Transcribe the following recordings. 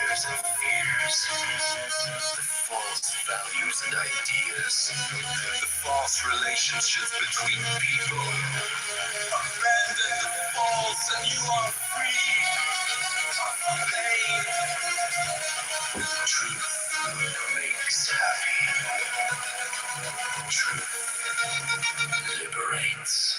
and fears, the false values and ideas, the false relationships between people. Abandon the false and you are free from pain. Truth makes happy. Truth liberates.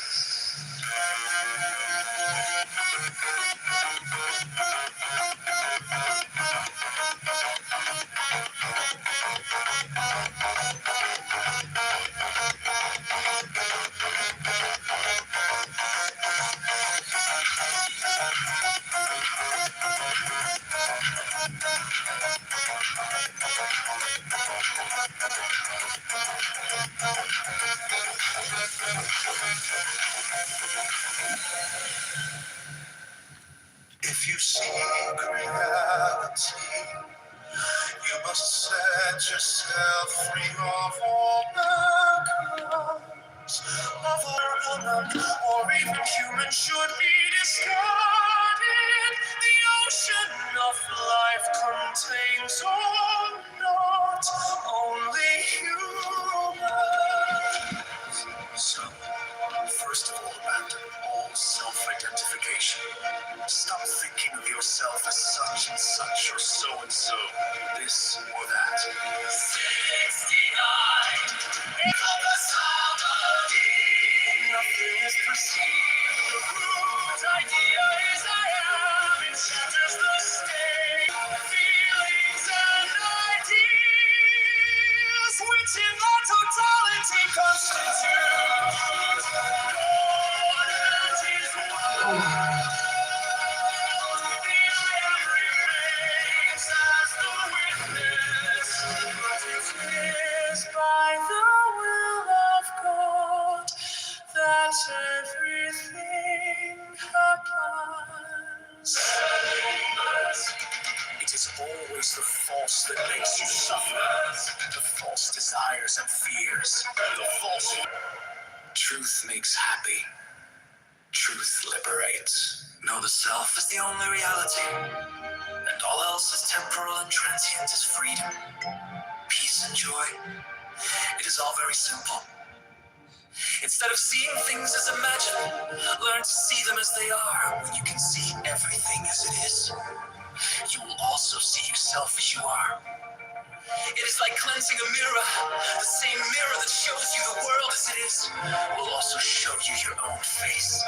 If you seek reality, you must set yourself free of all backgrounds, of ornament, or even human should be discarded. The ocean of life contains all, not only human. So, first of all, abandon all self-identification. Stop thinking of yourself as such and such or so and so, this or that. 69 of us harmony. Nothing is perceived. The root idea is I am. It shatters the state. Feelings and ideas, which in their totality constitute all that is one. By the will of God that everything happens. It is always the false that makes you suffer. The false desires and fears. The false. Truth makes happy. Truth liberates. Know the self is the only reality, and all else is temporal and transient as freedom, peace and joy. It is all very simple. Instead of seeing things as imaginable, learn to see them as they are. When you can see everything as it is, you will also see yourself as you are. It is like cleansing a mirror. The same mirror that shows you the world as it is will also show you your own face.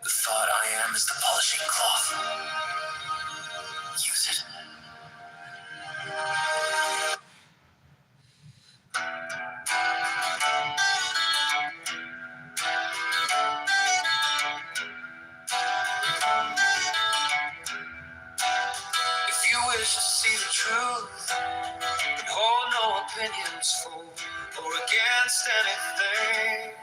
The thought I am is the polishing cloth. Use it. If you wish to see the truth, then hold no opinions for or against anything.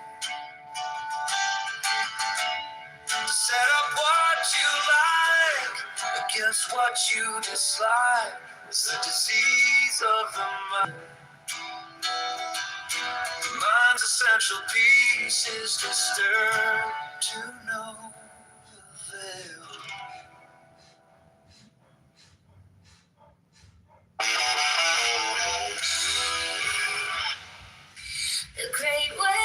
Set up what you like against what you dislike. It's the disease of the mind. The mind's essential peace is disturbed to no avail. The great way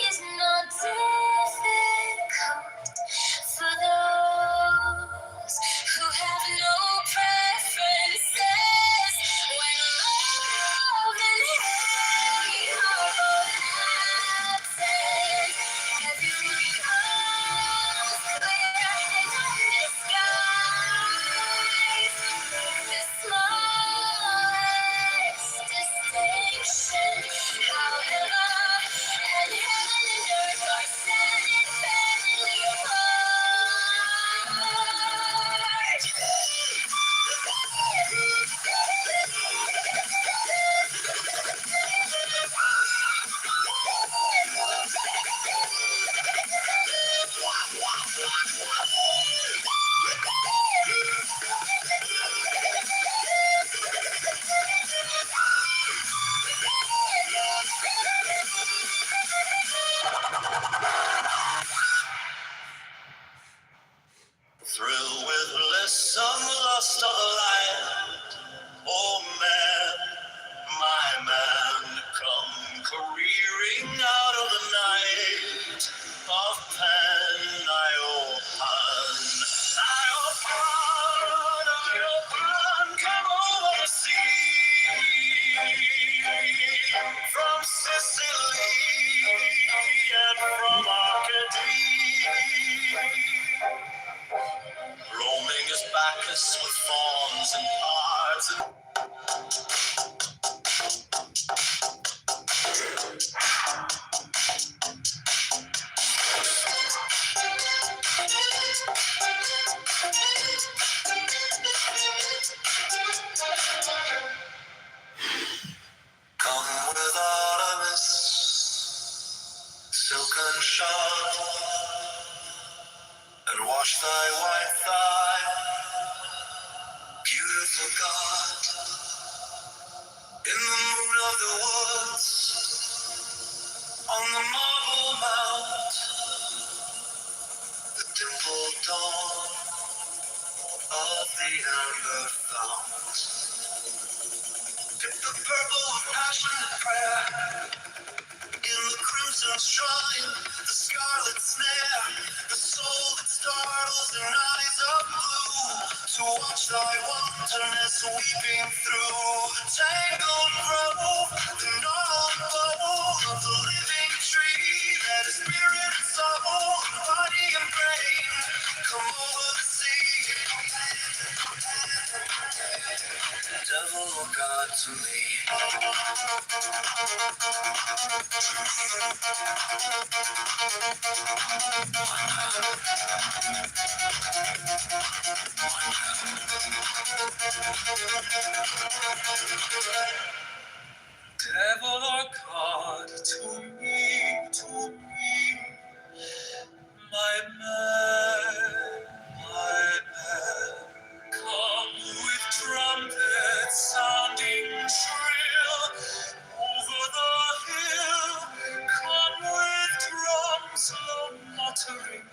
is not difficult for those who have no preferences. When love and hate are both absent, with fawns and pods and come with autumn silken shawl and wash thy white thigh, beautiful God, in the moon of the woods, on the marble mount, the dimpled dawn of the amber fount. Dip the purple of passionate prayer in the crimson shrine, the scarlet snare, the soul that startles in eyes of blue, to watch thy wantonness weeping through the tangled grove, the gnarled bowl of the living tree that is spirit and soul, body and brain, come over the sea, devil or God to me. Devil or God to me, my man, my man. Come with trumpets sounding shrill over the hill. Come with drums low muttering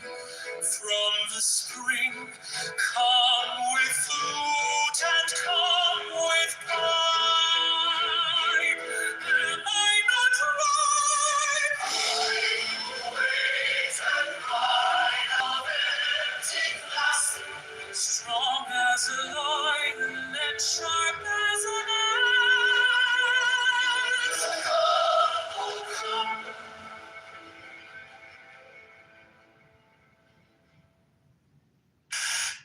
from the spring. Come with flute and come with pipe. Am I not right? Wait and find of empty glass. Strong as a lion and sharp as an axe.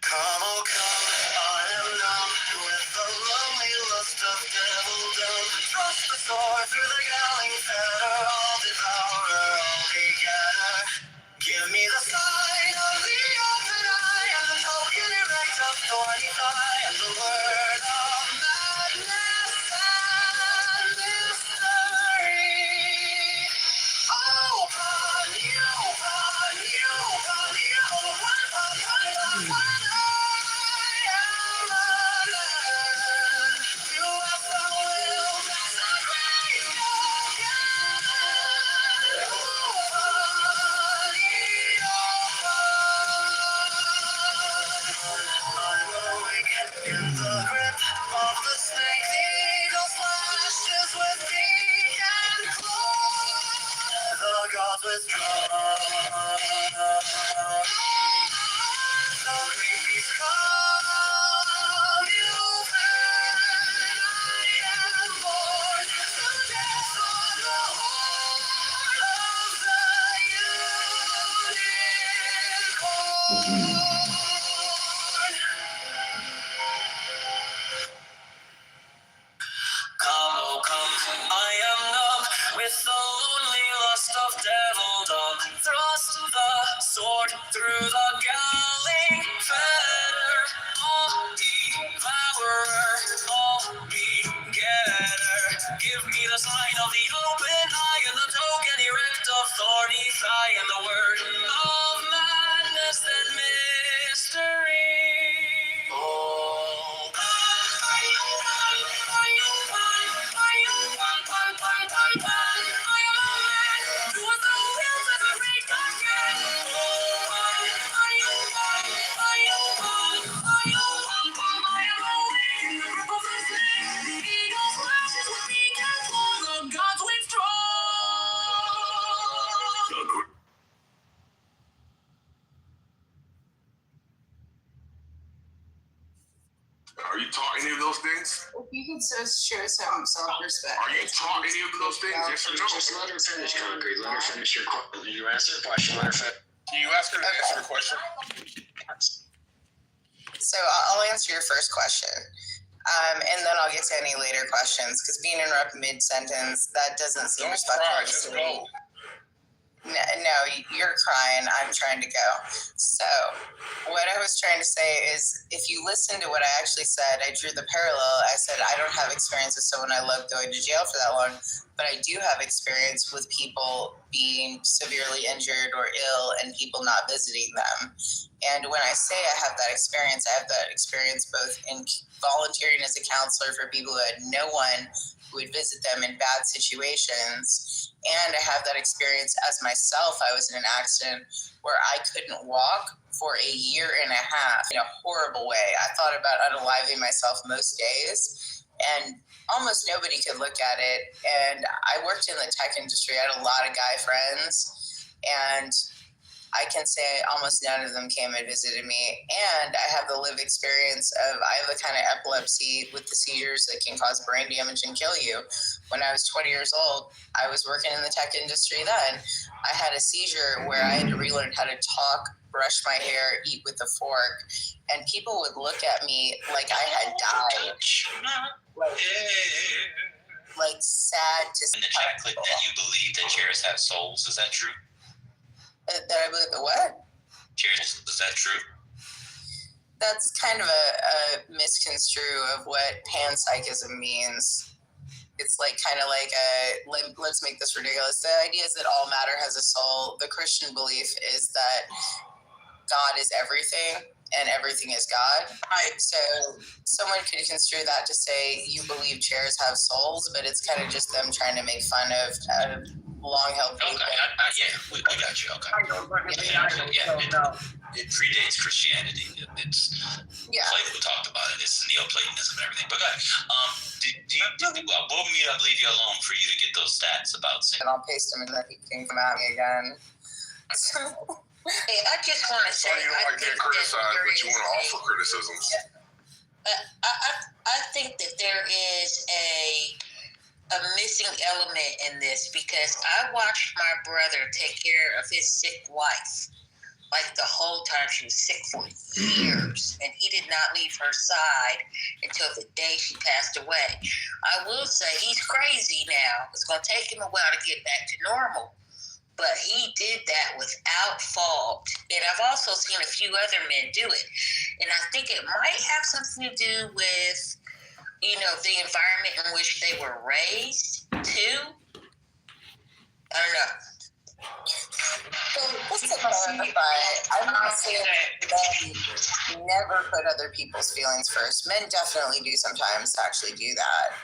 Come, oh come, I am numb with the lonely lust of devildom. Thrust the sword through the galling fetter, all devourer, all begetter. Give me the sign of the open eye and the token erect of thorny thigh and the word of madness and mystery. Open you, open you, open you, open, I am alone. You have the will, desecrate your open ye I'm awake in the grip of the snake, the eagle flashes with beak and claw. The gods withdraw. The green beast come. You and I am born. The death on the horn of the unicorn. Come, oh come, I am numb with the lonely lust of devildom. Thrust the sword through the galling fetter. All devourer, all begetter. Give me the sign of the open eye and the token erect of thorny thigh and the word of madness and mystery. Oh. Are you taught any of those things? If you could just show some self-respect. Are you taught any of those things? Yes or no? Just let her finish, Concrete. Let her finish your question. You answer the question, let her finish. Can you ask her to answer the question? So I'll answer your first question. And then I'll get to any later questions, because being interrupted mid-sentence, that doesn't seem respectful. Just go. No, you're crying. I'm trying to go. So what I was trying to say is, if you listen to what I actually said, I drew the parallel. I said, I don't have experience with someone I love going to jail for that long, but I do have experience with people being severely injured or ill and people not visiting them. And when I say I have that experience both in volunteering as a counselor for people who had no one who would visit them in bad situations. And I have that experience as myself. I was in an accident where I couldn't walk for a year and a half in a horrible way. I thought about unaliving myself most days, and almost nobody could look at it. And I worked in the tech industry. I had a lot of guy friends, and I can say almost none of them came and visited me. And I have the lived experience of, I have the kind of epilepsy with the seizures that can cause brain damage and kill you. When I was 20 years old, I was working in the tech industry then. I had a seizure where I had to relearn how to talk, brush my hair, eat with a fork. And people would look at me like I had died. Like sad to see. In the chat clip that you believe that chairs have souls, is that true? That I believe the what? Chairs, is that true? That's kind of a misconstrue of what panpsychism means. It's like kind of like let's make this ridiculous. The idea is that all matter has a soul. The Christian belief is that God is everything and everything is God. Right. So someone could construe that to say you believe chairs have souls, but it's kind of just them trying to make fun of long-held belief. Okay, we got you. Okay. It predates Christianity. It's Plato talked about it. It's Neoplatonism and everything. But we'll meet up, leave you alone for you to get those stats about sin. And I'll paste them and then he can come at me again. Hey, I just want to say, you don't like getting criticized, but you want to offer criticisms. I think that there is a missing element in this, because I watched my brother take care of his sick wife, like the whole time she was sick for years, and he did not leave her side until the day she passed away. I will say he's crazy now. It's going to take him a while to get back to normal. But he did that without fault. And I've also seen a few other men do it. And I think it might have something to do with, the environment in which they were raised, too. I don't know. So just to clarify, I'm not saying that men never put other people's feelings first. Men definitely do sometimes actually do that.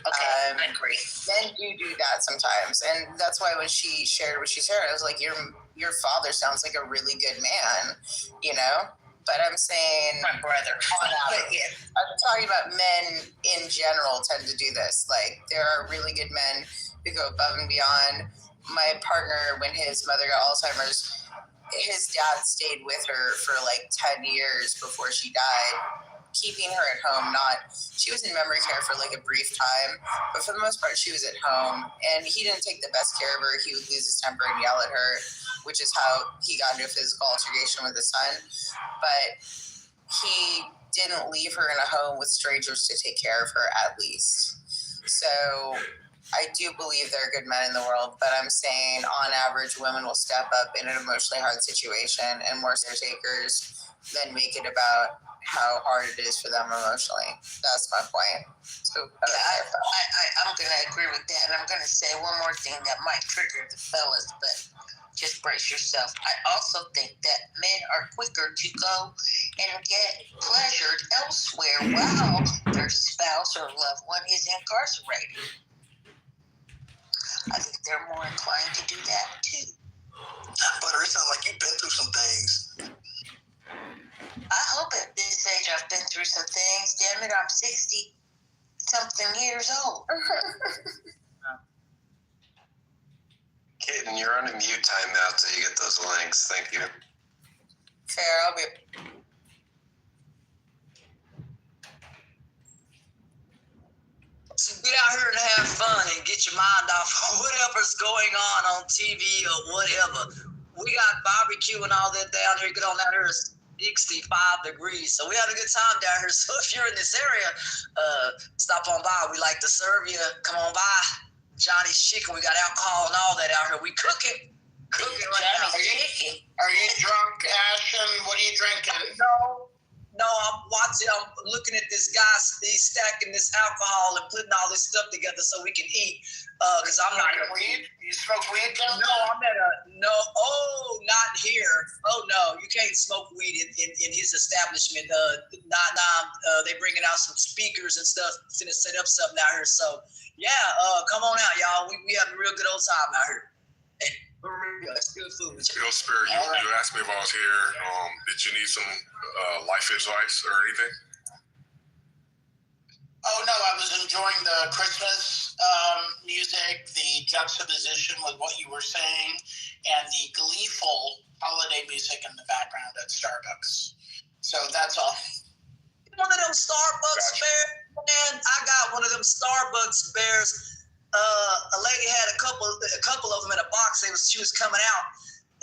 Okay, I agree. Men do that sometimes, and that's why when she shared what she shared, I was like, your father sounds like a really good man, But I'm saying my brother. I'm talking about men in general tend to do this. Like, there are really good men who go above and beyond. My partner, when his mother got Alzheimer's, his dad stayed with her for like 10 years before she died, keeping her at home. She was in memory care for like a brief time, but for the most part she was at home, and he didn't take the best care of her. He would lose his temper and yell at her, which is how he got into a physical altercation with his son. But he didn't leave her in a home with strangers to take care of her, at least. So I do believe there are good men in the world, but I'm saying on average women will step up in an emotionally hard situation and more caretakers than make it about how hard it is for them emotionally. That's my point. So I'm going to agree with that. And I'm going to say one more thing that might trigger the fellas, but just brace yourself. I also think that men are quicker to go and get pleasured elsewhere while their spouse or loved one is incarcerated. I think they're more inclined to do that too. Butter, it sounds like you've been through some things. I hope at this age I've been through some things. Damn it, I'm 60-something years old. Kaden, you're on a mute timeout till you get those links. Thank you. Fair, I'll be... So get out here and have fun and get your mind off of whatever's going on TV or whatever. We got barbecue and all that down here. Get on down here 65 degrees. So we had a good time down here. So if you're in this area, stop on by. We like to serve you. Come on by. Johnny's Chicken. We got alcohol and all that out here. We cook it. Cook it right now. Are you drunk, Ashton? What are you drinking? No, I'm watching. I'm looking at this guy. He's stacking this alcohol and putting all this stuff together so we can eat. Because I'm not gonna weed. You smoke weed? No, I'm at a no. Oh, not here. Oh no, you can't smoke weed in his establishment. They bringing out some speakers and stuff to set up something out here. So yeah, come on out, y'all. We have a real good old time out here. It's good food. Yo, Spirit, you asked me if I was here. Did you need some life advice or anything? Oh no, I was enjoying the Christmas music, the juxtaposition with what you were saying, and the gleeful holiday music in the background at Starbucks. So that's all. One of them Starbucks bears, man. I got one of them Starbucks bears. A lady had a couple of them in a box. She was coming out,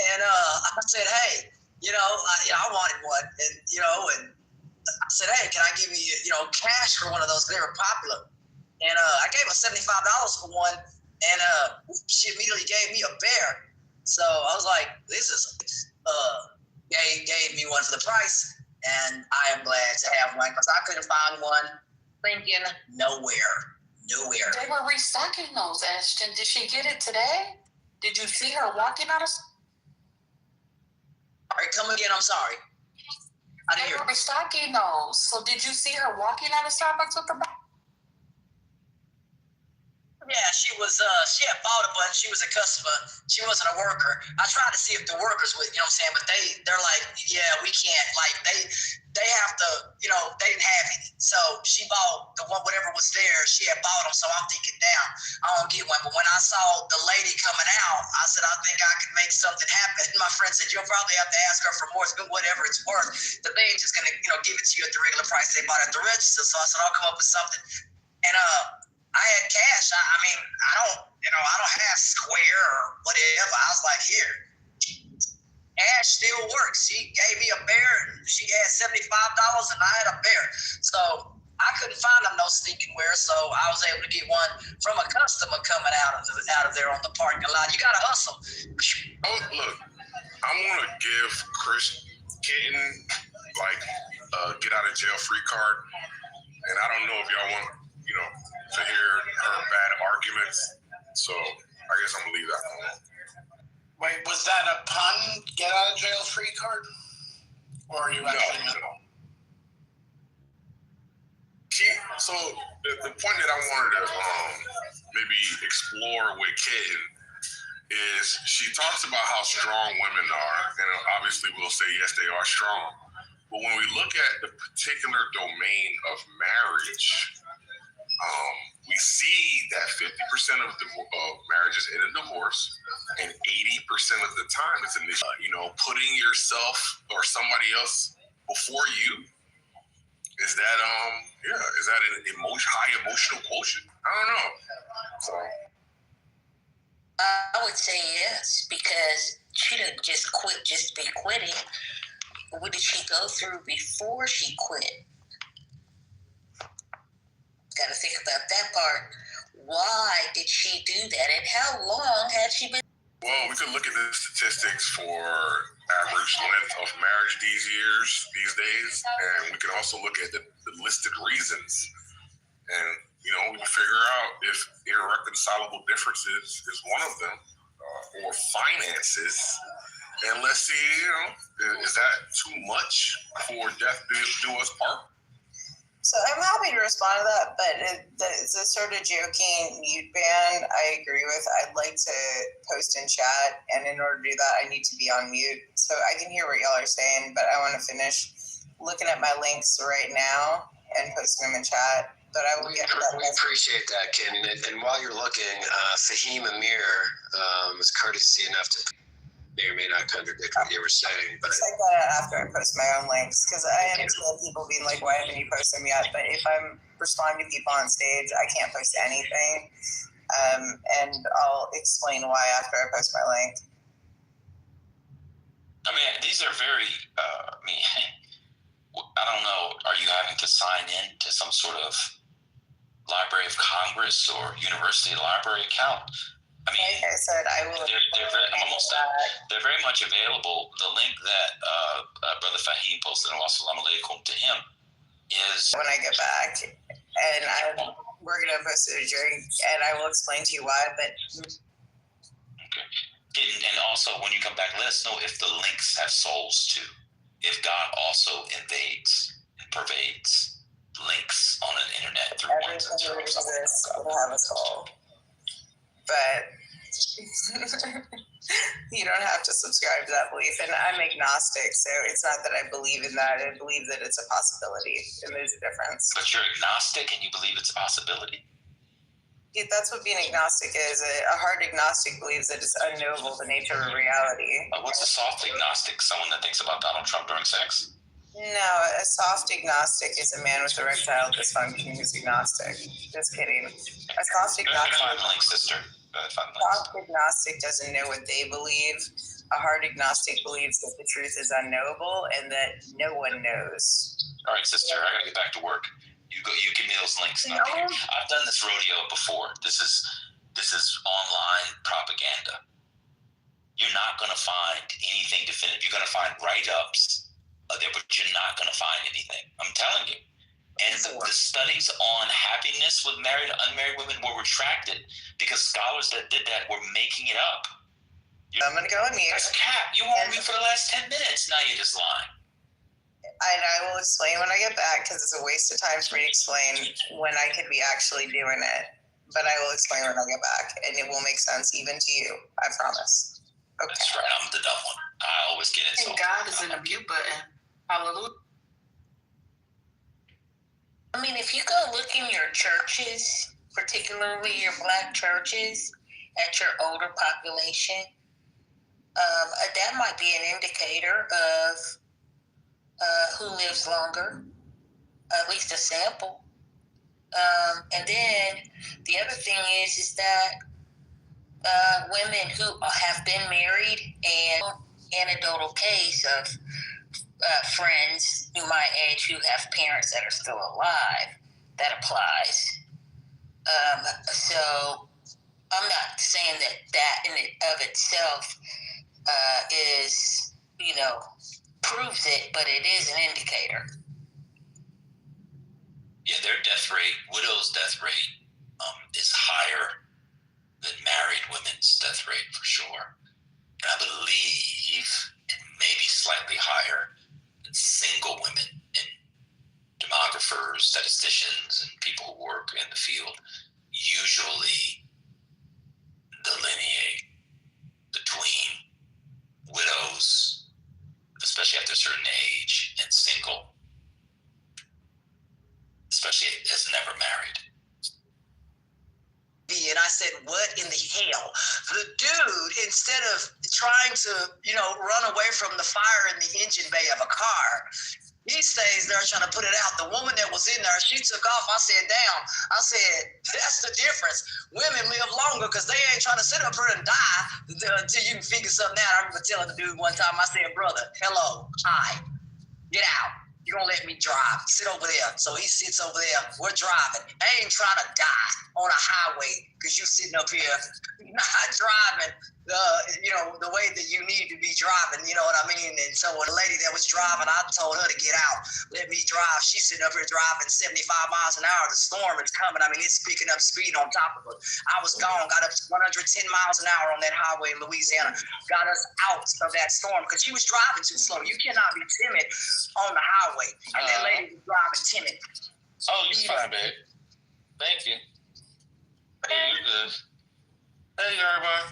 and I said, "Hey, I wanted one," and I said, "Hey, can I give you, cash for one of those?" They were popular, and I gave her $75 for one, and she immediately gave me a bear. So I was like, "This is," gave me one for the price, and I am glad to have one because I couldn't find one, thinking nowhere. They were restocking those, Ashton. Did she get it today? Did you see her walking out of? All right, come again. I'm sorry. I didn't They hear. were restocking those. So did you see her walking out of Starbucks with the bag? Yeah, she was. She had bought a bunch. She was a customer. She wasn't a worker. I tried to see if the workers would, what I'm saying, but they're like, yeah, we can't. Like they have to, they didn't have any. So she bought the one, whatever was there. She had bought them. So I'm thinking, damn, I don't get one. But when I saw the lady coming out, I said, I think I can make something happen. And my friend said, you'll probably have to ask her for more, but whatever it's worth. That they ain't just gonna, give it to you at the regular price they bought at the register. So I said, I'll come up with something. And I had cash. I don't have Square or whatever. I was like, here, cash still works. She gave me a bear. She had $75 and I had a bear. So I couldn't find them no stinking where. So I was able to get one from a customer coming out of there on the parking lot. You gotta hustle. Oh, look, I want to give Chris Kitten get out of jail free card, and I don't know if y'all want to hear her bad arguments. So I guess I'm gonna leave that alone. Wait, was that a pun? Get out of jail free card? Or are you actually No. So the point that I wanted to maybe explore with Kitten is she talks about how strong women are, and obviously we'll say yes, they are strong. But when we look at the particular domain of marriage, we see that 50% of marriages end in divorce, and 80% of the time it's putting yourself or somebody else before you. Is that an high emotional quotient? I don't know. So I would say yes, because she didn't just quit just be quitting. What did she go through before she quit? Got to think about that part. Why did she do that, and how long had she been? Well, we could look at the statistics for average length of marriage these days, and we can also look at the listed reasons, and we can figure out if irreconcilable differences is one of them, or finances, and let's see, is that too much for death do us part? So I'm happy to respond to that, but it's a sort of joking mute ban I agree with. I'd like to post in chat, and in order to do that, I need to be on mute. So I can hear what y'all are saying, but I want to finish looking at my links right now and posting them in chat. But I will get to that. We appreciate that, Ken. And while you're looking, Fahim Amir was courtesy enough to may or may not contradict what you were saying, but check that out after I post my own links, because I understand people being like, why haven't you posted them yet? But if I'm responding to people on stage, I can't post anything, and I'll explain why after I post my link. I mean, these are very, I mean, I don't know, are you having to sign in to some sort of Library of Congress or university library account? I mean, like I said, I will. I'm almost done. They're very much available. The link that Brother Fahim posted, wassalamu alaikum, to him is when I get back, and we're gonna post it during, and I will explain to you why. But okay. And also, when you come back, let us know if the links have souls too. If God also invades and pervades links on an internet through ones and zeros. Exists will have a soul, but you don't have to subscribe to that belief. And I'm agnostic, so it's not that I believe in that. I believe that it's a possibility, and there's a difference. But you're agnostic, and you believe it's a possibility. Yeah, that's what being agnostic is. A hard agnostic believes that it's unknowable, the nature of reality. What's a soft agnostic? Someone that thinks about Donald Trump during sex? No, a soft agnostic is a man with erectile dysfunction who's agnostic. Just kidding. A soft agnostic. Find the link, sister. Soft agnostic doesn't know what they believe. A hard agnostic believes that the truth is unknowable and that no one knows. All right, sister, I gotta get back to work. You give me those links. No. I've done this rodeo before. This is online propaganda. You're not gonna find anything definitive. You're gonna find write-ups there, but you're not gonna find anything. I'm telling you. And the studies on happiness with married and unmarried women were retracted because scholars that did that were making it up. I'm going to go on mute. That's cap. You won't read for the last 10 minutes. Now you're just lying. And I will explain when I get back because it's a waste of time for me to explain when I could be actually doing it. But I will explain when I get back, and it will make sense even to you. I promise. Okay. That's right. I'm the dumb one. I always get it. And God is in the mute button. Hallelujah. I mean, if you go look in your churches, particularly your black churches, at your older population, that might be an indicator of who lives longer, at least a sample. And then the other thing is that women who have been married, and anecdotal case of friends in my age who have parents that are still alive, that applies. So I'm not saying that in and of itself is, proves it, but it is an indicator. Yeah, their death rate, widows' death rate, is higher than married women's death rate for sure. And I believe it may be slightly higher than single women. And demographers, statisticians, and people who work in the field usually delineate between widows, especially after a certain age, and single, especially as never married. And I said, what in the hell? The dude, instead of trying to, run away from the fire in the engine bay of a car, he stays there trying to put it out. The woman that was in there, she took off. I said, damn. I said, that's the difference. Women live longer because they ain't trying to sit up here and die until you can figure something out. I remember telling the dude one time, I said, brother, hello, hi, get out. You're going to let me drive. Sit over there. So he sits over there. We're driving. I ain't trying to die on a highway because you sitting up here not driving the way that you need to be driving. You know what I mean? And so when the lady that was driving, I told her to get out. Let me drive. She's sitting up here driving 75 miles an hour. The storm is coming. I mean, it's picking up speed on top of her. I was gone. Got up to 110 miles an hour on that highway in Louisiana. Got us out of that storm because she was driving too slow. You cannot be timid on the highway. And that lady was driving timid. Oh, you're fine, babe. Thank you. Hey, you good. Hey, everybody.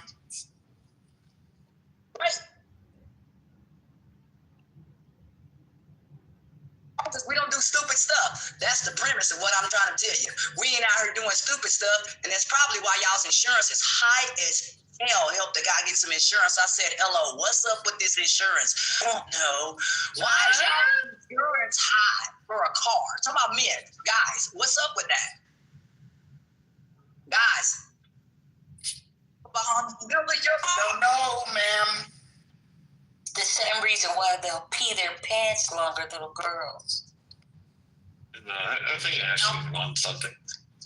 We don't do stupid stuff. That's the premise of what I'm trying to tell you. We ain't out here doing stupid stuff, and that's probably why y'all's insurance is high as hell. Help the guy get some insurance. I said, hello, what's up with this insurance? I don't know. Why is y'all insurance high for a car? Talk about men. Guys, what's up with that? Guys. Don't know, ma'am. The same reason why they'll pee their pants longer, little girls. I think Ashley won something.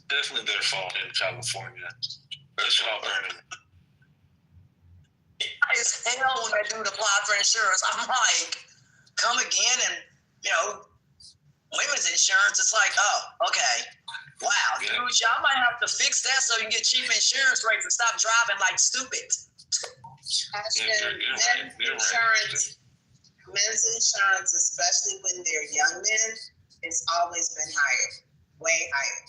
Definitely their fault in California. They should all burn it. It's hell when I do apply for insurance. I'm like, come again, and women's insurance. It's like, oh, okay, wow, dude, y'all might have to fix that so you can get cheap insurance rates and stop driving like stupid. Men's insurance, especially when they're young men, has always been higher, way higher.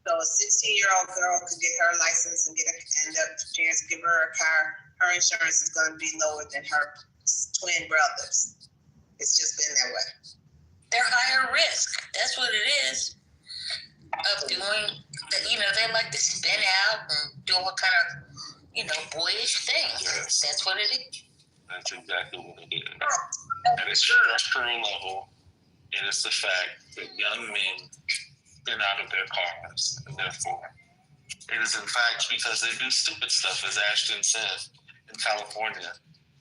So a 16-year-old girl could get her license and end up parents give her a car. Her insurance is going to be lower than her twin brothers. It's just been that way. They're higher risk. That's what it is. Of doing, they like to spin out and do all kind of, boyish things. Yes. That's what it is. That's exactly what it is. At a structural level, it is the fact that young men spin out of their cars, and therefore, it is in fact because they do stupid stuff, as Ashton said, in California.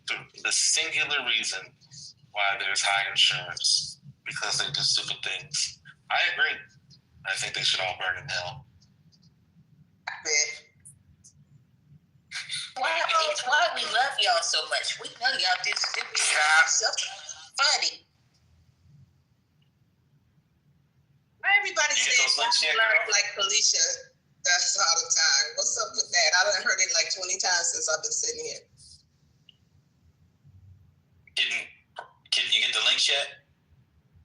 The singular reason why there's high insurance, because they do stupid things. I agree. I think they should all burn in hell. It's why we love y'all so much. We know y'all do stupid stuff. Funny. Everybody says like Felicia. That's all the time. What's up with that? I done heard it like 20 times since I've been sitting here. Can you get the links yet?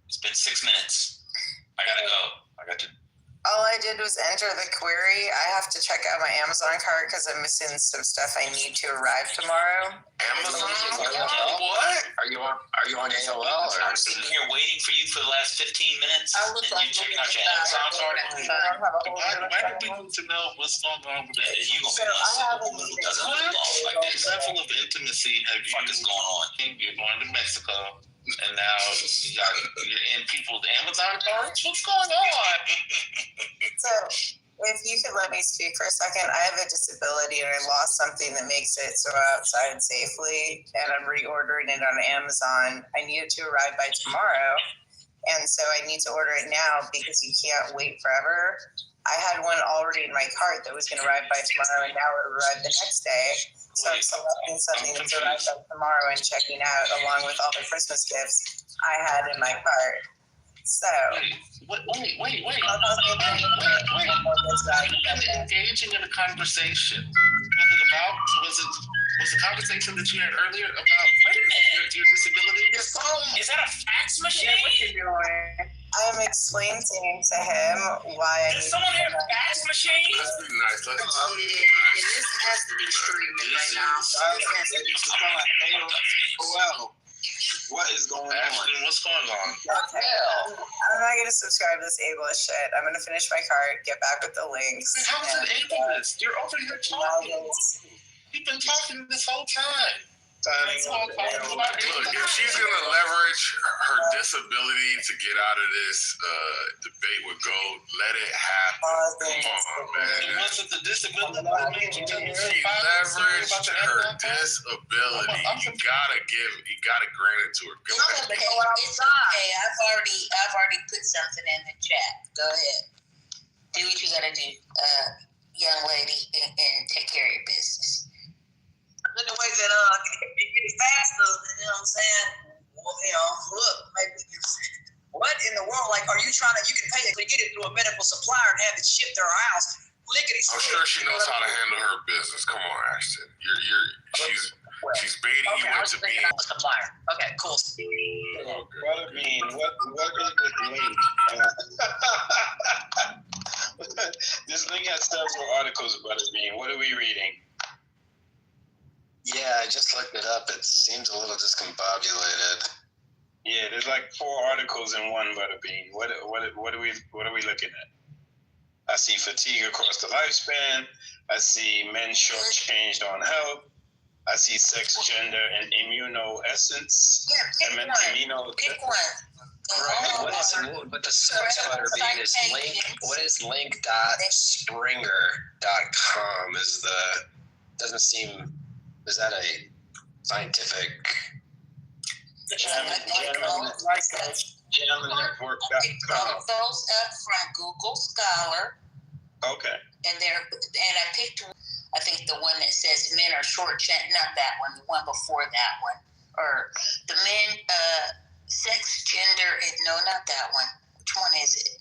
It's been 6 minutes. I gotta go. All I did was enter the query. I have to check out my Amazon cart because I'm missing some stuff I need to arrive tomorrow. Amazon? What? Are you on AOL? I'm sitting here waiting for you for the last 15 minutes. I look and like you're checking out your Amazon cart. Why do people need to know what's going on with that? You gonna be one who doesn't live long like that. What level of intimacy have you? What is going on? You're going to Mexico, and now you're in people's Amazon carts? What's going on? So, if you could let me speak for a second, I have a disability and I lost something that makes it so outside safely, and I'm reordering it on Amazon. I need it to arrive by tomorrow, and so I need to order it now because you can't wait forever. I had one already in my cart that was going to arrive by tomorrow, and now it arrived the next day. So I'm selecting something that's arrived by tomorrow and checking out along with all the Christmas gifts I had in my cart. So. Wait. Engaging in a conversation. Was the conversation that you had earlier about your disability? Your phone, is that a fax machine? I'm explaining to him why I Is someone here a fax machine? Let's be nice. This has to be streaming right now. Well, what is going on? Ashley, what's going on? Okay. I'm not going to subscribe to this ableist shit. I'm going to finish my cart, get back with the links. How is it ableist? You're over here talking. You've been talking this whole time. Look, if she's gonna leverage her disability to get out of this debate with gold, let it happen. Come on, man. It wasn't the disability that made you tell me She leveraged her disability. You gotta grant it to her. Go ahead. Okay, I've already put something in the chat. Go ahead. Do what you gotta do, young lady, and take care of your business. In the way that it gets faster, you know what I'm saying? Well, look, maybe what in the world? Like, are you trying to? You can pay it to get it through a medical supplier and have it shipped to her house. I'm sure she knows how to handle her business. Come on, Ashton. She's baiting you into being a supplier. Okay, cool. Butterbean, what is this link? This link has several articles, Butterbean. What are we reading? Yeah, I just looked it up. It seems a little discombobulated. Yeah, there's like 4 articles in one, Butterbean. What are we looking at? I see fatigue across the lifespan. I see men shortchanged on health. I see sex, gender, and immunoessence. Yeah, pick one. Pick one. Right. But the search Butterbean is link. What is link.springer.com? Doesn't seem. Is that a scientific I picked both those up from Google Scholar. Okay. And I picked, I think the one that says men are not that one, the one before that one. Or the men, sex, gender, no, not that one. Which one is it?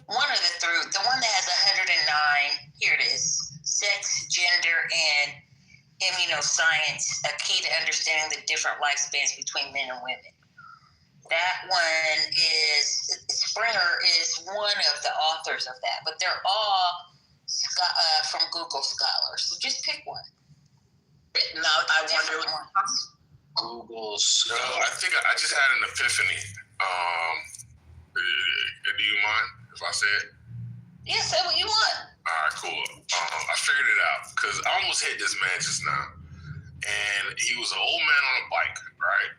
One of the one that has 109, here it is. Sex, gender, and immunoscience, a key to understanding the different lifespans between men and women. That one is, Springer is one of the authors of that, but they're all from Google Scholar. So just pick one. Now, I wonder. Google. No, I think I just had an epiphany. Do you mind if I say it? Yeah, say what you want. All right, cool. I figured it out because I almost hit this man just now. And he was an old man on a bike, right?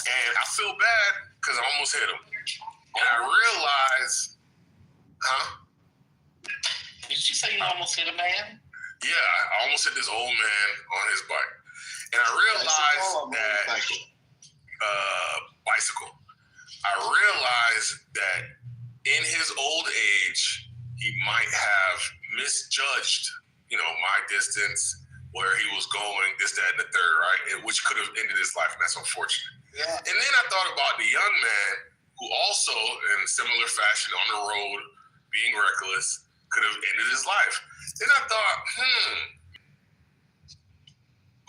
And I feel bad because I almost hit him. And I realized, Did you say you almost hit a man? Yeah, I almost hit this old man on his bike. And I realized that, bicycle. I realized that in his old age, he might have misjudged, my distance, where he was going, this, that, and the third, right? Which could have ended his life, and that's unfortunate. Yeah. And then I thought about the young man who also, in similar fashion on the road, being reckless, could have ended his life. Then I thought,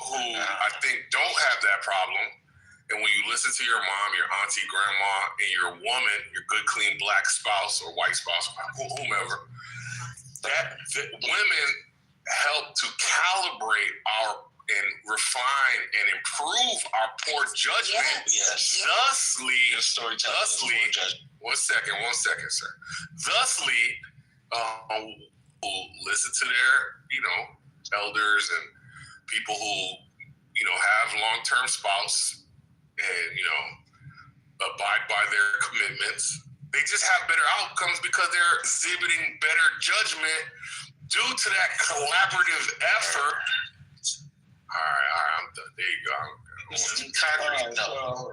who I think don't have that problem. And when you listen to your mom, your auntie, grandma, and your woman, your good, clean black spouse or white spouse, whomever, that women help to calibrate and refine and improve our poor judgment. Yes. Thusly, Your one second, sir. Thusly, who listen to their, elders and people who, have long-term spouse and, abide by their commitments. They just have better outcomes because they're exhibiting better judgment due to that collaborative effort. All right, I'm done. There you go.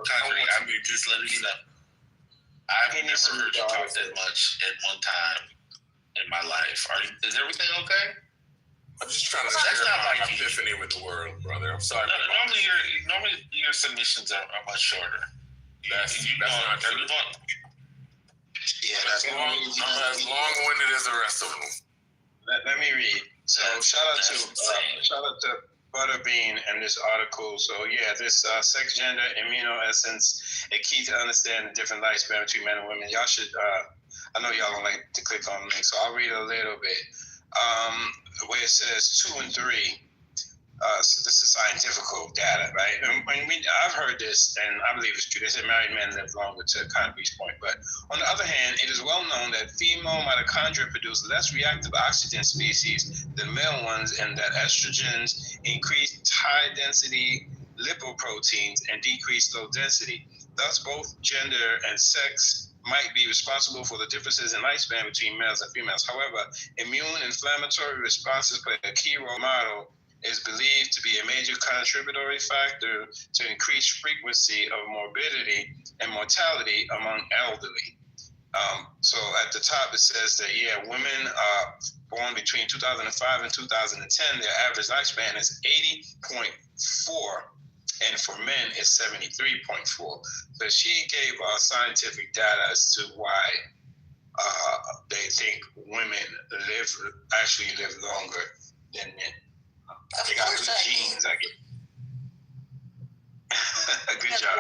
Concrete, I mean, just letting you know. I've never heard you talk that much at one time in my life. Is everything okay? I'm just trying to share my epiphany with the world, brother. I'm sorry. Normally your submissions are much shorter. That's not true. Yeah, that's as long-winded as the rest of them. Let me read. So shout out to Butterbean and this article. So yeah, this sex, gender, immunoessence, a key to understand the different lifespan between men and women. Y'all should. I know y'all don't like to click on links, so I'll read a little bit. Where it says 2 and 3. So this is scientific data, right? And I've heard this, and I believe it's true. They say married men live longer, to Congressman's point. But on the other hand, it is well known that female mitochondria produce less reactive oxygen species than male ones, and that estrogens increase high-density lipoproteins and decrease low density. Thus, both gender and sex might be responsible for the differences in lifespan between males and females. However, immune inflammatory responses play a key role. Model is believed to be a major contributory factor to increased frequency of morbidity and mortality among elderly. So at the top it says that, women born between 2005 and 2010, their average lifespan is 80.4, and for men it's 73.4. So she gave scientific data as to why they think women actually live longer than men. They got good genes, I guess. Good job,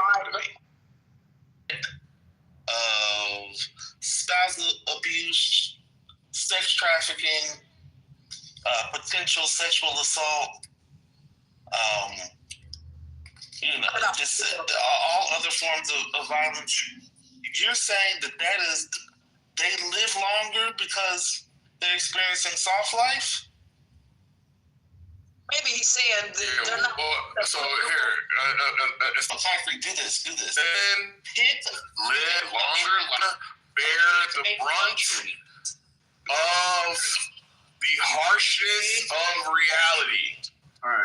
Spousal abuse, sex trafficking, potential sexual assault, just all other forms of violence. You're saying that is, they live longer because they're experiencing soft life? Maybe he's saying they're not. So here, it's concrete. Do this. Men live longer, bear the brunt of the harshness of reality.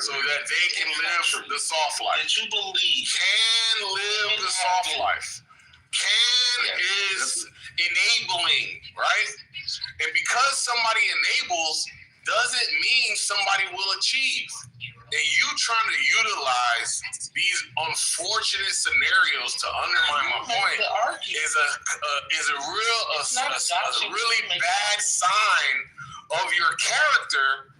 so that they can live the soft life. That you believe can live the soft life. Is enabling, right? And because somebody enables doesn't mean somebody will achieve. And you trying to utilize these unfortunate scenarios to undermine my point is a really bad sign of your character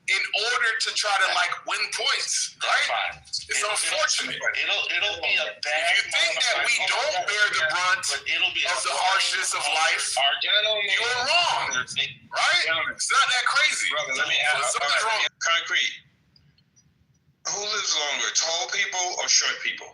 in order to try to win points, right? It's unfortunate. It'll be a bad. If you think that we don't bear the brunt of the harshness of life, you're wrong, right? It's not that crazy. Brother, let me ask. Something's wrong. Concrete. Who lives longer, tall people or short people?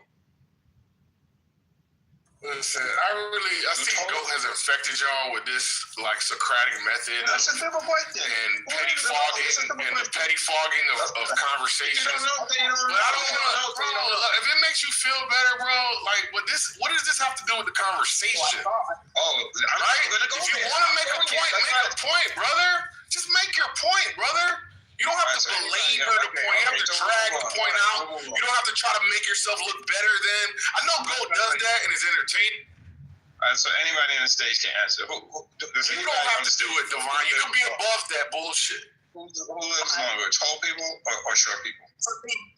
Listen, I see GOAT has infected y'all with this Socratic method That's a different point then. and the petty fogging of conversations. But I don't know, bro. If it makes you feel better, bro, what does this have to do with the conversation? Right? If you want to make a point, brother. Just make your point, brother. You don't have to belabor the point. You have to drag the point out. You don't have to try to make yourself look better than. I know GOAT does that and is entertaining. So anybody on the stage can answer. You don't have to do it, Divine. You can be above that bullshit. Who lives longer, tall people or short people? For me,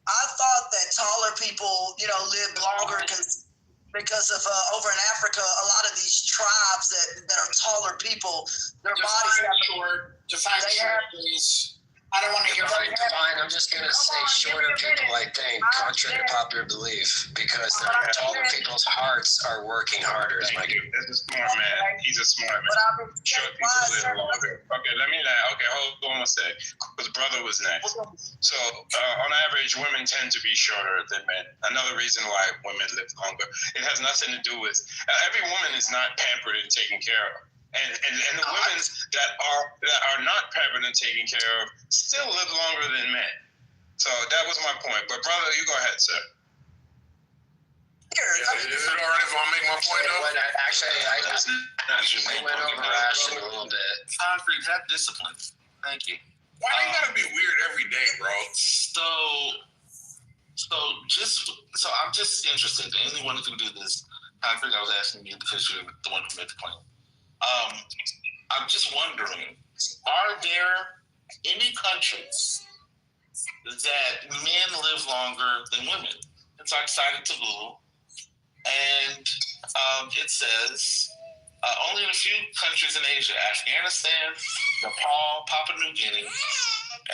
I thought that taller people, lived longer because of over in Africa, a lot of these tribes that are taller people, their bodies have short. Define short, please. I don't want to hear from you. Divine, I'm just going to say shorter people, I think, contrary to popular belief, because the taller people's hearts are working harder. Thank you. That's a smart man. He's a smart man. Short people live longer. Okay, let me laugh. Okay, hold on a sec. Because brother was next. So, on average, women tend to be shorter than men. Another reason why women live longer. It has nothing to do with, every woman is not pampered and taken care of. And the women that are not pampered and taken care of still live longer than men. So that was my point. But brother, you go ahead, sir. Is it all right if I make my point though? I went over Ashton a little bit. Concrete, have discipline. Thank you. Why they gotta be weird every day, bro? So I'm just interested. Anyone who can do this. Concrete, I was asking you because you're the one who made the claim. I'm just wondering, are there any countries that men live longer than women? It's cited to Google, and it says only in a few countries in Asia: Afghanistan, Nepal, Papua New Guinea,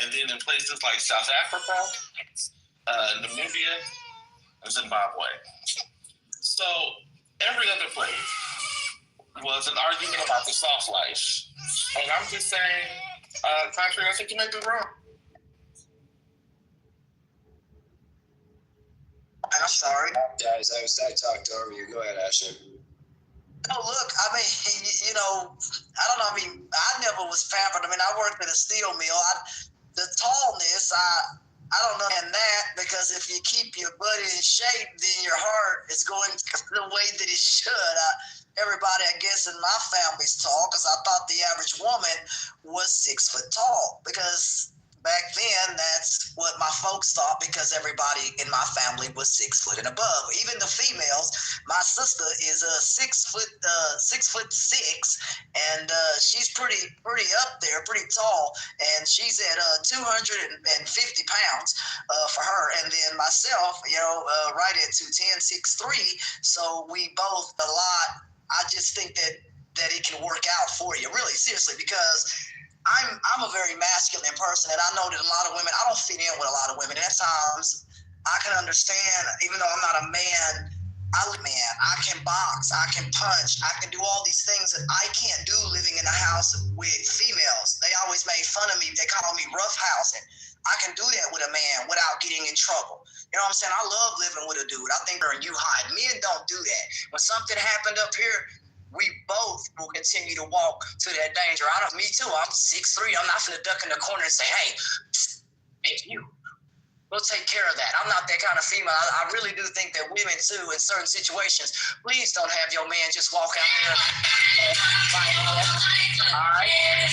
and then in places like South Africa, Namibia, and Zimbabwe. So every other place was an argument about the soft life. And I'm just saying, Concrete, I think you may be wrong. I'm sorry. Guys, I talked over you. Go ahead, Ashton. No, look, I don't know. I never was pampered. I worked at a steel mill. The tallness, I don't know in that, because if you keep your body in shape, then your heart is going the way that it should. Everybody, I guess, in my family's tall, because I thought the average woman was 6 foot tall, because back then that's what my folks thought, because everybody in my family was 6 foot and above. Even the females, my sister is 6 foot 6'6", and she's pretty up there, pretty tall, and she's at 250 pounds for her, and then myself, right at 210, 6'3", so we both a lot. I just think that it can work out for you, really, seriously, because I'm a very masculine person, and I know that a lot of women, I don't fit in with a lot of women. At times, I can understand, even though I'm not a man, I can box, I can punch, I can do all these things that I can't do living in a house with females. They always made fun of me. They call me roughhousing. I can do that with a man without getting in trouble. You know what I'm saying? I love living with a dude. I think you hide. Men don't do that. When something happened up here, we both will continue to walk to that danger. Me too. I'm 6'3". I'm not going to duck in the corner and say, hey, you. We'll take care of that. I'm not that kind of female. I really do think that women too, in certain situations, please don't have your man just walk out there and fight. All right.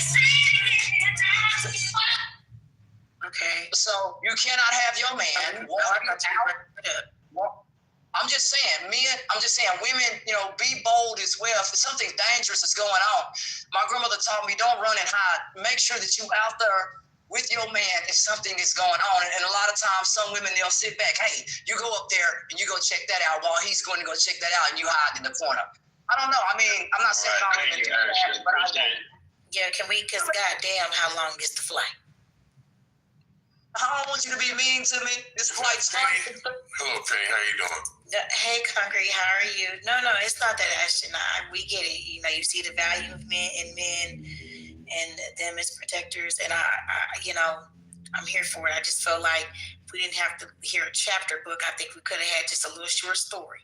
Okay. Okay. So you cannot have your man walking out. I'm just saying, men, women, be bold as well. If something dangerous is going on, my grandmother taught me, don't run and hide. Make sure that you out there with your man if something is going on. And a lot of times, some women, they'll sit back. Hey, you go up there and you go check that out while he's going to go check that out and you hide in the corner. I don't know. I mean, I'm not saying all women do that, but I do. Yeah, because goddamn, how long is the flight? I don't want you to be mean to me. This flight's fine. Hello, Penny. How you doing? Hey, Concrete, how are you? No, it's not that, Ashton. We get it. You see the value of men and them as protectors, and I'm here for it. I just felt like if we didn't have to hear a chapter book, I think we could have had just a little short story.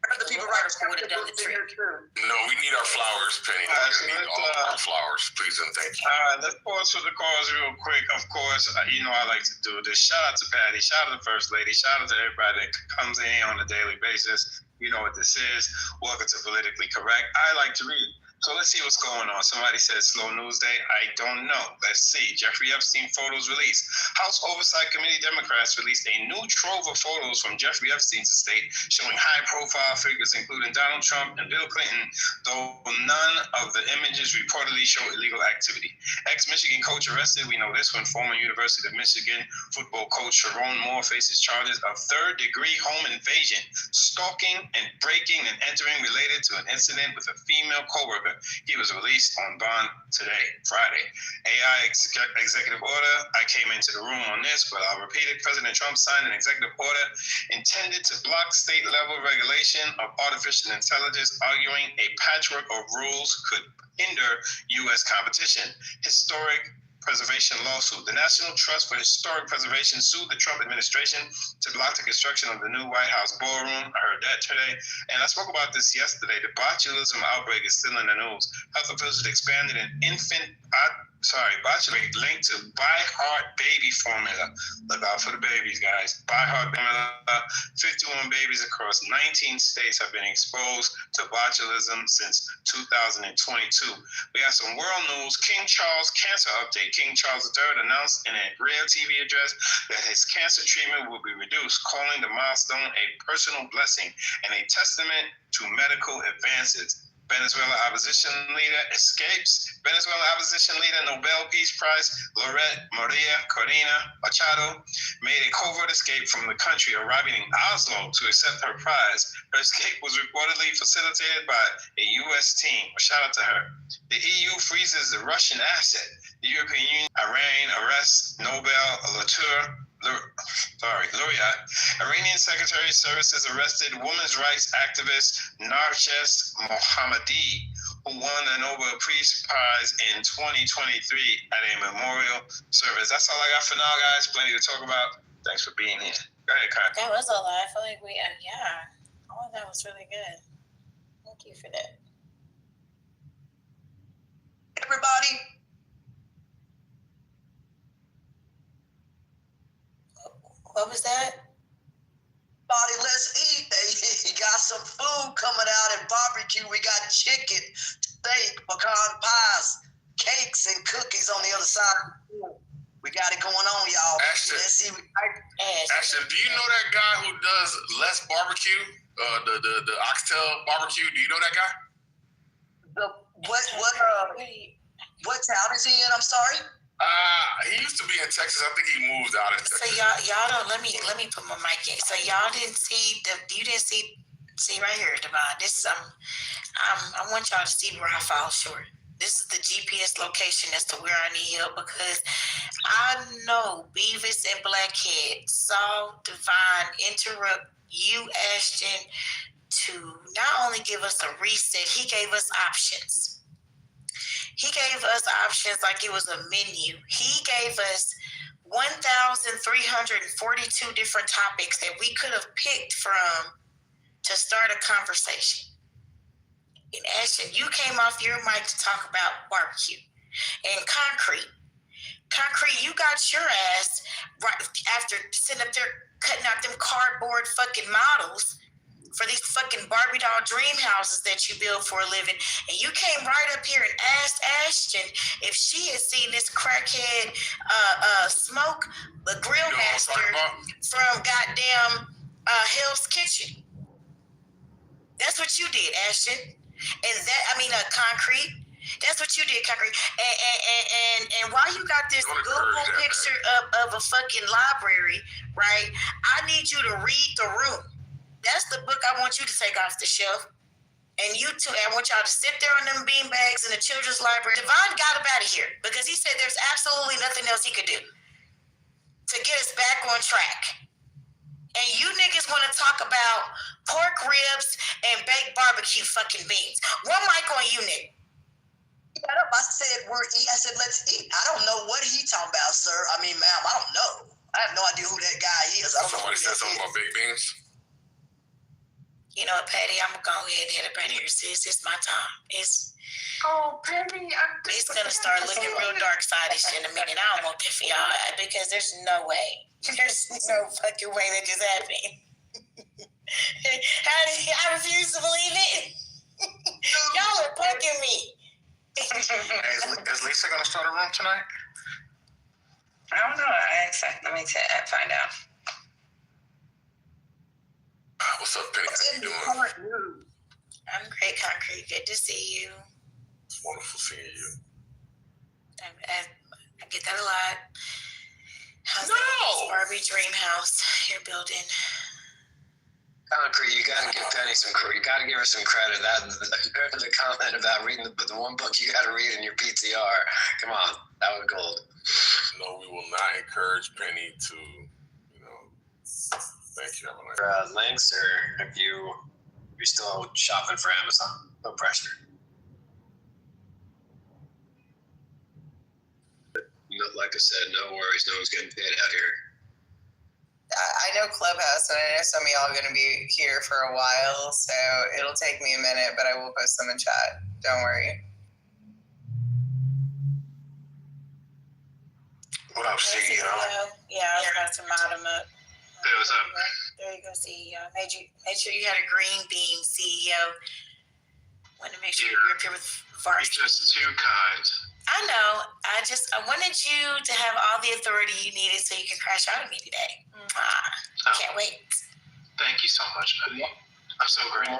The people right would have done the trick. No, we need our flowers, Penny. We need all our flowers, please and thank you. Let's pause for the cause real quick. Of course, I like to do this. Shout out to Patty. Shout out to the First Lady. Shout out to everybody that comes in on a daily basis. You know what this is. Welcome to Politically Correct. I like to read. So let's see what's going on. Somebody said slow news day. I don't know. Let's see. Jeffrey Epstein photos released. House Oversight Committee Democrats released a new trove of photos from Jeffrey Epstein's estate showing high-profile figures including Donald Trump and Bill Clinton, though none of the images reportedly show illegal activity. Ex-Michigan coach arrested. We know this one. Former University of Michigan football coach Sharon Moore faces charges of third-degree home invasion, stalking, and breaking and entering related to an incident with a female coworker. He was released on bond today, Friday. AI executive order. I came into the room on this, but I'll repeat it. President Trump signed an executive order intended to block state-level regulation of artificial intelligence, arguing a patchwork of rules could hinder U.S. competition. Historic preservation lawsuit. The National Trust for Historic Preservation sued the Trump administration to block the construction of the new White House ballroom. I heard that today. And I spoke about this yesterday. The botulism outbreak is still in the news. Health officials expanded an botulism linked to Buy Heart baby formula. Look out for the babies, guys. Buy Heart formula. 51 babies across 19 states have been exposed to botulism since 2022. We have some world news. King Charles cancer update. King Charles III announced in a rare TV address that his cancer treatment will be reduced, calling the milestone a personal blessing and a testament to medical advances. Venezuela opposition leader escapes. Venezuela opposition leader, Nobel Peace Prize laureate Maria Corina Machado made a covert escape from the country, arriving in Oslo to accept her prize. Her escape was reportedly facilitated by a U.S. team. Shout out to her. The EU freezes the Russian asset. The European Union, Iran arrests Nobel laureate. Iranian Secretary of Services arrested women's rights activist Narges Mohammadi, who won the Nobel Peace Prize in 2023 at a memorial service. That's all I got for now, guys. Plenty to talk about. Thanks for being here. Go ahead, Kai. That was a lot. I feel like all of that was really good. Thank you for that. Everybody, what was that? let's eat. You got some food coming out and barbecue. We got chicken, steak, pecan pies, cakes, and cookies on the other side. We got it going on, y'all. Ashton, let's see. Ashton, do you know that guy who does less barbecue? The oxtail barbecue. Do you know that guy? What town is he in? I'm sorry. He used to be in Texas. I think he moved out of Texas. So y'all don't let me put my mic in. So y'all didn't see see right here, Devon. This I want y'all to see where I fall short. This is the GPS location as to where I need help, because I know Beavis and Blackhead saw Devon interrupt you, Ashton, to not only give us a reset, he gave us options. He gave us options like it was a menu. He gave us 1,342 different topics that we could have picked from to start a conversation. And Ashton, you came off your mic to talk about barbecue. And Concrete, you got your ass right after sitting up there cutting out them cardboard fucking models. for these fucking Barbie doll dream houses that you build for a living. And you came right up here and asked Ashton if she had seen this crackhead Smoke, the grill master from goddamn Hell's Kitchen. That's what you did, Ashton. And that, Concrete. That's what you did, Concrete. And while you got this Google picture of a fucking library, right? I need you to read the room. That's the book I want you to take off the shelf. And you two, I want y'all to sit there on them bean bags in the children's library. Devon got up out of here because he said there's absolutely nothing else he could do to get us back on track. And you niggas want to talk about pork ribs and baked barbecue fucking beans. One mic on you, Nick. Got up. I said, we're eat. I said, let's eat. I don't know what he talking about, sir. I mean, ma'am, I don't know. I have no idea who that guy is. I don't Somebody know said something about baked beans. You know what, Patty? I'm gonna go ahead and hit up right here, sis. It's my time. It's Patty, it's gonna start looking real dark side-ish in a minute. I don't want that for y'all because there's no way. There's no fucking way that just happened. I refuse to believe it. Y'all are punking me. Is Lisa gonna start a room tonight? I don't know. Let me find out. What's up, Penny? How you doing? I'm great, Concrete. Good to see you. It's wonderful seeing you. I get that a lot. How's that Barbie dream house you're building? Concrete, you gotta give Penny some credit. You gotta give her some credit. The comment about reading the one book you gotta read in your PTR. Come on, that was gold. No, we will not encourage Penny to, thank you. Links, or if you're still shopping for Amazon, no pressure. Like I said, no worries. No one's getting paid out here. I know Clubhouse, and I know some of y'all are going to be here for a while, so it'll take me a minute, but I will post them in chat. Don't worry. What up, CEO? Yeah, I was about to mod him up. Hey, what's up? There you go, CEO. Made sure you had a green bean, CEO. Wanted to make sure you were up here with varsity. You're just too kind. I know. I wanted you to have all the authority you needed so you can crash out at me today. Can't wait. Thank you so much, buddy. I'm so grateful.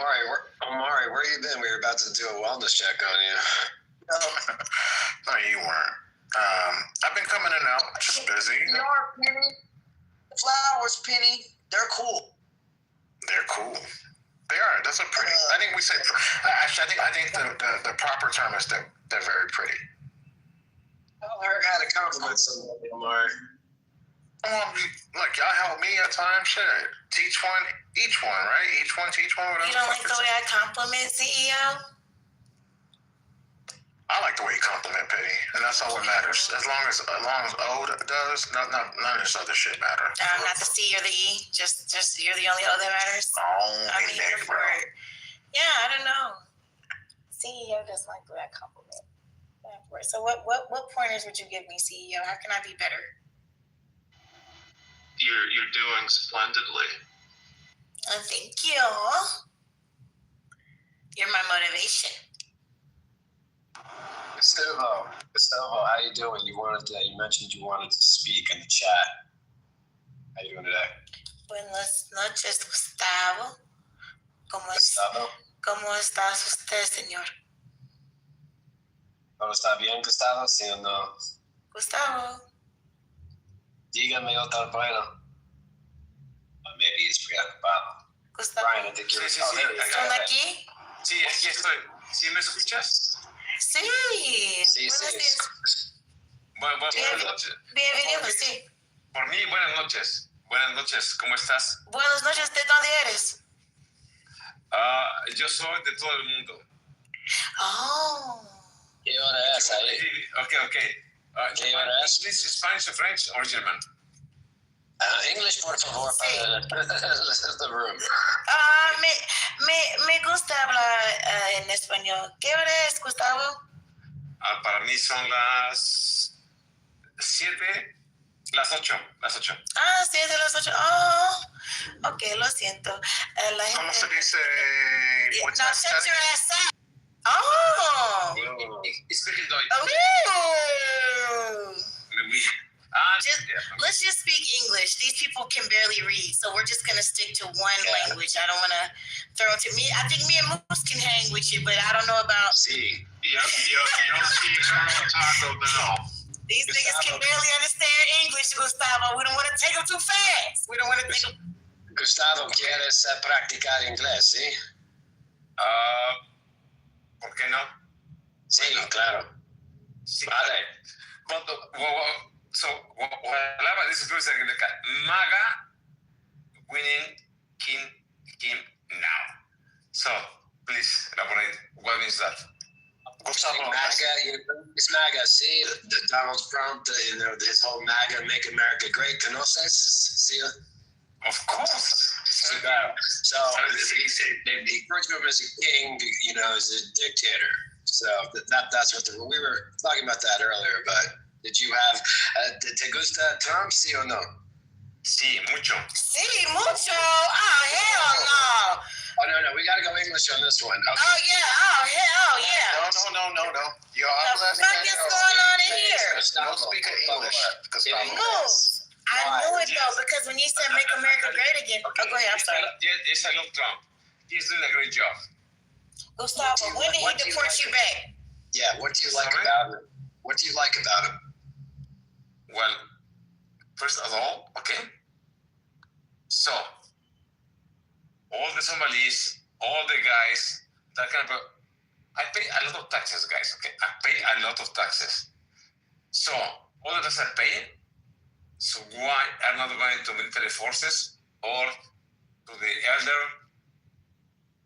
Omari, where you been? We were about to do a wellness check on you. No, you weren't. I've been coming in and out, just busy. They are, Penny. Flowers, Penny. They're cool. They're cool. They are. That's a pretty. I think we say. Actually, I think the proper term is that they're very pretty. I had a compliment somebody, Omari. Look, y'all help me at times. Shit, each one, right? Each one, teach one. Whatever. You don't like the way I compliment, CEO? I like the way you compliment Penny, and that's all that matters. As long as O does, none of this other shit matters. Not the C or the E. Just you're the only O that matters. I'm here for it. Yeah, I don't know. CEO doesn't like the way I compliment. So what pointers would you give me, CEO? How can I be better? You're doing splendidly. Thank you. You're my motivation. Gustavo, how you doing? You mentioned you wanted to speak in the chat. How you doing today? Buenas noches, Gustavo. ¿Cómo estás usted, señor? ¿Todo está bien, Gustavo? ¿Sí o no? Gustavo. Dígame otra bueno. Maybe he's preocupado. Gustavo. Brian, I think you're... ¿Están aquí? Sí, aquí estoy. ¿Sí me escuchas? Sí. Sí. Buenas noches. Bienvenido, sí. Por mí, buenas noches. Buenas noches, ¿cómo estás? Buenas noches, ¿de dónde eres? Yo soy de todo el mundo. Oh. ¿Qué hora es ahí? Okay. ¿Qué hora es? English, Spanish, French, or German? English, por favor, para the room. Me gusta hablar en español. ¿Qué hora es, Gustavo? Para mí son las 7 Las 8. Ah, sí, es de las 8. Oh, ok, lo siento. La ¿Cómo gente... se dice? Yeah, What's now that shut study? your ass up. Oh. Ich spreche Deutsch. Ooh. Oui. Let's just speak English. These people can barely read, so we're just gonna stick to one language. I don't want to throw it to me. I think me and Moose can hang with you, but I don't know about See, Yo speak Taco Bell. these niggas. Can barely understand English, Gustavo. We don't want to take them too fast. We don't want to take them. Gustavo, ¿quieres practicar inglés, sí? ¿Por qué no? Sí, claro. Sí. Vale. So, whatever this is like MAGA winning Kim now. So, please elaborate. What means that? Gustavo. MAGA, it's MAGA, see? The Donald Trump, this whole MAGA, Make America Great, ¿conoces? See? Of course. So he referred to him as a king, as a dictator. So that's what we were talking about that earlier. But did you have te gusta Trump? Sí o no? Sí, mucho. Sí, mucho. Oh, hell no. Oh no, we gotta go English on this one. Okay. Oh yeah. Oh hell yeah. No. You're What the fuck is going on in here? No speak English. Gustavo. Moose. I knew it though, because when you said "Make America Great Again," oh, go ahead. I'm sorry. Yes, I love Trump. He's doing a great job. Gustavo, when did he deport you back? Yeah, what do you like about him? What do you like about him? Well, first of all, okay. So, all the Somalis, all the guys, that kind of. I pay a lot of taxes, guys. Okay, I pay a lot of taxes. So, all the taxes I pay. So why are not going to military forces or to the elder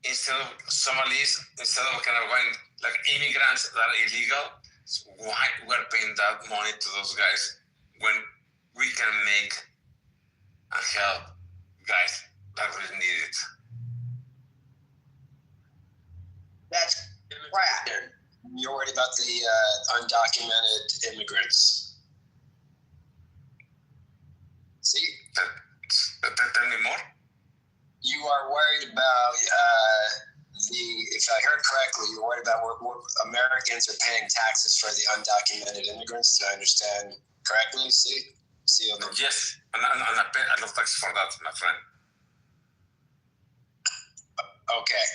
instead of Somalis, instead of kind of going like immigrants that are illegal? So why we're paying that money to those guys when we can make and help guys that really need it? That's right. You're worried about the undocumented immigrants. See? Tell me more. You are worried about if I heard correctly, you're worried about what Americans are paying taxes for the undocumented immigrants. Did I understand correctly? See? Yes, and I pay a lot of taxes for that, my friend. Okay.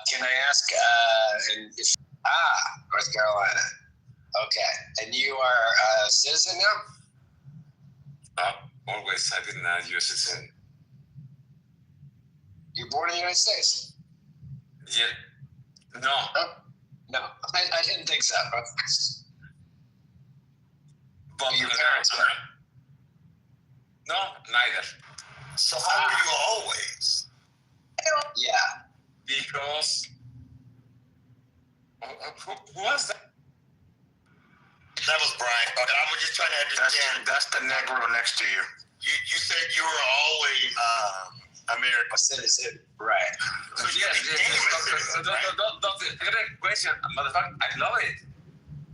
Can I ask, North Carolina. Okay. And you are a citizen now? Always, I've been a U.S. citizen. You're born in the United States? Yeah. No. No, I didn't think so. But your parents were? No, neither. So how were you always? Yeah. Because who was that? That was Brian. Okay, I was just trying to understand. That's the Negro next to you. You said you were always American citizen, right? So yes. That's a great question, motherfucker. I love it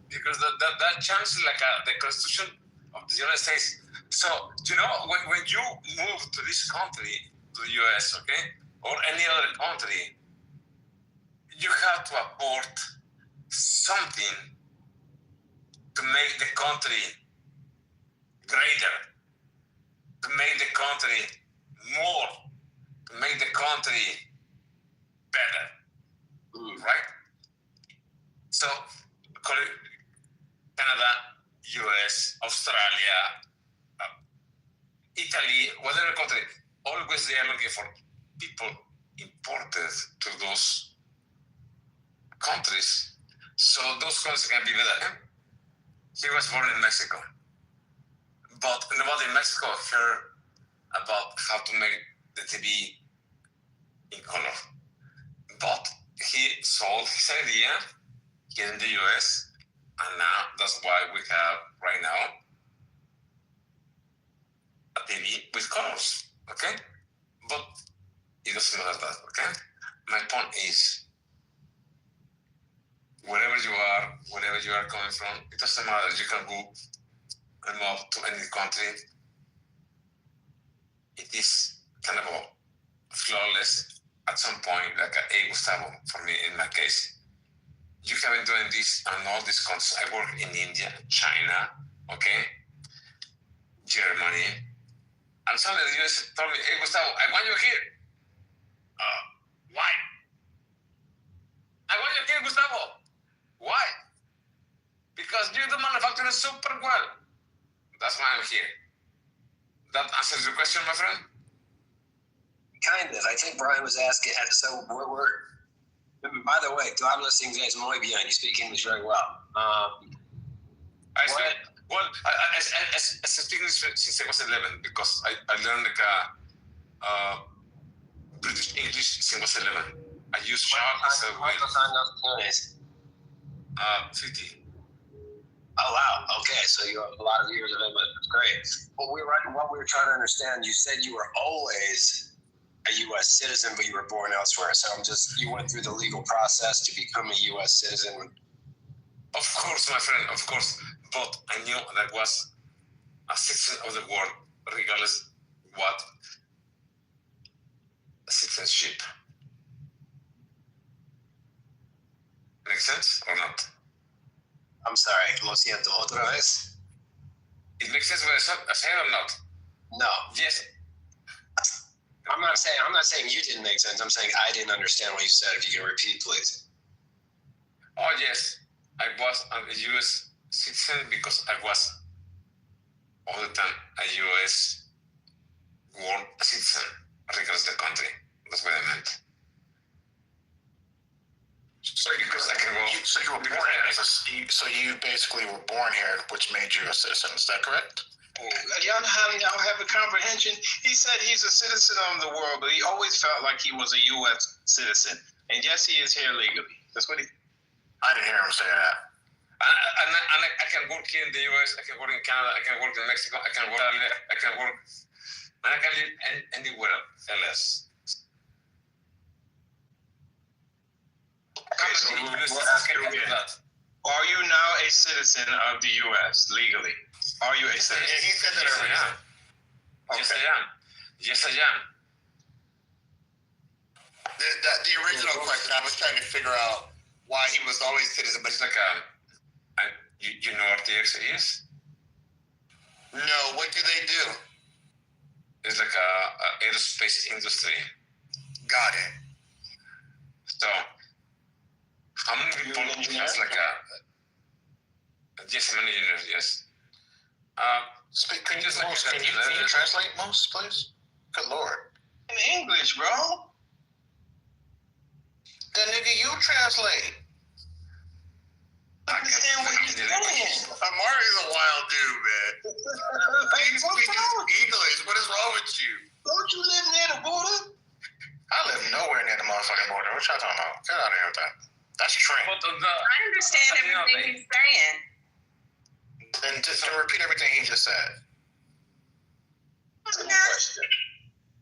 because that changes like the Constitution of the United States. So when you move to this country, to the U.S., okay, or any other country, you have to apport something to make the country greater, to make the country more, to make the country better, right? So, Canada, US, Australia, Italy, whatever country, always they are looking for people imported to those countries. So those countries can be better. He was born in Mexico, but nobody in Mexico heard about how to make the TV in color. But he sold his idea here in the US, and now that's why we have right now a TV with colors, okay? But it doesn't matter that, okay? My point is, wherever you are coming from, it doesn't matter. You can go remote to any country, it is kind of flawless at some point, like a Gustavo, for me, in my case. You have been doing this on all these countries. I work in India, China, okay, Germany. And suddenly the US told me, hey, Gustavo, I want you here. Why? I want you here, Gustavo. Why? Because you do manufacturing super well. That's why I'm here. That answers your question, my friend? Kind of. I think Brian was asking. So we're by the way, tú hablas inglés muy bien. You speak English very well. I speak English since I was 11 because I learned like British English since I was 11. I use sharp as a way. 50. Oh wow. Okay, so you have a lot of years of it, but it's great. But what we were trying to understand, you said you were always a U.S. citizen, but you were born elsewhere. So you went through the legal process to become a U.S. citizen. Of course, my friend, of course. But I knew that was a citizen of the world, regardless what citizenship. Make sense or not? I'm sorry, lo siento, otra vez? It makes sense what I said or not? No. Yes. I'm not saying you didn't make sense. I'm saying I didn't understand what you said. If you can repeat, please. Oh, yes. I was a U.S. citizen because I was all the time a U.S. world citizen, regardless of the country. That's what I meant. So you were born here so you basically were born here, which made you a citizen. Is that correct? Y'all have a comprehension. He said he's a citizen of the world, but he always felt like he was a U.S. citizen. And yes, he is here legally. That's what I didn't hear him say that. And I can work here in the U.S., I can work in Canada, I can work in Mexico, I can work, and I can live anywhere else. Okay, so are you now a citizen of the U.S. legally? Are you a citizen? Yeah, he said that earlier. Okay. Yes, I am. Yes, I am. The original question, I was trying to figure out why he was always citizen, but it's like you know what RTX is? No, what do they do? It's like a aerospace industry. Got it. So, how many people has like yes, I'm an engineer, yes. Can you translate most, please? Good Lord. In English, bro. Then nigga, you translate. I understand what you're saying. Amari's a wild dude, man. He speaks English. What is wrong with you? Don't you live near the border? I live nowhere near the motherfucking border. What y'all talking about? Get out of here with that. That's Trent. I understand everything he's saying. Then just to repeat everything he just said.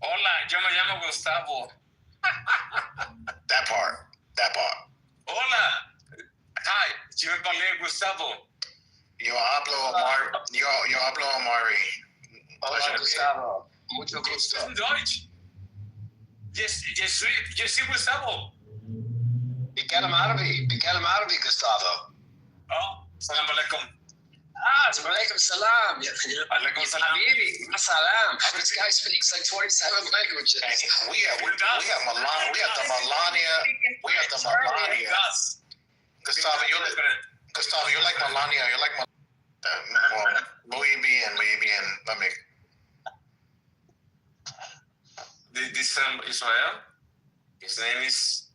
Hola, yo me llamo Gustavo. That part. Hola. Hi, yo me parlé Gustavo. Yo hablo Amari. Hola, Gustavo. Mucho gusto. Deutsch. Yes, Gustavo. Bikram Arabi, Gustavo. Oh, salam alaikum. Alaikum salam. Alaikum salam. Habibi, salam. This guy speaks like 27 languages. We have the Melania. Gustavo, you're like Melania. You're like muy bien. Let me. This from Israel. His name is.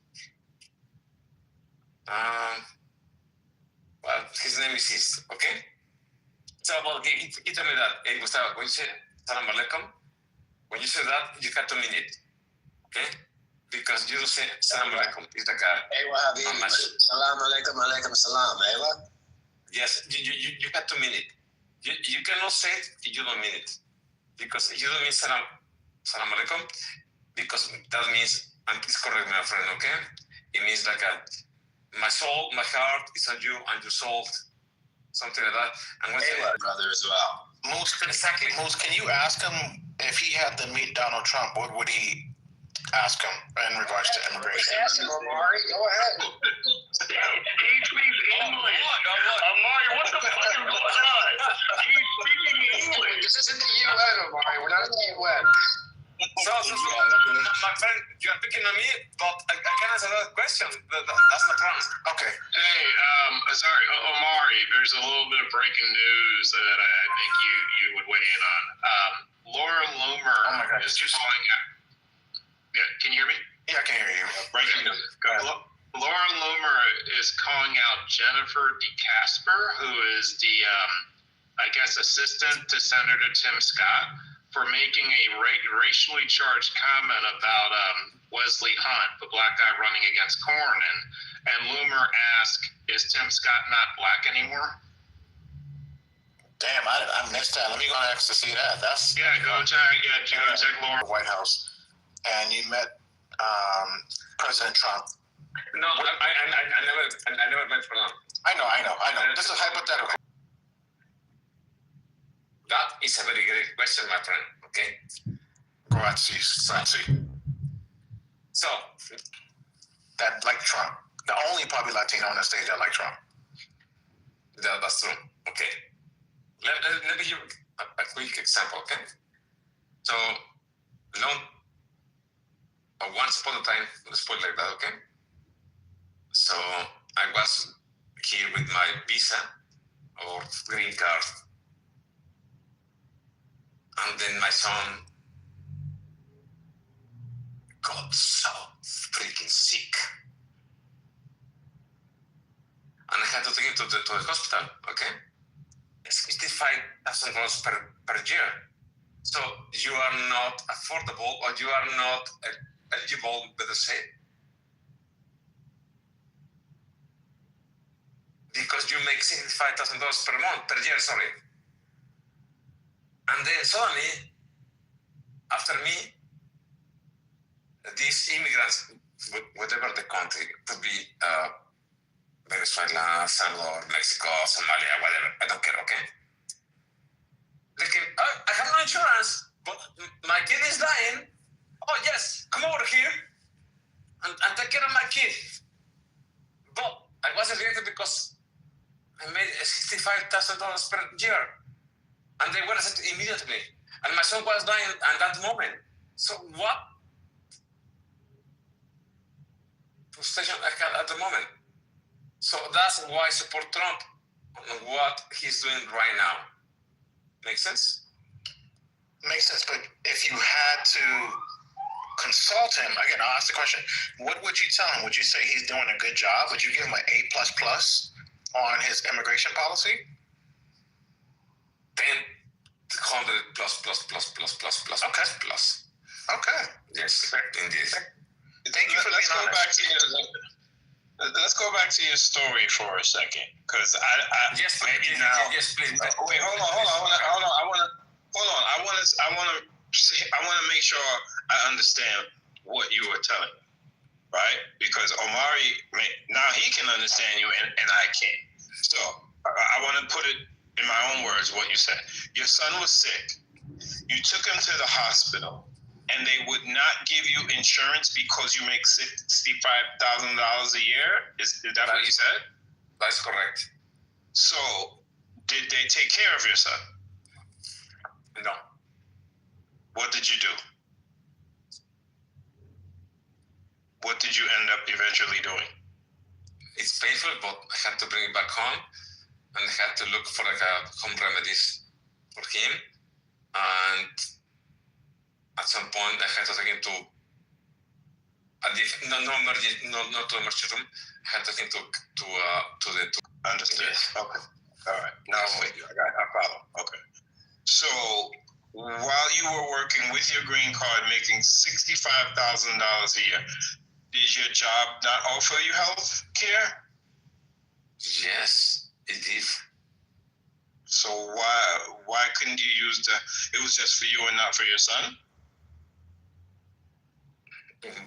Well, his name is his. Okay. So, well, he told me that, hey, Gustavo, when you say salam alaikum, when you say that, you have to mean it. Okay? Because you don't say salam alaikum. It's like a. Aywa habibi. Salam alaikum salam. Aywa. Yes, you have to mean it. You cannot say it if you don't mean it. Because you don't mean salam alaikum, because that means, and please correct me, my friend, okay? It means like my soul, my heart is on you, and your soul something like that. And what's Ayla brother as well. Moose, Exactly. Moose, can you ask him if he had to meet Donald Trump? What would he ask him in regards to immigration? Ask him, Omari. Go ahead. He speaks English. Amari, what the fuck is going on? He's speaking English. This isn't the UN, Omari. We're not in the UN. So, my friend, you are picking on me, but I can answer that question. That's the problem. Okay. Hey, sorry, Omari, there's a little bit of breaking news that I think you would weigh in on. Laura Loomer is just calling out. Yeah, can you hear me? Yeah, I can hear you. Breaking news. Go ahead. Laura Loomer is calling out Jennifer DeCasper, who is the, I guess, assistant to Senator Tim Scott, for making a racially charged comment about Wesley Hunt, the black guy running against Cornyn. And Loomer asked, is Tim Scott not black anymore? Damn, I missed that. Let me go next to see that. That's Go check Laura. White House. And you met President Trump. No, I never met Trump. I know. This is hypothetical. That is a very great question, my friend. Okay. Grazie. So, That like Trump. The only probably Latino on the stage that like Trump. that's true. Okay. Let me give a quick example. Okay. So, once upon a time, let's put it like that. Okay. So I was here with my visa or green card. And then my son got so freaking sick. And I had to take him to the hospital, okay? $65,000 per year. So you are not affordable, or you are not eligible, better say, because you make $65,000 per year, sorry. And then suddenly, after me, these immigrants, whatever the country, could be Venezuela, Salvador, Mexico, Somalia, whatever, I don't care, okay? Like, I have no insurance, but my kid is dying. Oh, yes, come over here and take care of my kid. But I wasn't reacted because I made $65,000 per year. And they were accepted immediately. And my son was dying at that moment. So what frustration I had at the moment. So that's why I support Trump on what he's doing right now. Make sense? Makes sense, but if you had to consult him, again, I'll ask the question, what would you tell him? Would you say he's doing a good job? Would you give him an A++ on his immigration policy? 100 plus. Okay. Yes, indeed. Thank you for being honest. Let's go back to your story for a second, because Yes, maybe now. Yes, please. Wait, hold on. I want to make sure I understand what you were telling me, right? Because Omari, now he can understand you and I can't. So I want to put it in my own words what you said. Your son was sick. You took him to the hospital, and they would not give you insurance because you make $65,000 a year? Is that what you said? That's correct. So, did they take care of your son? No. What did you do? What did you end up eventually doing? It's painful, but I had to bring it back home, and I had to look for home remedies for him. And at some point, I had to take him to not to emergency room. I had to take him to the. Understood. Okay. All right. Now I'm with you. I follow. Okay. So while you were working with your green card, making $65,000 a year, did your job not offer you health care? Yes, it did. So why couldn't you use it was just for you and not for your son?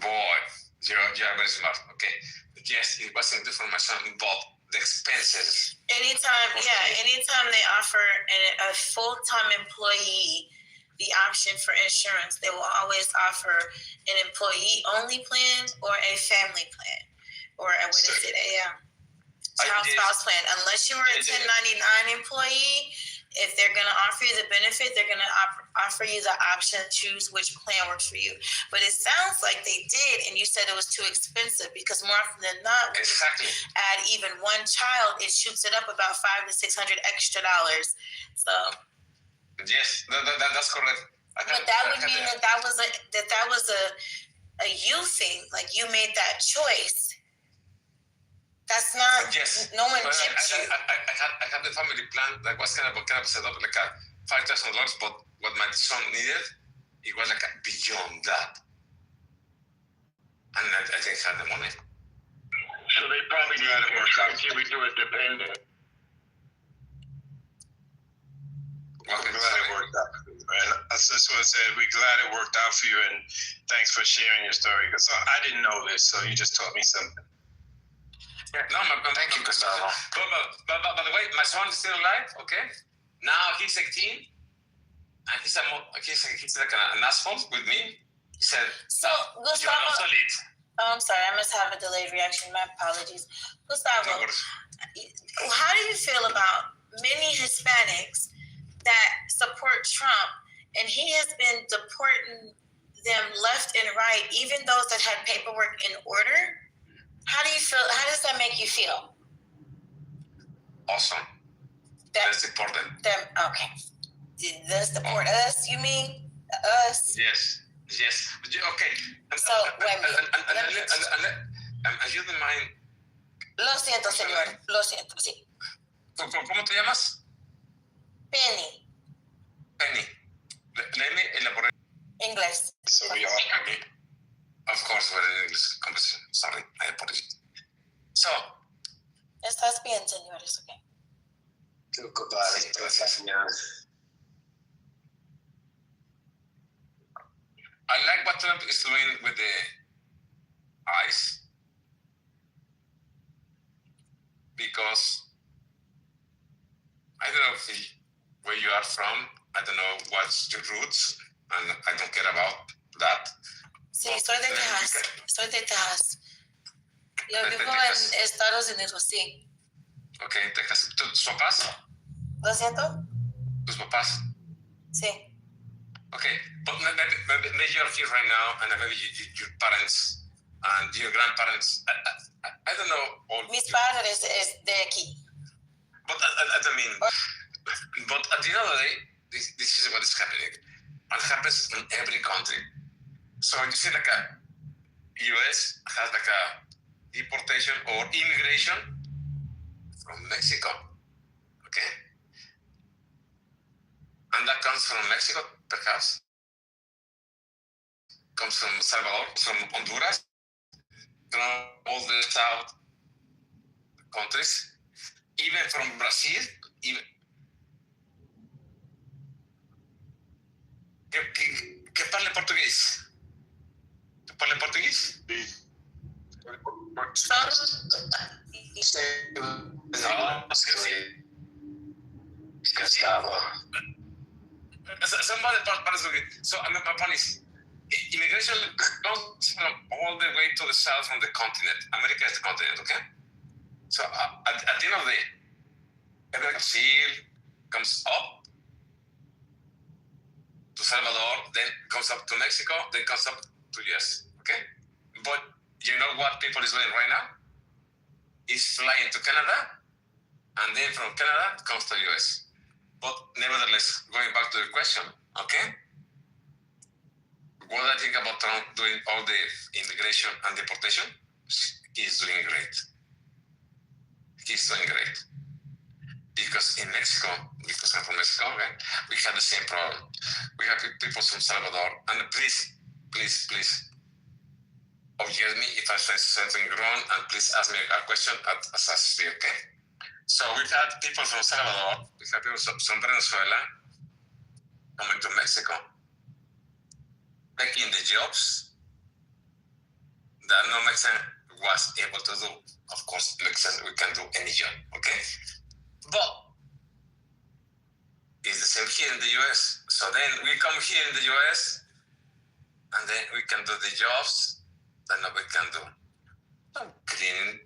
Boy, you're very smart, okay? Yes, it wasn't good for my son, but the expenses. And it's anytime they offer a full-time employee the option for insurance, they will always offer an employee-only plan or a family plan, or a spouse plan. Unless you were a 1099 employee, if they're going to offer you the benefit, they're going to offer you the option to choose which plan works for you. But it sounds like they did, and you said it was too expensive, because more often than not, when you add even one child, it shoots it up about $500 to $600 extra dollars. So. Yes, that's correct. But that would mean that was a you thing. Like, you made that choice. That's not. Yes. No one chipped you. I had the family plan that was kind of set up like $5,000, but what my son needed, it was like beyond that, and I didn't have the money. So they probably got it worked out. You would do it dependent. I'm glad it worked out for you. And as this one said, we're glad it worked out for you, and thanks for sharing your story. Because I didn't know this, so you just taught me something. Yeah, no, thank you, Gustavo. But by the way, my son is still alive. Okay, now he's 18, and he's like an asshole with me. He said, "So, Gustavo, you're obsolete." Oh, I'm sorry, I must have a delayed reaction. My apologies, Gustavo. How do you feel about many Hispanics that support Trump, and he has been deporting them left and right, even those that had paperwork in order? How do you feel? How does that make you feel? Awesome. That's important. Okay. Does deport us, you mean? Us? Yes. Okay. So, wait a minute. You don't mind. Lo siento, señor. Lo siento, sí. ¿Cómo te llamas? Penny. Let me elaborate. English. So we all. Of course, we're in English conversation. Sorry, I apologize. So. Estás bien, señor. It's okay. I like what Trump is doing with the ICE, because I don't know where you are from. I don't know what's your roots, and I don't care about that. Sí, soy de Texas. Yo vivo en Estados Unidos, sí. Ok, Texas. ¿Tus papás? ¿Lo siento? ¿Tus papás? Sí. Okay, but maybe you're here right now, and maybe your parents and your grandparents. I don't know. Mis padres es de aquí. But I mean, but at the end of the day, this is what is happening. It happens in every country. So you see, like a U.S. has like a deportation or immigration from Mexico. Okay, and that comes from Mexico. Perhaps comes from Salvador, from Honduras, from all the South countries, even from Brazil. Even que parle português. ¿Tú parles português? Somebody parles português. So my point is, immigration comes from all the way to the south from the continent. America is the continent, okay? So at the end of the day, every Brazil comes up to Salvador, then comes up to Mexico, then comes up to US, okay? But you know what people is doing right now? Is flying to Canada, and then from Canada comes to US. But nevertheless, going back to the question, okay? What I think about Trump doing all the immigration and deportation, he's doing great. He's doing great. Because in Mexico, because I'm from Mexico, okay, we had the same problem. We have people from Salvador, and please object me if I say something wrong, and please ask me a question as I see, okay? So we had people from Salvador, we had people from Venezuela coming to Mexico, taking the jobs that no Mexican was able to do. Of course, Mexican, we can do any job, okay? But here in the US. So then we come here in the US, and then we can do the jobs that nobody can do. Cleaning,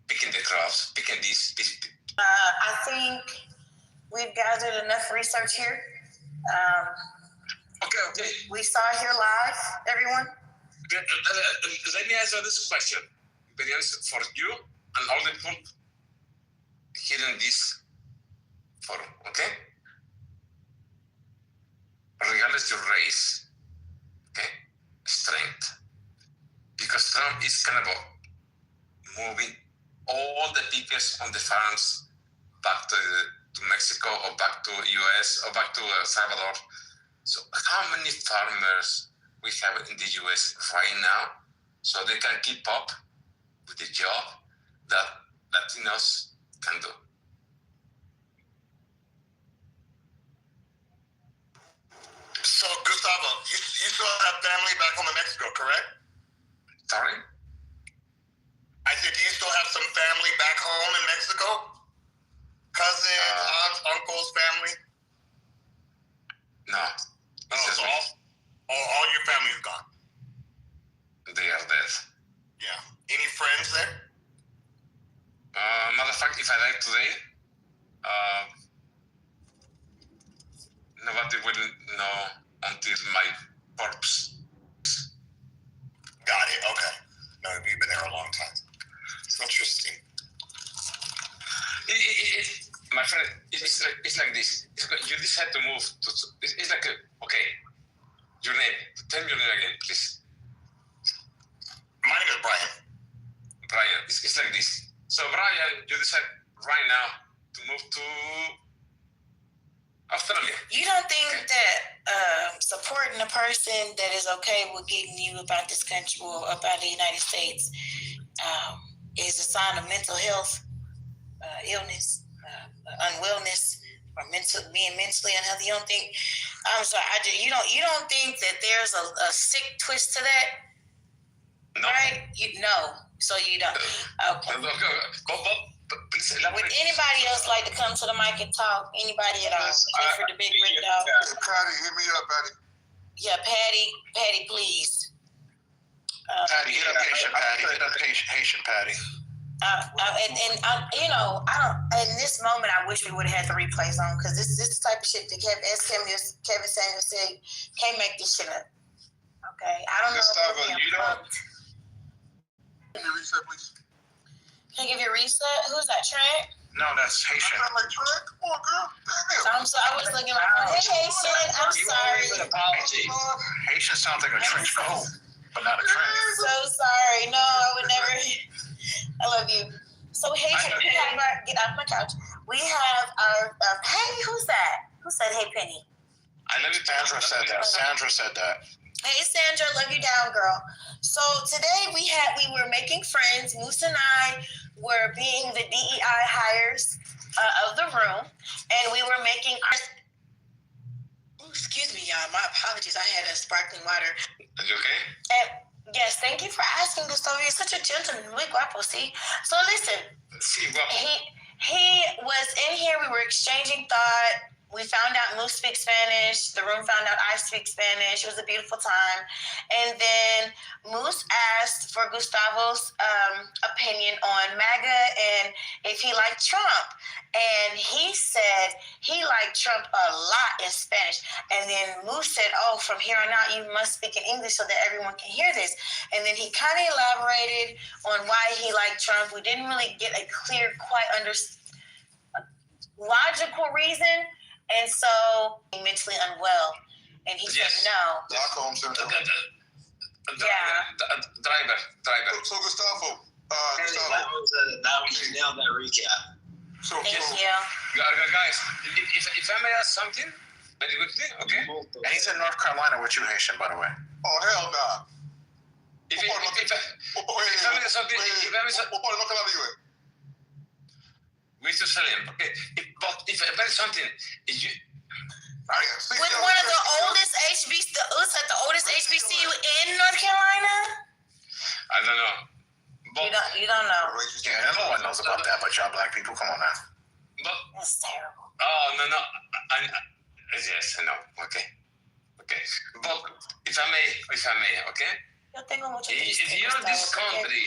picking the crops, picking this. I think we've gathered enough research here. Okay. We saw here live, everyone. Let me answer this question. Very honest, for you and all the people here in this forum, okay? Regardless of your race, okay? Strength. Because Trump is kind of moving all the pickers on the farms back to Mexico or back to US or back to El Salvador. So how many farmers we have in the US right now so they can keep up with the job that Latinos can do? So, Gustavo, you still have family back home in Mexico, correct? Sorry? I said, do you still have some family back home in Mexico? Cousins, aunts, uncles, family? No. So all your family's gone? They are dead. Yeah. Any friends there? Matter of fact, if I die today, nobody will know until my corpse. Got it. Okay. No, you've been there a long time. Interesting. My friend, it's like this. You decide to move. It's like, okay, your name. Tell me your name again, please. My name is Brian. Brian, it's like this. So, Brian, you decide right now to move to Australia. You don't think that supporting a person that is okay with getting you about this country or about the United States is a sign of mental health, illness, unwellness, or being mentally unhealthy? You don't think? I'm sorry. You don't think that there's a sick twist to that? No. Right? No. So you don't. Okay. Please Would anybody else like to come to the mic and talk? Anybody at all? For the big red dog. Patty, hit me up, Patty. Yeah, Patty, please. Patty, hit up Haitian Patty. Hit up Haitian Patty. You know, I don't. In this moment, I wish we would have had the replays on, because this is the type of shit that Kevin Samuels said, can't make this shit up. Okay, I don't Gustavo, know. you don't. Can you reset, please? Can you give you a reset? Who's that, Trent? No, that's Haitian. I'm like, Trent, come on, girl. I'm sorry. I was looking like, hey, Haitian. I'm sorry. Haitian sounds like a trench coat, but not a trench. I'm so sorry. No, I would never. I love you. So Haitian, get off my couch. We have our. Hey, who's that? Who said, hey, Penny? I love you. Sandra said that. Sandra said that. Hey, Sandra, love you down, girl. So today we were making friends. Moose and I were being the DEI hires of the room, and we were making our. Excuse me, y'all. My apologies. I had a sparkling water. Are you okay? And yes, thank you for asking, Gustavo. You're such a gentleman. Muy guapo, see? So listen, he was in here. We were exchanging thought. We found out Moose speaks Spanish. The room found out I speak Spanish. It was a beautiful time. And then Moose asked for Gustavo's opinion on MAGA and if he liked Trump. And he said he liked Trump a lot in Spanish. And then Moose said, oh, from here on out, you must speak in English so that everyone can hear this. And then he kind of elaborated on why he liked Trump. We didn't really get a clear, quite logical reason. And so, mentally unwell. And he said no. Stockholm syndrome. Driver. So Gustavo. That was nailed that recap. Thank you. Guys, if I may ask something, very quickly, okay? And he's in North Carolina with you, Haitian, by the way. Oh, hell nah. If I may ask something, Mr. Salim, okay. But if I say something, you. With one of the oldest HBCU in North Carolina? I don't know. But, you don't know. Yeah, no one knows about that, but y'all black people, come on now. But, that's terrible. Oh, no. Yes, I know. Okay. But if I may, okay? Yo tengo mucho If you're in this country,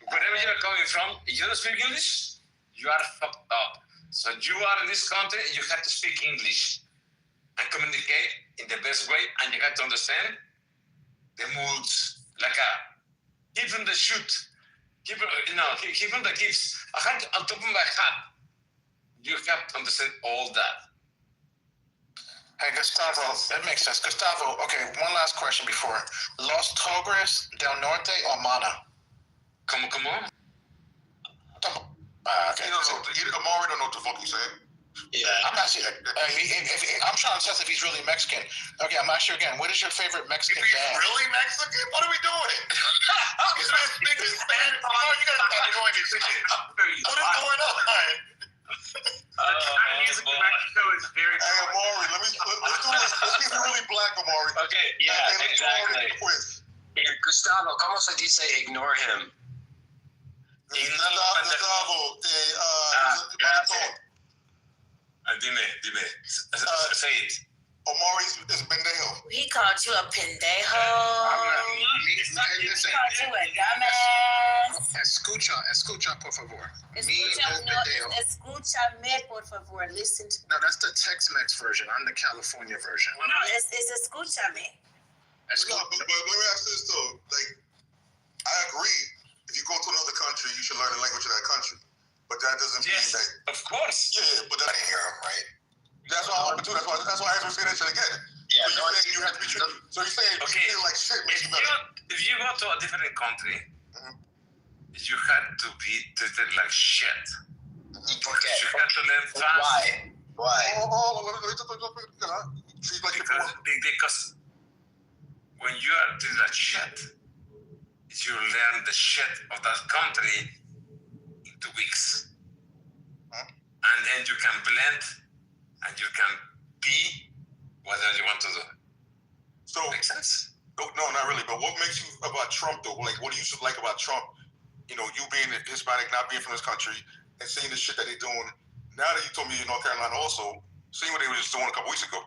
wherever you're coming from, if you don't speak English, you are fucked up. So you are in this country, you have to speak English and communicate in the best way, and you have to understand the moods. Like give them the shoot, give them the gifts. I had on top of my hat. You have to understand all that. Hey, Gustavo, that makes sense. Gustavo, okay, one last question before. Los Togres del Norte or Mana? Come on. Okay. Amari don't know what the fuck he's saying. Yeah. I'm actually, I'm trying to test if he's really Mexican. Okay, I'm asking you again. What is your favorite Mexican band? Really Mexican? What are we doing? He's been speaking Spanish. Oh, you gotta stop doing this shit. What is going on? Music in Mexico is very. Hey, Amari, let's do this. Let's see if you're really black, Amari. Okay, yeah, exactly. Gustavo, ¿cómo se dice ignore him? Gustavo, Dime. Say it. Omari is pendejo. He called you a pendejo. Listen. He called you a dumbass. Escucha, por favor. Escúchame, por favor. Listen to me. No, that's the Tex-Mex version. I'm the California version. No, it's escúchame. But let me ask this though. Like, I agree. If you go to another country, you should learn the language of that country. But that doesn't mean that. Of course. Yeah, but that didn't hear him, right? That's why I'm hoping too. That's why I have to say that shit again. Yeah, so you have to be treated. So you're saying you feel like shit makes you better. If you go to a different country, you have to be treated like shit. Okay. You have to learn fast. Why? Because when you are treated like shit, you learn the shit of that country in 2 weeks. And then you can blend and you can be whatever you want to do. So makes sense? No, not really. But what makes you about Trump though? Like, what do you like about Trump? You know, you being Hispanic, not being from this country, and seeing the shit that they're doing. Now that you told me you're in North Carolina, also seeing what they were just doing a couple weeks ago.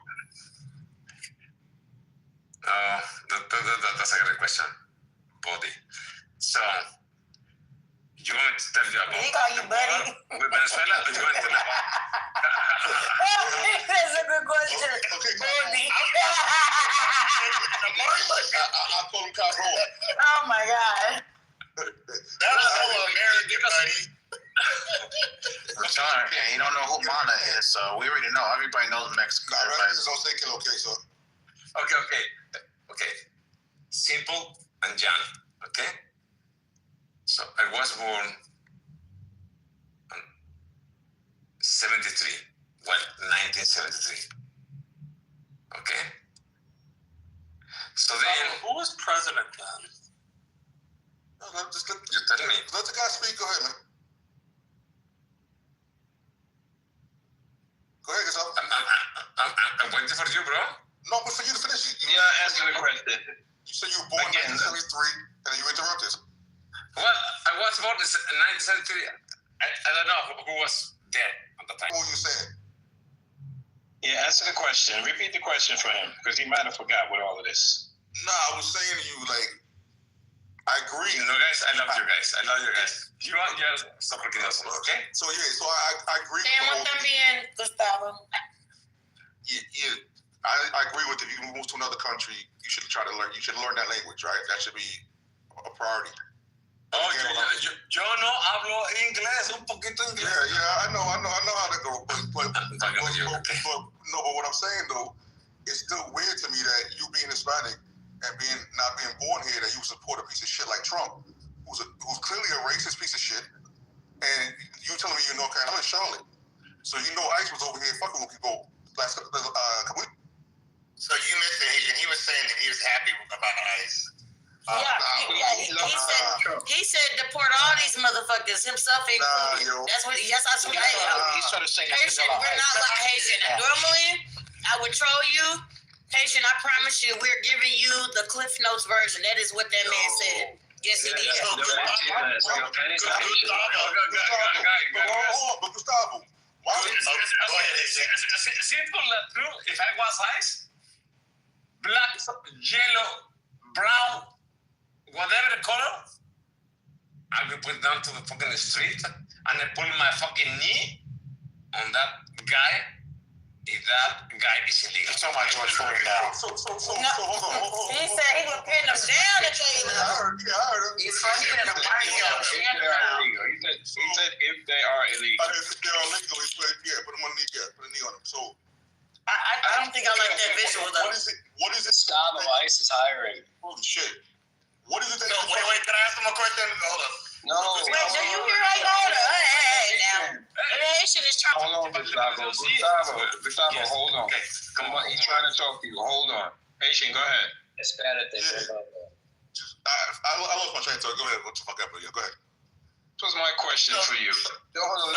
That's a great question, Buddy. So, you want me to tell you about He call you buddy. With Venezuela? Or you want to That's a good question. Okay, Buddy. I call him Capo. Oh my God. That's all American, buddy. And you don't know who Mana is, so we already know. Everybody knows Mexico. Okay. Simple and John. Okay. So I was born in 1973. Okay. So then, who was president then? Let tell me. Let the guy speak. Go ahead, man. Go ahead, Gustavo. I'm waiting for you, bro. No, but for you to finish. Yeah, answer the question. You said you were born in 1973, and then you interrupted. Well, I was born in 1973. I don't know who was there at the time. What were you saying? Yeah, answer the question. Repeat the question for him, because he might have forgot with all of this. Nah, I was saying to you, like, I agree. You know, guys, I love you guys. You are stop looking at us, okay? So I agree. Gustavo. I agree with if you move to another country, you should try to learn. You should learn that language, right? That should be a priority. Oh, yo no hablo inglés, un poquito inglés. Yeah, I know how to go. But what I'm saying though, it's still weird to me that you being Hispanic and not being born here, that you support a piece of shit like Trump, who's clearly a racist piece of shit, and you telling me you're in North Carolina, Charlotte. So you know ICE was over here fucking with people last couple weeks. So you missed it, Asian. He was saying that he was happy about ICE. He said deport all these motherfuckers, himself included. That's what He's trying to say Haitian, we're not like Haitian. Normally, I would troll you. Haitian, I promise you, we're giving you the Cliff Notes version. That is what that man said. Yes, he did. But Gustavo, why would simple true. If I was ice, black, yellow, brown, whatever the color, I will put it down to the fucking street and I pull my fucking knee on that guy. If that guy is illegal. So much George Floyd now. So hold on. He said he was pinning them down and I heard him. He's funny in a party. He said if they are illegal. If they're illegal, he put them on the knee, put a knee on them. So I don't think I like that visual though. What is it? Gustavo, ICE is hiring. Holy shit. What is it that Wait, can I ask him a question? Hold up. No. Wait, do you hear right order? Hey, now. Haitian is trying. Hold on, Gustavo, hold on. Okay, Come on, he's trying to talk to you. Hold on. Patient, go ahead. It's bad at this. I lost my train of thought. Go ahead. What the fuck happened? Go ahead. This was my question for you. Hold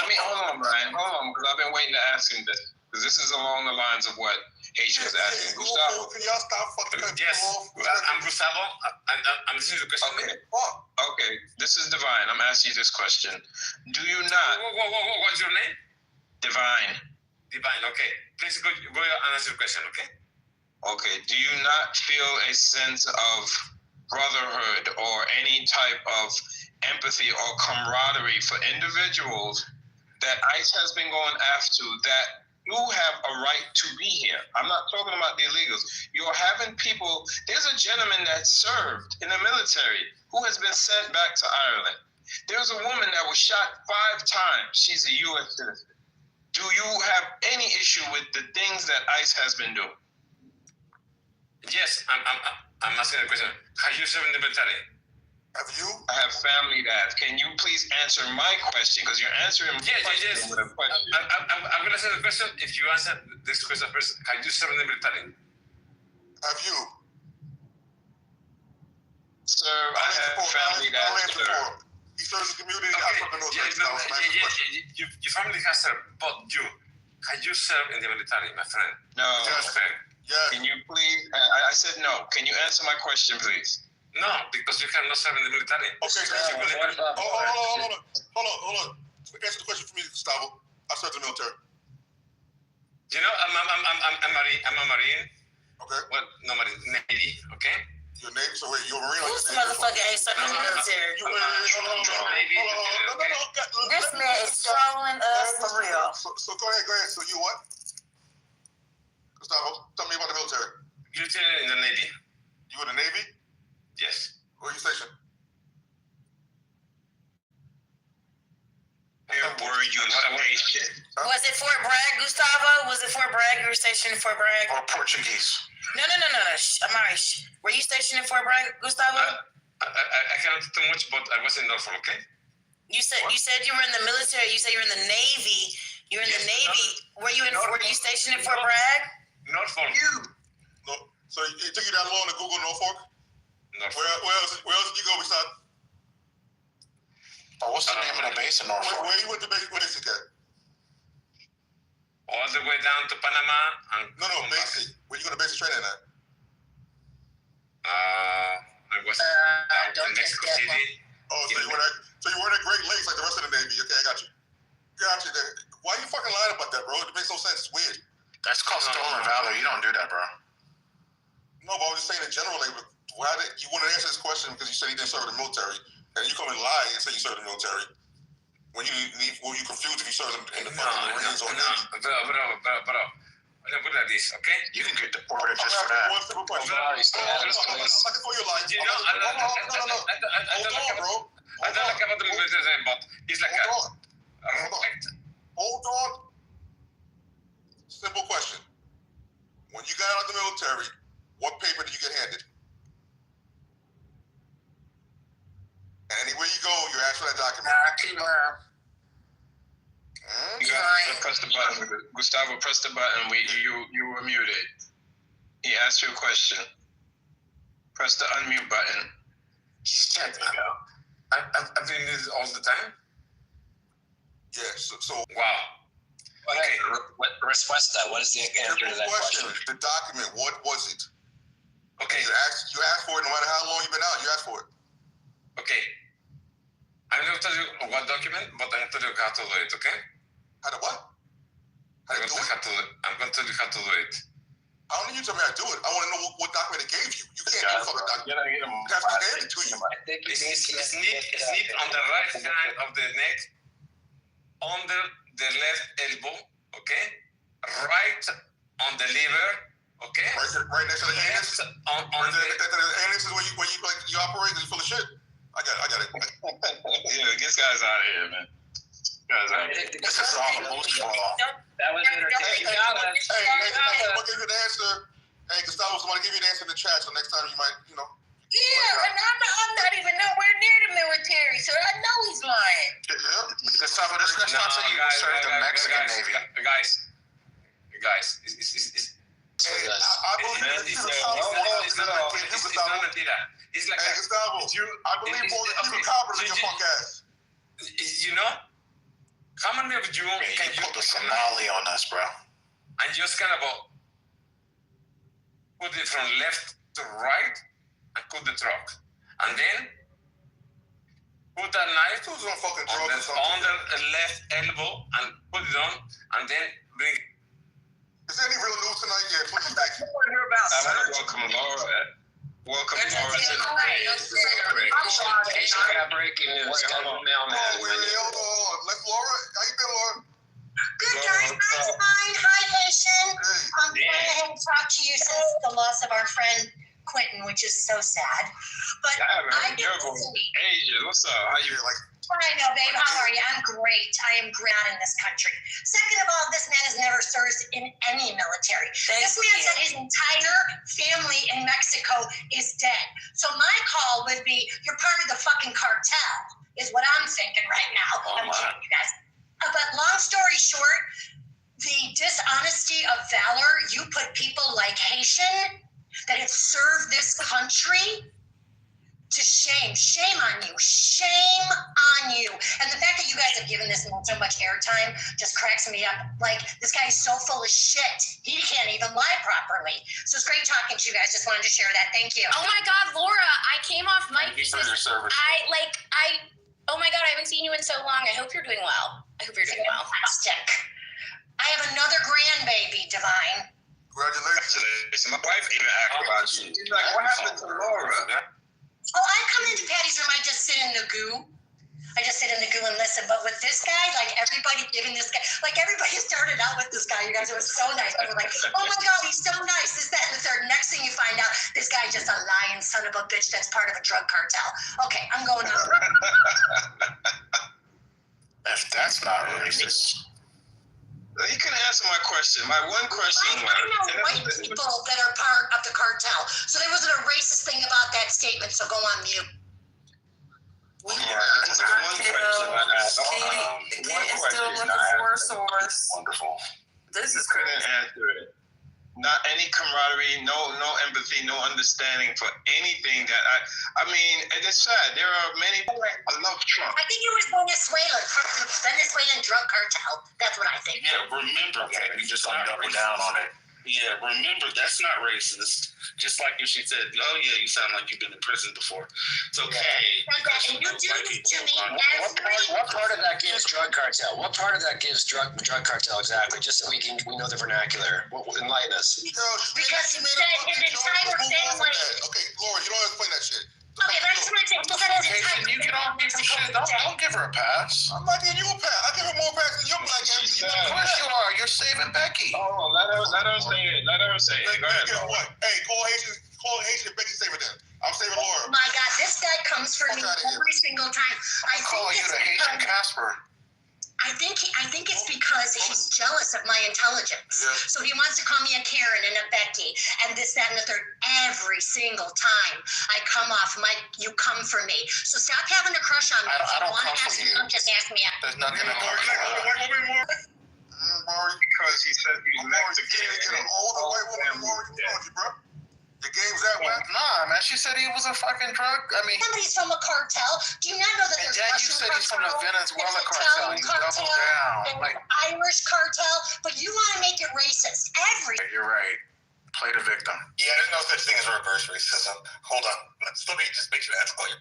on, Brian. Hold on, because I've been waiting to ask him this. Because this is along the lines of what Haitian is asking. Gustavo. Can y'all stop fucking cutting Yes, off? I'm Gustavo. I'm listening to the question. Okay, this is Divine. I'm asking you this question. Do you not... What's your name? Divine. Divine, okay. Please go and answer the question, okay? Okay, do you not feel a sense of brotherhood or any type of empathy or camaraderie for individuals that ICE has been going after that you have a right to be here? I'm not talking about the illegals. You're having people, there's a gentleman that served in the military who has been sent back to Ireland. There's a woman that was shot 5 times. She's a U.S. citizen. Do you have any issue with the things that ICE has been doing? Yes, I'm asking the question. Have you served in the military? Have you? I have family that. Can you please answer my question? Because you're answering my Yes. question with a question. I'm going to answer the question. If you answer this question first, have you served in the military? Have you? Sir, I have family that serve. He serves the community. Your family has served, but have you served in the military, my friend? No. Yes. Can you please? I said no. Can you answer my question, please? No, because you cannot serve in the military. Okay, hold on. Answer the question for me, Gustavo. I served in the military. You know, I'm a Marine. Okay. Well, no Marine, Navy. Okay. You're a Navy, so wait, you're a Marine. This motherfucker ain't serving in the military. This man is trolling us for real. So go ahead. So you what? Gustavo, tell me about the military. Military in the Navy. You in the Navy? Yes. Where are you stationed? Where were you stationed? Was it Fort Bragg, Gustavo? Was it Fort Bragg? You were stationed in Fort Bragg? Or Portuguese. No. Amari, were you stationed in Fort Bragg, Gustavo? I cannot do too much, but I was in Norfolk, okay? You said you were in the military. You said you were in the Navy. You were in the Navy. Were you stationed in Fort Bragg? Norfolk. No. So it took you that long to Google Norfolk? Norfolk. Where else did you go besides? Oh, what's the name of the base in Norfolk? Where you went to basic? What is it at? All the way down to Panama and No, basic. Where you go to basic training at? I was in Mexico City. Oh, so you weren't at Great Lakes like the rest of the Navy. Okay, I got you. Why are you fucking lying about that, bro? It makes no sense. It's weird. That's called stolen valor. You don't do that, bro. No, but I was just saying in general, like, why did you want to answer this question because you said you didn't serve in the military, and you come and lie and say you served in the military when you confused if you served in the fucking Marines or Navy. Bro. Let's put it like this, okay? You can get deported just for that. One simple question. I'm looking for your life. You know, Hold on, bro. I don't like about the military, but it's like Hold on. Simple question. When you got out of the military, what paper did you get handed? And anywhere you go, you ask for that document. You gotta press the button. Gustavo, press the button. You were muted. He asked you a question. Press the unmute button. Shit. I've been doing this all the time. Yes. So wow. Okay. Respuesta. What is the answer to that question? The document. What was it? Okay. You asked for it. No matter how long you've been out, you asked for it. Okay. I'm going to tell you what document, but I'm going to tell you how to do it. Okay? How to what? I'm going to tell you how to tell you how to do it. I don't need you to tell me how to do it. I want to know what document they gave you. You can't do fucking document. They have to hand it to you. It's knit on the right hand of the neck, under the left elbow, okay? Right on the liver, okay? Right next to the anus. On right the anus is where you like you operate and you full of shit. I got it. Yeah, get guys out of here, man. This is all the most for all. That was entertaining. Hey, we'll give you the answer. Hey, Gustavo, somebody give you the answer in the chat, so next time you might, Yeah, and I'm not even nowhere near the military, so I know he's lying. Gustavo, this is not saying you served the Mexican Navy. Guys, I believe it's not mentira. It's like hey, Gustavo, I believe more than you coppers in your punk ass. You know? How many of you can you put the Somali on us, bro? And just kind of put it from left to right and cut the truck. And then put a knife on the left elbow and put it on and then bring. Is there any real news tonight? Yeah, please. I want to hear about welcome Laura. Welcome Laura to the I got breaking news. Got a mailman. Hold on. Let Laura. How you been, Laura? Good, guys. That's fine. Hi, Haitian. I'm going ahead and talk to you since the loss of our friend Quentin, which is so sad. But I get Asia, what's up? How you like? I know, babe. How are you? I'm great. I am great in this country. Second of all, this man has never served in any military. This man said his entire family in Mexico is dead. So my call would be, you're part of the fucking cartel, is what I'm thinking right now. I'm kidding you guys. But long story short, the dishonesty of valor, you put people like Haitian that have served this country to shame. Shame on you. Shame on you. And the fact that you guys have given this man so much airtime just cracks me up. Like, this guy is so full of shit. He can't even lie properly. So it's great talking to you guys. Just wanted to share that. Thank you. Oh my God, Laura, I came off mic because oh my God, I haven't seen you in so long. I hope you're doing well. I hope you're doing well. Fantastic. I have another grandbaby, Divine. Congratulations. My wife even asked about you. She's like, what happened to Laura? Oh, I come into Patty's room, I just sit in the goo. I just sit in the goo and listen. But with this guy, like everybody giving this guy, like everybody started out with this guy, you guys, it was so nice. I was like, oh my God, he's so nice, this, that, and the third. Next thing you find out, this guy just a lying son of a bitch that's part of a drug cartel. Okay, I'm going on. If that's not racist. You can answer my question. My one question was... I know white people that are part of the cartel. So there wasn't a racist thing about that statement, so go on mute. One question I asked. Still looking for a source. Wonderful. This is couldn't answer it. Not any camaraderie, no empathy, no understanding for anything that I mean, and it's sad. There are many. I love Trump. I think it was Venezuelan drug cartel. That's what I think. Yeah, remember that. You just like double down on it. Yeah, remember that's not racist. Just like if she said, "Oh yeah, you sound like you've been in prison before." It's okay. And you do this to me What part of that gives drug cartel? What part of that gives drug cartel exactly? Just so we know the vernacular. Enlighten us. Because he said his entire family. Okay, Laura, you don't explain that shit. Okay, but I just want to say, because his entire you get all people's shit. Don't give her a pass. I'm not giving you a pass. I give her more pass than your black ass. Of course you are. You're saving Becky. Oh, let her say it. Let her say it. Go ahead. Guess what? Hey, call Haitian Becky saving them. I'm saving Laura. Oh my God, this guy comes for me every single time. I call you the Haitian Casper. I think it's because he's jealous of my intelligence. Yeah. So he wants to call me a Karen and a Becky and this, that, and the third. Every single time I come off mic, you come for me. So stop having a crush on me. I don't want to come ask for me, you. just ask me out. There's nothing to come because he said he's Mexican. Older white woman, Laura, you bro. The game's that way? Nah, man. She said he was a fucking drug. I mean, somebody's from a cartel. Do you not know that there's Russian you said he's from the cartel, Venezuela there's cartel. Italian You cartel, double down. there's Like, Irish cartel, but you want to make it racist. You're right. Play the victim. Yeah, there's no such thing as reverse racism. Hold on. Let me just make sure that's clear.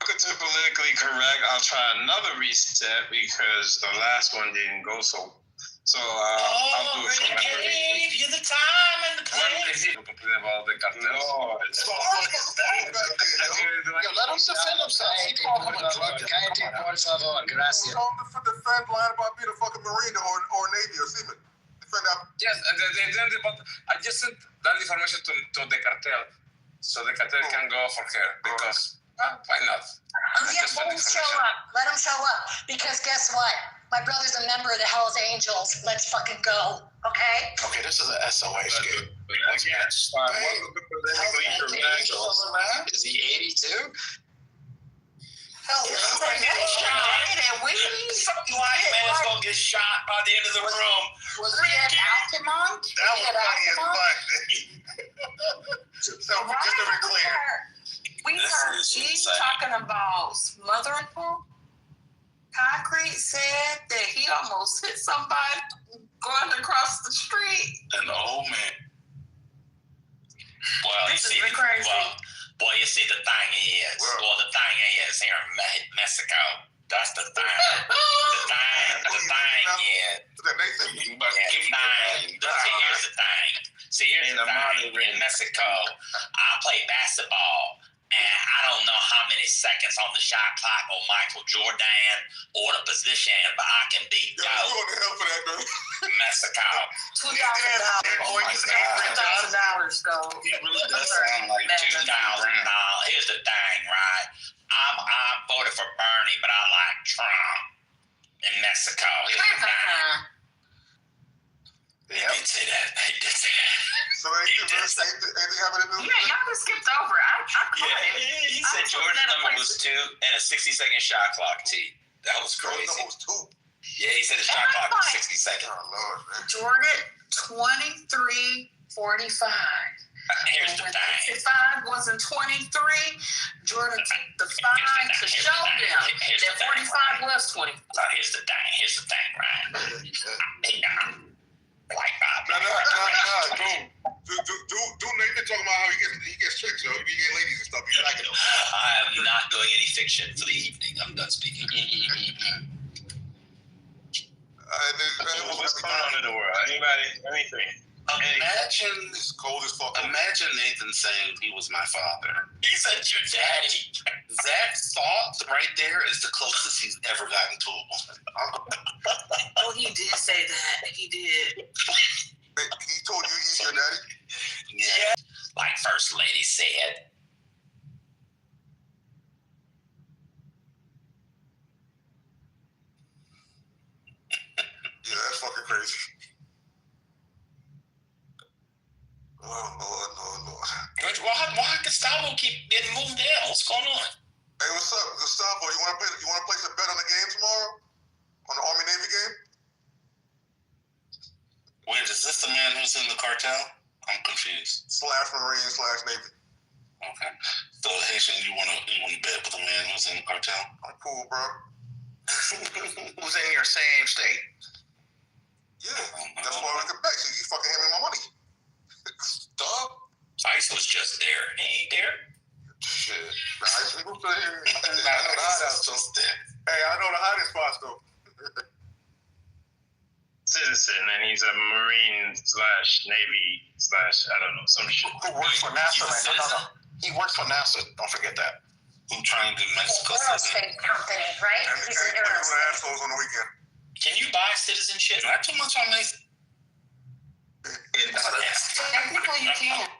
To politically correct, I'll try another reset because the last one didn't go so So I'll do it. Gave you the time and the place. About the cartel. No, it's let him defend himself. He called him a drug dealer. Por favor, gracias. Defend lying about being a fucking Marine or Navy or seaman. Defend that. Yes, but I just sent that information to the cartel, so the cartel can go for her because why not? Yeah, let him show up. Let him show up. Because guess what? My brother's a member of the Hells Angels. Let's fucking go. Okay? Okay, this is an SOH game. Is he 82? Hell, Some black man's gonna get shot by the end of the room. Was he at Altamont? That was So just to be clear, We heard G talking about smothering him. Concrete said that he almost hit somebody going across the street. An old man. Well, This is crazy. Well, you see, the thing is, here in Mexico, that's the thing. Here's the thing. In Mexico, I play basketball. And I don't know how many seconds on the shot clock or Michael Jordan or the position, but I can beat Mexico. $2,000. $2,000 go. He really does sound like $2,000. Here's the thing, right? I voted for Bernie, but I like Trump in Mexico. Here's the thing. He did say that. So anything happened to do? Yeah, y'all just skipped over. He said Jordan's number was 2 and a 60-second shot clock, T. That was crazy. Jordan's number was 2? Yeah, he said his shot clock was 60 seconds. Oh, Lord, man. Jordan, 23:45. Here's the thing. If 5 wasn't 23, Jordan took the 5 to show them that 45 was 20. Here's the thing, right? Like Do Nathan talking about how he gets chicks, yo? He be getting ladies and stuff. He's like it. I am not doing any fiction for the evening. I'm done speaking. What's going on in the world? Anybody? Anything? Imagine it's cold as fuck. Imagine Nathan saying he was my father. He said your daddy. That thought right there is the closest he's ever gotten to a woman. Oh, he did say that. He did. He told you he's your daddy? Yeah. Like First Lady said. Yeah, that's fucking crazy. Lord. Why Gustavo keep getting moved down? What's going on? Hey, what's up, Gustavo? You want to place a bet on the game tomorrow? On the Army Navy game? Wait, is this the man who's in the cartel? I'm confused. /Marine/Navy. Okay. So Haitian, you wanna bet with the man who's in the cartel? I'm cool, bro. Who's in your same state? Yeah, that's why we can bet. So you fucking hand me my money. Dog. Ice was just there. He ain't there. Shit. Ice moved to here. I know the hiding spots. Hey, I know the hiding spots though. Citizen, and he's a Marine/Navy/ I don't know, some shit. Who works for NASA, man? No. He works for NASA. Don't forget that. Who trying to do Mexico aerospace company, right? He's an aerospace. Assholes on the weekend. Can you buy citizenship? Not too much on Nathan. Technically, you can.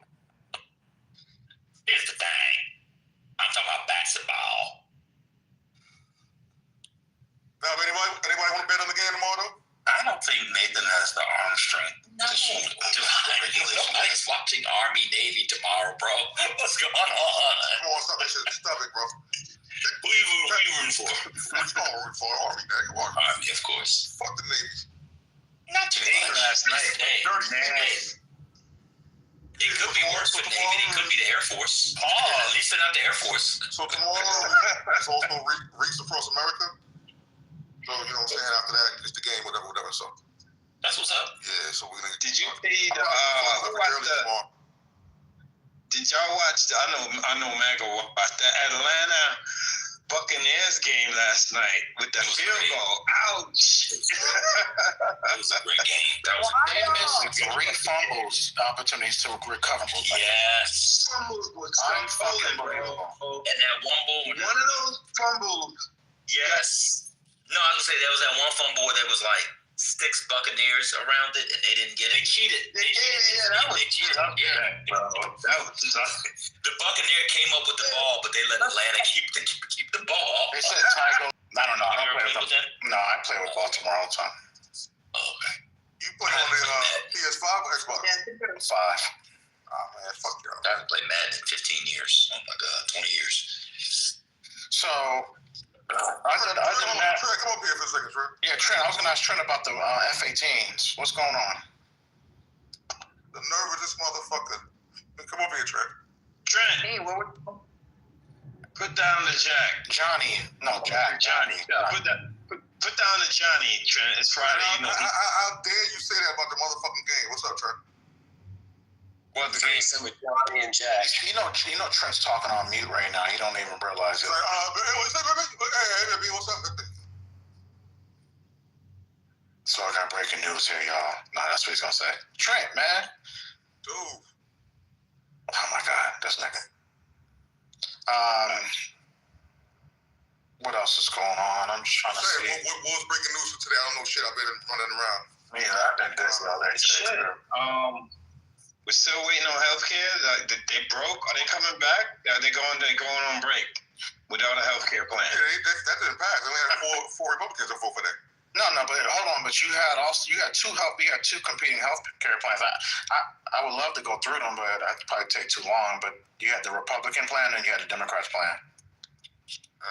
Here's the thing. I'm talking about basketball. Now, anybody want to bet on the game tomorrow, though? I don't think Nathan has the arm strength to Nobody's watching Army Navy tomorrow, bro. What's going on? Come on, stop it, bro. Who you rooting for? I'm rooting for Army, man. Army, of course. Fuck the Navy. Not too much. Last night. Dirty. It could be worse with Navy. It could be the Air Force. At least they're not the Air Force. So tomorrow, it's also Reefs Across America. So, you know what I'm saying? After that, it's the game, whatever. So. That's what's up. Yeah, so we're going to... Did you see did y'all watch I know Mega watched the Atlanta Buccaneers game last night with the field goal. Ouch. It was a great 3 fumbles, opportunities to recover. Yes. Fumbles was Unfucking-believable. And that one ball. One of those fumbles. Yes. No, I was gonna say there was that one fumble where there was like 6 Buccaneers around it and they didn't get it. They cheated. That was tough. Yeah. That was tough. The Buccaneer came up with the ball, but they let Atlanta keep the ball. They said Tiger. I don't know. I don't play with them. No, I play with Baltimore all the time. Oh, okay. You play on the PS5 or Xbox? 5. Oh man, fuck y'all. I haven't played Madden in 15 years. Oh my god, 20 years. So, other than that, Trent, come up here for a second, Trent. yeah, Trent, I was going to ask Trent about the F-18s. What's going on? The nerve of this motherfucker. Come up here, Trent. Trent. Hey, Put down the Jack. Johnny. No, Jack. Johnny. Put down the Johnny, Trent. It's Friday. You know. How dare you say that about the motherfucking game? What's up, Trent? What the game with Johnny and Jack? You know Trent's talking on mute right now. He don't even realize it. He's like, what's up, baby? Hey, baby, what's up, baby? So I got breaking news here, y'all. No, that's what he's gonna say. Trent, man. Dude. Oh my God, this nigga. What else is going on? I'm just trying to see. What was breaking news for today? I don't know shit. I've been running around. Yeah, I've been busy all day today. We're still waiting on healthcare. Like, they broke. Are they coming back? Are they going on break without a healthcare plan? Yeah, that didn't pass. We had four Republicans to vote for that. No, but hold on. But you had two competing health care plans. I would love to go through them, but that'd probably take too long. But you had the Republican plan and you had the Democrats plan.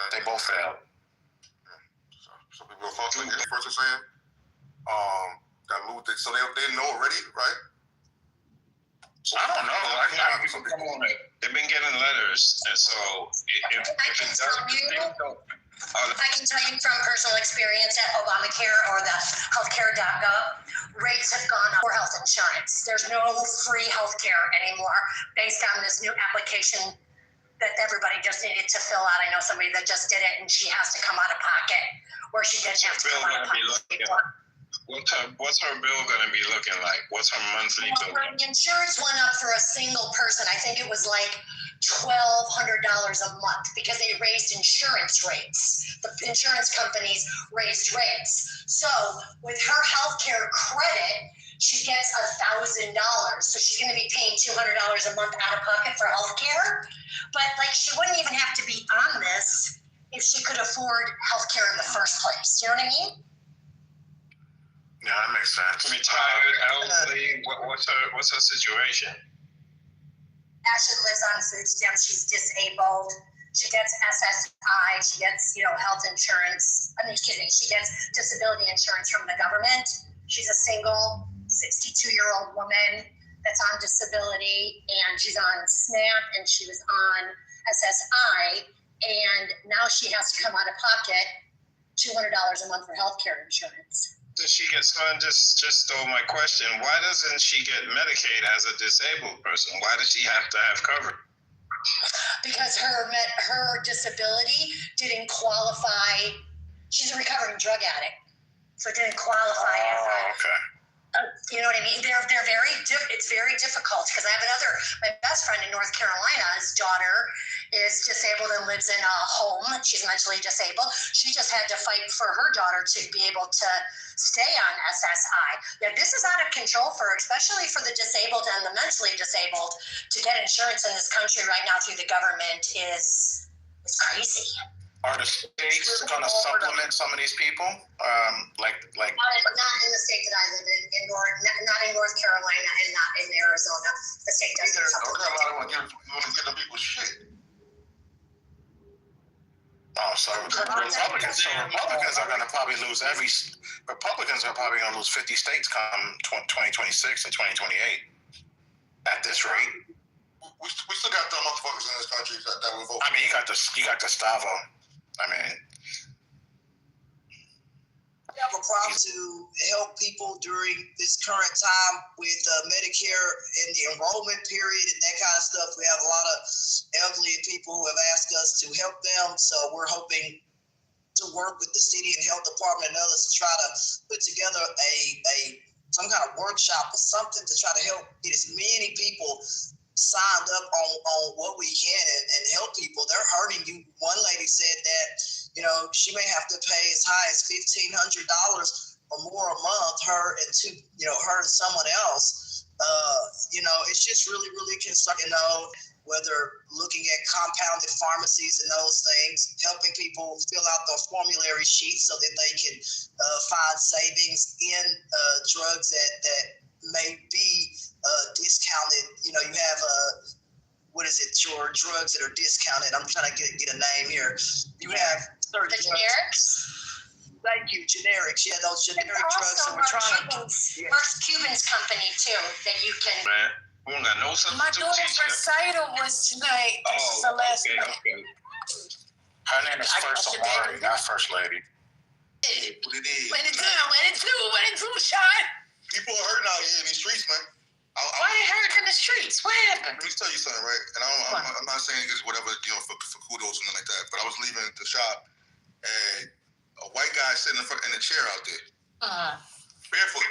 They both failed. Some people are fucking this person saying, so they know already, right? I don't know. They've been getting letters, and so if it does, I can tell you from personal experience at Obamacare or the healthcare.gov, rates have gone up for health insurance. There's no free healthcare anymore based on this new application that everybody just needed to fill out. I know somebody that just did it and she has to come out of pocket where she didn't have to come out of pocket before. What's her bill going to be looking like? What's her monthly bill? Her insurance went up for a single person. I think it was like $1,200 a month because they raised insurance rates. The insurance companies raised rates. So with her healthcare credit, she gets $1,000. So she's going to be paying $200 a month out of pocket for healthcare. But like, she wouldn't even have to be on this if she could afford healthcare in the first place. You know what I mean? Yeah, that makes sense. Retired, elderly. What's her situation? Ashley lives on food stamps. She's disabled. She gets SSI. She gets, health insurance. She gets disability insurance from the government. She's a single 62-year-old woman that's on disability, and she's on SNAP, and she was on SSI, and now she has to come out of pocket $200 a month for healthcare insurance. Does she get just stole my question? Why doesn't she get Medicaid as a disabled person? Why does she have to have coverage? Because her disability didn't qualify. She's a recovering drug addict, so it didn't qualify as a. Okay. You know what I mean? It's very difficult because I have my best friend in North Carolina, his daughter is disabled and lives in a home. She's mentally disabled. She just had to fight for her daughter to be able to stay on SSI. Yeah, this is out of control especially for the disabled and the mentally disabled. To get insurance in this country right now through the government is crazy. Are the states going to supplement some of these people? Like not in the state that I live in not in North Carolina and not in Arizona. The state doesn't supplement. You want to get the people shit. Oh, so Republicans are going to probably lose Republicans are probably going to lose 50 states come 2026 and 2028. At this rate, we still got dumb motherfuckers in this country that will vote. I mean, you got Gustavo. I mean, we have a problem to help people during this current time with Medicare and the enrollment period and that kind of stuff. We have a lot of elderly people who have asked us to help them, so we're hoping to work with the city and health department and others to try to put together a some kind of workshop or something to try to help get as many people signed up on what we can and help people. They're hurting you. One lady said that, she may have to pay as high as $1,500 or more a month, her and someone else. It's just really, really concerning, whether looking at compounded pharmacies and those things, helping people fill out their formulary sheets so that they can find savings in drugs that may be discounted. You have your drugs that are discounted. I'm trying to get a name here. You have certain the generics. Thank you, generics. Yeah, those generic drugs. So we're trying to. Merck's Cuban's company too that you can. Man, we don't got no substitute My daughter's teacher. recital was tonight. This is the last night. Okay. Her name is First Amari, not First Lady. What it is. When it do, Sean. People are hurting out here in these streets, man. Why they hurt in the streets? What happened? Let me tell you something, right? And I'm not saying it's whatever, for kudos or something like that. But I was leaving the shop, and a white guy sitting in the chair out there, barefoot.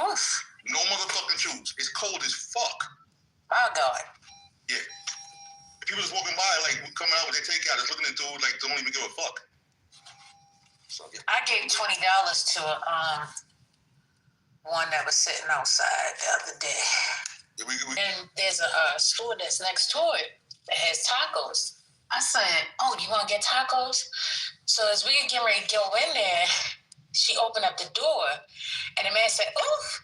Oof. No motherfucking shoes. It's cold as fuck. Oh God. Yeah. People just walking by, like coming out with their takeout, just looking at dude like don't even give a fuck. So, yeah. I gave $20 to one that was sitting outside the other day. Yeah, and there's a store that's next to it that has tacos. I said, "Oh, you want to get tacos?" So as we get ready to go in there, she opened up the door, and the man said, "Oof!"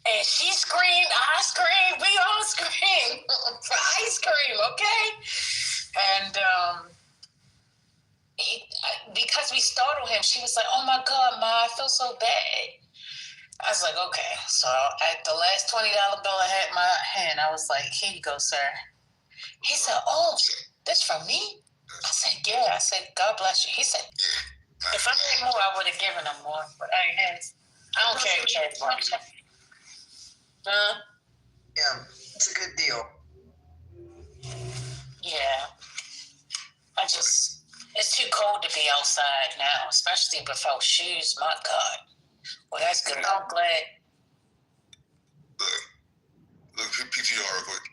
And she screamed, I screamed, we all screamed for ice cream, okay? And because we startled him, she was like, "Oh my God, Ma, I feel so bad." I was like, okay. So at the last $20 bill I had in my hand, I was like, "Here you go, sir." He said, "Oh, this from me?" I said, "Yeah." I said, "God bless you." He said, "If I had more, I would have given him more, but I don't care. Yeah, it's a good deal. Yeah. It's too cold to be outside now, especially without shoes. My God. Well, that's good. I'm glad. Look, PTR real quick.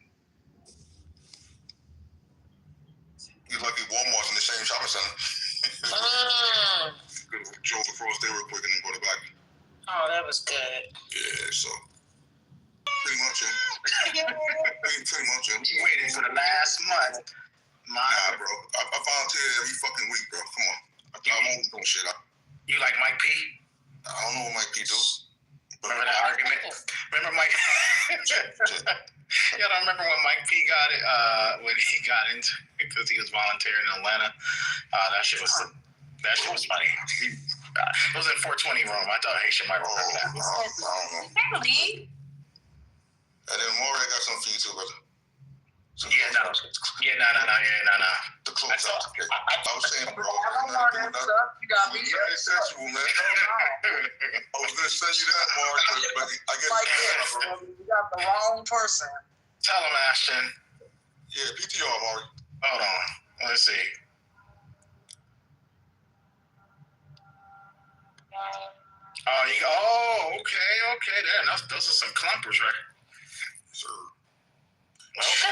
You're lucky Walmart's in the same shopping center. Drove across there real quick and then brought it back. Oh, that was good. Yeah, so pretty much it. pretty much it. You waiting for the last month. Nah, bro. I volunteer every fucking week, bro. Come on. I'm always doing shit. You like Mike P? I don't know what Mike P do. Remember that argument? Remember Mike? Y'all don't remember when Mike P got it? When he got into it because he was volunteering in Atlanta. That shit was funny. It was in 420 room. I thought Haitian might remember that. I don't know. And then Maury got something for you too, brother. No. The close out. I was saying, bro. You got me. Very sexual, man. I was gonna send you that, Mark, but I guess you got the wrong person. Tell him, Ashton. Yeah, PTR, Mark. Hold on. Let's see. Okay. Those are some clumpers, right? Sir. Should I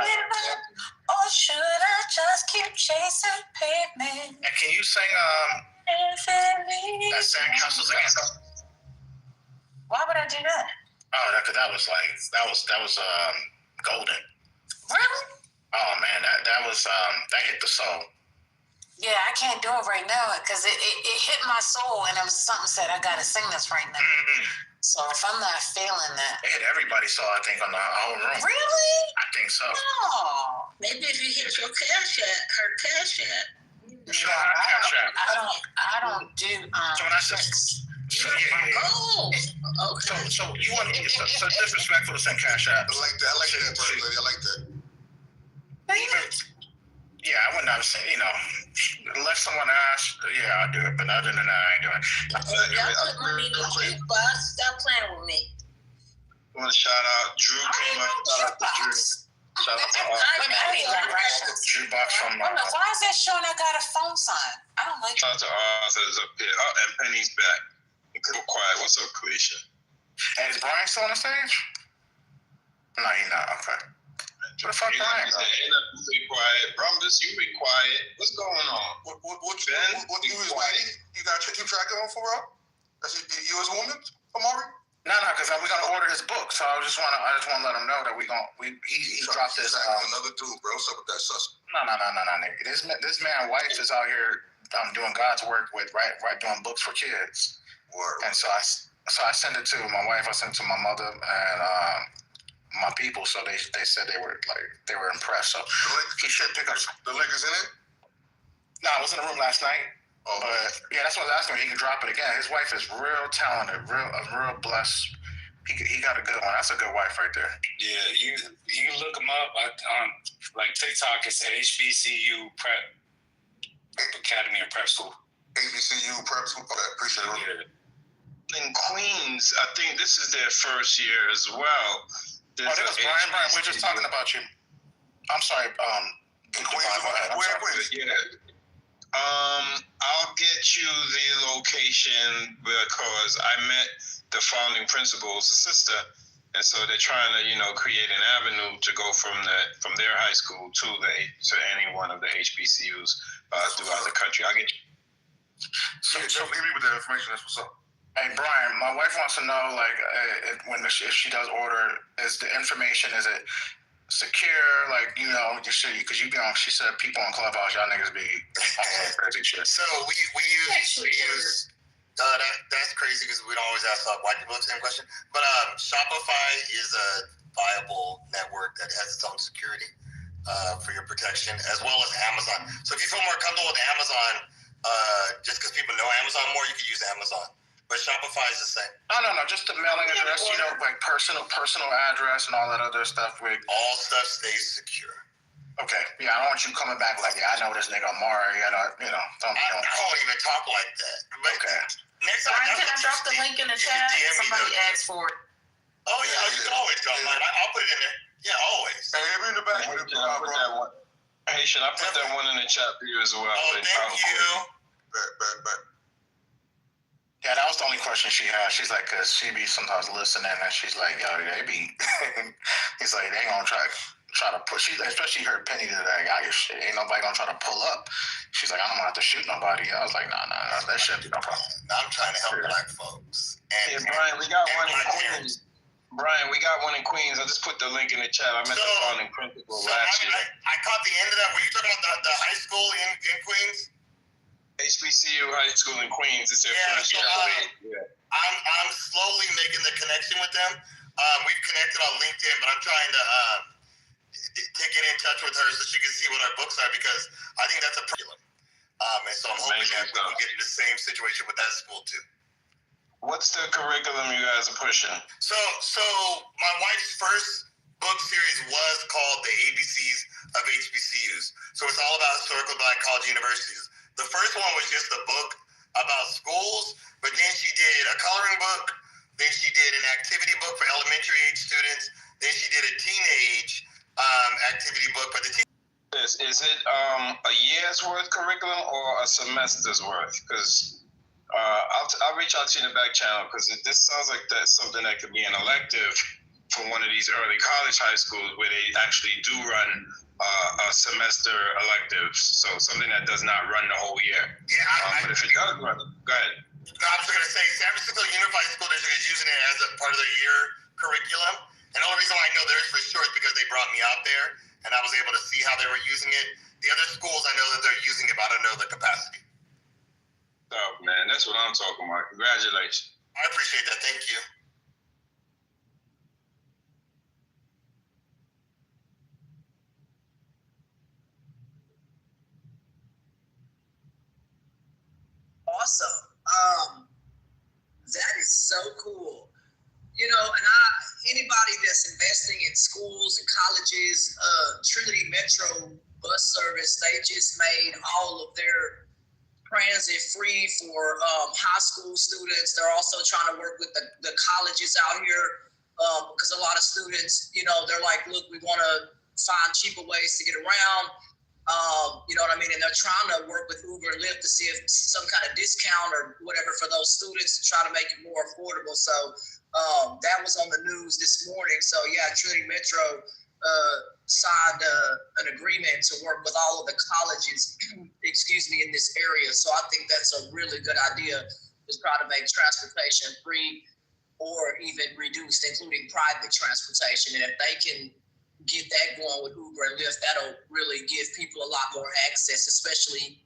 give up, or should I just keep chasing pavement? And can you sing that Sandcastles again? Why would I do that? Oh, that was golden. Really? Oh man, that hit the soul. Yeah, I can't do it right now because it hit my soul, and something said I gotta sing this right now. Mm-hmm. So if I'm not feeling that, it hit everybody's soul. I think on the whole room. Really? I think so. No. Maybe if you hit your cash app, her cash app. I don't do so when I said, Oh, okay. So you want so disrespectful to send cash app? I like that, personally. I like that. Yeah, I would not say, unless someone asks, yeah, I'll do it. But other than that, I ain't doing it. Y'all put money in the jukebox. Stop playing with me. I want to shout out Drew. Shout out to Drew. Shout out to Jukebox from. Why is that showing I got a phone sign? I don't like Shout out to Arthur's up here. Oh, and Penny's back. Go quiet. What's up, Kalisha? And is Brian still on the stage? No, he's not. Okay. What the fuck, Brian? Be quiet, Brumbus. You be quiet. What's going on? What you was waiting? You got to keep track of him for real? You as a woman, Amari? No, because we're gonna order his book. So I just want to let him know that he dropped this. Another dude, bro. What's up with that sus? No, nigga. This man's wife is out here doing God's work with doing books for kids. Word. And so I sent it to my wife. I sent it to my mother and my people. So they said they were impressed. So he should pick up. The link is in it. No, I was in the room last night. Oh. But yeah, that's what I was asking him. He can drop it again. His wife is real talented, real blessed. He got a good one. That's a good wife right there. Yeah, you can look him up on like TikTok. It's HBCU Prep Academy or Prep School. HBCU Prep School. Okay, appreciate it. In Queens, I think this is their first year as well. That was Brian. We're just talking about you. I'm sorry. In Queens. Yeah. I'll get you the location because I met the founding principal's sister, and so they're trying to, create an avenue to go from their high school to any one of the HBCUs throughout the country. I'll get you. So leave me with that information. That's what's up. Hey Brian, my wife wants to know, if she does order, is the information, is it secure, because you be on, she said people on Clubhouse, y'all niggas be crazy shit. So we use that's crazy because we don't always ask white people the same question. But Shopify is a viable network that has its own security for your protection, as well as Amazon. So if you feel more comfortable with Amazon, just because people know Amazon more, you can use Amazon. But Shopify is the same. No, just the mailing address, personal address and all that other stuff. All stuff stays secure. Okay, yeah, I don't want you coming back like, I know this nigga Amari, I don't even talk like that. But okay. Next time, can I drop the link in the chat? Somebody asked for it. Oh yeah, you can always drop mine. I'll put it in there. Yeah, always. Hey, in the back. Hey, should I put that one in the chat for you as well? Oh, thank you. Bet. Yeah, that was the only question she had. She's like, because she be sometimes listening, and she's like, yo, they be. He's like, they ain't gonna try to push. Especially her Penny today. Shit, ain't nobody gonna try to pull up. She's like, I don't have to shoot nobody. I was like, nah, that shouldn't be no problem. I'm trying to help black folks. And Brian, we got one in Queens. Brian, we got one in Queens. I just put the link in the chat. I met the founding principal last year. I caught the end of that. Were you talking about the high school in Queens? HBCU High School in Queens. It's their first year. I'm slowly making the connection with them. We've connected on LinkedIn, but I'm trying to get in touch with her so she can see what our books are, because I think that's a curriculum. And so I'm hoping that we can get in the same situation with that school too. What's the curriculum you guys are pushing? So my wife's first book series was called The ABCs of HBCUs. So it's all about historical black college universities. The first one was just a book about schools, but then she did a coloring book, then she did an activity book for elementary age students, then she did a teenage activity book for the teenagers. Is it a year's worth curriculum or a semester's worth? Because I'll reach out to you in the back channel, because this sounds like that's something that could be an elective for one of these early college high schools where they actually do run a semester electives, so something that does not run the whole year. Yeah, but if it does run, go ahead. No, I'm just going to say San Francisco Unified School District is using it as a part of their year curriculum. And the only reason why I know theirs for sure is because they brought me out there and I was able to see how they were using it. The other schools, I know that they're using it, but I don't know the capacity. Oh, man, that's what I'm talking about. Congratulations. I appreciate that. Thank you. Awesome. That is so cool. And anybody that's investing in schools and colleges, Trinity Metro Bus Service, they just made all of their transit free for high school students. They're also trying to work with the colleges out here, because a lot of students, they're like, look, we want to find cheaper ways to get around. You know what I mean? And they're trying to work with Uber and Lyft to see if some kind of discount or whatever for those students to try to make it more affordable. So That was on the news this morning. So yeah, Trinity Metro signed an agreement to work with all of the colleges, in this area. So I think that's a really good idea, is try to make transportation free or even reduced, including private transportation. And if they can get that going with Uber and Lyft, that'll really give people a lot more access, especially,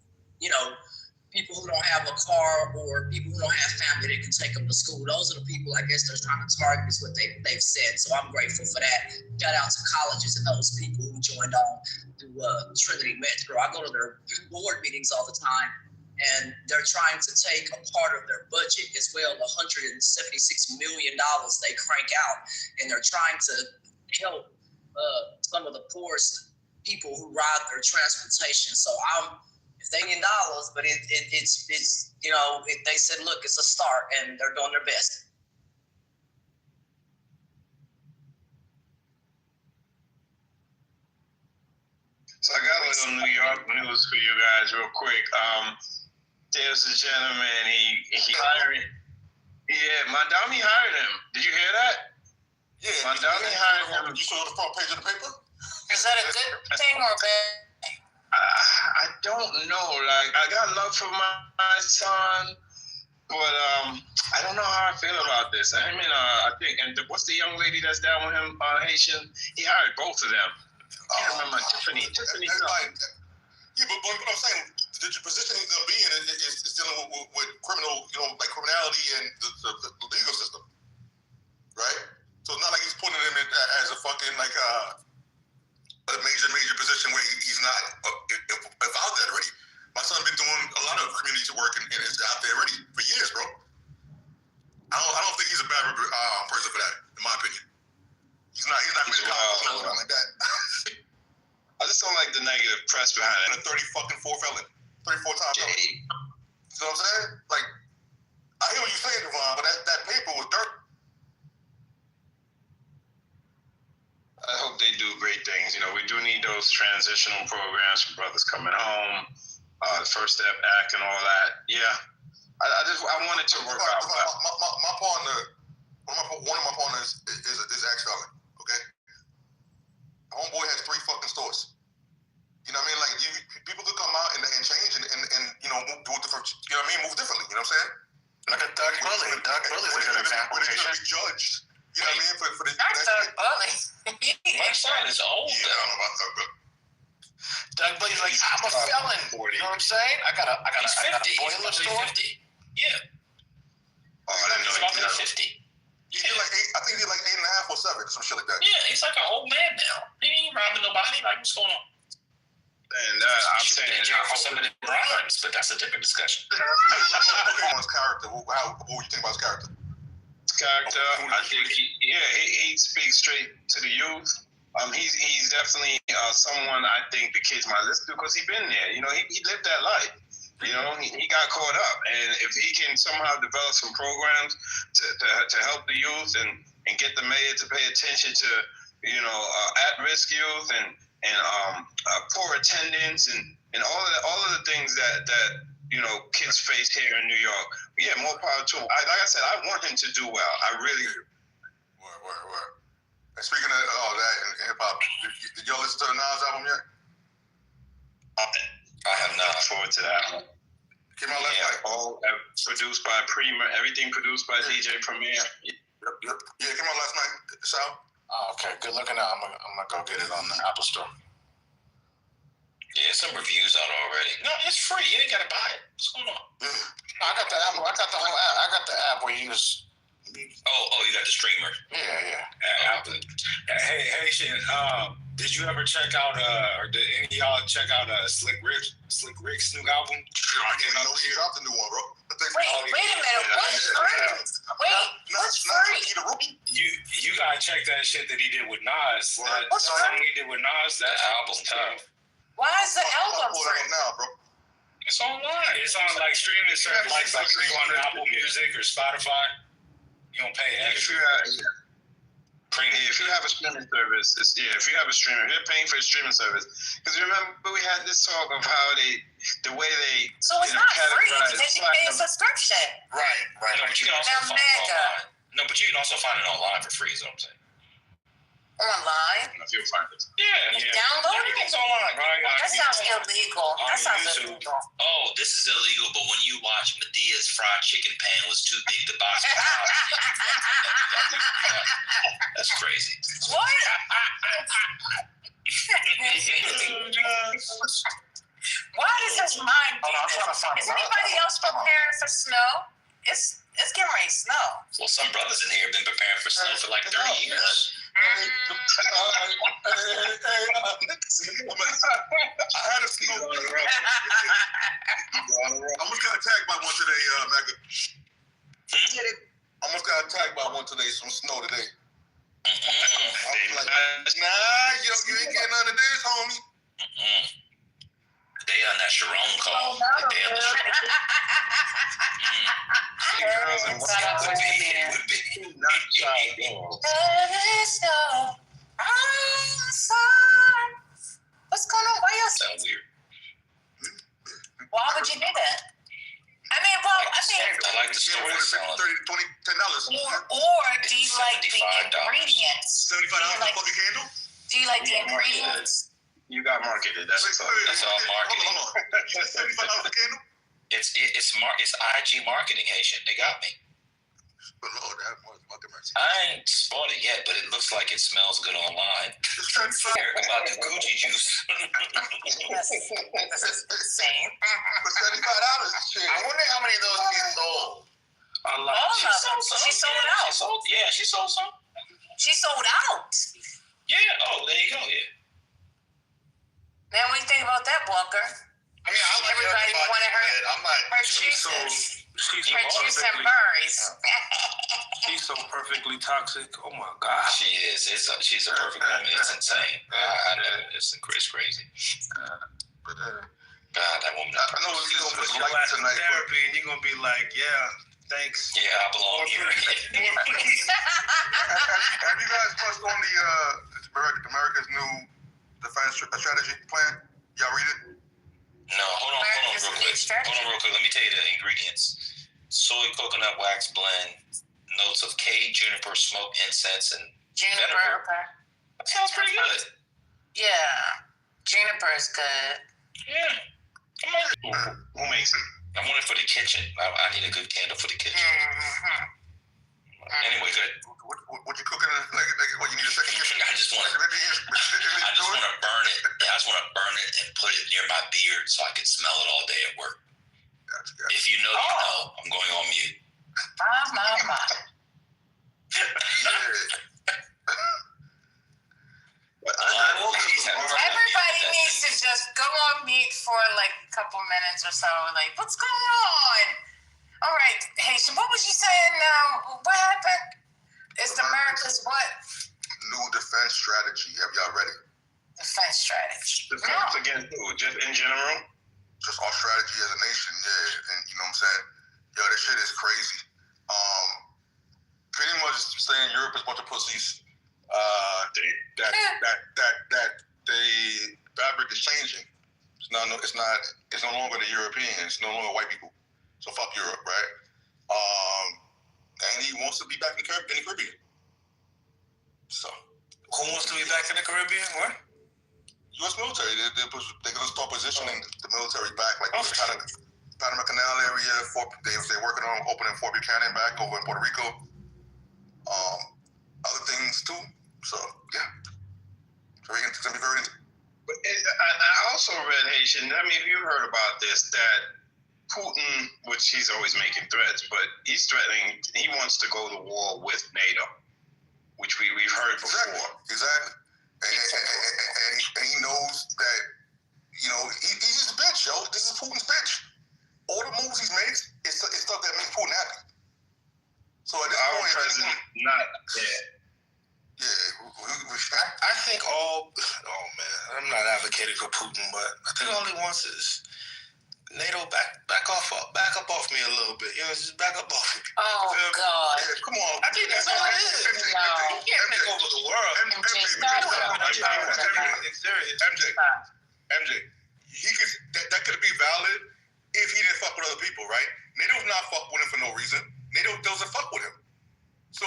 people who don't have a car or people who don't have family that can take them to school. Those are the people, I guess, they're trying to target, is what they've said. So I'm grateful for that. Shout out to colleges and those people who joined on through Trinity Metro. I go to their board meetings all the time, and they're trying to take a part of their budget as well, the $176 million they crank out, and they're trying to help some of the poorest people who ride their transportation. So if they need dollars, but it's they said, look, it's a start, and they're doing their best. So I got a little New York news for you guys real quick. There's a gentleman, he hired, Mondami hired him. Did you hear that? Yeah. Mondami hired him. You saw the front page of the paper? Is that a good thing or bad? I don't know. Like, I got love for my son, but I don't know how I feel about this. I mean, I think, and what's the young lady that's down with him, Haitian? He hired both of them. I can't remember. Tiffany. Yeah, but what I'm saying, the position he's going to be in is dealing with criminal, like criminality and the legal system, right? So it's not like he's putting him in as a fucking, like, a major position where he's not out there already. My son's been doing a lot of community work and is out there already for years, bro. I don't think he's a bad person for that, in my opinion. He's not committing crimes like that. I just don't like the negative press behind it. A 34 felon, 34 times. You know what I'm saying? Like, I hear what you're saying, Devon, but that paper was dirt. I hope they do great things. We do need those transitional programs for brothers coming home, the First Step Act and all that. Yeah, I want it to work out. My partner, one of my partners is ex-felon, okay? Homeboy has 3 fucking stores. You know what I mean? Like, people could come out and change and do it different. You know what I mean? Move differently. You know what I'm saying? Like a Doug Bully. Doug Bully's a good example. But it's going to be judged. You know what I mean? For the Doug Bully. My son is old. Yeah, I don't know about Doug Bully. Doug Bully's like, I'm a felon. You know what I'm saying? I got a boiler store. 50. Yeah. Oh, I didn't know he's about to be 50. He did like 8, I think he did like 8.5 or 7, some shit like that. Yeah, he's like an old man now. He ain't robbing nobody. Like, what's going on? And I'm saying, in jail for some of the crimes, but that's a different discussion. His character. What do you think about his character? Character, I think he speaks straight to the youth. He's definitely someone I think the kids might listen to because he's been there. He lived that life. He got caught up, and if he can somehow develop some programs to help the youth and get the mayor to pay attention to at-risk youth and poor attendance and all of the things that kids face here in New York. Yeah, more power to him. Like I said, I want him to do well. I really do. Word. And speaking of all that and hip hop, did y'all listen to the Nas album yet? I have not. Look forward to that one. Came out last night. All produced by Premier. Everything produced by DJ Premier. Yep. Yeah, it came out last night. Sal. Oh, okay. Good looking out. I'm gonna go get it on the Apple Store. Yeah, some reviews out already. No, it's free. You ain't gotta buy it. What's going on? I got the Apple. I got the whole app. I got the app where you just. Oh, you got the streamer. Yeah. Apple. Hey, Haitian. Did you ever check out or did any of y'all check out Slick Rick's new album? Sure, I didn't know he dropped a new one, bro. Wait a minute. What's free? What's free? You gotta check that shit that he did with Nas. What's that song he did with Nas. That album's tough. Why is the album free? Now, bro. It's online. It's on like streaming service, like on Apple Music or Spotify. You don't pay extra. If you have a streaming service, if you have a streamer, you're paying for a streaming service. Because remember, we had this talk of how the way they So it's not free. It's a subscription. Right. No, but you can also find it online. No, but you can also find it online for free, is what I'm saying. Online? If you'll find it. Yeah. Download it? Everything's online, right? That sounds illegal. That sounds YouTube. illegal. Oh, this is illegal, but when you watch Medea's fried chicken pan was too big to box. That's crazy. What? Why does his mind do this? Is anybody else preparing for snow? It's getting ready to snow. Well, some brothers in here have been preparing for snow for like 30 years. I had a snow. I almost got attacked by one today, Mecca. I almost got attacked by one today, some snow today. I was like, nah, you ain't getting none of this, homie. They on that Sharon call. They on the Sharon. What's going on? Why y'all Sounds weird. Why would you do that? I like the story selling. $10. Or do you like the ingredients? $75 for a fucking candle? Do you like the ingredients? You got marketed. That's all marketing. Hold on. $75 a candle? It's IG marketing, Haitian. They got me. I ain't bought it yet, but it looks like it smells good online. About the Gucci juice. This is insane. For $75, shit. I wonder how many of those she sold. A lot. All of them. She sold out. She sold some. She sold out. Yeah. Oh, there you go. Yeah. Man, what do you think about that, Walker? I mean, I like everybody wanted her juices. Her juice and berries. She's so perfectly toxic. Oh my God. She is. She's a perfect woman. It's insane. I know. It's crazy. God, that woman. I know you're going to put light tonight. Therapy, and you're going to be like, yeah, thanks. Yeah, I belong here. Have you guys touched on America's new defense strategy plan? Y'all read it? No, hold on real quick. Let me tell you the ingredients. Soy coconut wax blend, notes of cade, juniper, smoke, incense, and juniper. Okay. That sounds pretty good. Yeah. Juniper is good. Yeah. Who makes it? I want it for the kitchen. I need a good candle for the kitchen. Anyway, good. What you cooking? Like, what, you need a second kitchen? I just want to burn it. Yeah, I just want to burn it and put it near my beard so I can smell it all day at work. Gotcha. If you know, you know. I'm going on mute. My. Everybody needs to just go on mute for like a couple minutes or so. Like, what's going on? All right, Haitian, what was you saying now? What happened? It's America's what? New defense strategy. Have y'all read it? Defense strategy. Defense against who? Just in general? Just our strategy as a nation, yeah. And you know what I'm saying? Yo, this shit is crazy. Pretty much saying Europe is a bunch of pussies. That the fabric is changing. It's no longer the Europeans. It's no longer white people. So fuck Europe, right? And he wants to be back in the Caribbean. So who wants to be back in the Caribbean? What? U.S. military. They're going to start positioning the military back, like the Panama Canal area. They're working on opening Fort Buchanan back over in Puerto Rico. Other things too. So yeah. So it's gonna be very. But I also read, Haitian. I mean, if you heard about this, that Putin, which he's always making threats, but he's threatening. He wants to go to war with NATO, which we've heard before. Exactly. And he knows that, you know, he's just a bitch, yo. This is Putin's bitch. All the moves he's made is stuff that makes Putin happy. So at this point, president not dead. Yeah, I think I'm not advocating for Putin, but I think all he wants is NATO back up off me a little bit. You know, just back up off me. Oh, God. Yeah, come on. I think that's all it is. You can't take over the world. MJ, that could be valid if he didn't fuck with other people, right? NATO's not fuck with him for no reason. NATO doesn't fuck with him. So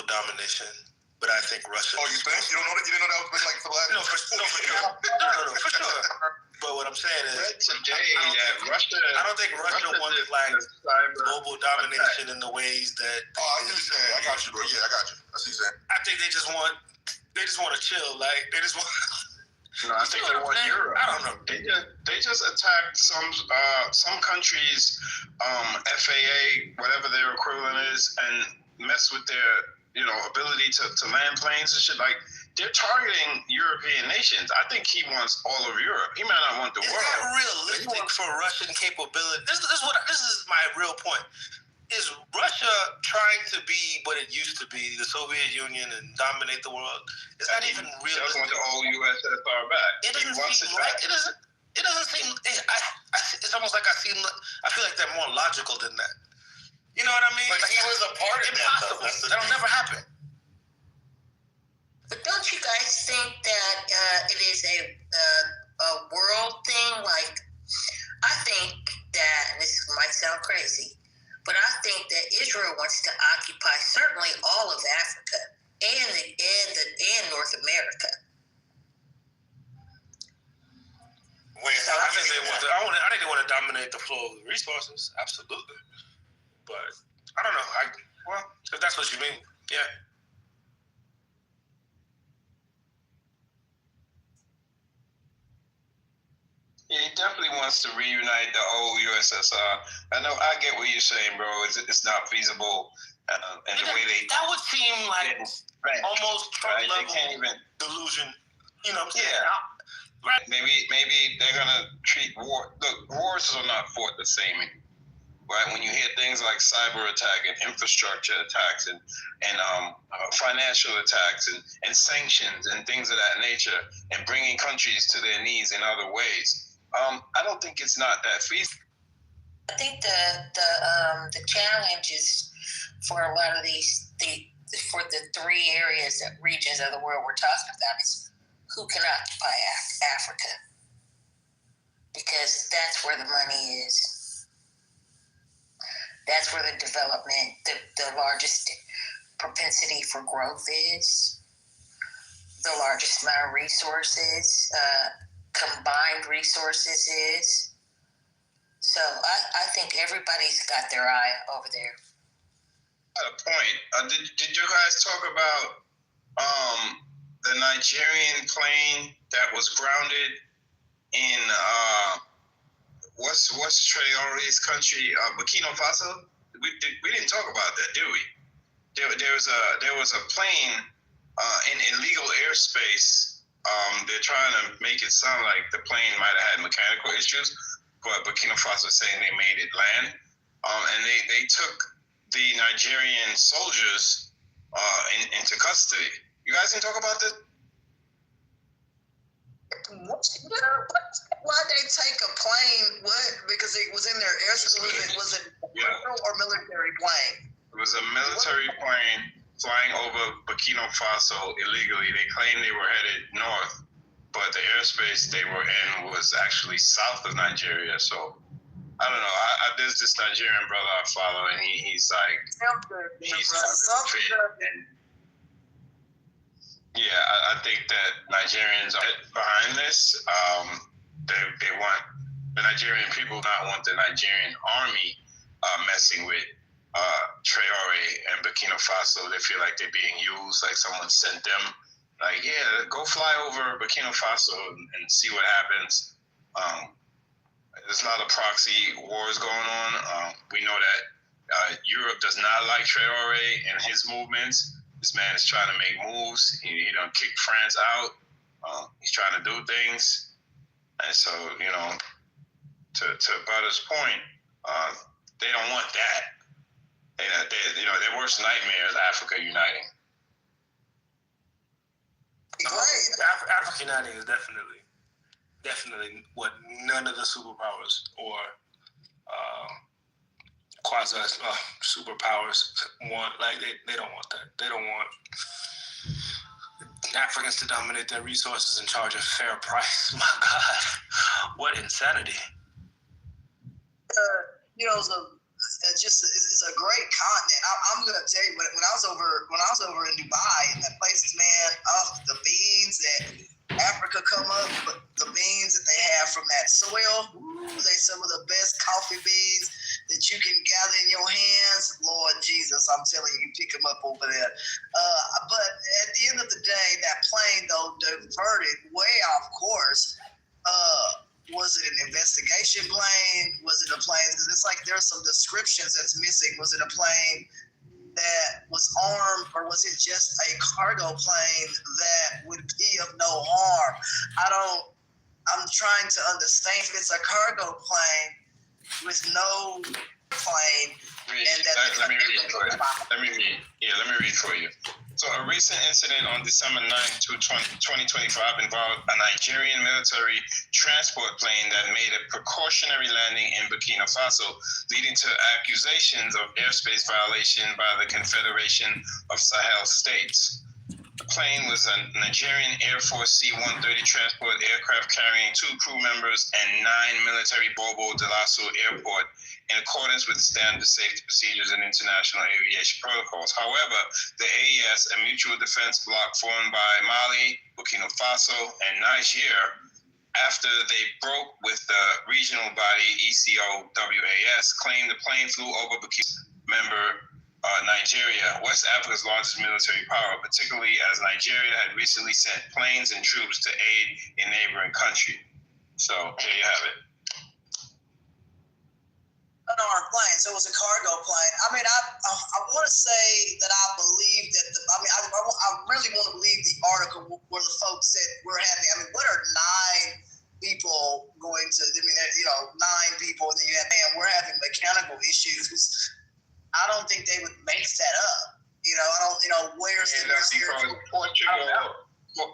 domination, but I think Russia. Oh, you think? You don't know that? You didn't know that was like for the last? No, for sure. For sure. But what I'm saying is, Russia. I don't think Russia wants like global domination in the ways that. Oh, I see what you're saying. I got you, bro. Yeah, I got you. I see what you're saying. I think they just want to chill. Like they just want. No, I think they want Europe. I don't know. They just attacked some countries, FAA, whatever their equivalent is, and mess with their ability to land planes and shit. Like they're targeting European nations. I think he wants all of Europe. He might not want the world. It's not realistic for Russian capability. This is my real point. Is Russia trying to be what it used to be, the Soviet Union, and dominate the world? It's not even realistic. He doesn't want the whole USSR back. It doesn't seem right. It doesn't seem. It's almost like I feel like they're more logical than that. You know what I mean? But he was a part of that. Impossible. That'll never happen. But don't you guys think that it is a world thing? Like, I think that, and this might sound crazy, but I think that Israel wants to occupy certainly all of Africa and North America. So I think they want. I think they want to dominate the flow of the resources. Absolutely. But I don't know. If that's what you mean, yeah. Yeah, he definitely wants to reunite the old USSR. I get what you're saying, bro. It's not feasible, and the way that would seem like almost Trump level delusion. You know what I'm saying? Yeah. Right. Maybe they're gonna treat war. Look, wars are not fought the same. Right? When you hear things like cyber attack and infrastructure attacks and financial attacks and sanctions and things of that nature, and bringing countries to their knees in other ways. I don't think it's not that feasible. I think the challenges for a lot of for the three regions of the world we're talking about is who can occupy Africa, because that's where the money is. That's where the development, the largest propensity for growth is, the largest amount of resources, combined resources is. So I think everybody's got their eye over there. At a point, did you guys talk about the Nigerian plane that was grounded in what's Traore's country, Burkina Faso? We didn't talk about that, did we? There was a plane in illegal airspace. They're trying to make it sound like the plane might have had mechanical issues, but Burkina Faso is saying they made it land. And they took the Nigerian soldiers into custody. You guys didn't talk about this? Why did they take a plane? What? Because it was in their air school. Was it commercial or military plane? It was a military plane flying over Burkina Faso illegally. They claimed they were headed north, but the airspace they were in was actually south of Nigeria. So I don't know. There's this Nigerian brother I follow, and he's like, yeah, I think that Nigerians are behind this. They want the Nigerian people not want the Nigerian army messing with Traore and Burkina Faso. They feel like they're being used, like someone sent them. Like, yeah, go fly over Burkina Faso and see what happens. There's a lot of proxy wars going on. We know that Europe does not like Traore and his movements. This man is trying to make moves. He done kicked France out. He's trying to do things. And so, to Butter's point, they don't want that. Their worst nightmare is Africa uniting. Africa uniting is definitely what none of the superpowers or quasi superpowers want. Like they don't want that. They don't want Africans to dominate their resources and charge a fair price. My God, what insanity! It was a it's a great continent. I'm gonna tell you, when I was over in Dubai and that places, man, the beans that Africa come up, but the beans that they have from that soil, they some of the best coffee beans that you can gather in your hands. Lord Jesus, I'm telling you, pick them up over there. But at the end of the day, that plane though diverted way off course. Was it an investigation plane? Was it a plane? Because it's like there's some descriptions that's missing. Was it a plane that was armed, or was it just a cargo plane that would be of no harm? I'm trying to understand if it's a cargo plane with no plane. Let me read for you. So a recent incident on December 9th, 2025 involved a Nigerian military transport plane that made a precautionary landing in Burkina Faso, leading to accusations of airspace violation by the Confederation of Sahel States. The plane was a Nigerian Air Force C-130 transport aircraft carrying 2 crew members and 9 military Bobo Dioulasso Airport, in accordance with standard safety procedures and international aviation protocols. However, the AES, a mutual defense bloc formed by Mali, Burkina Faso, and Niger, after they broke with the regional body ECOWAS, claimed the plane flew over Burkina member Nigeria, West Africa's largest military power, particularly as Nigeria had recently sent planes and troops to aid a neighboring country. So there you have it. Unarmed plane, so it was a cargo plane. I mean, I want to say that I believe that I really want to believe the article where the folks said we're having. What are 9 people going to? 9 people, and then you have, we're having mechanical issues. I don't think they would make that up. Where's the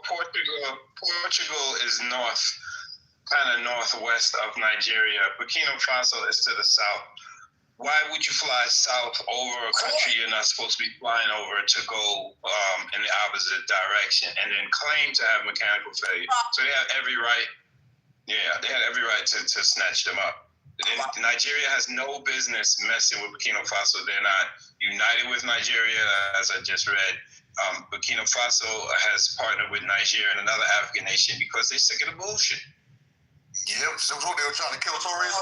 Portugal is north, kind of northwest of Nigeria. Burkina Faso is to the south. Why would you fly south over a country you're not supposed to be flying over to go in the opposite direction and then claim to have mechanical failure? So they have every right. Yeah, they had every right to snatch them up. Nigeria has no business messing with Burkina Faso. They're not united with Nigeria, as I just read. Burkina Faso has partnered with Nigeria and another African nation because they're sick of the bullshit. Yep, so they were trying to kill a tourist.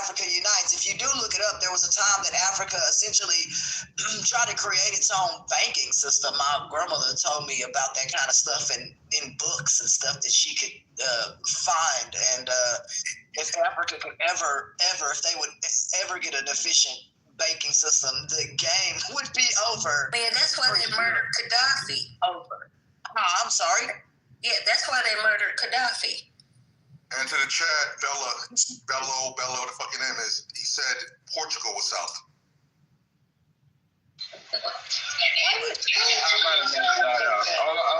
Africa Unites. If you do look it up, there was a time that Africa essentially tried to create its own banking system. My grandmother told me about that kind of stuff in books and stuff that she could find. And if Africa could ever, if they would ever get an efficient banking system, the game would be over. Man, that's why they murdered Gaddafi. Over. I'm sorry? Yeah, that's why they murdered Gaddafi. And to the chat, Bello, the fucking name is, he said Portugal was south. All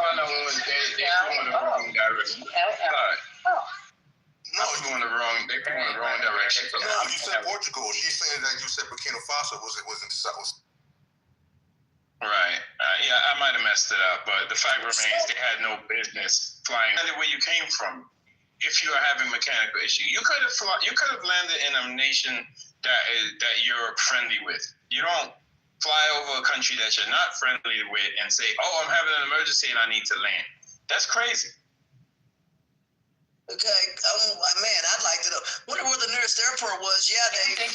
I know was they're going the wrong direction. No, you're going the wrong direction. No, you said Portugal. She's saying that you said Burkina Faso was in the south. Right. Yeah, I might have messed it up, but the fact remains they had no business flying where you came from. If you are having mechanical issue, you could have landed in a nation that you're friendly with. You don't fly over a country that you're not friendly with and say, "Oh, I'm having an emergency and I need to land." That's crazy. Okay, man, I'd like to know. Wonder where the nearest airport was. Yeah, they. You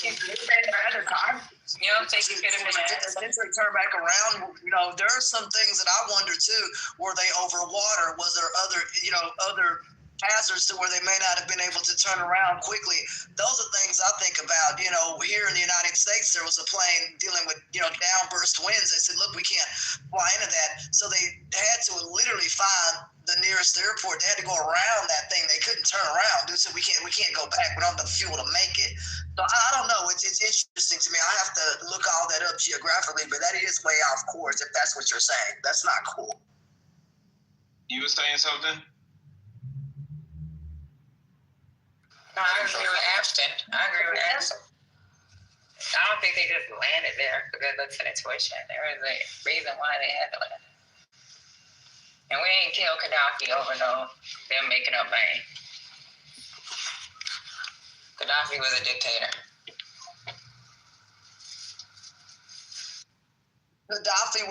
don't think you could have been Since they turn back around, there are some things that I wonder too. Were they over water? Was there other hazards to where they may not have been able to turn around quickly? Those are things I think about. Here in the United States, there was a plane dealing with, downburst winds. They said, look, we can't fly into that. So they had to literally find the nearest airport. They had to go around that thing. They couldn't turn around. They said, we can't go back. We don't have the fuel to make it. So I don't know. It's interesting to me. I have to look all that up geographically, but that is way off course if that's what you're saying. That's not cool. You were saying something? No, I agree with Ashton. I don't think they just landed there because they looked for the tuition. There was a reason why they had to land. And we ain't killed Gaddafi over them making up money. Gaddafi was a dictator. Gaddafi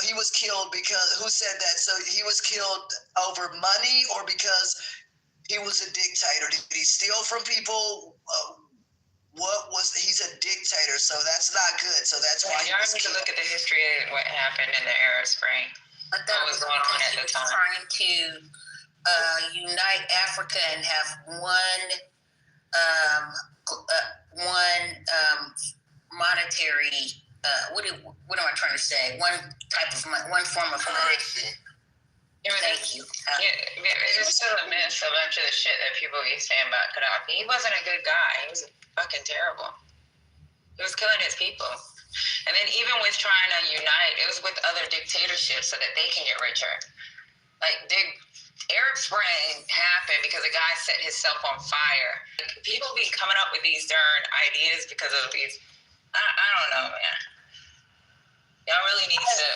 he was killed because, who said that? So he was killed over money or because he was a dictator? Did he steal from people? He's a dictator, so that's not good. So that's why he was killed. Look at the history of what happened in the Arab Spring. What was going on at the time? Trying to unite Africa and have one monetary. What am I trying to say? One form of currency. Thank you. It's still a mess, a bunch of the shit that people be saying about Gaddafi. He wasn't a good guy. He was fucking terrible. He was killing his people. And then even with trying to unite, it was with other dictatorships so that they can get richer. Like, the Arab Spring happened because a guy set himself on fire. People be coming up with these darn ideas because of these. I don't know, man. Y'all really need to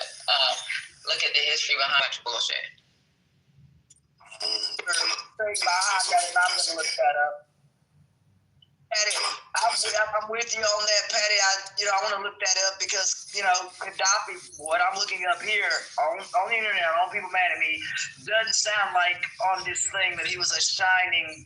look at the history behind much bullshit. I'm gonna look that up. Patty, I'm with you on that, Patty. I want to look that up because Gaddafi. What I'm looking up here on the internet, all people mad at me, doesn't sound like on this thing that he was a shining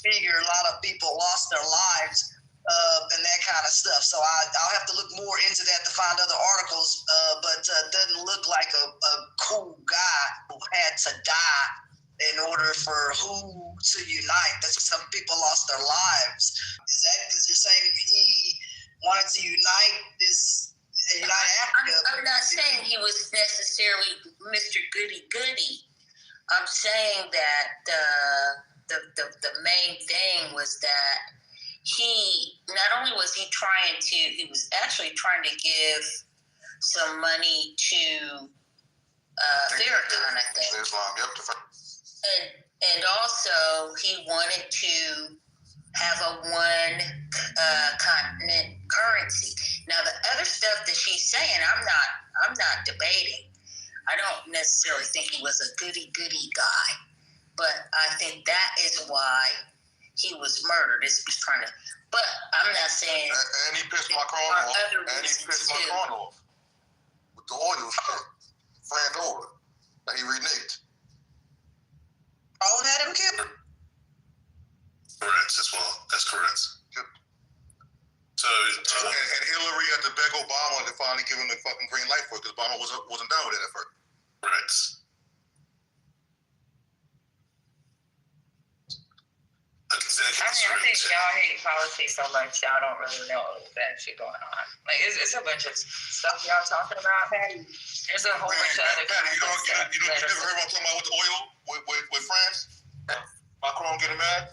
figure. A lot of people lost their lives. And that kind of stuff. So I'll have to look more into that to find other articles, but doesn't look like a cool guy who had to die in order for who to unite. That's some people lost their lives. Is that because you're saying he wanted to unite Africa? I'm not saying he was necessarily Mr. Goody Goody. I'm saying that the main thing was that he was actually trying to give some money to Farrakhan, I think. Islam, yep. And also he wanted to have a one continent currency. Now the other stuff that she's saying, I'm not debating. I don't necessarily think he was a goody guy, but I think that is why he was murdered. But I'm not saying. And he pissed Macron off. With the oil shit. Fran over. That he reneged. Oh, had him killed? Correct as well. That's correct. Yep. So, and Hillary had to beg Obama to finally give him the fucking green light for it because Obama wasn't down with it at first. Correct. I think y'all hate politics so much, y'all don't really know what's actually going on. Like, it's a bunch of stuff y'all talking about, Patty. There's a whole bunch of other Patty, you never heard about talking about with the oil with France? Macron getting mad?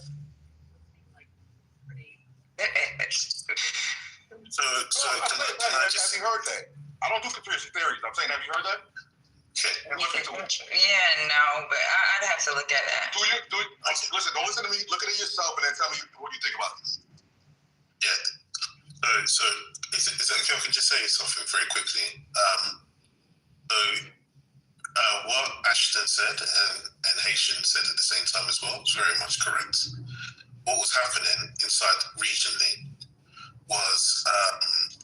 So can I just... Have you heard that? I don't do conspiracy theories. I'm saying, have you heard that? Yeah, no, but I'd have to look at that. Listen, don't listen to me. Look at it yourself and then tell me what you think about this. Yeah. So is it okay if I can just say something very quickly? What Ashton said and Haitian said at the same time as well was very much correct. What was happening inside regionally was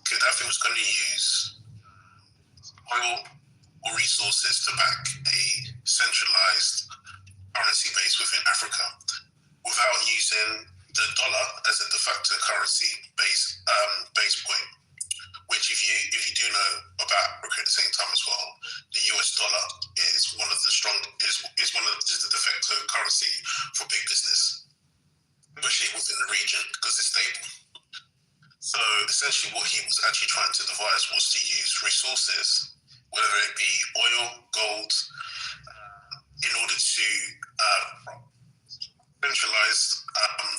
Gaddafi was going to use oil or resources to back a centralized currency base within Africa without using the dollar as a de facto currency base point, which if you do know about Africa at the same time as well, the US dollar is one of the is the de facto currency for big business, especially within the region because it's stable. So essentially what he was actually trying to devise was to use resources, whether it be oil, gold, in order to centralize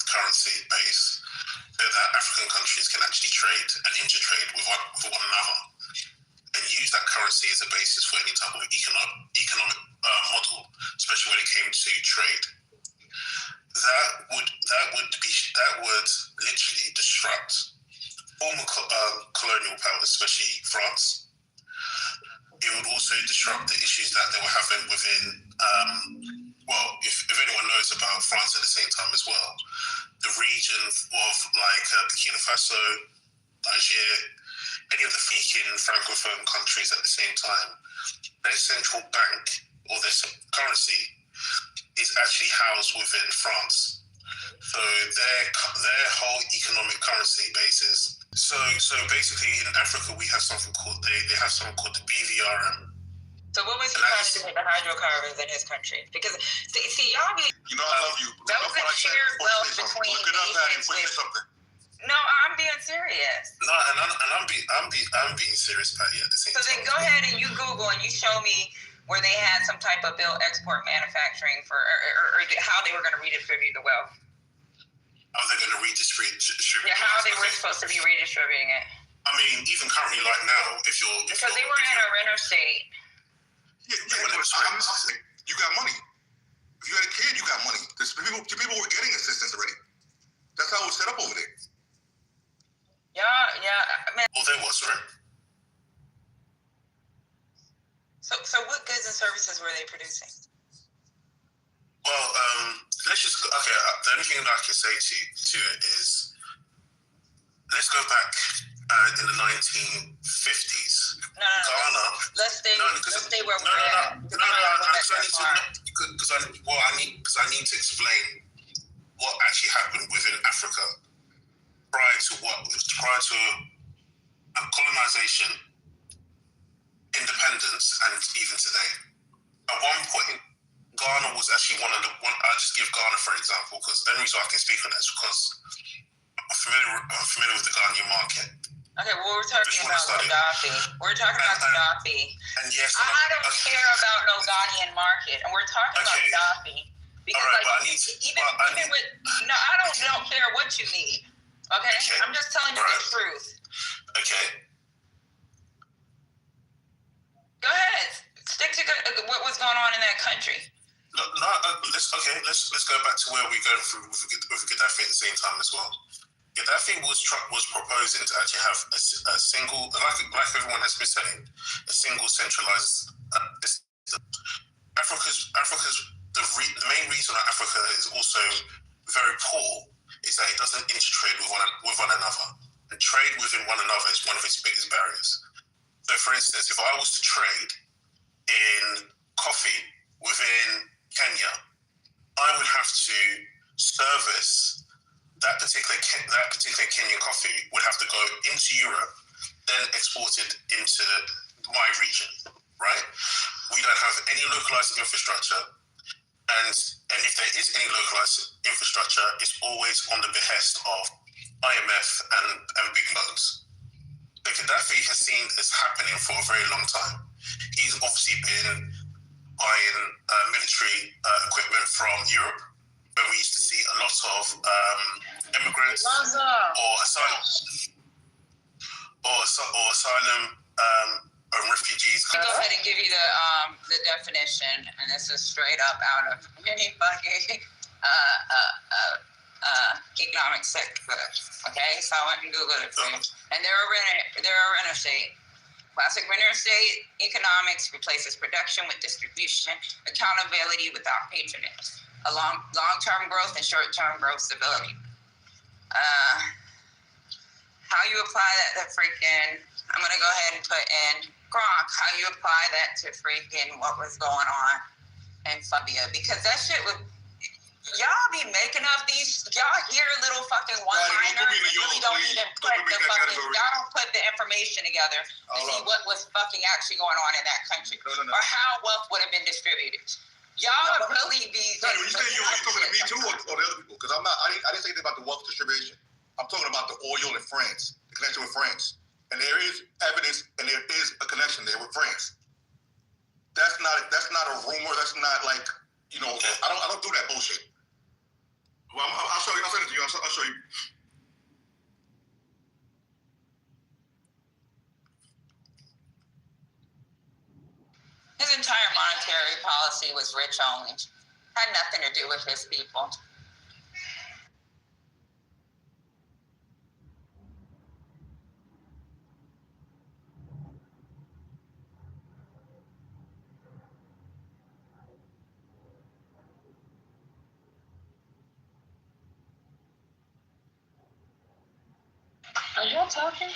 currency base so that African countries can actually trade and intertrade with one another and use that currency as a basis for any type of economic model, especially when it came to trade. That would literally disrupt former colonial powers, especially France. It would also disrupt the issues that they were having within, if anyone knows about France at the same time as well, the region of like Burkina Faso, Niger, any of the speaking Francophone countries at the same time, their central bank or their currency is actually housed within France. So their whole economic currency basis. So basically in Africa we have something called they have something called the BVRM. So what was he trying to do with the hydrocarbons in his country? Because see y'all be I love you. That was a shared wealth between nations. No, I'm being serious. No, and I'm being serious, Patty, at the same time. So then go ahead and you Google and you show me where they had some type of built export manufacturing for or how they were going to redistribute the wealth. How they're going to redistribute? Yeah, how they were supposed to be redistributing it. I mean, even currently, like now, because they were in a renter state. You got money. If you had a kid, you got money. People were getting assistance already. That's how it was set up over there. Yeah, man. Well, there was, right? So what goods and services were they producing? Well, let's just the only thing that I can say to it is, let's go back in the 1950s. No. Ghana. Let's stay where we're at. Because I need to explain what actually happened within Africa prior to colonization, independence, and even today. At one point, Ghana was actually I'll just give Ghana for example, because the only reason I can speak on that is because I'm familiar with the Ghanaian market. Okay, well, we're talking about Gaddafi. We're talking about Gaddafi. And yes, I don't care about no Ghanaian market, and we're talking about Gaddafi. Because I don't care what you need. Okay? I'm just telling you the truth. Okay. Go ahead. Stick to what was going on in that country. Let's go back to where we're going through with Gaddafi at the same time as well. Gaddafi was proposing to actually have a single, like everyone has been saying, a single centralized system. The main reason that Africa is also very poor is that it doesn't intertrade with one another. And trade within one another is one of its biggest barriers. So, for instance, if I was to trade in coffee within Kenya, I would have to service that particular Kenyan coffee would have to go into Europe, then exported into my region, right? We don't have any localized infrastructure, and if there is any localized infrastructure, it's always on the behest of IMF and big loans. But Gaddafi has seen this happening for a very long time. He's obviously been buying military equipment from Europe, where we used to see a lot of immigrants or asylum refugees. I'll go ahead and give you the definition, and this is straight up out of any fucking economic sector. Okay, so I went and Googled it for you. And they're a renter state. Classic renter state economics replaces production with distribution, accountability without patronage, long-term growth and short-term growth stability. How you apply that freaking, I'm going to go ahead and put in Gronk, how you apply that to freaking what was going on in Fabia. Because that shit was, y'all be making up these, y'all hear little fucking one-liners, really don't even put the fucking, y'all don't put the information together to see what was fucking actually going on in that country. Or how wealth would have been distributed. Y'all really be. When you say you talking to me too, or the other people? Because I didn't say anything about the wealth distribution. I'm talking about the oil in France, the connection with France, and there is evidence, and there is a connection there with France. That's not a rumor. That's not like I don't do that bullshit. Well, I'll show you. I'll send it to you. I'll show you. His entire monetary policy was rich only. Had nothing to do with his people. Are y'all talking?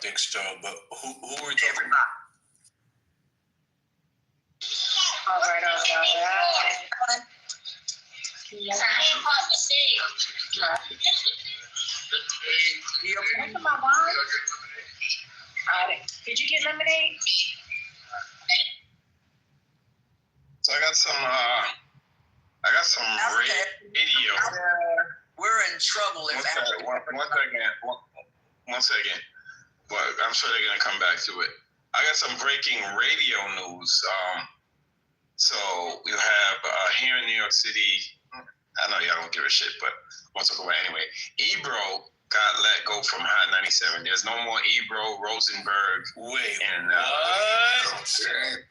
think so, but who are we talking Everybody. All right. Did you get lemonade? So I got some radio. We're in trouble if One second. Well, I'm sure they're gonna come back to it. I got some breaking radio news. So you have here in New York City. I know y'all don't give a shit, but we'll talk about it anyway. Ebro got let go from Hot 97. There's no more Ebro, Rosenberg. Wait, and what?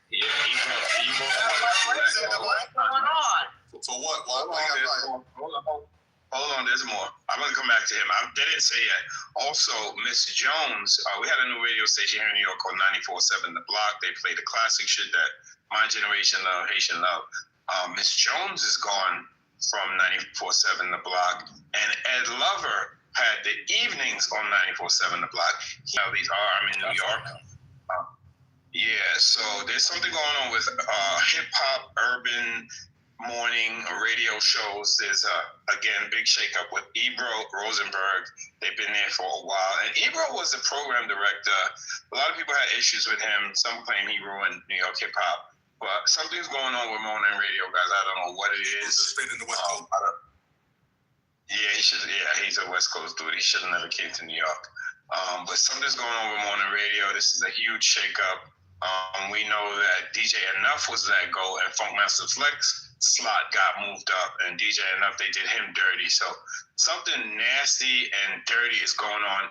Yeah, Ebro. What's going on? For what? Hold on, there's more. I'm gonna come back to him. They didn't say yet. Also, Miss Jones, we had a new radio station here in New York called 94.7 The Block. They play the classic shit that my generation love, Haitian love. Miss Jones is gone from 94.7 The Block, and Ed Lover had the evenings on 94.7 The Block. I'm in New York. Yeah, so there's something going on with hip hop, urban morning radio shows. There's again big shakeup with Ebro Rosenberg. They've been there for a while, and Ebro was the program director. A lot of people had issues with him. Some claim he ruined New York hip hop, but something's going on with morning radio, guys. I don't know what it is. Stayed in the West Coast. Yeah, he should. Yeah, he's a West Coast dude. He should have never came to New York. But something's going on with morning radio. This is a huge shakeup. We know that DJ Enough was let go, and Funkmaster Flex slot got moved up, and DJ Enough, they did him dirty. So something nasty and dirty is going on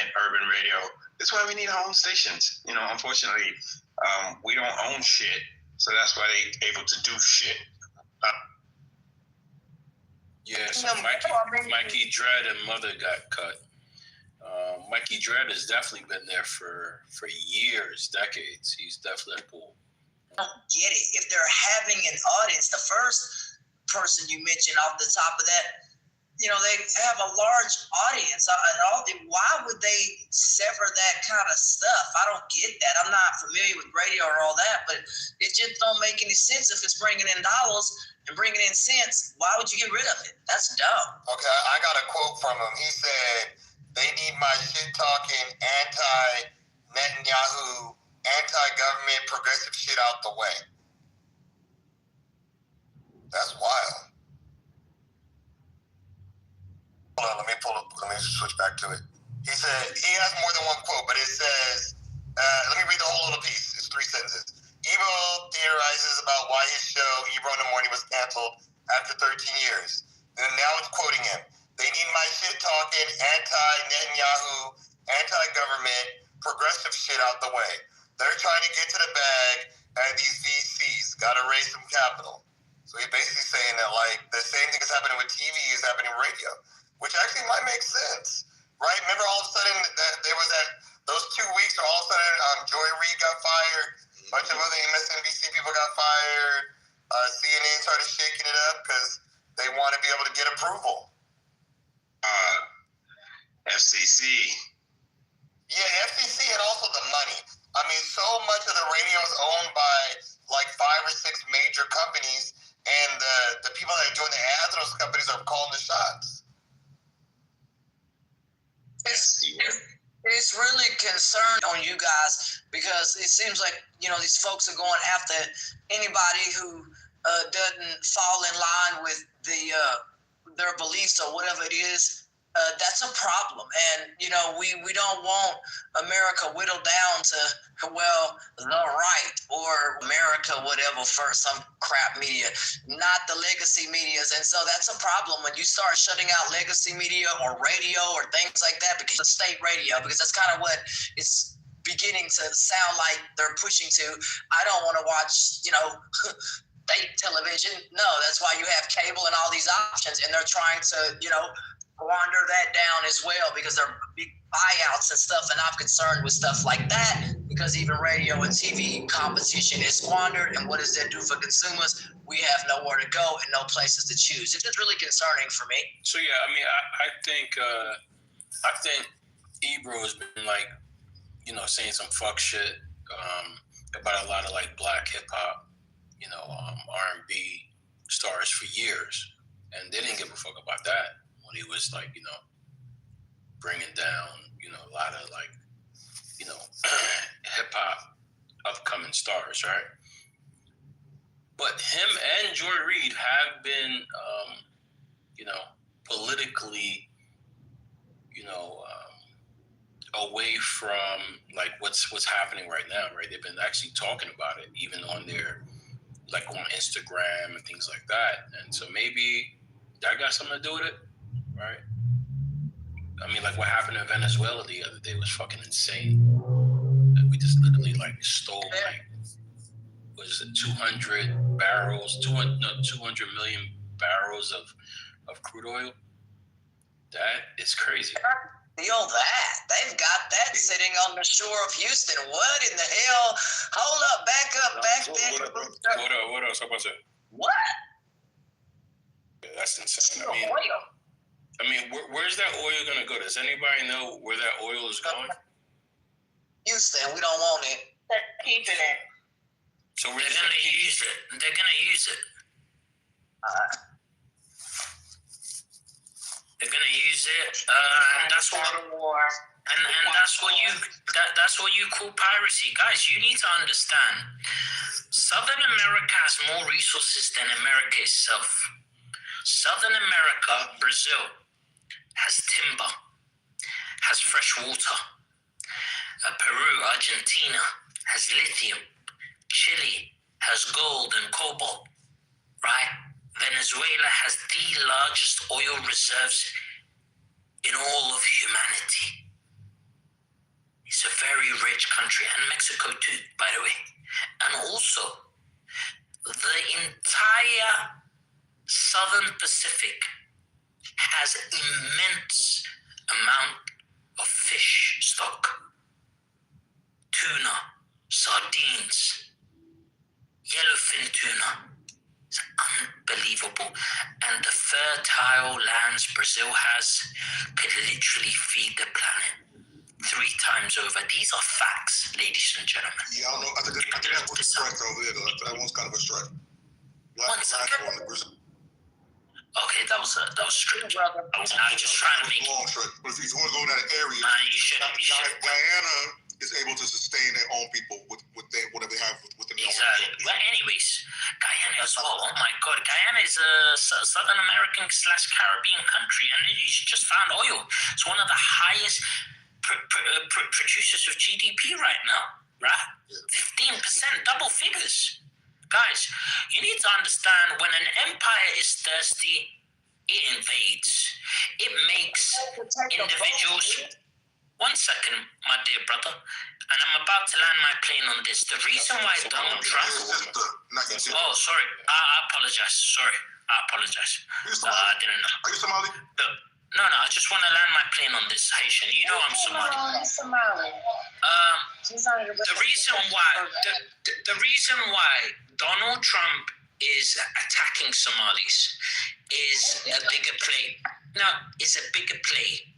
in urban radio. That's why we need our own stations. You know, unfortunately, we don't own shit, so that's why they able to do shit. Yeah, so Mikey Dread and Mother got cut. Mikey Dread has definitely been there for years, decades. He's definitely a pool. Get it. If they're having an audience, the first person you mentioned off the top of that, you know, they have a large audience. Why would they sever that kind of stuff? I don't get that. I'm not familiar with radio or all that, but it just don't make any sense. If it's bringing in dollars and bringing in cents, why would you get rid of it? That's dumb. Okay, I got a quote from him. He said, "They need my shit-talking, anti-Netanyahu, anti-government, progressive shit out the way." That's wild. Hold on, let me switch back to it. He said, he has more than one quote, but it says, let me read the whole little piece. It's 3 sentences. Ebro theorizes about why his show, Ebro in the Morning, was canceled after 13 years. And now it's quoting him. "They need my shit-talking, anti-Netanyahu, anti-government, progressive shit out the way. They're trying to get to the bag at these VCs. Got to raise some capital." So he's basically saying that, like, the same thing is happening with TV is happening with radio, which actually might make sense, right? Remember all of a sudden that there was those 2 weeks where all of a sudden Joy Reid got fired, a bunch of other MSNBC people got fired, CNN started shaking it up because they want to be able to get approval. FCC. Yeah, FCC and also the money. I mean, so much of the radio is owned by like 5 or 6 major companies, and the people that are doing the ads in those companies are calling the shots. It's really concerned on you guys because it seems like, you know, these folks are going after anybody who doesn't fall in line with their beliefs or whatever it is. That's a problem. And, you know, we don't want America whittled down to, well, the right or America, whatever, for some crap media, not the legacy medias. And so that's a problem when you start shutting out legacy media or radio or things like that because of state radio, because that's kind of what it's beginning to sound like they're pushing to. I don't want to watch, you know, state television. No, that's why you have cable and all these options, and they're trying to, you know, wander that down as well because they're big buyouts and stuff, and I'm concerned with stuff like that because even radio and TV competition is squandered, and what does that do for consumers? We have nowhere to go and no places to choose. It's just really concerning for me. So yeah, I mean, I think Ebro has been like saying some fuck shit about a lot of like black hip hop, R&B stars for years, and they didn't give a fuck about that when he was like, bringing down, a lot of like, hip hop upcoming stars, right? But him and Joy Reid have been, politically, away from like what's happening right now, right? They've been actually talking about it, even on their like on Instagram and things like that. And so maybe that got something to do with it, right? I mean, like what happened in Venezuela the other day was fucking insane. We just literally like stole like, was it 200 million barrels of crude oil? That is crazy. Feel that. They've got that sitting on the shore of Houston. What in the hell? Hold up, back there. What else? How about that? What? Yeah, that's insane. Oil. I mean, where's that oil going to go? Does anybody know where that oil is going? Houston, we don't want it. They're keeping it. So they're going to use it. They're going to use it. They're going to use it, and that's what. And that's what you call piracy, guys. You need to understand. Southern America has more resources than America itself. Southern America, Brazil, has timber, has fresh water. Peru, Argentina has lithium. Chile has gold and cobalt, right? Venezuela has the largest oil reserves in all of humanity. It's a very rich country, and Mexico too, by the way. And also, the entire Southern Pacific has immense amount of fish stock. Tuna, sardines, yellowfin tuna. It's unbelievable. And the fertile lands Brazil has could literally feed the planet 3 times over. These are facts, ladies and gentlemen. Yeah, I don't know. I think that was a stretch over there, though. That one's kind of a stretch. One second. Okay, that was strict. I was just trying to make it. Long stretch. But if you want to go to that area, you should. Guyana is able to sustain their own people with whatever they have with the exactly. Well, anyways, Guyana as well. Oh my God, Guyana is a Southern American / Caribbean country, and you just found oil. It's one of the highest producers of GDP right now, right? 15%, double figures. Guys, you need to understand, when an empire is thirsty, it invades. It makes individuals. One second, my dear brother, and I'm about to land my plane on this. The reason why Donald Trump. Oh, sorry. I apologize. Sorry. I apologize. I didn't know. Are you Somali? No, I just want to land my plane on this, Haitian. You know I'm Somali. The reason why Donald Trump is attacking Somalis is a bigger play. Now, it's a bigger play.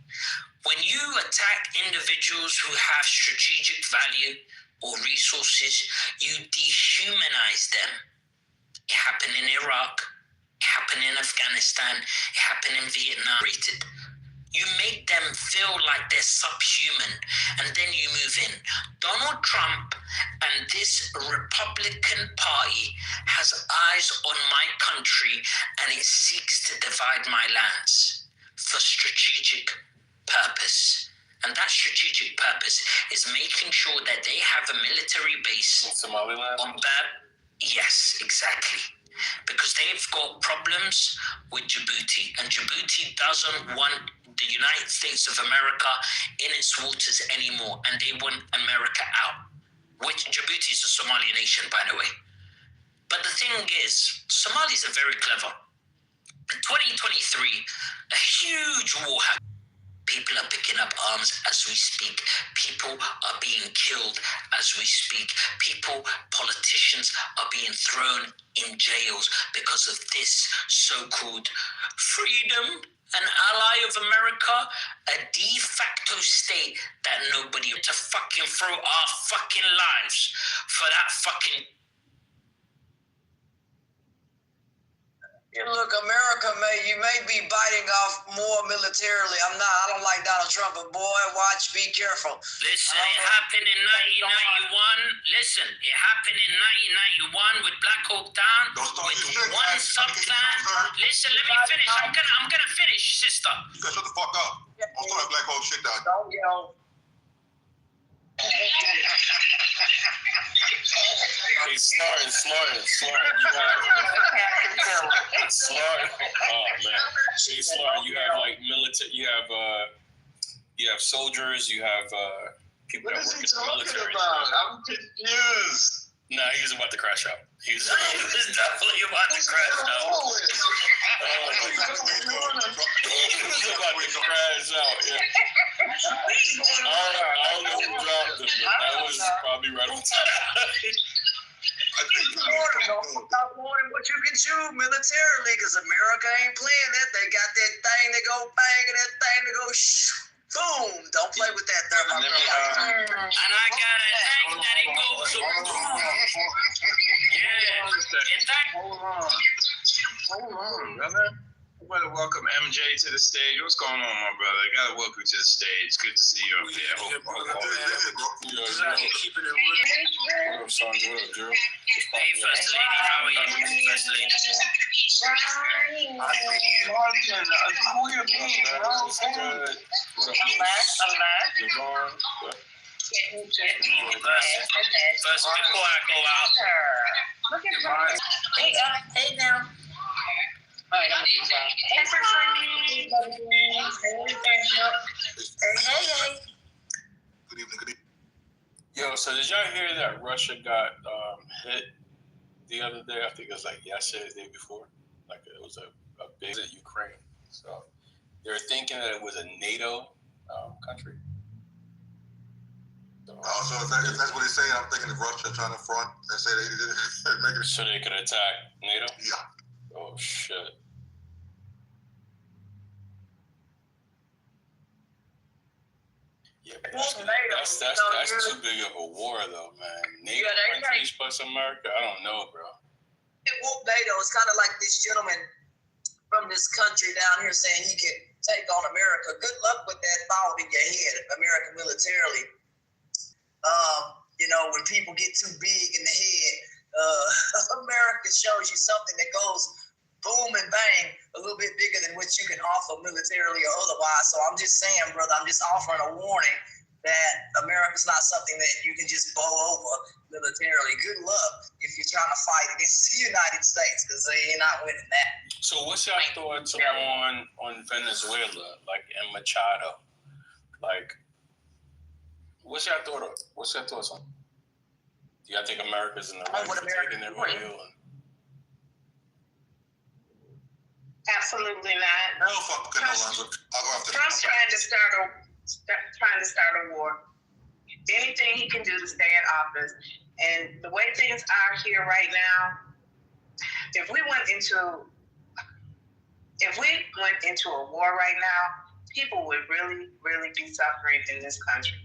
When you attack individuals who have strategic value or resources, you dehumanize them. It happened in Iraq. It happened in Afghanistan. It happened in Vietnam. You make them feel like they're subhuman, and then you move in. Donald Trump and this Republican Party has eyes on my country, and it seeks to divide my lands for strategic purpose. And that strategic purpose is making sure that they have a military base in Somaliland. Yes, exactly. Because they've got problems with Djibouti, and Djibouti doesn't want the United States of America in its waters anymore, and they want America out. Which Djibouti is a Somali nation, by the way. But the thing is, Somalis are very clever. In 2023, a huge war happened. People are picking up arms as we speak. People are being killed as we speak. Politicians are being thrown in jails because of this so-called freedom, an ally of America, a de facto state that nobody to fucking throw our fucking lives for that fucking. Look, America you may be biting off more militarily. I don't like Donald Trump, but boy, watch, be careful. Listen, it happened in 1991. Listen, it happened in 1991 with Black Hawk Down, with one subplan. Listen, let me finish. I'm gonna finish, sister. You guys shut the fuck up. Don't start that Black Hawk shit down. Don't yell. Hey, Slaughter. Oh man. Hey, Slaughter, you have like military. You have soldiers. You have people that work in the military. I'm confused. Nah, he was about to crash out. He was definitely about to crash out. He was about to crash out. Yeah. I don't know who dropped him, but that was probably right on time. I think don't stop wanting what you can chew militarily, because America ain't playing that. They got that thing that go bang and that thing that go boom. Don't play with that there, my brother. And I got a thing that it goes boom. Yeah. Hold on, brother. I want to welcome MJ to the stage. What's going on, my brother? I gotta welcome you to the stage. Good to see you up there. Keeping it real. What up, Sandra? What up, Drew? Hey, First Lady, how are you? First Lady. Martin, who you being, bro? First, before I go out. Look at hey now. All right, hey. Good evening. Yo, so did y'all hear that Russia got hit the other day? I think it was like yesterday, the day before. Like it was a big at Ukraine. So they're thinking that it was a NATO country. So if that's what they say, I'm thinking of Russia trying to front and say they did it. So they could attack NATO? Yeah. Oh shit. Yeah, that's too big of a war though, man. NATO countries plus America? I don't know, bro. It won't NATO. It's kind of like this gentleman from this country down here saying he can take on America. Good luck with that thought in your head, America militarily. When people get too big in the head, America shows you something that goes boom and bang a little bit bigger than what you can offer militarily or otherwise. So I'm just saying, brother, I'm just offering a warning that America's not something that you can just bow over militarily. Good luck if you're trying to fight against the United States, because you're not winning that. So what's your thoughts on Venezuela, like and Machado? Like, what's your thoughts on? Do y'all think America's in the right for taking their oil? Absolutely not. No fucking no. I'll go after Trump's trying to start a war. Anything he can do to stay in office. And the way things are here right now, if we went into a war right now, people would really, really be suffering in this country.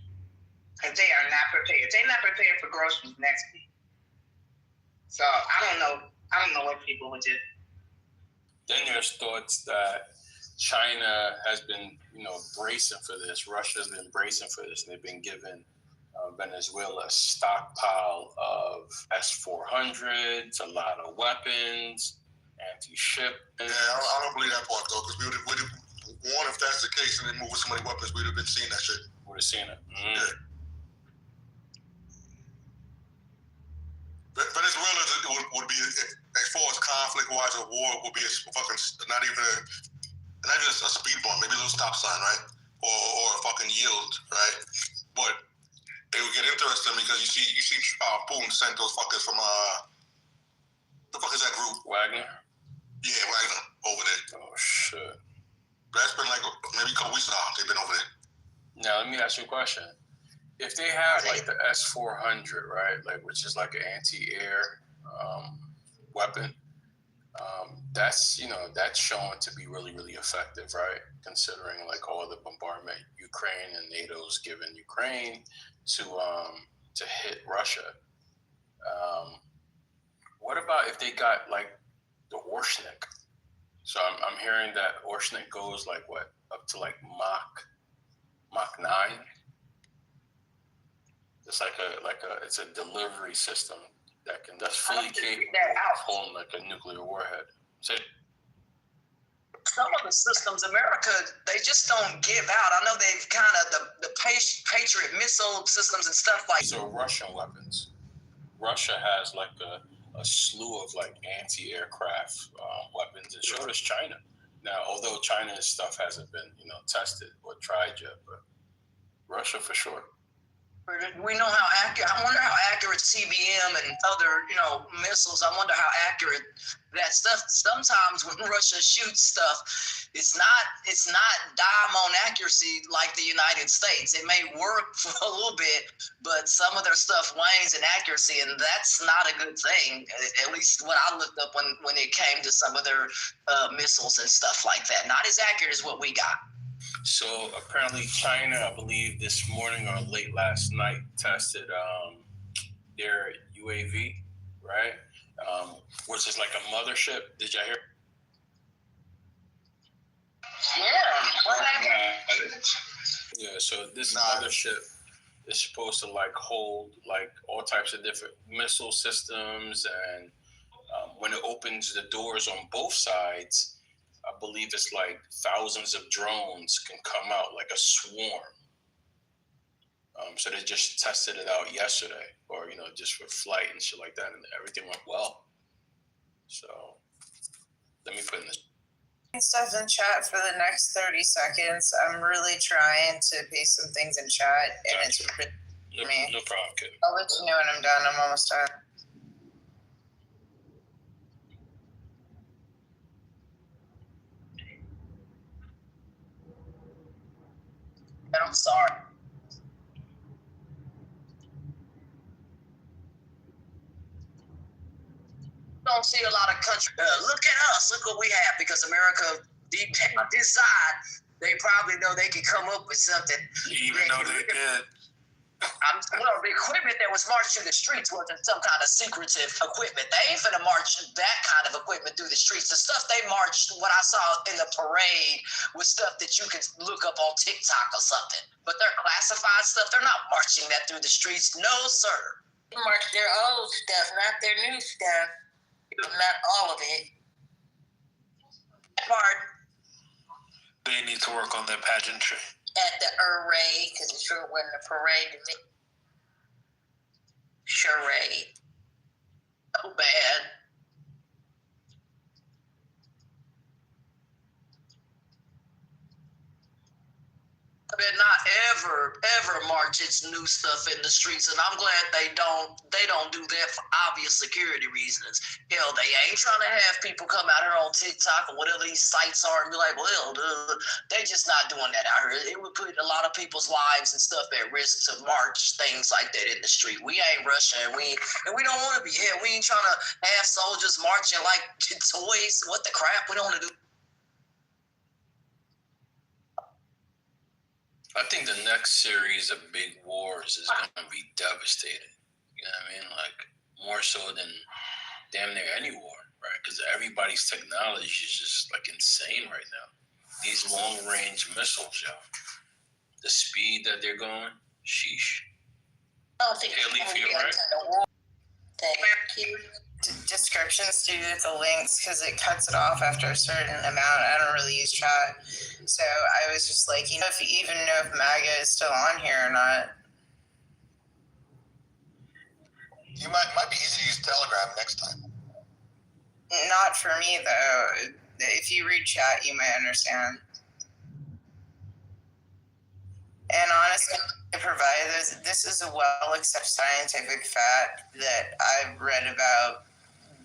Because they are not prepared. They're not prepared for groceries next week. So I don't know what people would do. Then there's thoughts that China has been, bracing for this. Russia's been bracing for this. They've been giving Venezuela a stockpile of S-400s, a lot of weapons, anti-ship. Yeah, I don't believe that part though, because if that's the case and they move with so many weapons, we'd have been seeing that shit. Would have seen it. Yeah. Venezuela would be, as far as conflict-wise, a war would be not even a speed bump, maybe a little stop sign, right? Or a fucking yield, right? But it would get interesting because you see Putin sent those fuckers from the fuck is that group? Wagner. Yeah, Wagner over there. Oh shit. That's been like maybe a couple weeks now. They've been over there. ask you a question. If they have like the S-400, right, like which is like an anti-air weapon, that's that's shown to be really, really effective, right? Considering like all the bombardment Ukraine and NATO's given Ukraine to hit Russia. What about if they got like the Orshnik? So I'm hearing that Orshnik goes like what, up to like Mach 9. It's it's a delivery system that's fully capable of holding like a nuclear warhead. So some of the systems, America, they just don't give out. I know they've kind of the Patriot missile systems and stuff like. So Russian weapons. Russia has like a slew of like anti-aircraft weapons, and so does China. Now, although China's stuff hasn't been tested or tried yet, but Russia for sure. We know how accurate. I wonder how accurate CBM and other, missiles. I wonder how accurate that stuff. Sometimes when Russia shoots stuff, it's not dime on accuracy like the United States. It may work for a little bit, but some of their stuff wanes in accuracy, and that's not a good thing. At least what I looked up when it came to some of their missiles and stuff like that. Not as accurate as what we got. So apparently China, I believe this morning or late last night, tested their UAV, right? Which is like a mothership. Did y'all hear? Yeah. Yeah, so this mothership is supposed to like hold like all types of different missile systems, and when it opens the doors on both sides, I believe it's like thousands of drones can come out like a swarm. So they just tested it out yesterday, or just for flight and shit like that, and everything went well. So let me put in this stuff in chat for the next 30 seconds. I'm really trying to paste some things in chat, and it's really me. No problem, kid. I'll let you know when I'm done. I'm almost done. I'm sorry. Don't see a lot of countries. Look at us. Look what we have, because America, deep down inside, they probably know they can come up with something. Even though they did. The equipment that was marched through the streets wasn't some kind of secretive equipment. They ain't finna march that kind of equipment through the streets. The stuff they marched, what I saw in the parade, was stuff that you could look up on TikTok or something. But they're classified stuff. They're not marching that through the streets. No, sir. They march their old stuff, not their new stuff. Not all of it. Part. They need to work on their pageantry. At the array, because it sure wasn't a parade to me. Charade. So bad. They're not ever march its new stuff in the streets, and I'm glad they don't do that for obvious security reasons. Hell, they ain't trying to have people come out here on TikTok or whatever these sites are and be like, well, they just not doing that out here. It would put a lot of people's lives and stuff at risk to march things like that in the street. We ain't Russia, and we don't want to be here. We ain't trying to have soldiers marching like toys. What the crap? We don't want to do. I think the next series of big wars is going to be devastating. You know what I mean? Like, more so than damn near any war, right? Because everybody's technology is just, like, insane right now. These long-range missiles, yo. The speed that they're going, sheesh. I don't think it's going to be right? Thank you. Descriptions to the links, because it cuts it off after a certain amount. I don't really use chat, so I was just like, if you even know if MAGA is still on here or not. You might be easy to use Telegram next time. Not for me though. If you read chat, you might understand. And honestly, this is a well-accepted scientific fact that I've read about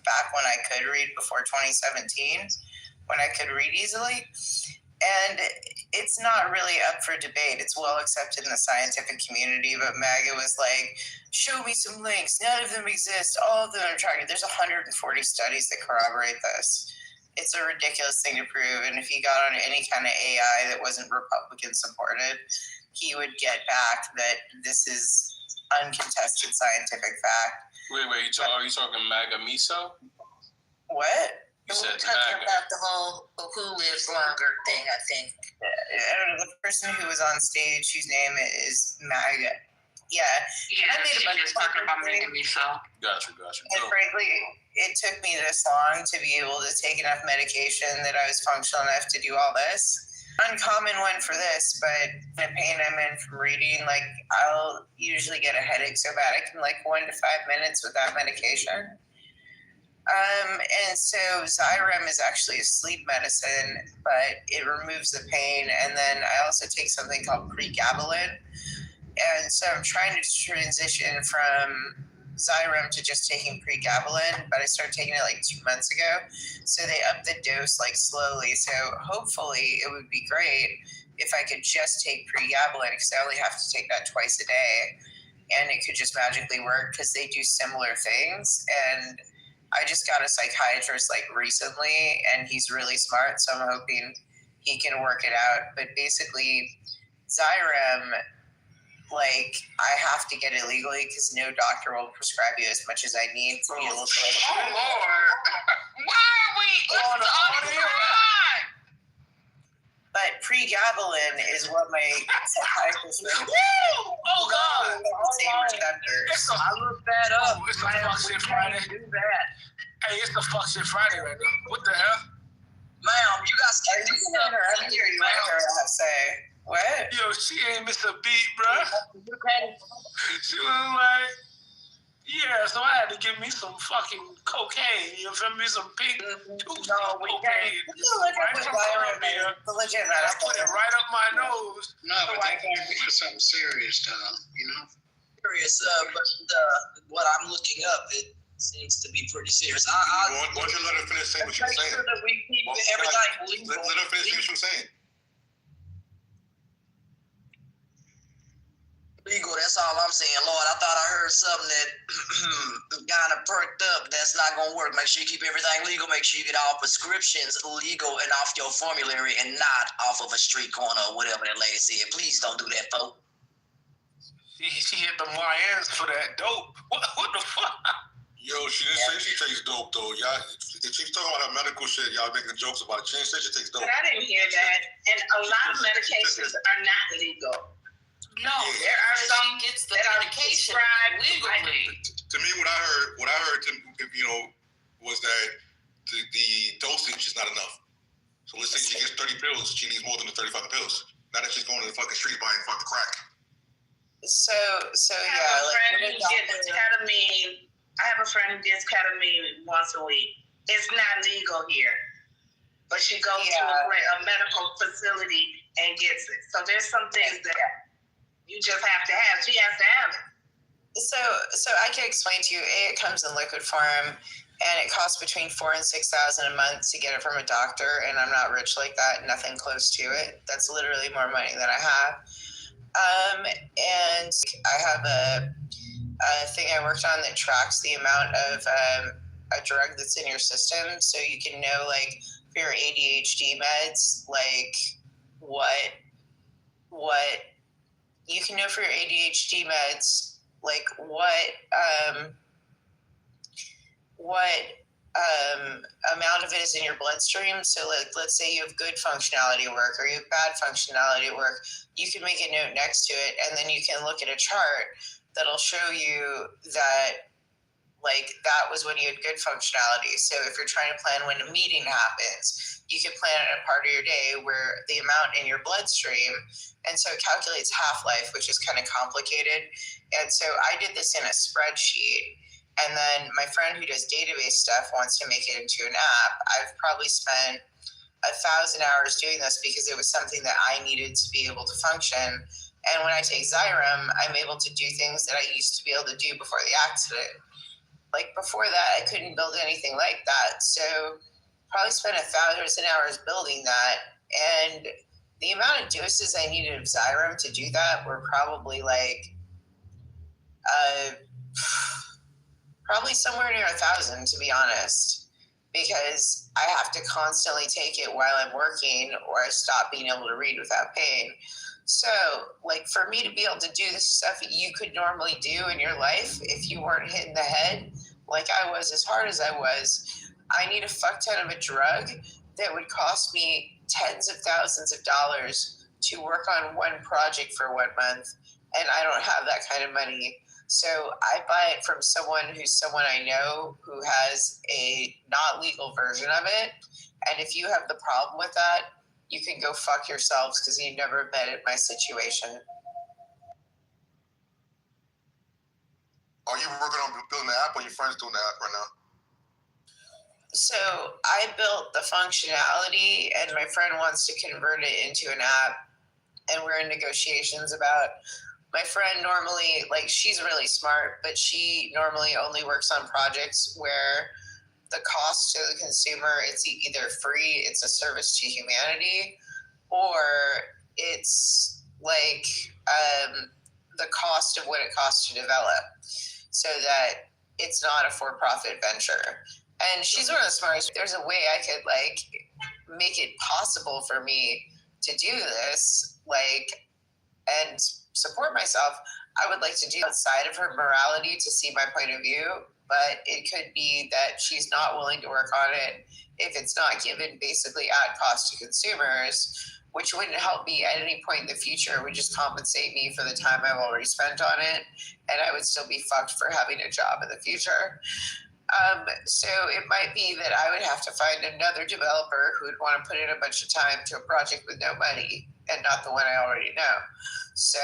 back when I could read before 2017, when I could read easily. And it's not really up for debate. It's well accepted in the scientific community, but MAGA was like, show me some links. None of them exist. All of them are trying. There's 140 studies that corroborate this. It's a ridiculous thing to prove. And if he got on any kind of AI that wasn't Republican supported, he would get back that this is uncontested scientific fact. Wait, are you talking MAGA Miso? What? We're talking about the whole who lives longer thing, I think. I don't know, the person who was on stage, whose name is MAGA. Yeah, I made a bunch of talking about making me so. Gotcha. And frankly, it took me this long to be able to take enough medication that I was functional enough to do all this. Uncommon one for this, but the pain I'm in from reading, like I'll usually get a headache so bad I can 1 to 5 minutes without medication. And so Xyrem is actually a sleep medicine, but it removes the pain. And then I also take something called pregabalin. And so I'm trying to transition from Xyrem to just taking pregabalin, but I started taking it 2 months ago. So they upped the dose slowly. So hopefully it would be great if I could just take pregabalin, because I only have to take that twice a day. And it could just magically work because they do similar things. And I just got a psychiatrist recently, and he's really smart, so I'm hoping he can work it out. But basically, Xyrem, I have to get it legally because no doctor will prescribe you as much as I need to be able to. Oh Lord! Why are we on the ride? But pregabalin is what my psychiatrist. Woo! Oh God! I looked that up. It's a fuck shit Friday. Do that. Hey, it's a fuck shit Friday right now. What the hell? Ma'am, you got scared. I hear you. I heard her say. What? Yo, she ain't missed a beat, bruh. She was like, yeah, so I had to give me some fucking cocaine. You feel me? Some pink cocaine. Right from Colombia. I put it right up my nose. No, but they can be for something serious, Serious, but what I'm looking up, it seems to be pretty serious. Why don't you let her finish saying what she was saying? Sure that we keep everything legal. Let her finish saying what she was saying. Legal, that's all I'm saying. Lord, I thought I heard something that kind of perked up. That's not going to work. Make sure you keep everything legal. Make sure you get all prescriptions legal and off your formulary and not off of a street corner or whatever that lady said. Please don't do that, folks. She hit the YNs for that dope. What the fuck? Yo, she didn't say she takes dope, though. Y'all, if she's talking about her medical shit, y'all making jokes about it. She didn't say she takes dope. But I didn't hear that. And a lot of medications are not legal. No, there are some that are prescribed legally. To me, what I heard, was that the dosage is not enough. So let's say she gets 30 pills, she needs more than the 30 fucking pills. Not that she's going to the fucking street buying fucking crack. So I have a friend who gets ketamine. I have a friend who gets ketamine once a week. It's not legal here, but she goes to a medical facility and gets it. So there's some things that you just have to have. She has to have it. So I can explain to you. It comes in liquid form, and it costs between $4,000 and $6,000 a month to get it from a doctor. And I'm not rich like that. Nothing close to it. That's literally more money than I have. And I have a thing I worked on that tracks the amount of a drug that's in your system, so you can know for your ADHD meds, what you can know for your ADHD meds, what amount of it is in your bloodstream. So let's say you have good functionality at work or you have bad functionality at work, you can make a note next to it, and then you can look at a chart that'll show you that that was when you had good functionality. So if you're trying to plan when a meeting happens, you can plan it a part of your day where the amount in your bloodstream, and so it calculates half-life, which is kind of complicated. And so I did this in a spreadsheet, and then my friend who does database stuff wants to make it into an app. I've probably spent 1,000 hours doing this because it was something that I needed to be able to function. And when I take Xyrem, I'm able to do things that I used to be able to do before the accident. Before that, I couldn't build anything like that. So probably spent 1,000 hours building that. And the amount of doses I needed of Xyrem to do that were probably like, probably somewhere near 1,000, to be honest, because I have to constantly take it while I'm working, or I stop being able to read without pain. So, like, for me to be able to do the stuff you could normally do in your life if you weren't hit in the head like I was, as hard as I was, I need a fuck ton of a drug that would cost me tens of thousands of dollars to work on one project for 1 month, and I don't have that kind of money. So I buy it from someone who's someone I know who has a not legal version of it. And if you have the problem with that, you can go fuck yourselves, because you never been in my situation. Are you working on building the app, or your friends doing the app right now? So I built the functionality, and my friend wants to convert it into an app, and we're in negotiations about. My friend normally, like, she's really smart, but she normally only works on projects where the cost to the consumer, it's either free, it's a service to humanity, or it's like the cost of what it costs to develop, so that it's not a for-profit venture. And she's one of the smartest. There's a way I could like make it possible for me to do this, like, and support myself. I would like to do outside of her morality to see my point of view, but it could be that she's not willing to work on it if it's not given basically at cost to consumers, which wouldn't help me at any point in the future. It would just compensate me for the time I've already spent on it, and I would still be fucked for having a job in the future. So it might be that I would have to find another developer who would want to put in a bunch of time to a project with no money, and not the one I already know. So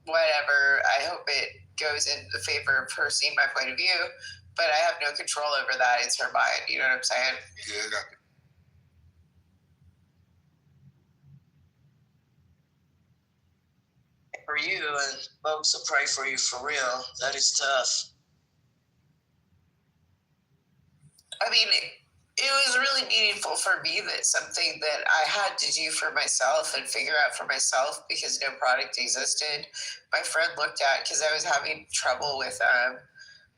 whatever, I hope it goes in the favor of her seeing my point of view, but I have no control over that. It's her mind, you know what I'm saying? Yeah, exactly. For you, and folks will pray for you for real. That is tough. I mean, it was really meaningful for me that something that I had to do for myself and figure out for myself, because no product existed. My friend looked at, because I was having trouble with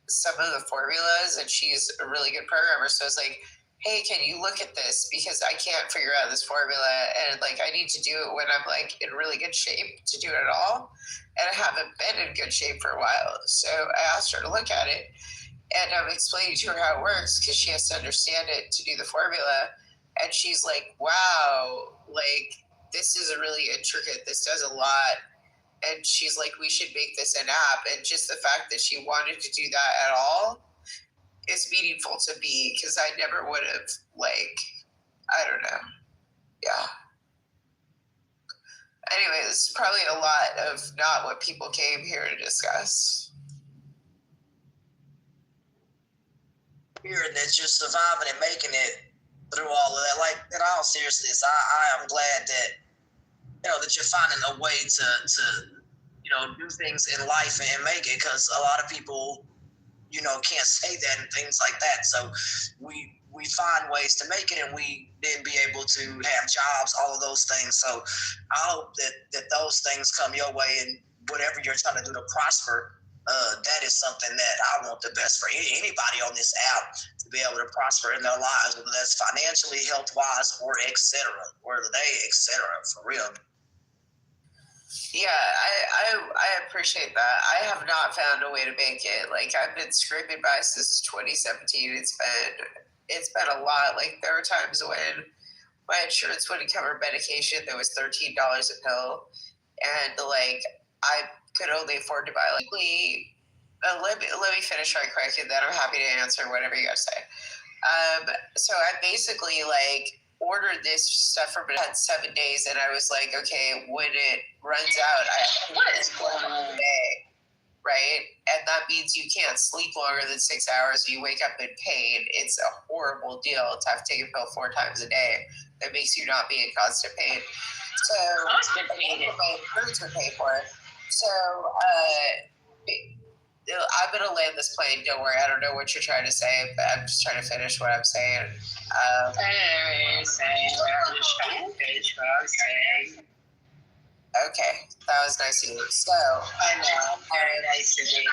some of the formulas, and she's a really good programmer. So I was like, hey, can you look at this? Because I can't figure out this formula, and like I need to do it when I'm like in really good shape to do it at all. And I haven't been in good shape for a while. So I asked her to look at it. And I'm explaining to her how it works, because she has to understand it to do the formula. And she's like, wow, like, this is really intricate. This does a lot. And she's like, we should make this an app. And just the fact that she wanted to do that at all is meaningful to me, because I never would have, like, I don't know. Yeah. Anyway, this is probably a lot of not what people came here to discuss. Hearing that you're surviving and making it through all of that, like, in all seriousness, I am glad that, you know, that you're finding a way to you know, do things in life and make it, because a lot of people, you know, can't say that and things like that. So we find ways to make it, and we then be able to have jobs, all of those things. So I hope that those things come your way, and whatever you're trying to do to prosper, that is something that I want the best for anybody on this app, to be able to prosper in their lives, whether that's financially, health-wise, or et cetera, for real. Yeah, I appreciate that. I have not found a way to make it. Like, I've been scraping by since 2017. It's been a lot. Like, there were times when my insurance wouldn't cover medication that was $13 a pill, and like I could only afford to buy like let me finish right quick, and then I'm happy to answer whatever you guys say. So I basically like ordered this stuff from it. I had 7 days, and I was like, okay, when it runs out, I have to day, right? And that means you can't sleep longer than 6 hours. You wake up in pain. It's a horrible deal to have to take a pill 4 times a day. That makes you not be in constant pain. So my insurance would pay for it. So I'm going to land this plane. Don't worry. I don't know what you're trying to say, but I'm just trying to finish what I'm saying. say. Okay, that was nice of you. So, I know, very nice of you.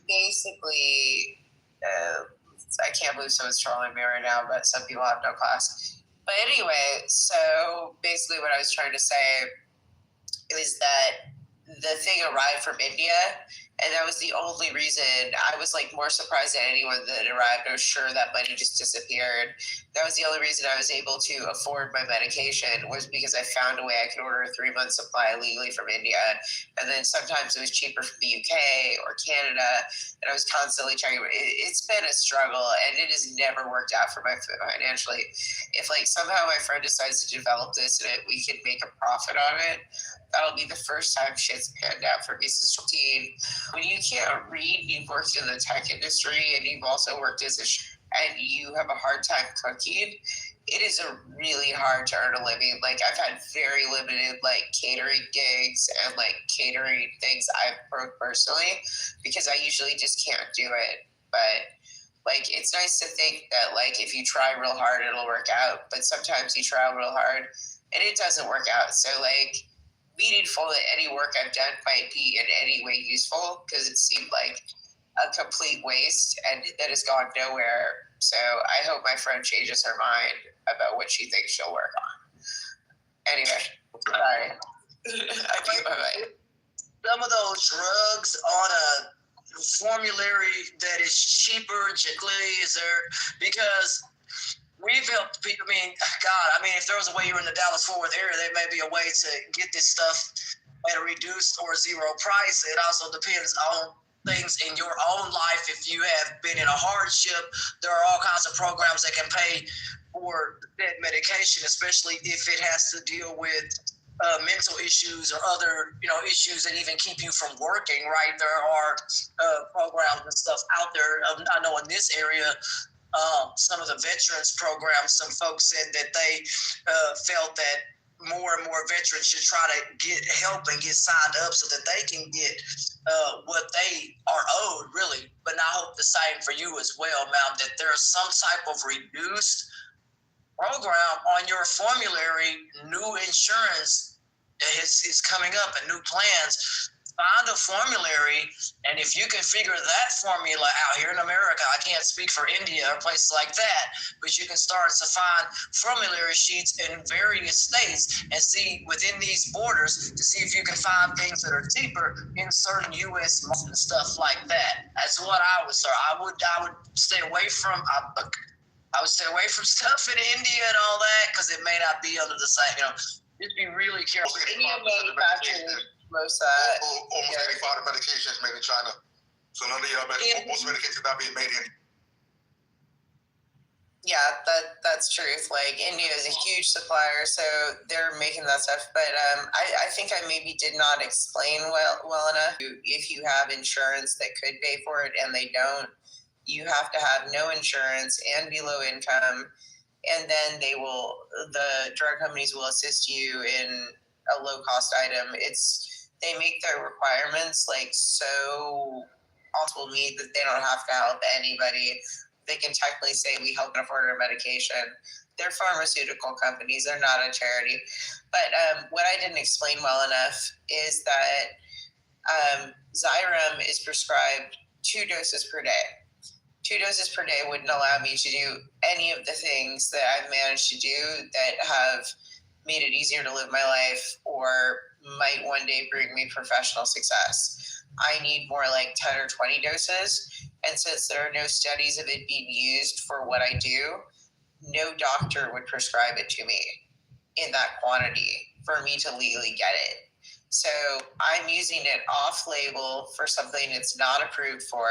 Basically, I can't believe someone's trolling me right now, but some people have no class. But anyway, so basically what I was trying to say is that the thing arrived from India, and that was the only reason. I was like more surprised than anyone that it arrived. I was sure that money just disappeared. That was the only reason I was able to afford my medication, was because I found a way I could order a 3-month supply legally from India. And then sometimes it was cheaper from the UK or Canada, and I was constantly trying. It's been a struggle, and it has never worked out for my financially. If like somehow my friend decides to develop this and we can make a profit on it, that'll be the first time shit's panned out for me since 15. When you can't read, you've worked in the tech industry, and you've also worked as and you have a hard time cooking, it is really hard to earn a living. Like, I've had very limited like catering gigs and like catering things I've broke personally, because I usually just can't do it. But like, it's nice to think that like if you try real hard, it'll work out. But sometimes you try real hard and it doesn't work out. So like, meaningful that any work I've done might be in any way useful, because it seemed like a complete waste and that has gone nowhere. So I hope my friend changes her mind about what she thinks she'll work on. Anyway, sorry. I think my mind. Some of those drugs on a formulary that is cheaper, is there, because we've helped people. If there was a way you were in the Dallas-Fort Worth area, there may be a way to get this stuff at a reduced or zero price. It also depends on things in your own life. If you have been in a hardship, there are all kinds of programs that can pay for that medication, especially if it has to deal with mental issues or other, issues that even keep you from working, right? There are programs and stuff out there. I know in this area, some of the veterans programs, some folks said that they felt that more and more veterans should try to get help and get signed up so that they can get what they are owed, really. But I hope the same for you as well, ma'am, that there's some type of reduced program on your formulary. New insurance is coming up and new plans. Find a formulary, and if you can figure that formula out here in America, I can't speak for India or places like that, but you can start to find formulary sheets in various states and see within these borders to see if you can find things that are cheaper in certain U.S. and stuff like that. That's what I would start. I would stay away from. I would stay away from stuff in India and all that, because it may not be under the same. Just be really careful. India manufacturing. Most 85% of medication is made in China. So none of your most medications not being made in. Yeah, that's truth. Like, India is a huge supplier, so they're making that stuff. But I think I maybe did not explain well enough. If you have insurance that could pay for it and they don't, you have to have no insurance and be low income, and then the drug companies will assist you in a low cost item. They make their requirements like so also mean that they don't have to help anybody. They can technically say we help afford our medication. They're pharmaceutical companies. They're not a charity. But what I didn't explain well enough is that Xyrem is prescribed 2 doses per day. 2 doses per day wouldn't allow me to do any of the things that I've managed to do that have made it easier to live my life or might one day bring me professional success. I need more like 10 or 20 doses. And since there are no studies of it being used for what I do, no doctor would prescribe it to me in that quantity for me to legally get it. So I'm using it off label for something it's not approved for.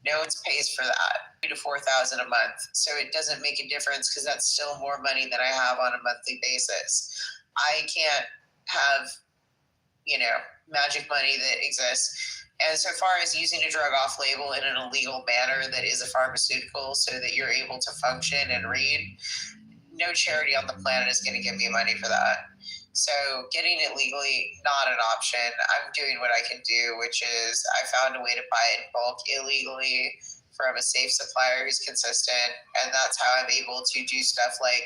No one pays for that, $3,000 to $4,000 a month. So it doesn't make a difference, because that's still more money than I have on a monthly basis. I can't have, magic money that exists. And so far as using a drug off label in an illegal manner that is a pharmaceutical so that you're able to function and read, no charity on the planet is going to give me money for that. So getting it legally, not an option. I'm doing what I can do, which is I found a way to buy it in bulk illegally from a safe supplier who's consistent. And that's how I'm able to do stuff like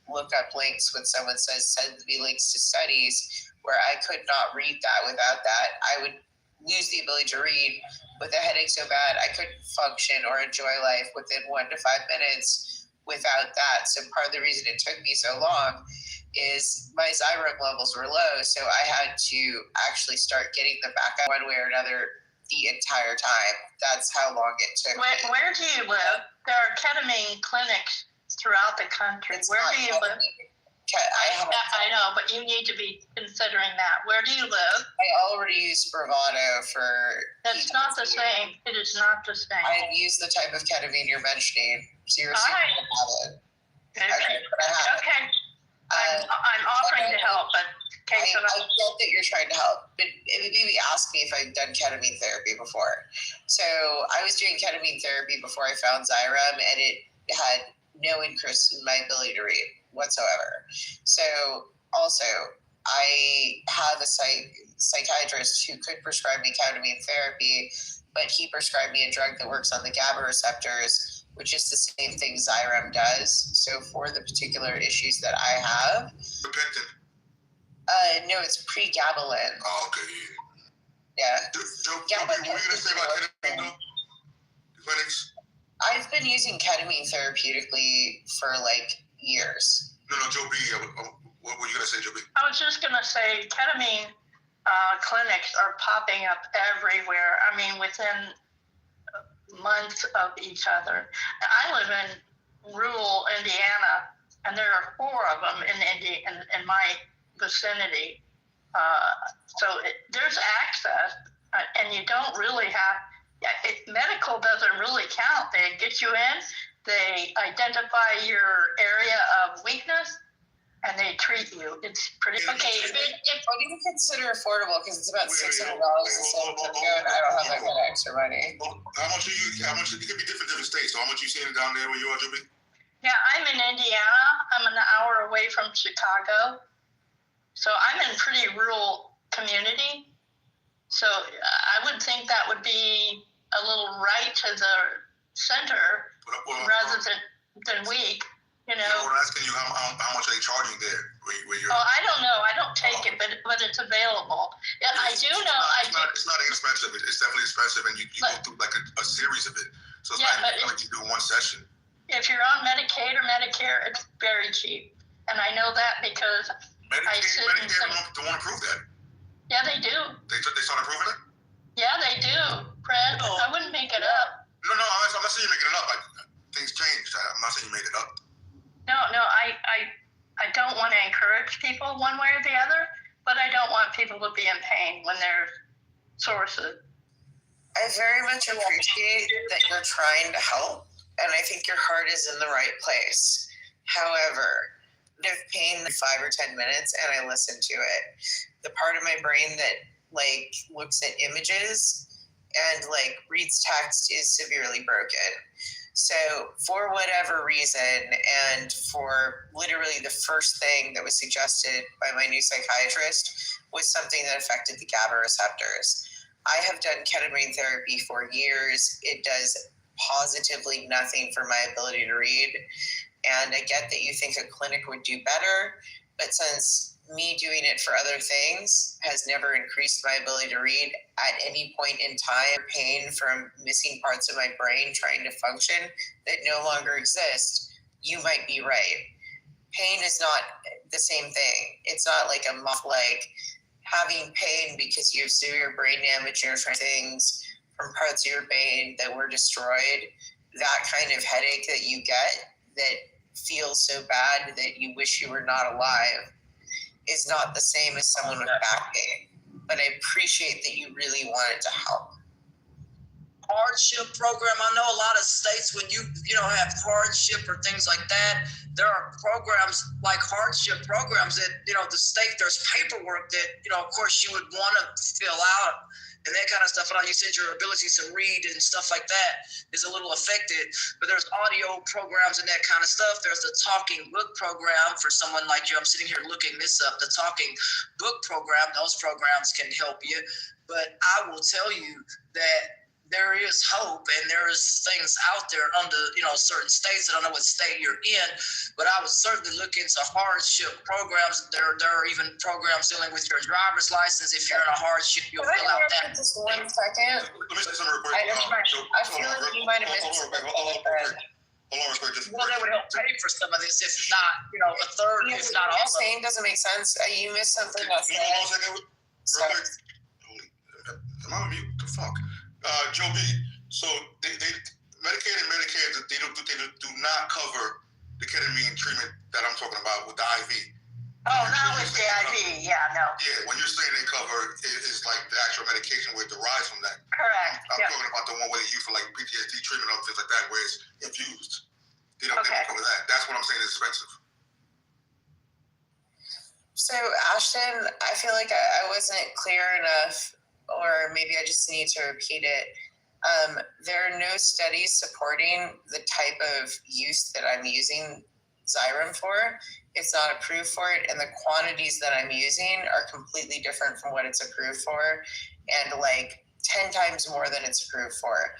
look up links when someone says send me links to studies where I could not read that. Without that, I would lose the ability to read with a headache so bad I couldn't function or enjoy life within 1 to 5 minutes without that. So part of the reason it took me so long is my Xyrem levels were low, so I had to actually start getting them back up one way or another the entire time. That's how long it took. Where do you live? There are ketamine clinics throughout the country. Where do you live? I know, but you need to be considering that. Where do you live? I already use Spravato for... That's not the same. It is not the same. I use the type of ketamine you're mentioning. So you're assuming I have it. Okay. I'm offering to help, but... I get that you're trying to help, but maybe ask me if I've done ketamine therapy before. So I was doing ketamine therapy before I found Xyrem, and it had no increase in my ability to read whatsoever. So also, I have a psychiatrist who could prescribe me ketamine therapy, but he prescribed me a drug that works on the GABA receptors, which is the same thing Xyrem does. So for the particular issues that I have... no, it's pregabalin. Oh, okay, yeah. Joe, what were you going to say about ketamine, clinics? I've been using ketamine therapeutically for like years. No, Joe B. What were you going to say, Joe B? I was just going to say ketamine clinics are popping up everywhere. I mean, within months of each other. I live in rural Indiana, and there are 4 of them in my vicinity. There's access, and you don't really have... medical doesn't really count. They get you in, they identify your area of weakness, and they treat you. It's pretty okay. What do you consider affordable? Because it's about $600 a session, and I don't have that kind of extra money. How much are you? How much? It could be different states. So how much are you seeing down there where you are, Joby? Yeah, I'm in Indiana. I'm an hour away from Chicago, so I'm in pretty rural community. So I would think that would be a little right to the center rather than weak, you know. We're asking you how much are they charging there? Where you're... Oh, I don't know. I don't take it, but it's available. Yeah, I do know. It's not inexpensive. It's definitely expensive, and you go through like a series of it. So it's not like you do one session. If you're on Medicaid or Medicare, it's very cheap, and I know that because Medicare don't approve that. Yeah, they do. They start approving it? Yeah, they do, Fred. I wouldn't make it up. No, I'm not saying you're making it up. Things changed. I'm not saying you made it up. No, I don't want to encourage people one way or the other, but I don't want people to be in pain when there's sources. I very much appreciate that you're trying to help, and I think your heart is in the right place. However, if pain 5 or 10 minutes and I listen to it, the part of my brain that looks at images and reads text is severely broken. So for whatever reason, and for literally the first thing that was suggested by my new psychiatrist was something that affected the GABA receptors. I have done ketamine therapy for years. It does positively nothing for my ability to read. And I get that you think a clinic would do better, but since me doing it for other things has never increased my ability to read at any point in time, pain from missing parts of my brain trying to function that no longer exist, you might be right. Pain is not the same thing. It's not like a muff, having pain because you have severe brain damage or things from parts of your brain that were destroyed. That kind of headache that you get that feels so bad that you wish you were not alive is not the same as someone with back pain. But I appreciate that you really wanted to help. Hardship program. I know a lot of states when you have hardship or things like that, there are programs like hardship programs that, the state, there's paperwork that, of course you would want to fill out and that kind of stuff. And you said your ability to read and stuff like that is a little affected, but there's audio programs and that kind of stuff. There's the talking book program for someone like you. I'm sitting here looking this up, the talking book program. Those programs can help you, but I will tell you that there is hope and there is things out there under, certain states. I don't know what state you're in, but I would certainly look into hardship programs. There are even programs dealing with your driver's license. If you're in a hardship, you'll fill out that. Just 1 second. Let me say something real quick. I feel like you might have missed something. Hold on, real quick. Well, that would help pay for some of this, if not, a third, if not all of it. Saying doesn't make sense. You missed something. Hold on a second. Real quick. Am I on mute? The fuck? Joe B. So they Medicaid and Medicare, they do not cover the ketamine treatment that I'm talking about with the IV. Oh, not with the IV. Yeah, no. Yeah, when you're saying they cover, it's like the actual medication where it derives from that. Correct. I'm talking about the one where they use for like PTSD treatment or things like that, where it's infused. They don't cover that. That's what I'm saying is expensive. So, Ashton, I feel like I wasn't clear enough, or maybe I just need to repeat it. There are no studies supporting the type of use that I'm using Xyrem for. It's not approved for it, and the quantities that I'm using are completely different from what it's approved for, and like 10 times more than it's approved for.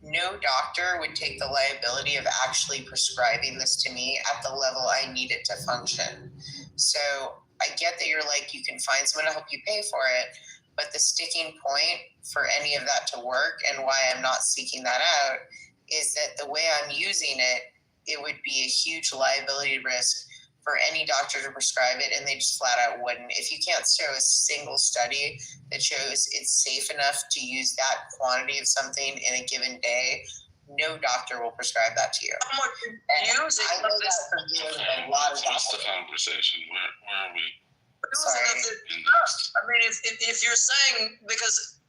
No doctor would take the liability of actually prescribing this to me at the level I need it to function. So I get that you're like, you can find someone to help you pay for it, but the sticking point for any of that to work and why I'm not seeking that out is that the way I'm using it, it would be a huge liability risk for any doctor to prescribe it, and they just flat out wouldn't. If you can't show a single study that shows it's safe enough to use that quantity of something in a given day, no doctor will prescribe that to you. How much you use it? I know that from doing a lot of What's the conversation? Where are we? Sorry. I mean, if you're saying, because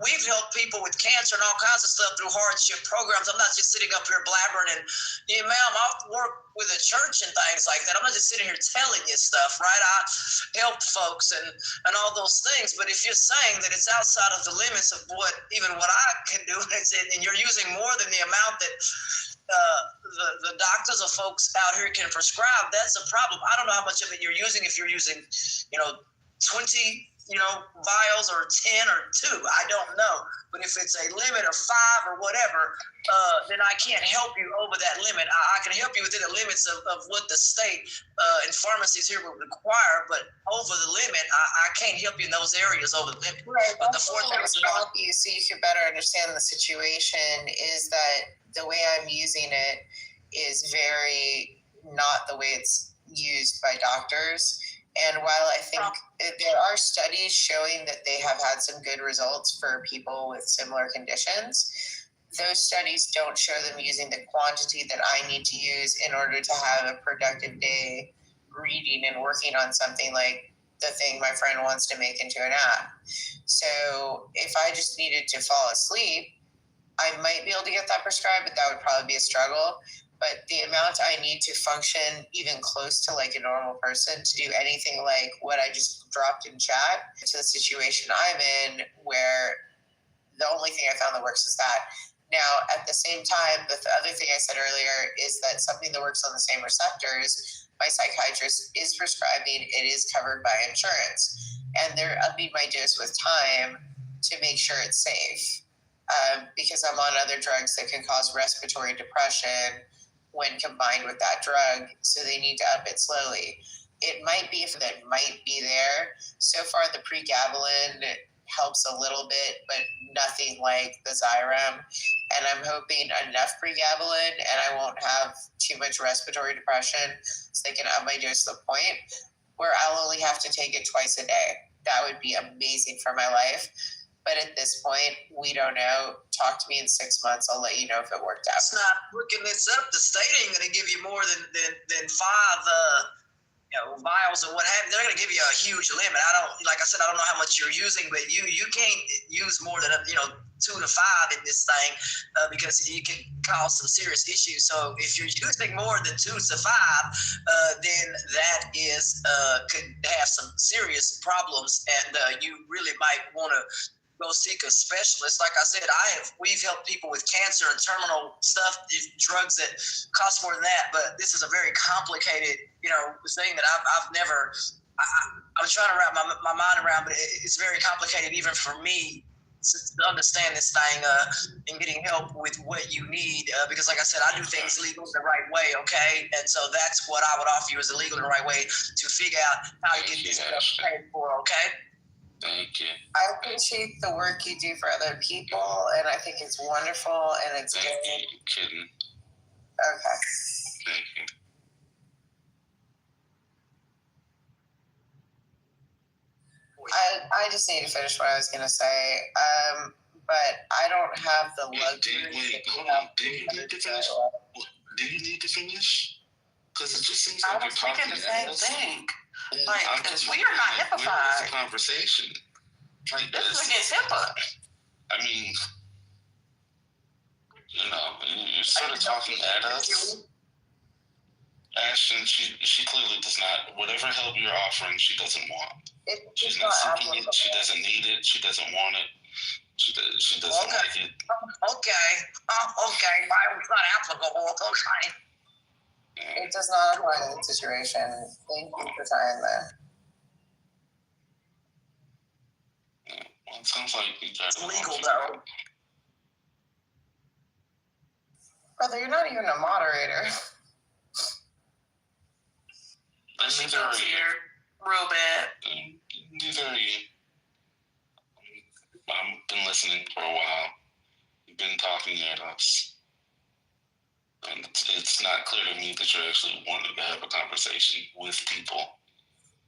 we've helped people with cancer and all kinds of stuff through hardship programs. I'm not just sitting up here blabbering and, ma'am, I've worked with a church and things like that. I'm not just sitting here telling you stuff, right? I helped folks and all those things. But if you're saying that it's outside of the limits of what I can do, and you're using more than the amount that the doctors or folks out here can prescribe, that's a problem. I don't know how much of it you're using. If you're using, 20 vials or 10 or 2, I don't know. But if it's a limit of 5 or whatever, then I can't help you over that limit. I can help you within the limits of what the state and pharmacies here would require, but over the limit, I can't help you in those areas over the limit. Right. But the fourth thing is to help you so you can better understand the situation is that the way I'm using it is very not the way it's used by doctors. And while I think there are studies showing that they have had some good results for people with similar conditions, those studies don't show them using the quantity that I need to use in order to have a productive day reading and working on something like the thing my friend wants to make into an app. So if I just needed to fall asleep, I might be able to get that prescribed, but that would probably be a struggle. But the amount I need to function even close to like a normal person to do anything like what I just dropped in chat to the situation I'm in, where the only thing I found that works is that. Now, at the same time, the other thing I said earlier is that something that works on the same receptors, my psychiatrist is prescribing, it is covered by insurance. And they're upping my dose with time to make sure it's safe. Because I'm on other drugs that can cause respiratory depression when combined with that drug, so they need to up it slowly. It might be that might be there. So far, the pregabalin helps a little bit, but nothing like the Xyrem. And I'm hoping enough pregabalin and I won't have too much respiratory depression so they can up my dose to the point where I'll only have to take it twice a day. That would be amazing for my life. But at this point, we don't know. Talk to me in 6 months. I'll let you know if it worked out. It's not looking this up. The state ain't going to give you more than 5 vials or what have you. They're going to give you a huge limit. I don't know how much you're using, but you can't use more than 2 to 5 in this thing because you can cause some serious issues. So if you're using more than 2 to 5, then that is could have some serious problems, and you really might want to go seek a specialist. Like I said, we've helped people with cancer and terminal stuff, drugs that cost more than that. But this is a very complicated, thing that I've never. I'm trying to wrap my mind around, but it's very complicated even for me understand this thing and getting help with what you need. Because like I said, I do things legal the right way, okay? And so that's what I would offer you is the legal the right way to figure out how to get this stuff paid for, okay? Thank you. I appreciate the work you do for other people, and I think it's wonderful, and it's good. You kidding. Okay. Thank you. I just need to finish what I was going to say, but I don't have the luxury. Hold on. Do you need to finish? Do you need to finish? Because it just seems like you're talking the same thing. Like, just we are not where is HIPAA-fied. the conversation? Like This is against HIPAA. I mean, you're sort of talking at us. Ashton, she clearly does not. Whatever help you're offering, she doesn't want. She's not seeking it. She doesn't need it. She doesn't want it. She doesn't like it. Okay. Okay. Why it's not applicable? Okay. It does not apply to the situation. Thank you for trying that. Well, it sounds like you guys it's legal though. Brother, you're not even a moderator. Neither are you. Real bad. Neither are you. I've been listening for a while. You've been talking at us. And it's not clear to me that you're actually wanting to have a conversation with people,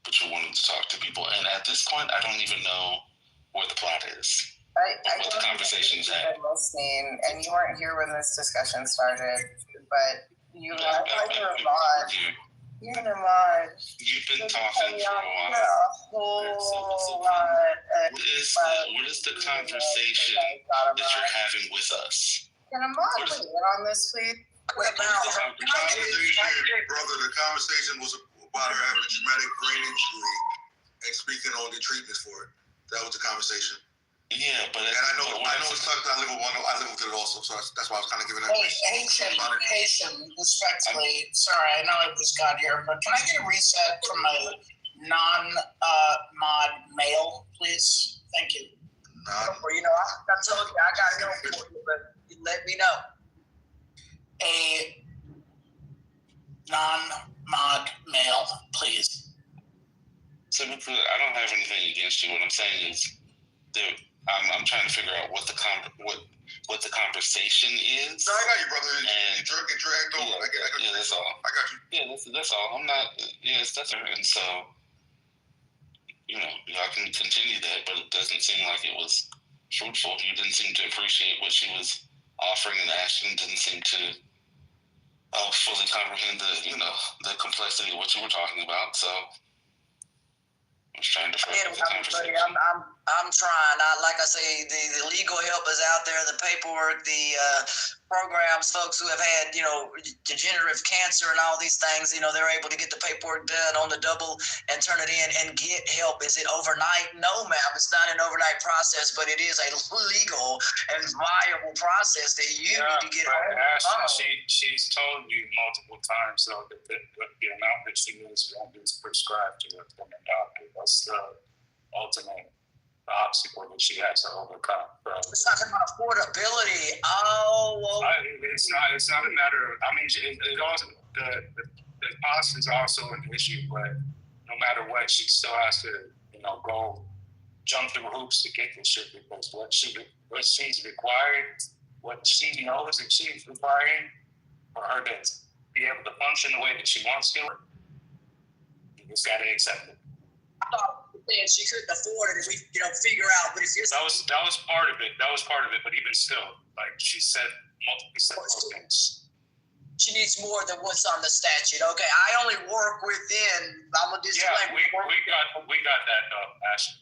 but you're wanting to talk to people. And at this point, I don't even know where the plot is. What the conversation is at. Listening, and you weren't here when this discussion started, but you like you're a mod. You're a mod. You've been talking for a while. What is the conversation that you're having with us? Can a mod weigh in on this, please? The conversation was about her having a traumatic brain injury and speaking on the treatments for it. That was the conversation. Yeah, but and I know it's something I live with it also, so that's why I was kind of giving that. Hey, respectfully, sorry, I know I just got here, but can I get a reset from a non-mod male, please? Thank you. I told you I got help for you, but you let me know. A non-mod male, please. Typically, I don't have anything against you. What I'm saying is, I'm trying to figure out what the conversation is. No, I got you, brother. You dragged over. Yeah, that's all. I got you. Yeah, that's all. I'm not. Yes, that's right. And so, y'all can continue that, but it doesn't seem like it was fruitful. You didn't seem to appreciate what she was offering, and Ashton didn't seem to fully comprehend the complexity of what you were talking about. So I was trying to figure out the conversation. I'm trying. Like I say, the legal help is out there, the paperwork, the programs, folks who have had, degenerative cancer and all these things, they're able to get the paperwork done on the double and turn it in and get help. Is it overnight? No, ma'am. It's not an overnight process, but it is a legal and viable process that you need to get over. She's told you multiple times, though, that the amount that she needs won't be prescribed to her from a doctor. That's the ultimate obstacle that she has to overcome. It's talking about affordability. It's not a matter of. I mean, it also the cost is also an issue, but no matter what, she still has to go jump through hoops to get this shit because what she's required, what she knows that she's requiring for her to be able to function the way that she wants to, you just gotta accept it. She couldn't afford it if we, figure out. But if you're that was part of it. But even still, like she said, multiple things. She needs more than what's on the statute. Okay, I only work within. I'm a disclaimer. Yeah, we got that, Ashley.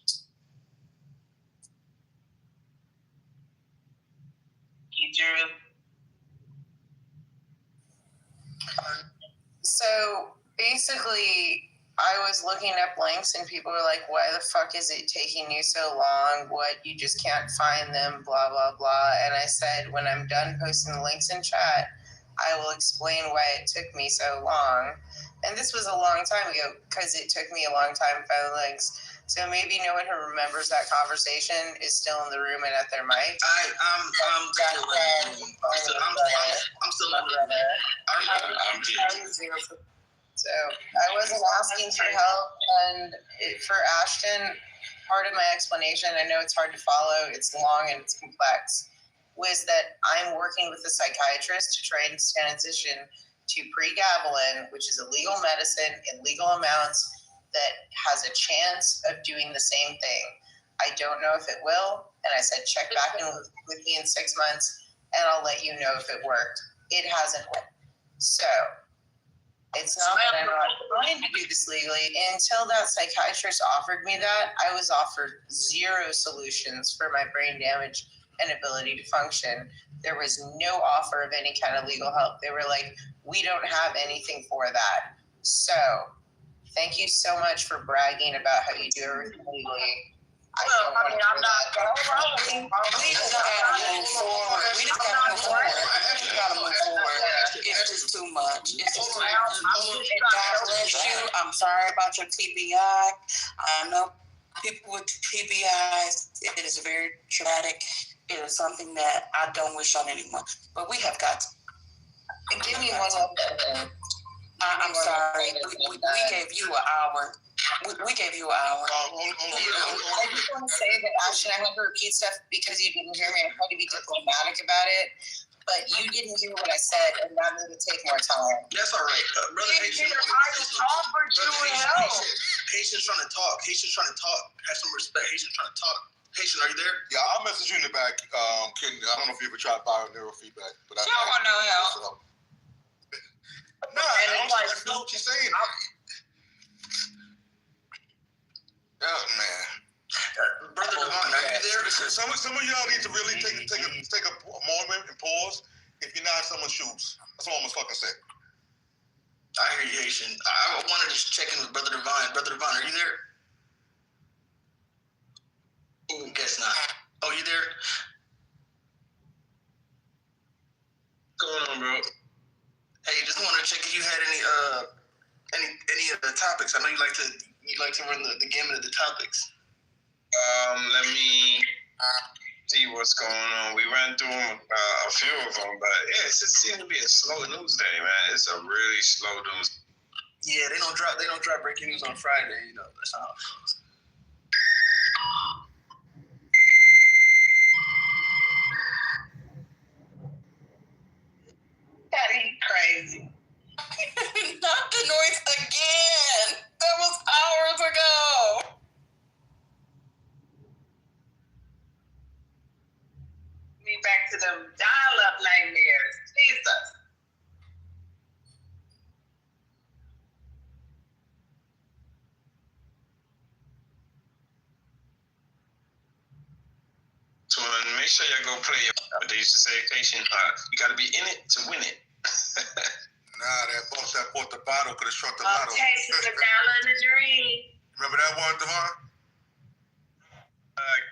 Drew. So basically, I was looking up links and people were like, why the fuck is it taking you so long? What, you just can't find them, blah, blah, blah. And I said, when I'm done posting the links in chat, I will explain why it took me so long. And this was a long time ago because it took me a long time to find the links. So maybe no one who remembers that conversation is still in the room and at their mic. I'm still in the room. I'm still in the room. So I wasn't asking for help, and for Ashton, part of my explanation, I know it's hard to follow, it's long and it's complex, was that I'm working with a psychiatrist to try and transition to pregabalin, which is a legal medicine in legal amounts that has a chance of doing the same thing. I don't know if it will, and I said check back in with me in 6 months, and I'll let you know if it worked. It hasn't. So it's not that I'm not trying to do this legally. Until that psychiatrist offered me that, I was offered 0 solutions for my brain damage and ability to function. There was no offer of any kind of legal help. They were like, we don't have anything for that. So thank you so much for bragging about how you do everything legally. I'm not. We just gotta move forward. It's just too much. It's just too much. God bless you. I'm sorry about your TBI. I know people with TBIs, it is very traumatic. It is something that I don't wish on anyone. But we have got to. Give me one more. I'm sorry. We gave you an hour. We gave you an hour. I just want to say that, Ashton, I had to repeat stuff because you didn't hear me. I tried to be diplomatic about it, but you didn't hear what I said, and that made it take more time. That's all right. Brother Haitian, offered you help. Haitian's trying to talk. Haitian's trying to talk. Have some respect. Haitian's trying to talk. Haitian, are you there? Yeah, I'll message you in the back. Ken, I don't know if you ever tried biofeedback, but I don't want no help. No, I know what you're saying. Yeah, man. Brother Devon, are you there? Some of y'all need to really take a moment and pause if you're not in someone's shoes. That's all I'm gonna fucking say. I hear you, Haitian. I wanted to check in with Brother Devon. Brother Devon, are you there? Oh, guess not. Oh, you there? What's going on, bro? Hey, just wanted to check if you had any of the topics. I know you like to run the gamut of the topics. Let me see what's going on. We ran through a few of them, but yeah, it just seemed to be a slow news day, man. It's a really slow news. Yeah, they don't drop breaking news on Friday. You know, that's how. That ain't crazy. Not the noise again. That was hours ago. Me back to them dial-up nightmares. Jesus. So make sure y'all go play your. They used to say, "Patient, you got to be in it to win it." Nah, that boss that bought the bottle could have struck the lotto. Texas, $1 in the dream. Remember that one, Devon?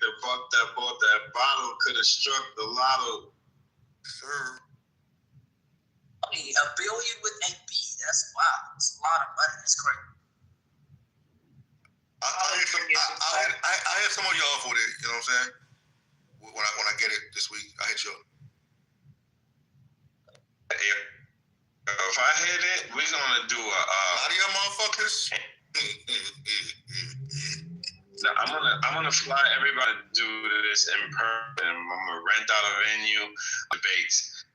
The buck that bought that bottle could have struck the lotto. Sir. $1 billion with a B. That's wow. That's a lot of money. That's crazy. I had some of y'all for it. You know what I'm saying? When I get it this week, I hit y'all. If I hit it, we're gonna do a lot of y'all motherfuckers. No, I'm gonna fly everybody to do this in person. I'm gonna rent out a venue, debates.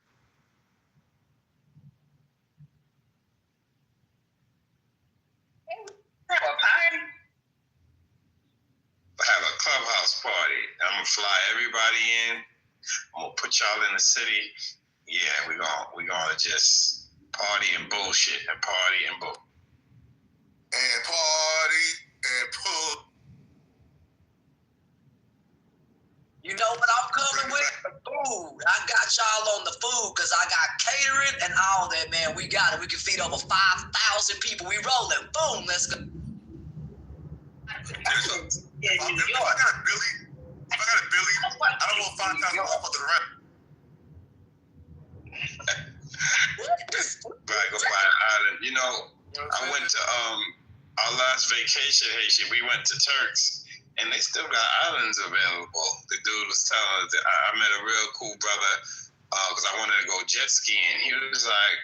Have a clubhouse party. I'm gonna fly everybody in. I'm gonna put y'all in the city. Yeah, we gonna just party and bullshit and party and bull. And party and pull. You know what I'm coming with? Food. I got y'all on the food because I got catering and all that, man. We got it. We can feed over 5,000 people. We rolling. Boom. Let's go. If I got a Billy, I don't want 5,000 off of the rent. Right, go buy an island. You know, I went to our last vacation, Haitian, we went to Turks, and they still got islands available. The dude was telling us that I met a real cool brother because I wanted to go jet skiing. He was like,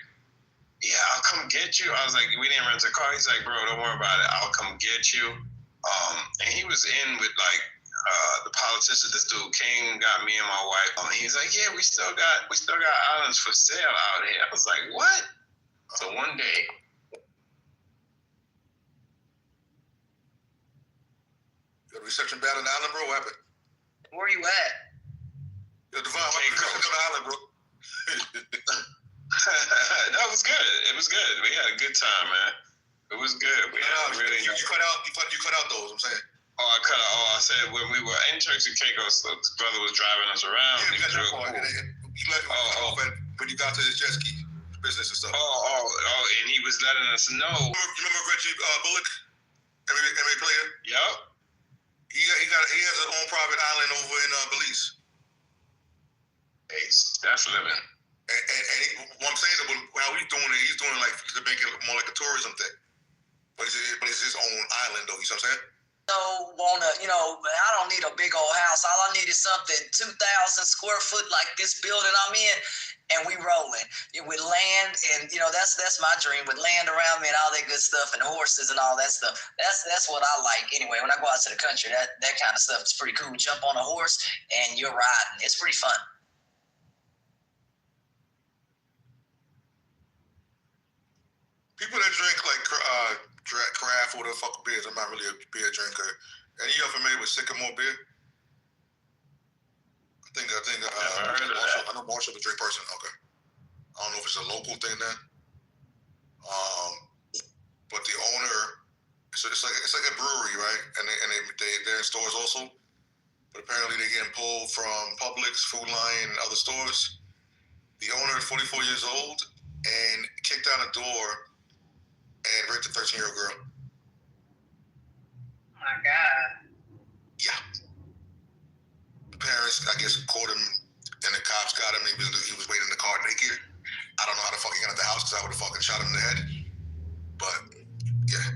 yeah, I'll come get you. I was like, we didn't rent a car. He's like, bro, don't worry about it. I'll come get you. And he was in with like the politician. This dude came and got me and my wife. He's like, yeah, we still got islands for sale out here. I was like, what? So one day. Your reception bad on the island, bro? What happened? Where you at? Yo, Devon, what's the reception on the island, bro? That was good. It was good. We had a good time, man. It was good. We had really. You cut out those. I'm saying. I said when we were in Turks and Caicos, the brother was driving us around. Yeah, we got your car. You let him off when you got to his jet ski business and stuff. And he was letting us know. You remember Reggie Bullock, NBA player? Yep. He has his own private island over in Belize. Hey, that's living. And what I'm saying is, how he's doing it, he's doing like to make it more like a tourism thing. But it's his own island, though. You know what I'm saying? I don't need a big old house. All I need is something 2,000 square foot like this building I'm in, and we rolling with land, and that's my dream, with land around me and all that good stuff, and horses and all that stuff. That's what I like anyway. When I go out to the country, that kind of stuff is pretty cool. Jump on a horse and you're riding. It's pretty fun. People that drink like craft or the fuck beers, I'm not really a beer drinker. Any of you familiar with Sycamore beer? I know Marshall the drink person. Okay. I don't know if it's a local thing then. But the owner, it's like a brewery, right? And they're in stores also. But apparently they're getting pulled from Publix, Food Lion, and other stores. The owner is 44 years old and kicked down a door and raped a 13-year-old girl. Oh my God. Yeah. The parents, I guess, caught him, and the cops got him. He was waiting in the car naked. I don't know how the fuck he got out the house because I would have fucking shot him in the head. But yeah.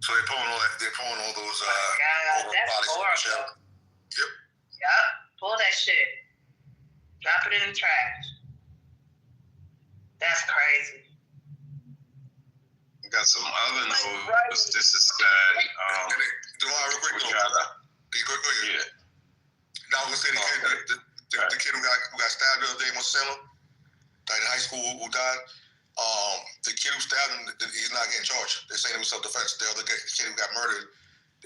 So they're pulling all those. God, that's horrible. Yep. Pull that shit. Drop it in the trash. That's crazy. We got some other news. This is sad. Do I real quick? Yeah. Now I'm gonna say the kid who got stabbed the other day in Salem, died in high school, who died. The kid who stabbed him, he's not getting charged. They're saying it was self-defense. The other kid who got murdered,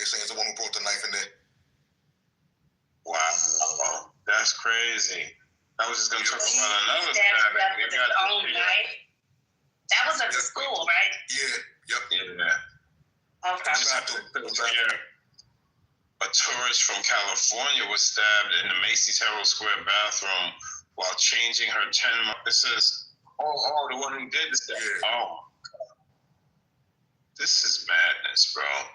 they're saying it's the one who brought the knife in there. Wow, that's crazy. I was just gonna talk about another stabbing. They got his own knife. That was at the school, right? Yeah. Yep. Yeah. Okay. A tourist from California was stabbed in the Macy's Herald Square bathroom while changing her 10. It says, the one who did this. Yeah. Oh, this is madness, bro.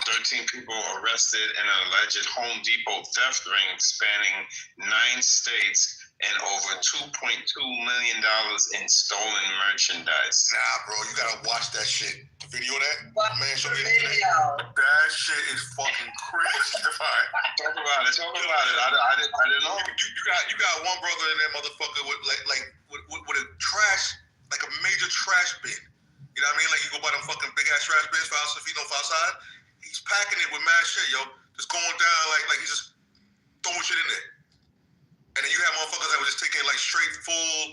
13 people arrested in an alleged Home Depot theft ring spanning 9 states and over $2.2 million in stolen merchandise. Nah, bro, you gotta watch that shit. The video of that? Man, show me the video. That shit is fucking crazy. Talk about it. I didn't know. You got one brother in that motherfucker with with a trash, like a major trash bin. You know what I mean? Like you go buy them fucking big ass trash bins for outside. He's packing it with mad shit, yo. Just going down like he's just throwing shit in there. And then you have motherfuckers that were just taking like straight full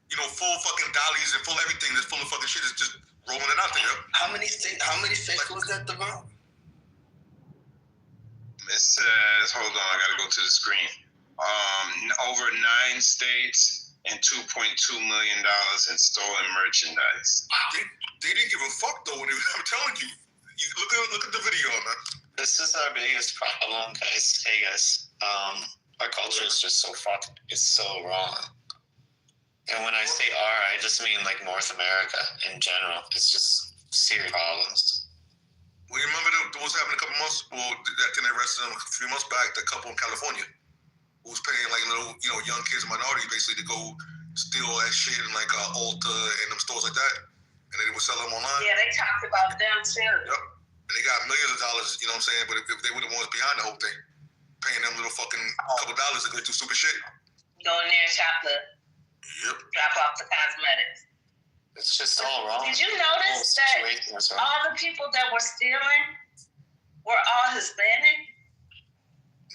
fucking dollies and full everything that's full of fucking shit, is just rolling it out there, yo. How many states was that, Devon? It says, hold on, I gotta go to the screen. Over 9 states and $2.2 million in stolen merchandise. They didn't give a fuck though. I'm telling you, look at the video, man. This is our biggest problem, guys. Hey, guys. Our culture is just it's so wrong. And when I say our, I just mean like North America in general. It's just serious problems. Well, you remember what was happening a couple months? Well, that thing they arrested them a few months back. The couple in California who was paying like little, young kids, minorities, basically to go steal that shit in like Ulta and them stores like that. And they people sell them online. Yeah, they talked about them too. Yep. And they got millions of dollars, you know what I'm saying? But if they were the ones behind the whole thing, paying them little fucking couple dollars to go do stupid shit. Go in there and shop drop off the cosmetics. It's just all wrong. Did you notice that all the people that were stealing were all Hispanic?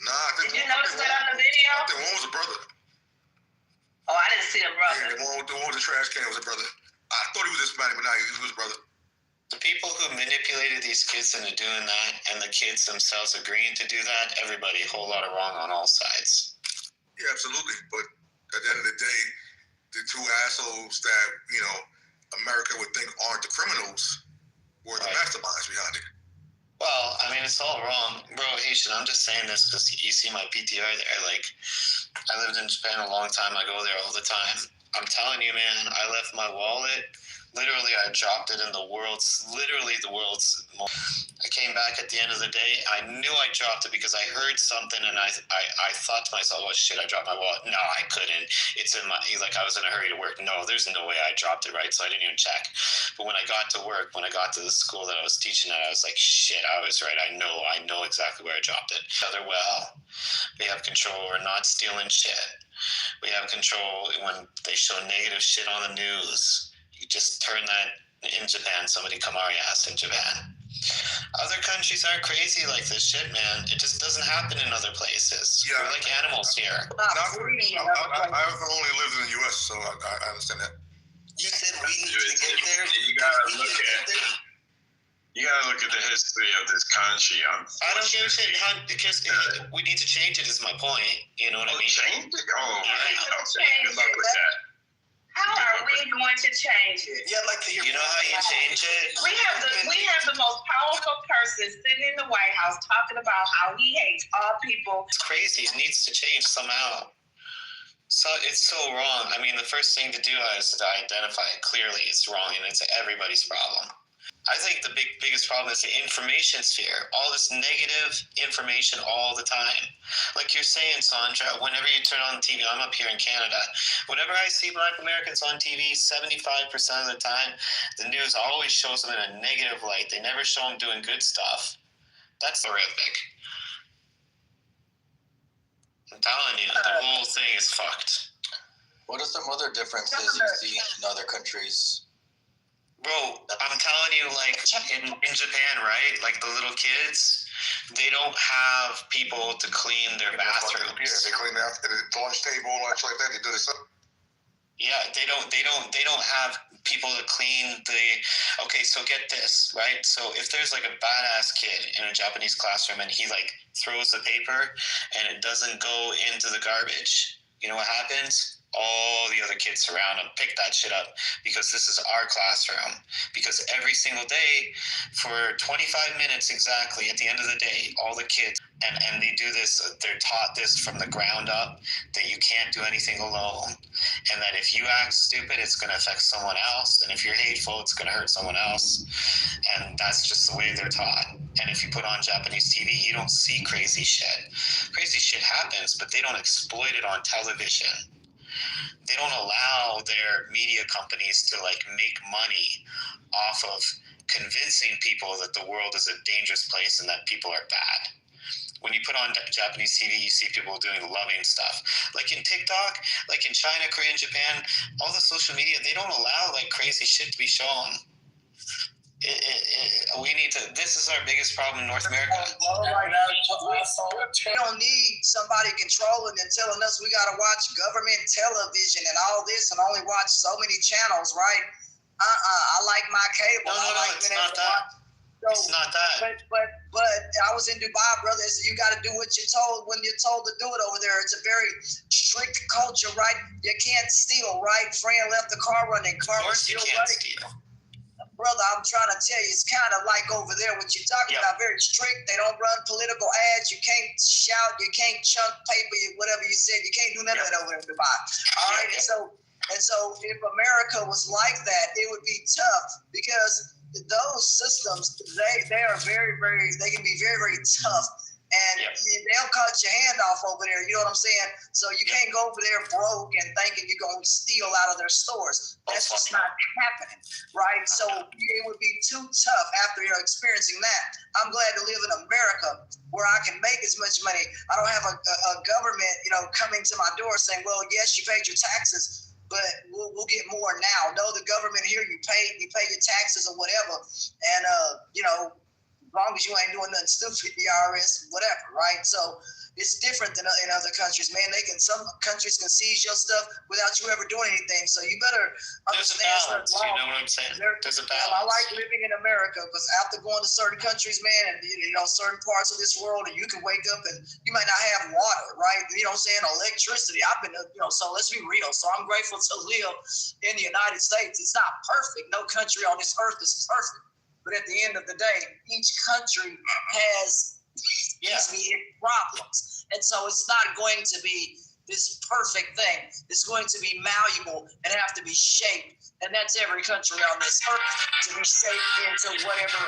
Nah, Did you notice that on the video? I think one was a brother. Oh, I didn't see a brother. Yeah, the one with the trash can was a brother. I thought he was Hispanic, but no, he was a brother. The people who manipulated these kids into doing that, and the kids themselves agreeing to do that, everybody, a whole lot of wrong on all sides. Yeah, absolutely. But at the end of the day, the two assholes that, you know, America would think aren't the criminals were the masterminds behind it. Well, I mean, it's all wrong. Bro, Haitian, I'm just saying this because you see my PTR there. Like, I lived in Japan a long time. I go there all the time. I'm telling you, man, I left my wallet. Literally, I dropped it in the world's. I came back at the end of the day. I knew I dropped it because I heard something, and I thought to myself, "Oh shit, I dropped my wallet." No, I couldn't. It's in my. Like I was in a hurry to work. No, there's no way I dropped it, right? So I didn't even check. But when I got to work, when I got to the school that I was teaching at, I was like, "Shit, I was right. I know exactly where I dropped it." Other well, we have control. We're not stealing shit. We have control when they show negative shit on the news. You just turn that in Japan. Somebody come our ass in Japan. Other countries are crazy like this shit, man. It just doesn't happen in other places. Yeah. We're like animals here. I've only lived in the U.S., so I understand that. You said we need to get there. You gotta look at the history of this country. I don't give a shit. Because we need to change it. Is my point. You know what I mean? Change it. Oh, Change good luck with that. How are we going to change it? Yeah, like to hear. You know how you change it? We have the most powerful person sitting in the White House talking about how he hates all people. It's crazy. It needs to change somehow. So it's so wrong. I mean, the first thing to do is to identify it clearly. It's wrong, and it's everybody's problem. I think the biggest problem is the information sphere. All this negative information all the time. Like you're saying, Sandra, whenever you turn on TV, I'm up here in Canada. Whenever I see Black Americans on TV, 75% of the time, the news always shows them in a negative light. They never show them doing good stuff. That's horrific. I'm telling you, the whole thing is fucked. What are some other differences you see in other countries? Bro, I'm telling you, like, in Japan, right? Like, the little kids, they don't have people to clean their bathrooms. Yeah, they clean the lunch table, lunch like that. They do this. Yeah, they don't have people to clean the. Okay, so get this, right? So if there's like a badass kid in a Japanese classroom and he like throws the paper and it doesn't go into the garbage, you know what happens? All the other kids surround him, pick that shit up because this is our classroom. Because every single day for 25 minutes exactly at the end of the day, all the kids, and they do this, they're taught this from the ground up, that you can't do anything alone. And that if you act stupid, it's going to affect someone else. And if you're hateful, it's going to hurt someone else. And that's just the way they're taught. And if you put on Japanese TV, you don't see crazy shit. Crazy shit happens, but they don't exploit it on television. They don't allow their media companies to like make money off of convincing people that the world is a dangerous place and that people are bad. When you put on Japanese TV, you see people doing loving stuff. Like in TikTok, like in China, Korea, and Japan, all the social media, they don't allow like crazy shit to be shown. We need to. This is our biggest problem in North America. We don't need somebody controlling and telling us we got to watch government television and all this and only watch so many channels, right? I like my cable. No, it's not that. It's not that. But I was in Dubai, brother. So you got to do what you're told when you're told to do it over there. It's a very strict culture, right? You can't steal, right? Fran left the car running. Of course you can't steal. Brother, I'm trying to tell you, it's kind of like over there what you're talking about, very strict. They don't run political ads. You can't shout. You can't chunk paper, whatever you said. You can't do none of that over in Dubai. All right, and so if America was like that, it would be tough because those systems, they are very, very, they can be very, very tough. and they'll cut your hand off over there. You know what I'm saying? So you can't go over there broke and thinking you're going to steal out of their stores. That's just not happening, right? So it would be too tough after you're experiencing that. I'm glad to live in America where I can make as much money. I don't have a government, coming to my door saying, well, yes, you paid your taxes, but we'll get more now. No, the government here, you pay your taxes or whatever. And, as long as you ain't doing nothing stupid, the IRS, whatever, right? So it's different than in other countries, man. Some countries can seize your stuff without you ever doing anything. So you better understand. There's a balance, you know what I'm saying? There's a balance. I like living in America because after going to certain countries, man, and certain parts of this world, and you can wake up and you might not have water, right? You know what I'm saying? Electricity. I've been, so let's be real. So I'm grateful to live in the United States. It's not perfect. No country on this earth is perfect. But at the end of the day, each country has its problems. And so it's not going to be this perfect thing. It's going to be malleable and have to be shaped. And that's every country on this earth, to be shaped into whatever.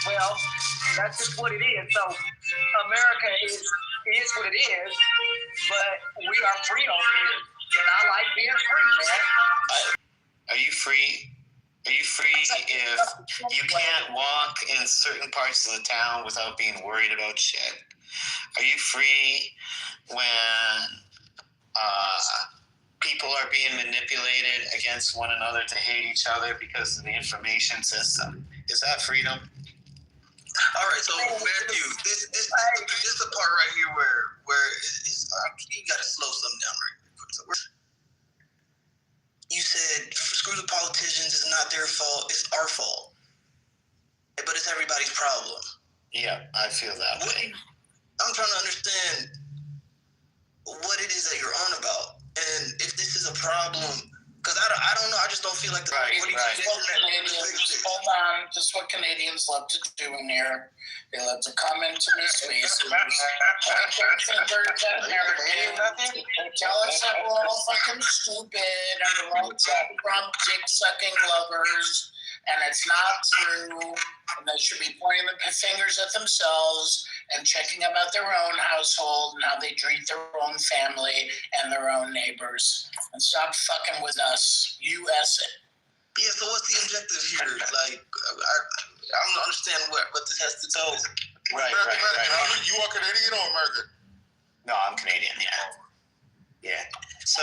Well, that's just what it is. So America is what it is, but we are free over here. And I like being free, man. Are you free? Are you free if you can't walk in certain parts of the town without being worried about shit? Are you free when people are being manipulated against one another to hate each other because of the information system? Is that freedom? All right, so Matthew, this is the part right here where you got to slow something down right quick. So you said, screw the politicians, it's not their fault, it's our fault. But it's everybody's problem. Yeah, I feel that way. I'm trying to understand what it is that you're on about. And if this is a problem, because I don't know, I just don't feel like Hold on, just what Canadians love to do in here. They love to come into this space and tell us that we're all fucking stupid and we're all drunk dick-sucking lovers, and it's not true, and they should be pointing the fingers at themselves and checking about their own household and how they treat their own family and their own neighbors, and stop fucking with us. US it. Yeah, so what's the objective here? Like, I don't understand what this has to do. Right. You are Canadian or American? No, I'm Canadian, yeah. So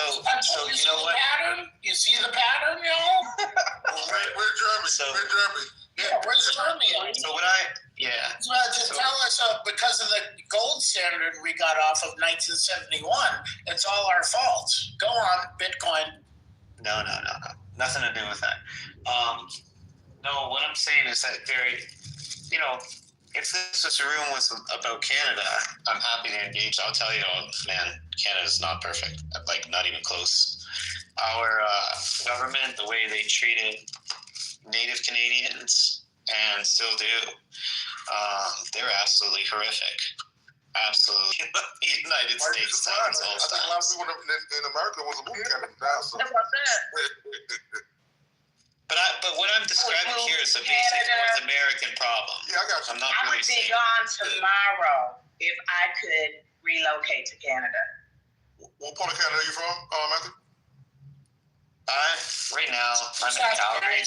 you know what? Pattern? You see the pattern, yo? We're German. Yeah, where's Germany? So Well, to tell us because of the gold standard we got off of 1971, it's all our fault. Go on, Bitcoin. No. Nothing to do with that. No, what I'm saying is that if this room was about Canada, I'm happy to engage. I'll tell you, man, Canada's not perfect. Like, not even close. Our government, the way they treated Native Canadians, and still do, they're absolutely horrific. Absolutely. The United States sounds all I think a lot of people in America was a move Canada now. So. That's what I said. But what I'm describing here is a basic North American problem. Yeah, I got you. I'm not I really would be saying. gone tomorrow if I could relocate to Canada. What part of Canada are you from, Matthew? Right now, I'm in Calgary.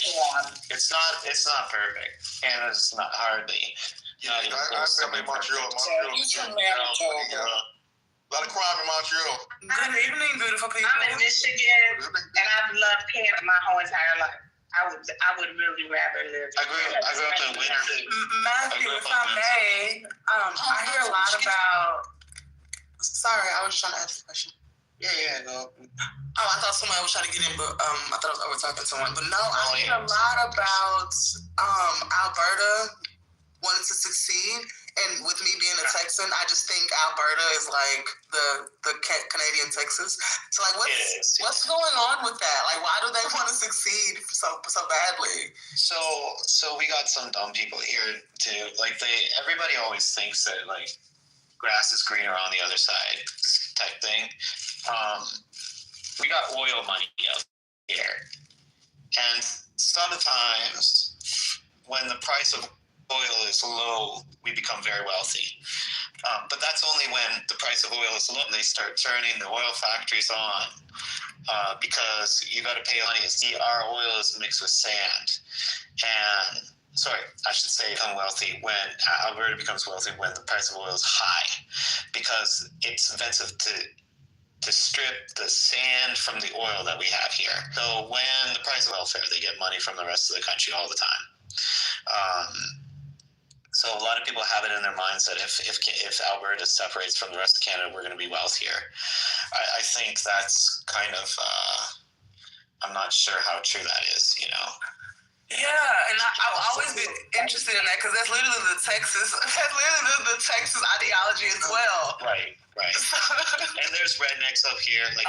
It's not perfect. Canada's not hardly. Not even close to being Montreal. Manitoba. A lot of crime in Montreal. Good evening, beautiful people. I'm in Michigan, and I've loved Canada my whole entire life. I would really rather live. I grew up in Windsor. Matthew, if I may, I hear a lot about. Sorry, I was trying to ask a question. Yeah, go. Oh, I thought somebody was trying to get in, but I thought I was talking to someone. But no, I hear a lot about Alberta wanting to succeed. And with me being a Texan, I just think Alberta is like the Canadian Texas. So like, what's going on with that? Like, why do they want to succeed so badly? So we got some dumb people here too. Like everybody always thinks that like grass is greener on the other side type thing. We got oil money out here, and sometimes when the price of oil is low, we become very wealthy. But that's only when the price of oil is low and they start turning the oil factories on, because you got to pay money. See, our oil is mixed with sand. And, sorry, I should say become wealthy when Alberta becomes wealthy when the price of oil is high, because it's expensive to strip the sand from the oil that we have here. So when the price of oil fair, they get money from the rest of the country all the time. So a lot of people have it in their minds that if Alberta separates from the rest of Canada, we're going to be wealthier. I think that's kind of, I'm not sure how true that is, you know. Yeah, and I've always been interested in that because that's literally the Texas ideology as well. Right. And there's rednecks up here, like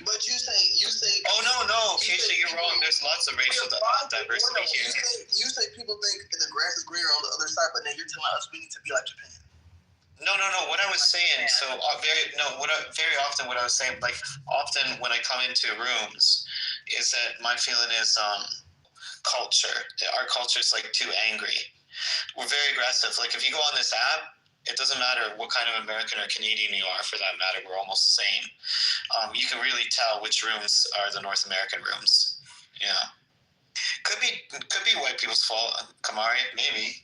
But you say. Oh no, Keisha, you're wrong. There's lots of racial diversity here. You say people think the grass is greener on the other side, but then you're telling us we need to be like Japan. No. What I was saying, very often what I was saying, like often when I come into rooms, is that my feeling is culture. Our culture is like too angry. We're very aggressive. Like if you go on this app, it doesn't matter what kind of American or Canadian you are, for that matter, we're almost the same. You can really tell which rooms are the North American rooms. Yeah. Could be white people's fault, Kamari, maybe.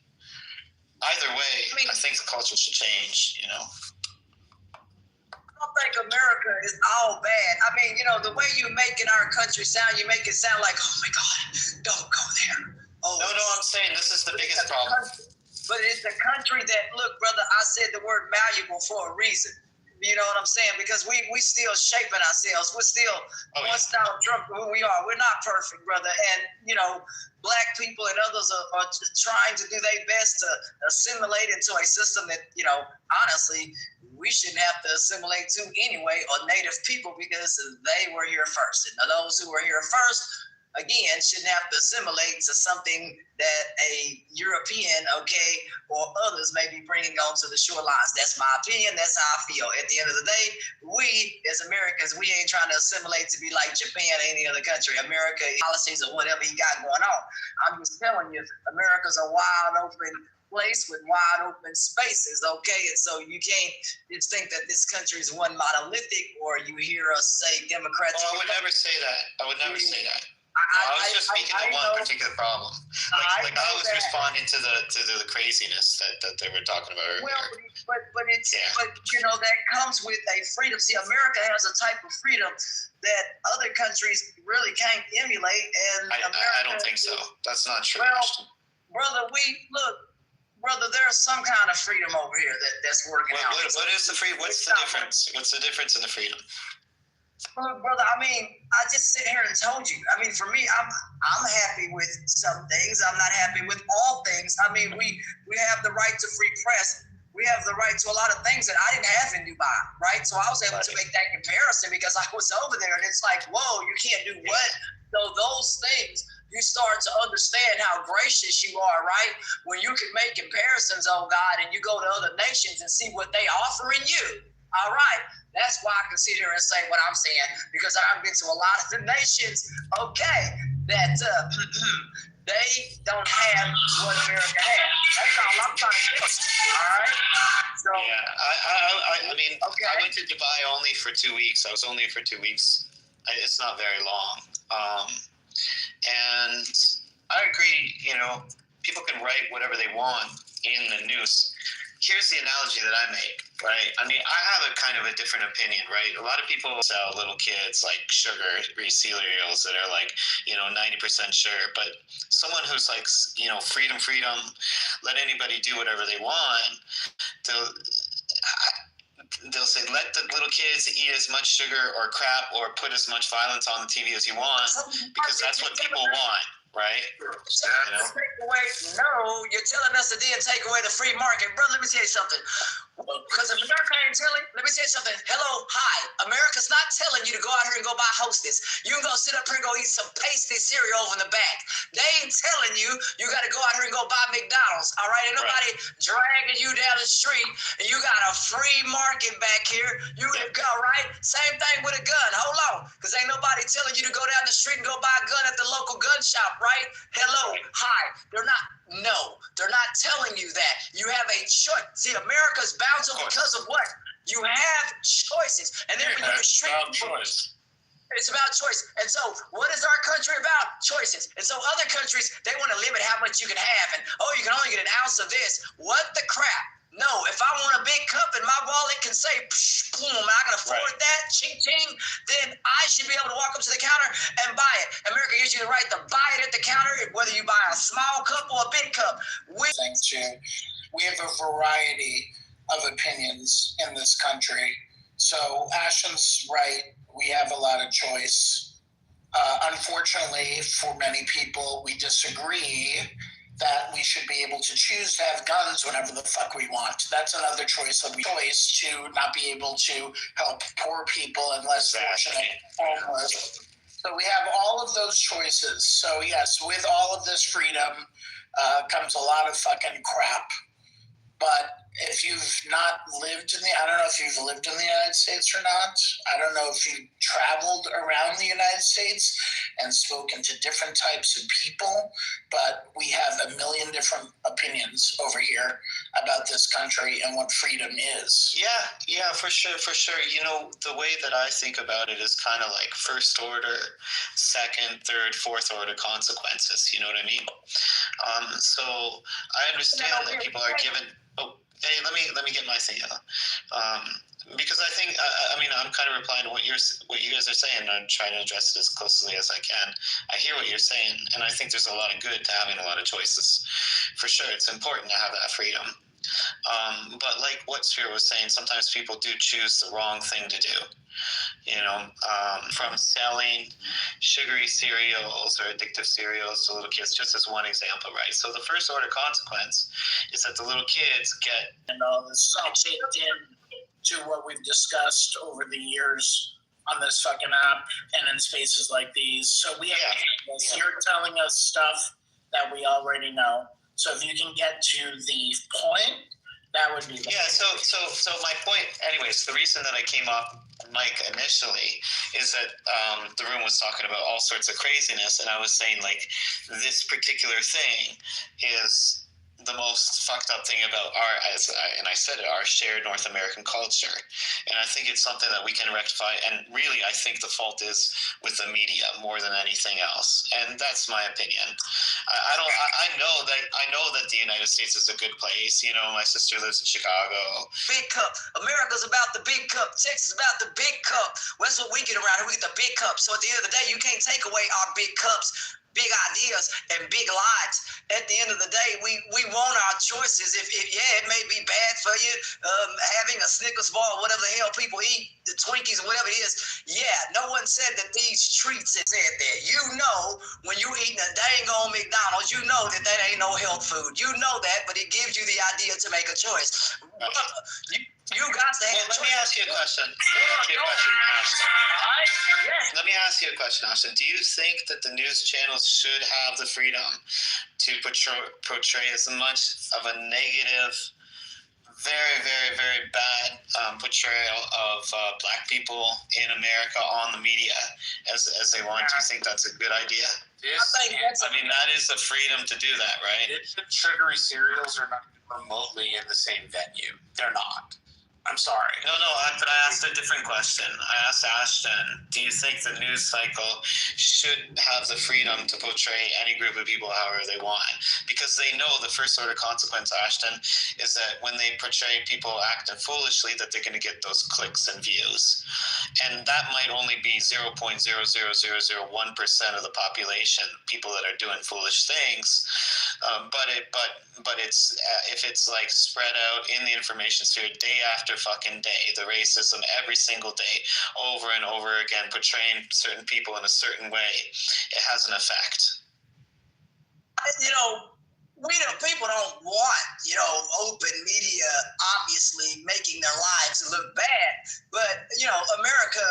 Either way, I think the culture should change, you know. I don't think America is all bad. I mean, you know, the way you making our country sound, you make it sound like, oh my God, don't go there. Oh, no, I'm saying this is the biggest problem. But it's the country that, look, brother, I said the word malleable for a reason. You know what I'm saying? Because we still shaping ourselves. We're still one style Trump who we are. We're not perfect, brother. And, you know, black people and others are trying to do their best to assimilate into a system that, you know, honestly, we shouldn't have to assimilate to anyway, or native people, because they were here first. And those who were here first, again, shouldn't have to assimilate to something that a European, or others may be bringing onto the shorelines. That's my opinion. That's how I feel. At the end of the day, we as Americans, we ain't trying to assimilate to be like Japan or any other country. America, policies or whatever you got going on. I'm just telling you, America's a wide open place with wide open spaces, and so you can't just think that this country is one monolithic, or you hear us say Democrats. Oh, I would never say that. I was just speaking to one particular problem. Like I was responding to the craziness that they were talking about earlier. Well, but you know, that comes with a freedom. See, America has a type of freedom that other countries really can't emulate, and I don't think so. That's not true. Well, brother, there's some kind of freedom over here that's working out. What is the freedom? What's the difference? What's the difference in the freedom? Well, brother, I mean, I just sit here and told you. I mean, for me, I'm happy with some things. I'm not happy with all things. I mean, we have the right to free press. We have the right to a lot of things that I didn't have in Dubai, right? So I was able to make that comparison because I was over there, and it's like, whoa, you can't do what? So those things, you start to understand how gracious you are, right? When you can make comparisons, oh God, and you go to other nations and see what they offering you. All right, that's why I can sit here and say what I'm saying, because I've been to a lot of the nations, that they don't have what America has. That's all I'm trying to do. All right. So I mean, I went to Dubai only for 2 weeks. I was only for 2 weeks. It's not very long. And I agree. You know, people can write whatever they want in the news. Here's the analogy that I make, right? I mean, I have a kind of a different opinion, right? A lot of people sell little kids like sugar-free cereals that are like, 90% sugar. But someone who's like, freedom, let anybody do whatever they want, they'll say, let the little kids eat as much sugar or crap or put as much violence on the TV as you want, because that's what people want. Right? No, you're telling us to then take away the free market. Brother, let me tell you something. Because America ain't telling, let me tell you something. Hello, hi. America's not telling you to go out here and go buy Hostess. You can go sit up here and go eat some pasty cereal over in the back. They ain't telling you got to go out here and go buy McDonald's. All right? Ain't nobody dragging you down the street, and you got a free market back here. All right? Same thing with a gun. Hold on. Because ain't nobody telling you to go down the street and go buy a gun at the local gun shop, right? Hello, hi. They're not telling you that. You have a choice. See, America's bountiful because of what? You have choices. And then when you restrict people, it's about choice. And so what is our country about? Choices. And so other countries, they want to limit how much you can have. And, oh, you can only get an ounce of this. What the crap? No, if I want a big cup and my wallet can say, boom, I can afford that, ching, ching, then I should be able to walk up to the counter and buy it. America gives you the right to buy it at the counter, whether you buy a small cup or a big cup. We have a variety of opinions in this country. So Ashton's right. We have a lot of choice. Unfortunately, for many people, we disagree that we should be able to choose to have guns whenever the fuck we want. That's another choice to not be able to help poor people and less fortunate homeless. So we have all of those choices. So yes, with all of this freedom comes a lot of fucking crap. But if you've not lived I don't know if you've lived in the United States or not. I don't know if you've traveled around the United States and spoken to different types of people, but we have a million different opinions over here about this country and what freedom is. Yeah, for sure. You know, the way that I think about it is kind of like first order, second, third, fourth order consequences. You know what I mean? So I understand that people are given. Hey, let me get my thing out. Because I think I'm kind of replying to what you guys are saying. I'm trying to address it as closely as I can. I hear what you're saying, and I think there's a lot of good to having a lot of choices. For sure, it's important to have that freedom. But like what Sphere was saying, sometimes people do choose the wrong thing to do. You know, from selling sugary cereals or addictive cereals to little kids, just as one example, right? So the first order consequence is that the little kids get... And this is all baked in to what we've discussed over the years on this fucking app and in spaces like these. So we have this. You're telling us stuff that we already know. So if you can get to the point, that would be the So my point, anyways, the reason that I came up, Mike, initially is that the room was talking about all sorts of craziness, and I was saying like this particular thing is the most fucked up thing about I said it, our shared North American culture. And I think it's something that we can rectify. And really, I think the fault is with the media more than anything else. And that's my opinion. I know that the United States is a good place. You know, my sister lives in Chicago. Big cup. America's about the big cup. Texas is about the big cup. Well, that's what we get around here. We get the big cup. So at the end of the day, you can't take away our big cups, big ideas, and big lives. At the end of the day, we want our choices. If it may be bad for you, having a Snickers bar, whatever the hell people eat, the Twinkies, whatever it is. Yeah, no one said that these treats said that. You know, when you eating a dang on McDonald's, you know that ain't no health food. You know that, but it gives you the idea to make a choice. You got to have. Let me ask you a question. Let me ask you a question, Ashton. Do you think that the news channels should have the freedom to portray as much of a negative, very, very, very bad portrayal of black people in America on the media as they want? Do you think that's a good idea? I mean, that is the freedom to do that, right? Sugary cereals are not remotely in the same venue. They're not. I'm sorry. No, but I asked a different question. I asked Ashton, do you think the news cycle should have the freedom to portray any group of people however they want? Because they know the first order consequence, Ashton, is that when they portray people acting foolishly, that they're going to get those clicks and views. And that might only be 0.00001% of the population, people that are doing foolish things. But it's if it's like spread out in the information sphere day after fucking day, the racism every single day, over and over again, portraying certain people in a certain way, it has an effect. You know, people don't want, open media obviously making their lives look bad. But, America,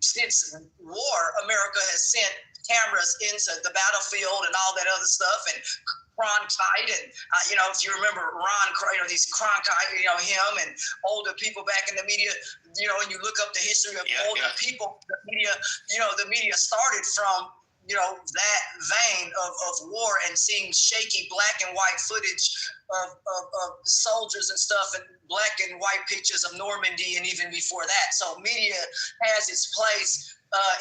since war, America has sent cameras into the battlefield and all that other stuff, and Cronkite, and if you remember these Cronkite, him and older people back in the media, and you look up the history of older people, the media started from that vein of war and seeing shaky black and white footage of soldiers and stuff, and black and white pictures of Normandy and even before that. So media has its place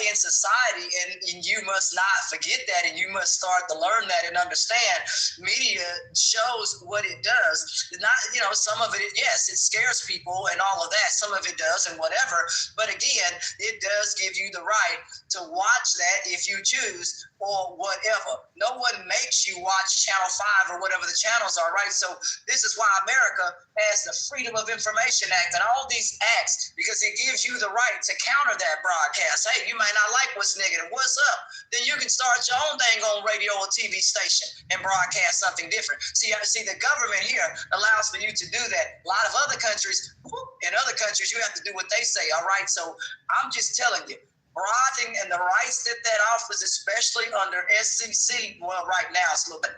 in society, and you must not forget that, and you must start to learn that and understand. Media shows what it does. Not, some of it, yes, it scares people and all of that. Some of it does and whatever. But again, it does give you the right to watch that if you choose or whatever. No one makes you watch Channel 5 or whatever the channels are, right? So this is why America has the Freedom of Information Act and all these acts, because it gives you the right to counter that broadcast. Hey, you might not like what's negative. What's up? Then you can start your own dang on radio or TV station and broadcast something different. See, the government here allows for you to do that. A lot of other countries, in other countries, you have to do what they say, all right? So I'm just telling you, broadening and the rights that offers, especially under SCC, well, right now it's a little bit,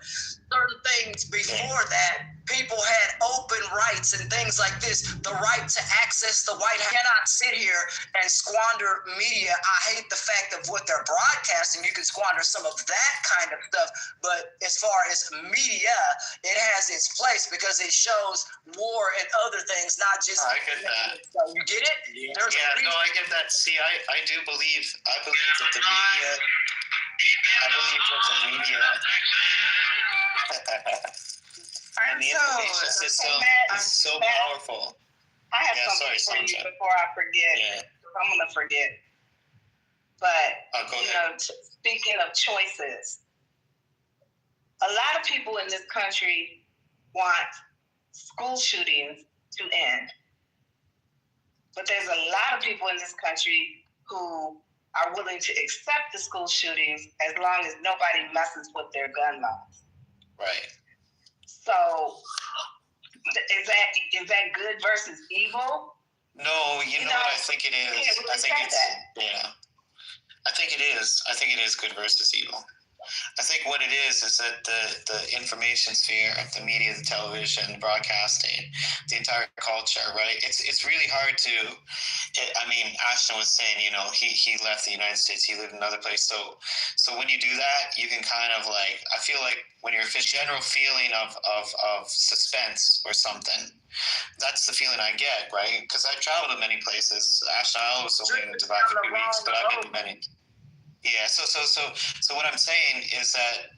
certain things before that, people had open rights and things like this, the right to access the White House. You cannot sit here and squander media. I hate the fact of what they're broadcasting. You can squander some of that kind of stuff, but as far as media, it has its place because it shows war and other things, not just... I get that. You get it? Yeah, no, I get that. See, I do believe that the media... And the information system is so powerful. I have something for you before I forget. Yeah. I'm going to forget. But, speaking of choices, a lot of people in this country want school shootings to end. But there's a lot of people in this country who are willing to accept the school shootings as long as nobody messes with their gun laws. Right. So, is that good versus evil? No, you know what I think it is. I think it is. I think it is good versus evil. I think what it is that the information sphere of the media, the television, the broadcasting, the entire culture, right? It's really hard to. Ashton was saying, he left the United States, he lived in another place. So when you do that, you can kind of like, I feel like when you're a general feeling of suspense or something, that's the feeling I get, right? Because I've traveled to many places. Ashton, I was only in Dubai for 2 weeks, but I've been to many. Yeah, so what I'm saying is that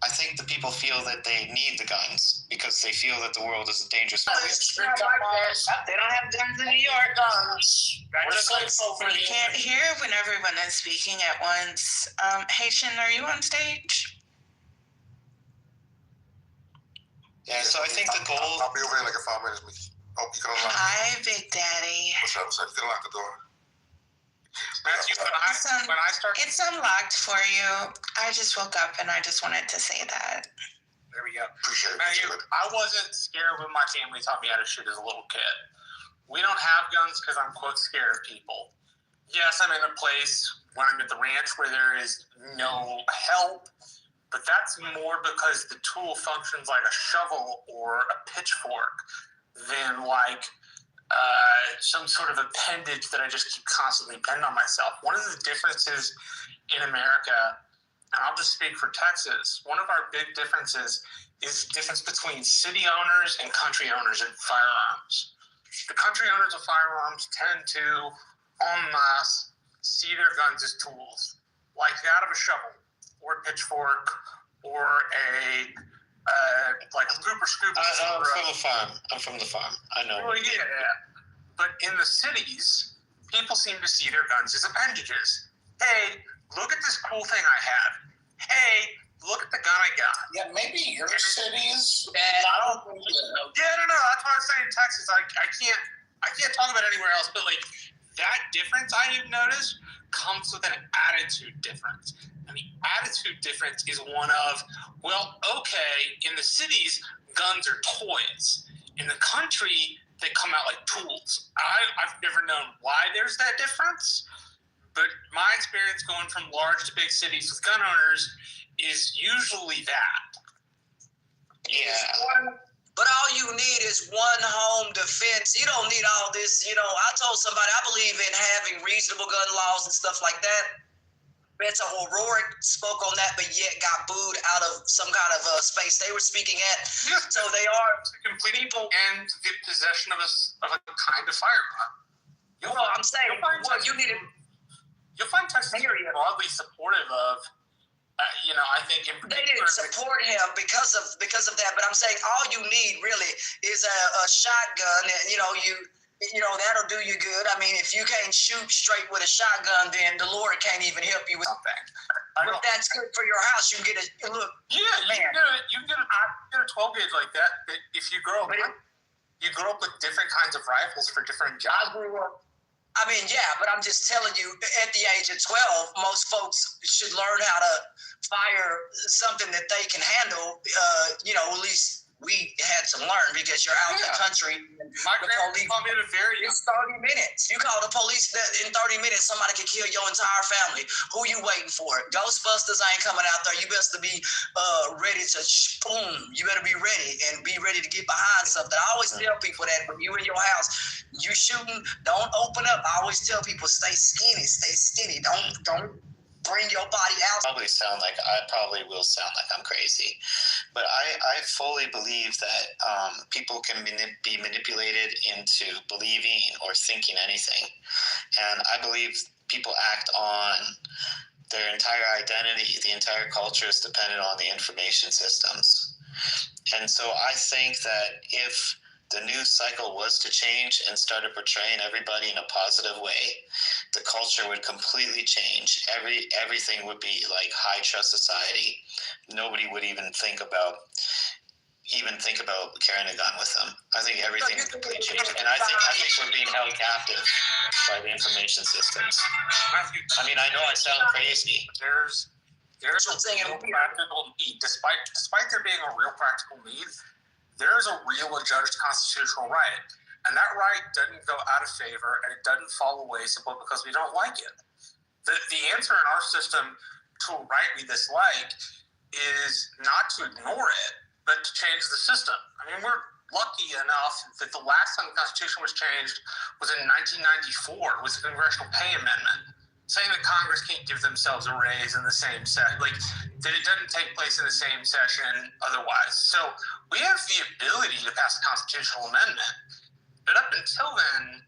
I think the people feel that they need the guns because they feel that the world is a dangerous place. They don't have guns in New York. You can't hear when everyone is speaking at once. Haitian, are you on stage? Yeah, so I think the goal... I'll be over there in like 5 minutes, Mickey. Hope you can unlock. Hi, Big Daddy. What's up, son? You can unlock the door. Matthew, when I start... It's unlocked for you. I just woke up and I just wanted to say that. There we go. Appreciate it. Matthew, I wasn't scared when my family taught me how to shoot as a little kid. We don't have guns because I'm, quote, scared of people. Yes, I'm in a place when I'm at the ranch where there is no help, but that's more because the tool functions like a shovel or a pitchfork than like some sort of appendage that I just keep constantly bending on myself. One of the differences in America, and I'll just speak for Texas, one of our big differences is the difference between city owners and country owners of firearms. The country owners of firearms tend to, en masse, see their guns as tools, like that of a shovel, or a pitchfork, or a pooper scooper. I'm from the farm. I know. Well, yeah. But in the cities, people seem to see their guns as appendages. Hey, look at this cool thing I have. Hey, look at the gun I got. Yeah, maybe your cities. Yeah, no. That's why I'm saying Texas. I can't talk about anywhere else. But like that difference I have noticed comes with an attitude difference. And the attitude difference is one of, well, okay, in the cities, guns are toys. In the country, they come out like tools. I've never known why there's that difference, but my experience going from large to big cities with gun owners is usually that. Yeah. But all you need is one home defense. You don't need all this. I told somebody I believe in having reasonable gun laws and stuff like that. Beto O'Rourke spoke on that, but yet got booed out of some kind of space they were speaking at. Yes, so they are complete people. And to get possession of a kind of firearm. I'm saying, you'll find Texas broadly supportive of. I think they didn't support him because of that. But I'm saying all you need really is a shotgun, and that'll do you good. I mean, if you can't shoot straight with a shotgun, then the Lord can't even help you with something. But that's good for your house. You can get a look. Yeah, you can get a 12 gauge like that. If you grow up, with different kinds of rifles for different jobs. I mean, yeah, but I'm just telling you, at the age of 12, most folks should learn how to fire something that they can handle. At least we had to learn because you're out in the country. My grandpa called me at a very young. It's 30 minutes. You call the police in 30 minutes, somebody could kill your entire family. Who you waiting for? Ghostbusters ain't coming out there. You best to be ready to boom. You better be ready and be ready to get behind something. I always tell people that when you in your house, you shooting, don't open up. I always tell people, stay skinny. Don't bring your body out. I probably will sound like I'm crazy, but I fully believe that people can be manipulated into believing or thinking anything. And I believe people act on their entire identity. The entire culture is dependent on the information systems. And so I think that if the news cycle was to change and started portraying everybody in a positive way, the culture would completely change. Everything would be like high trust society. Nobody would even think about carrying a gun with them. I think everything would completely change. And I think we're being held captive by the information systems. I mean, I know I sound crazy. There's a real practical need. Despite there being a real practical need, there's a real adjudged constitutional right. And that right doesn't go out of favor, and it doesn't fall away simply because we don't like it. The answer in our system to a right we dislike is not to ignore it, but to change the system. I mean, we're lucky enough that the last time the Constitution was changed was in 1994 with the Congressional Pay Amendment, saying that Congress can't give themselves a raise in the same session, that it doesn't take place in the same session otherwise. So we have the ability to pass a constitutional amendment. But up until then,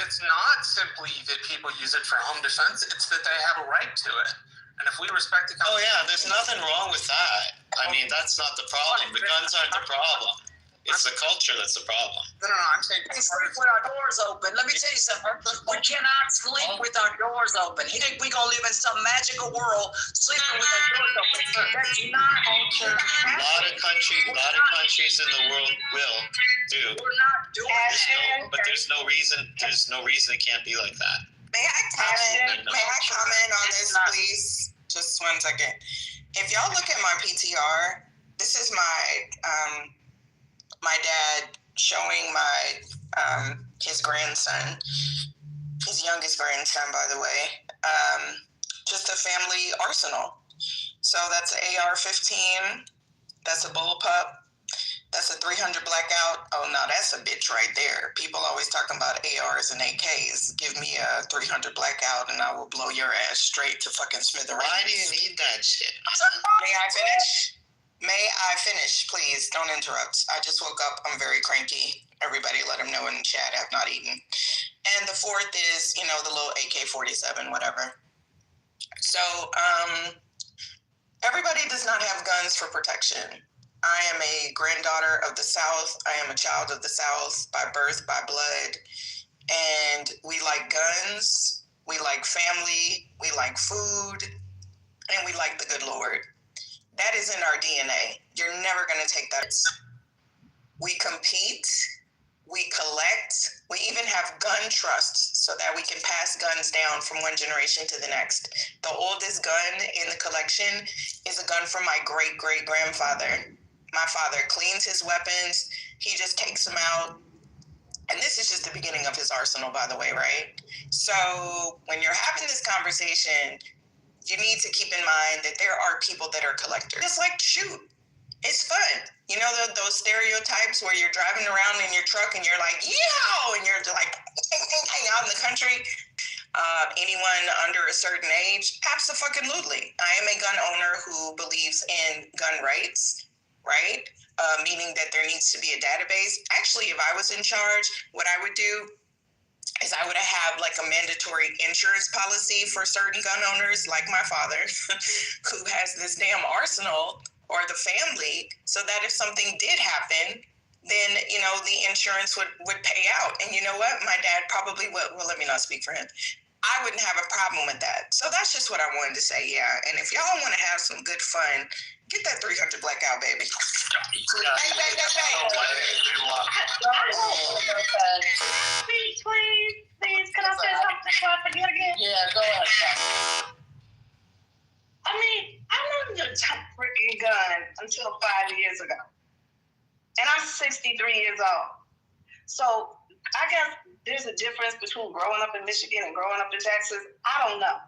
it's not simply that people use it for home defense, it's that they have a right to it. And if we respect the Constitution... Oh yeah, there's nothing wrong with that. I mean, that's not the problem. The guns aren't the problem. It's the culture that's the problem. No, I'm saying... We sleep with our doors open. Let me tell you something. We cannot sleep with our doors open. You think we're going to live in some magical world sleeping with our doors open? That's not culture. A lot of countries in the world will do. We're not doing it. But there's no reason it can't be like that. May I comment on this, please? Just 1 second. If y'all look at my PTR, this is my dad showing his grandson, his youngest grandson, by the way, just a family arsenal. So that's an AR-15, that's a bullpup, that's a 300 blackout. Oh no, that's a bitch right there. People always talking about ARs and AKs. Give me a 300 blackout and I will blow your ass straight to fucking smithereens. Why do you need that shit? May I finish? May I finish, please? Don't interrupt. I just woke up. I'm very cranky. Everybody let him know in the chat I have not eaten. And the fourth is, the little AK-47, whatever. So, everybody does not have guns for protection. I am a granddaughter of the South. I am a child of the South by birth, by blood. And we like guns. We like family. We like food. And we like the good Lord. That is in our DNA. You're never going to take that. We compete. We collect. We even have gun trusts so that we can pass guns down from one generation to the next. The oldest gun in the collection is a gun from my great-great-grandfather. My father cleans his weapons. He just takes them out. And this is just the beginning of his arsenal, by the way, right? So when you're having this conversation, you need to keep in mind that there are people that are collectors. Just like to shoot. It's fun. You know those stereotypes where you're driving around in your truck and you're like, yeah, and you're like, out in the country. Anyone under a certain age? Absolutely. I am a gun owner who believes in gun rights, right? Meaning that there needs to be a database. Actually, if I was in charge, what I would do is I would have like a mandatory insurance policy for certain gun owners, like my father, who has this damn arsenal, or the family, so that if something did happen, then, you know, the insurance would pay out. And you know what? My dad probably would. Well, let me not speak for him. I wouldn't have a problem with that. So that's just what I wanted to say, yeah. And if y'all want to have some good fun, get that 300 blackout, baby. Please, can I say something before I forget again? Yeah, go ahead. I mean, I never took a freaking gun until 5 years ago. And I'm 63 years old. So I guess there's a difference between growing up in Michigan and growing up in Texas. I don't know.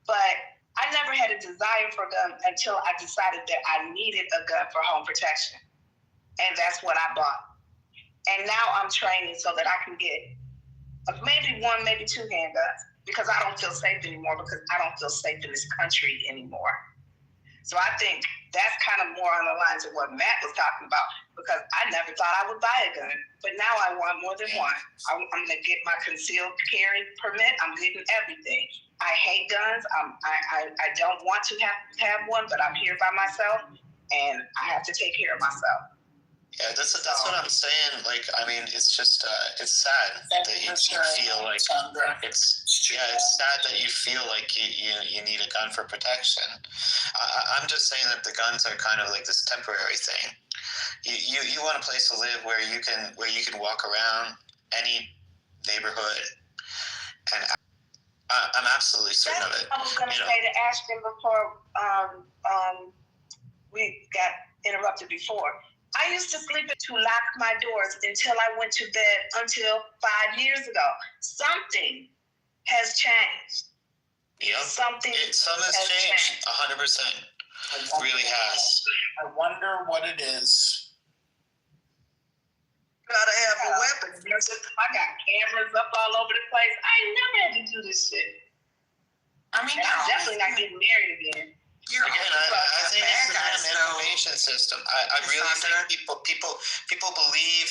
But I never had a desire for a gun until I decided that I needed a gun for home protection. And that's what I bought. And now I'm training so that I can get maybe one, maybe two handguns, because I don't feel safe anymore, because I don't feel safe in this country anymore. So I think that's kind of more on the lines of what Matt was talking about, because I never thought I would buy a gun, but now I want more than one. I'm going to get my concealed carry permit. I'm getting everything. I hate guns. I don't want to have one, but I'm here by myself, and I have to take care of myself. Yeah, that's what I'm saying. Like, I mean, it's just it's sad that you feel like it's sad that you feel like you need a gun for protection. I'm just saying that the guns are kind of like this temporary thing. You want a place to live where you can walk around any neighborhood, and I'm absolutely certain of it. I was going to say to Ashton before we got interrupted before. I used to sleep to lock my doors until I went to bed until 5 years ago. Something has changed. Yep. Something has changed. 100%. It really has. I wonder what it is. Gotta have a weapon. I got cameras up all over the place. I ain't never had to do this shit. I mean, I'm definitely not getting married again. I think it's the information system. I really think people believe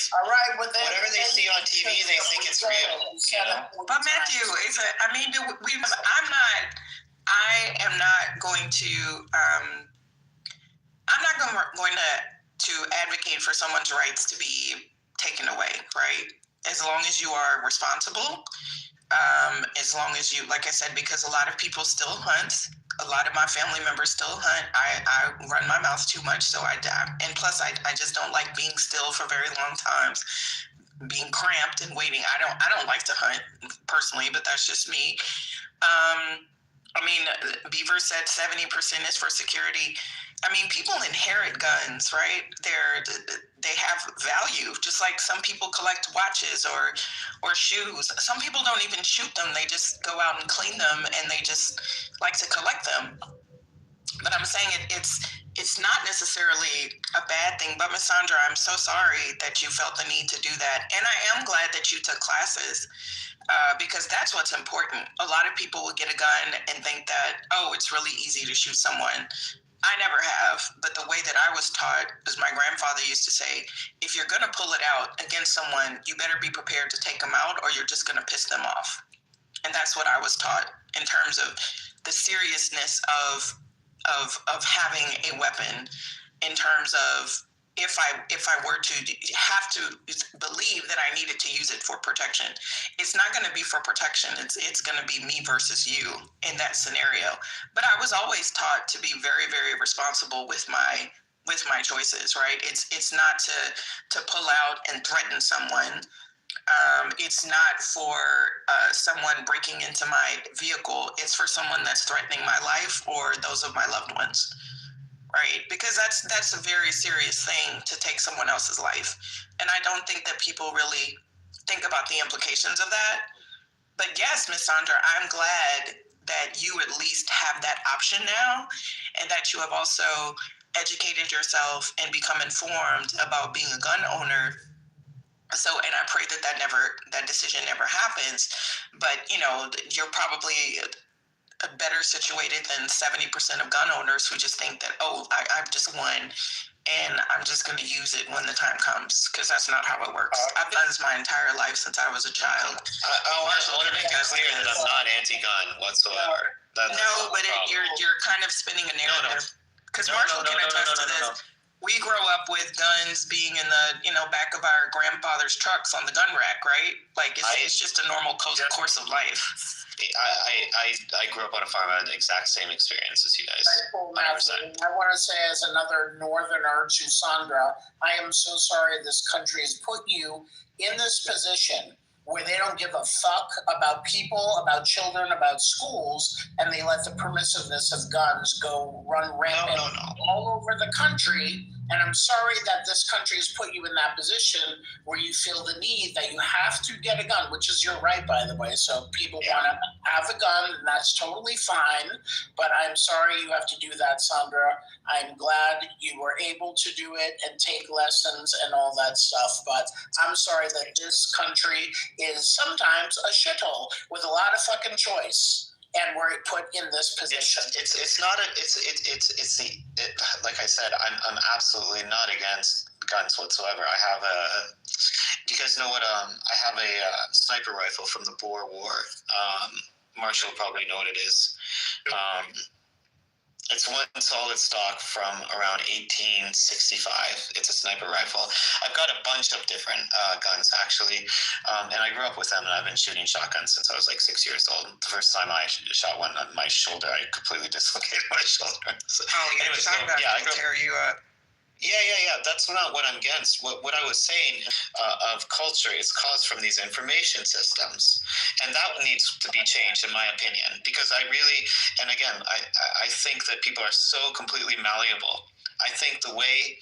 whatever they see on TV, they think it's real. You know? But Matthew, I am not going to advocate for someone's rights to be taken away, right? As long as you are responsible, as long as you, like I said, because a lot of people still hunt. A lot of my family members still hunt. I run my mouth too much, so I die. And plus, I just don't like being still for very long times, being cramped and waiting. I don't like to hunt personally, but that's just me. I mean, Beaver said 70% is for security. I mean, people inherit guns, right? They have value, just like some people collect watches or shoes. Some people don't even shoot them. They just go out and clean them, and they just like to collect them. But I'm saying it's not necessarily a bad thing. But Ms. Sandra, I'm so sorry that you felt the need to do that. And I am glad that you took classes. Because that's what's important. A lot of people will get a gun and think that, oh, it's really easy to shoot someone. I never have, but the way that I was taught, as my grandfather used to say, if you're going to pull it out against someone, you better be prepared to take them out, or you're just going to piss them off. And that's what I was taught in terms of the seriousness of having a weapon, in terms of if I were to have to believe that I needed to use it for protection, it's not going to be for protection. It's going to be me versus you in that scenario. But I was always taught to be very, very responsible with my choices, right? It's not to pull out and threaten someone. It's not for someone breaking into my vehicle. It's for someone that's threatening my life or those of my loved ones. Right, because that's a very serious thing to take someone else's life. And I don't think that people really think about the implications of that. But yes, Ms. Sandra, I'm glad that you at least have that option now, and that you have also educated yourself and become informed about being a gun owner So, and I pray that decision never happens. But, you know, you're probably better situated than 70% of gun owners who just think that, I've just won and I'm just going to use it when the time comes, because that's not how it works. I've done this my entire life since I was a child. I want to make it clear that I'm not anti-gun whatsoever. You're kind of spinning a narrative. Because Marshall can attest to this. We grow up with guns being in the back of our grandfather's trucks on the gun rack, right? Like it's just a normal course of life. I grew up on a farm. I had the exact same experience as you guys. 100%. I want to say, as another northerner to Sandra, I am so sorry this country has put you in this position where they don't give a fuck about people, about children, about schools, and they let the permissiveness of guns go run rampant all over the country. And I'm sorry that this country has put you in that position where you feel the need that you have to get a gun, which is your right, by the way. So people want to have a gun, and that's totally fine. But I'm sorry you have to do that, Sandra. I'm glad you were able to do it and take lessons and all that stuff. But I'm sorry that this country is sometimes a shithole with a lot of fucking choice. And we're put in this position. It's not like I said, I'm absolutely not against guns whatsoever. I have do you guys know what I have a sniper rifle from the Boer War. Marshall will probably know what it is. It's one solid stock from around 1865. It's a sniper rifle. I've got a bunch of different guns, actually, and I grew up with them, and I've been shooting shotguns since I was like 6 years old. The first time I shot one on my shoulder, I completely dislocated my shoulder. I grew up. Tear you up. Yeah. That's not what I'm against. What I was saying of culture is caused from these information systems, and that needs to be changed, in my opinion. Because I really, and again, I think that people are so completely malleable. I think the way,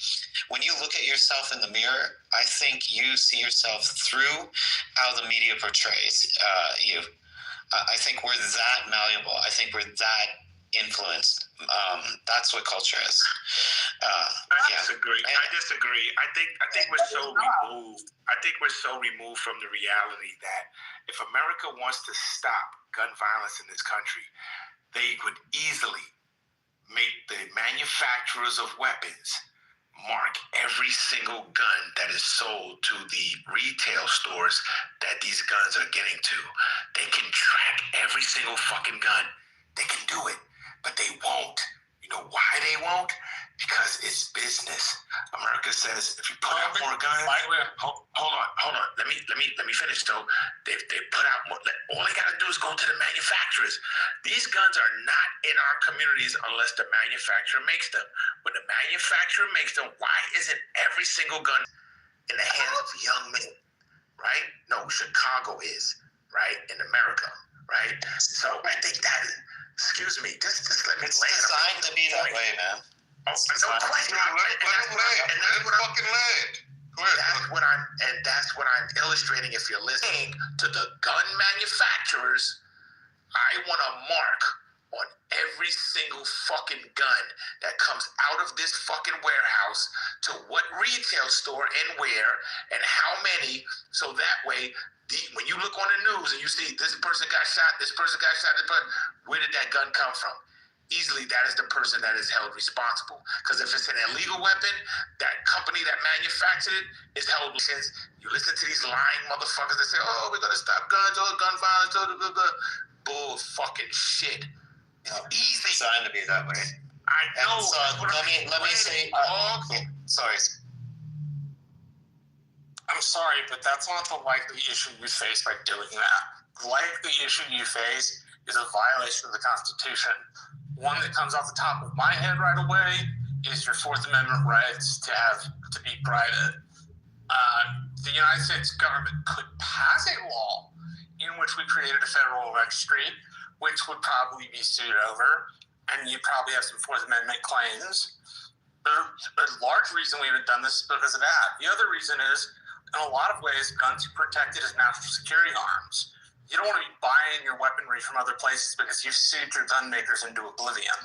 when you look at yourself in the mirror, I think you see yourself through how the media portrays you. I think we're that malleable. I think we're that influenced. That's what culture is. I disagree. I think we're so removed. I think we're so removed from the reality that if America wants to stop gun violence in this country, they would easily make the manufacturers of weapons mark every single gun that is sold to the retail stores that these guns are getting to. They can track every single fucking gun. They can do it, but they won't. You know why they won't? Because it's business. America says if you put out more guns, hold on. Let me finish though. They put out more. All they gotta do is go to the manufacturers. These guns are not in our communities unless the manufacturer makes them. When the manufacturer makes them, why isn't every single gun in the hands of young men? Right? No, Chicago is, right? In America, right? So I think that is, excuse me, just let me land. It's designed to be that way, man. That's what I'm illustrating. If you're listening to the gun manufacturers, I want a mark on every single fucking gun that comes out of this fucking warehouse to what retail store and where and how many, so that way when you look on the news and you see this person got shot, where did that gun come from? Easily that is the person that is held responsible. Because if it's an illegal weapon, that company that manufactured it is held. You listen to these lying motherfuckers that say, we're going to stop guns, gun violence, bull fucking shit. It's easy. It's designed to be that way. I know. So let me say, sorry. I'm sorry, but that's not the likely issue you face by doing that. The likely issue you face is a violation of the Constitution. One that comes off the top of my head right away is your Fourth Amendment rights to be private. The United States government could pass a law in which we created a federal registry, which would probably be sued over, and you'd probably have some Fourth Amendment claims. The large reason we haven't done this is because of that. The other reason is, in a lot of ways, guns are protected as national security arms. You don't want to be buying your weaponry from other places because you've sued your gun makers into oblivion,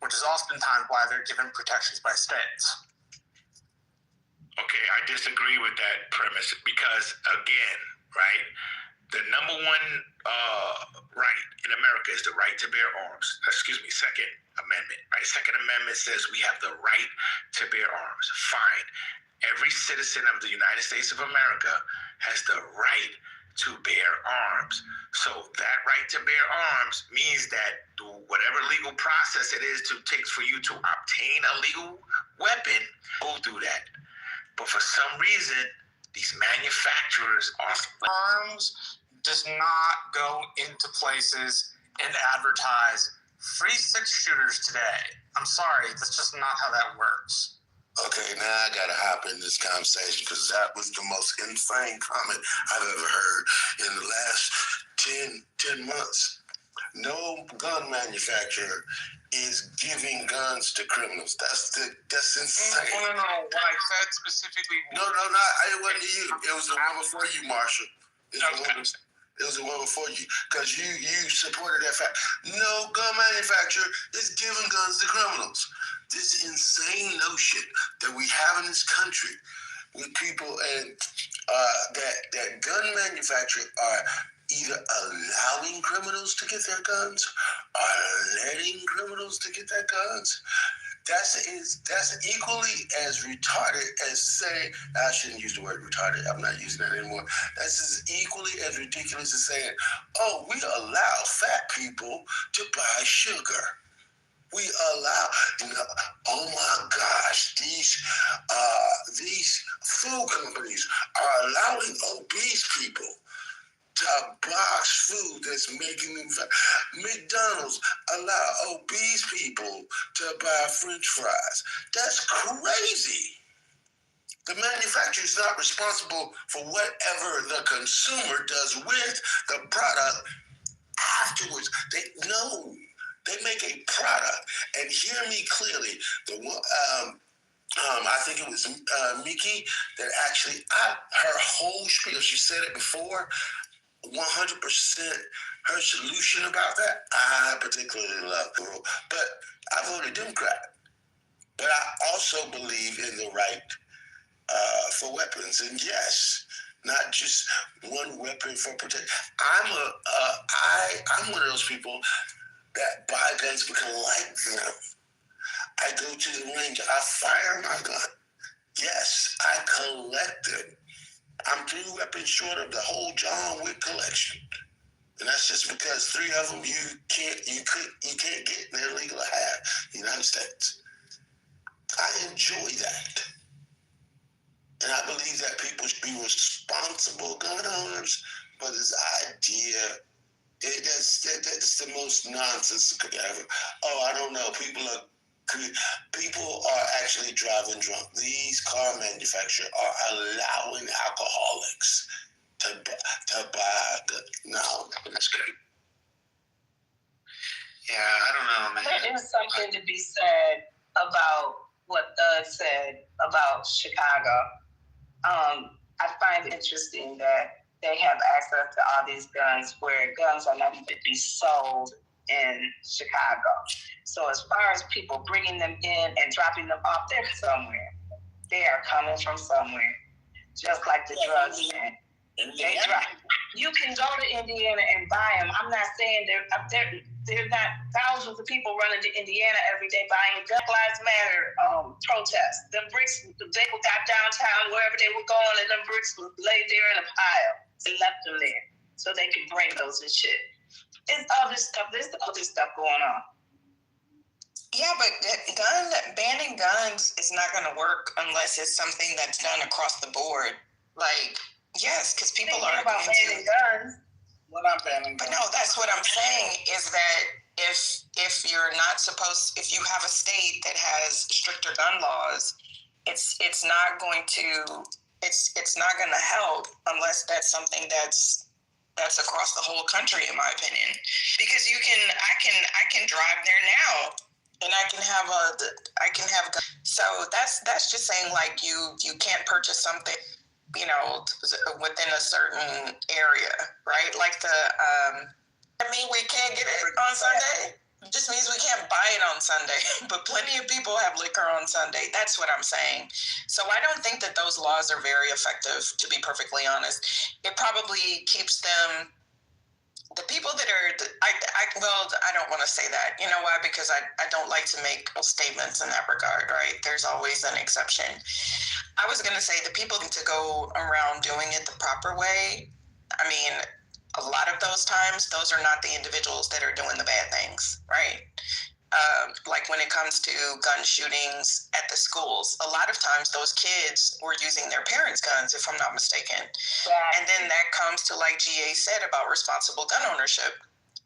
which is oftentimes why they're given protections by states. Okay, I disagree with that premise because, again, right, the number one right in America is the right to bear arms. Second Amendment, right? Second Amendment says we have the right to bear arms. Fine. Every citizen of the United States of America has the right to bear arms. So that right to bear arms means that whatever legal process it takes for you to obtain a legal weapon, go through that. But for some reason, these manufacturers are Arms does not go into places and advertise free 6-shooters today. I'm sorry, that's just not how that works. Okay, now I gotta hop in this conversation because that was the most insane comment I've ever heard in the last 10 months. No gun manufacturer is giving guns to criminals. That's insane. No. What I said specifically. No, it wasn't you. It was the one before you, Marshall. It was the one before you, because you supported that fact. No gun manufacturer is giving guns to criminals. This insane notion that we have in this country with people and that gun manufacturers are either allowing criminals to get their guns or letting criminals to get their guns. That's equally as retarded as saying, I shouldn't use the word retarded, I'm not using that anymore. That's as equally as ridiculous as saying, oh, we allow fat people to buy sugar. We allow, oh my gosh, these food companies are allowing obese people to box food that's making them fat. McDonald's allow obese people to buy French fries. That's crazy. The manufacturer is not responsible for whatever the consumer does with the product afterwards. They make a product. And hear me clearly. I think it was Miki that actually, her whole spiel, she said it before, 100% her solution about that, I particularly love. But I voted Democrat. But I also believe in the right for weapons. And yes, not just one weapon for protection. I'm one of those people that buy guns because I like them. I go to the range, I fire my gun. Yes, I collect them. I'm 3 weapons short of the whole John Wick collection. And that's just because 3 of them you can't get in their legal have in the United States. I enjoy that. And I believe that people should be responsible gun owners, but this idea, that's the most nonsense ever. Oh, I don't know. People are actually driving drunk. These car manufacturers are allowing alcoholics to buy good. No, that's good. Yeah, I don't know, man. There is something to be said about what Doug said about Chicago. I find it interesting that they have access to all these guns where guns are not even to be sold in Chicago. So as far as people bringing them in and dropping them off, they're somewhere. They are coming from somewhere, just like the drugs. You can go to Indiana and buy them. I'm not saying they're not thousands of people running to Indiana every day buying Black Lives Matter protests. Them bricks, they got downtown wherever they were going, and them bricks were laid there in a pile. They left them there so they could bring those and shit. It's other stuff. There's other stuff going on. Yeah, but banning guns is not going to work unless it's something that's done across the board. Like, yes, because people are about banning guns. Well, not banning guns. But no, that's what I'm saying is that if you're not supposed, if you have a state that has stricter gun laws, it's not going to help unless that's something that's across the whole country, in my opinion. Because I can drive there now. And I can have so that's just saying like you can't purchase something, within a certain area, right? Like we can't get it on Sunday. just means we can't buy it on Sunday, but plenty of people have liquor on Sunday. That's what I'm saying. So I don't think that those laws are very effective, to be perfectly honest. It probably keeps them, the people that are, I don't want to say that. You know why? Because I don't like to make statements in that regard, right? There's always an exception. I was going to say the people to go around doing it the proper way, I mean, a lot of those times, those are not the individuals that are doing the bad things, right? Like when it comes to gun shootings at the schools, a lot of times those kids were using their parents' guns, if I'm not mistaken. And then that comes to, like GA said, about responsible gun ownership.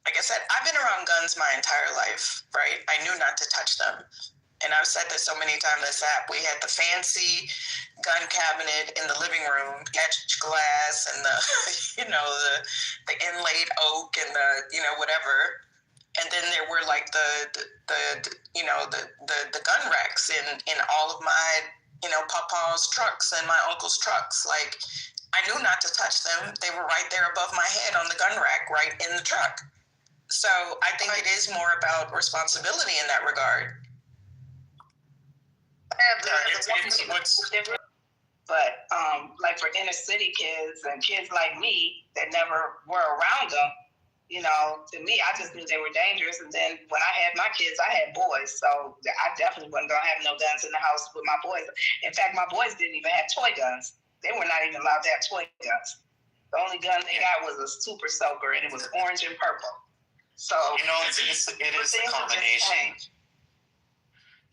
Like I said, I've been around guns my entire life, right? I knew not to touch them. And I've said this so many times on this app. We had the fancy gun cabinet in the living room, etched glass, and the, the inlaid oak and the, whatever. And then there were like the gun racks in all of my, papa's trucks and my uncle's trucks. Like, I knew not to touch them. They were right there above my head on the gun rack, right in the truck. So I think it is more about responsibility in that regard. But like for inner city kids and kids like me that never were around them, to me, I just knew they were dangerous. And then when I had my kids, I had boys. So I definitely wasn't going to have no guns in the house with my boys. In fact, my boys didn't even have toy guns. They were not even allowed to have toy guns. The only gun they got was a super soaker, and it was orange and purple. So, it is the combination.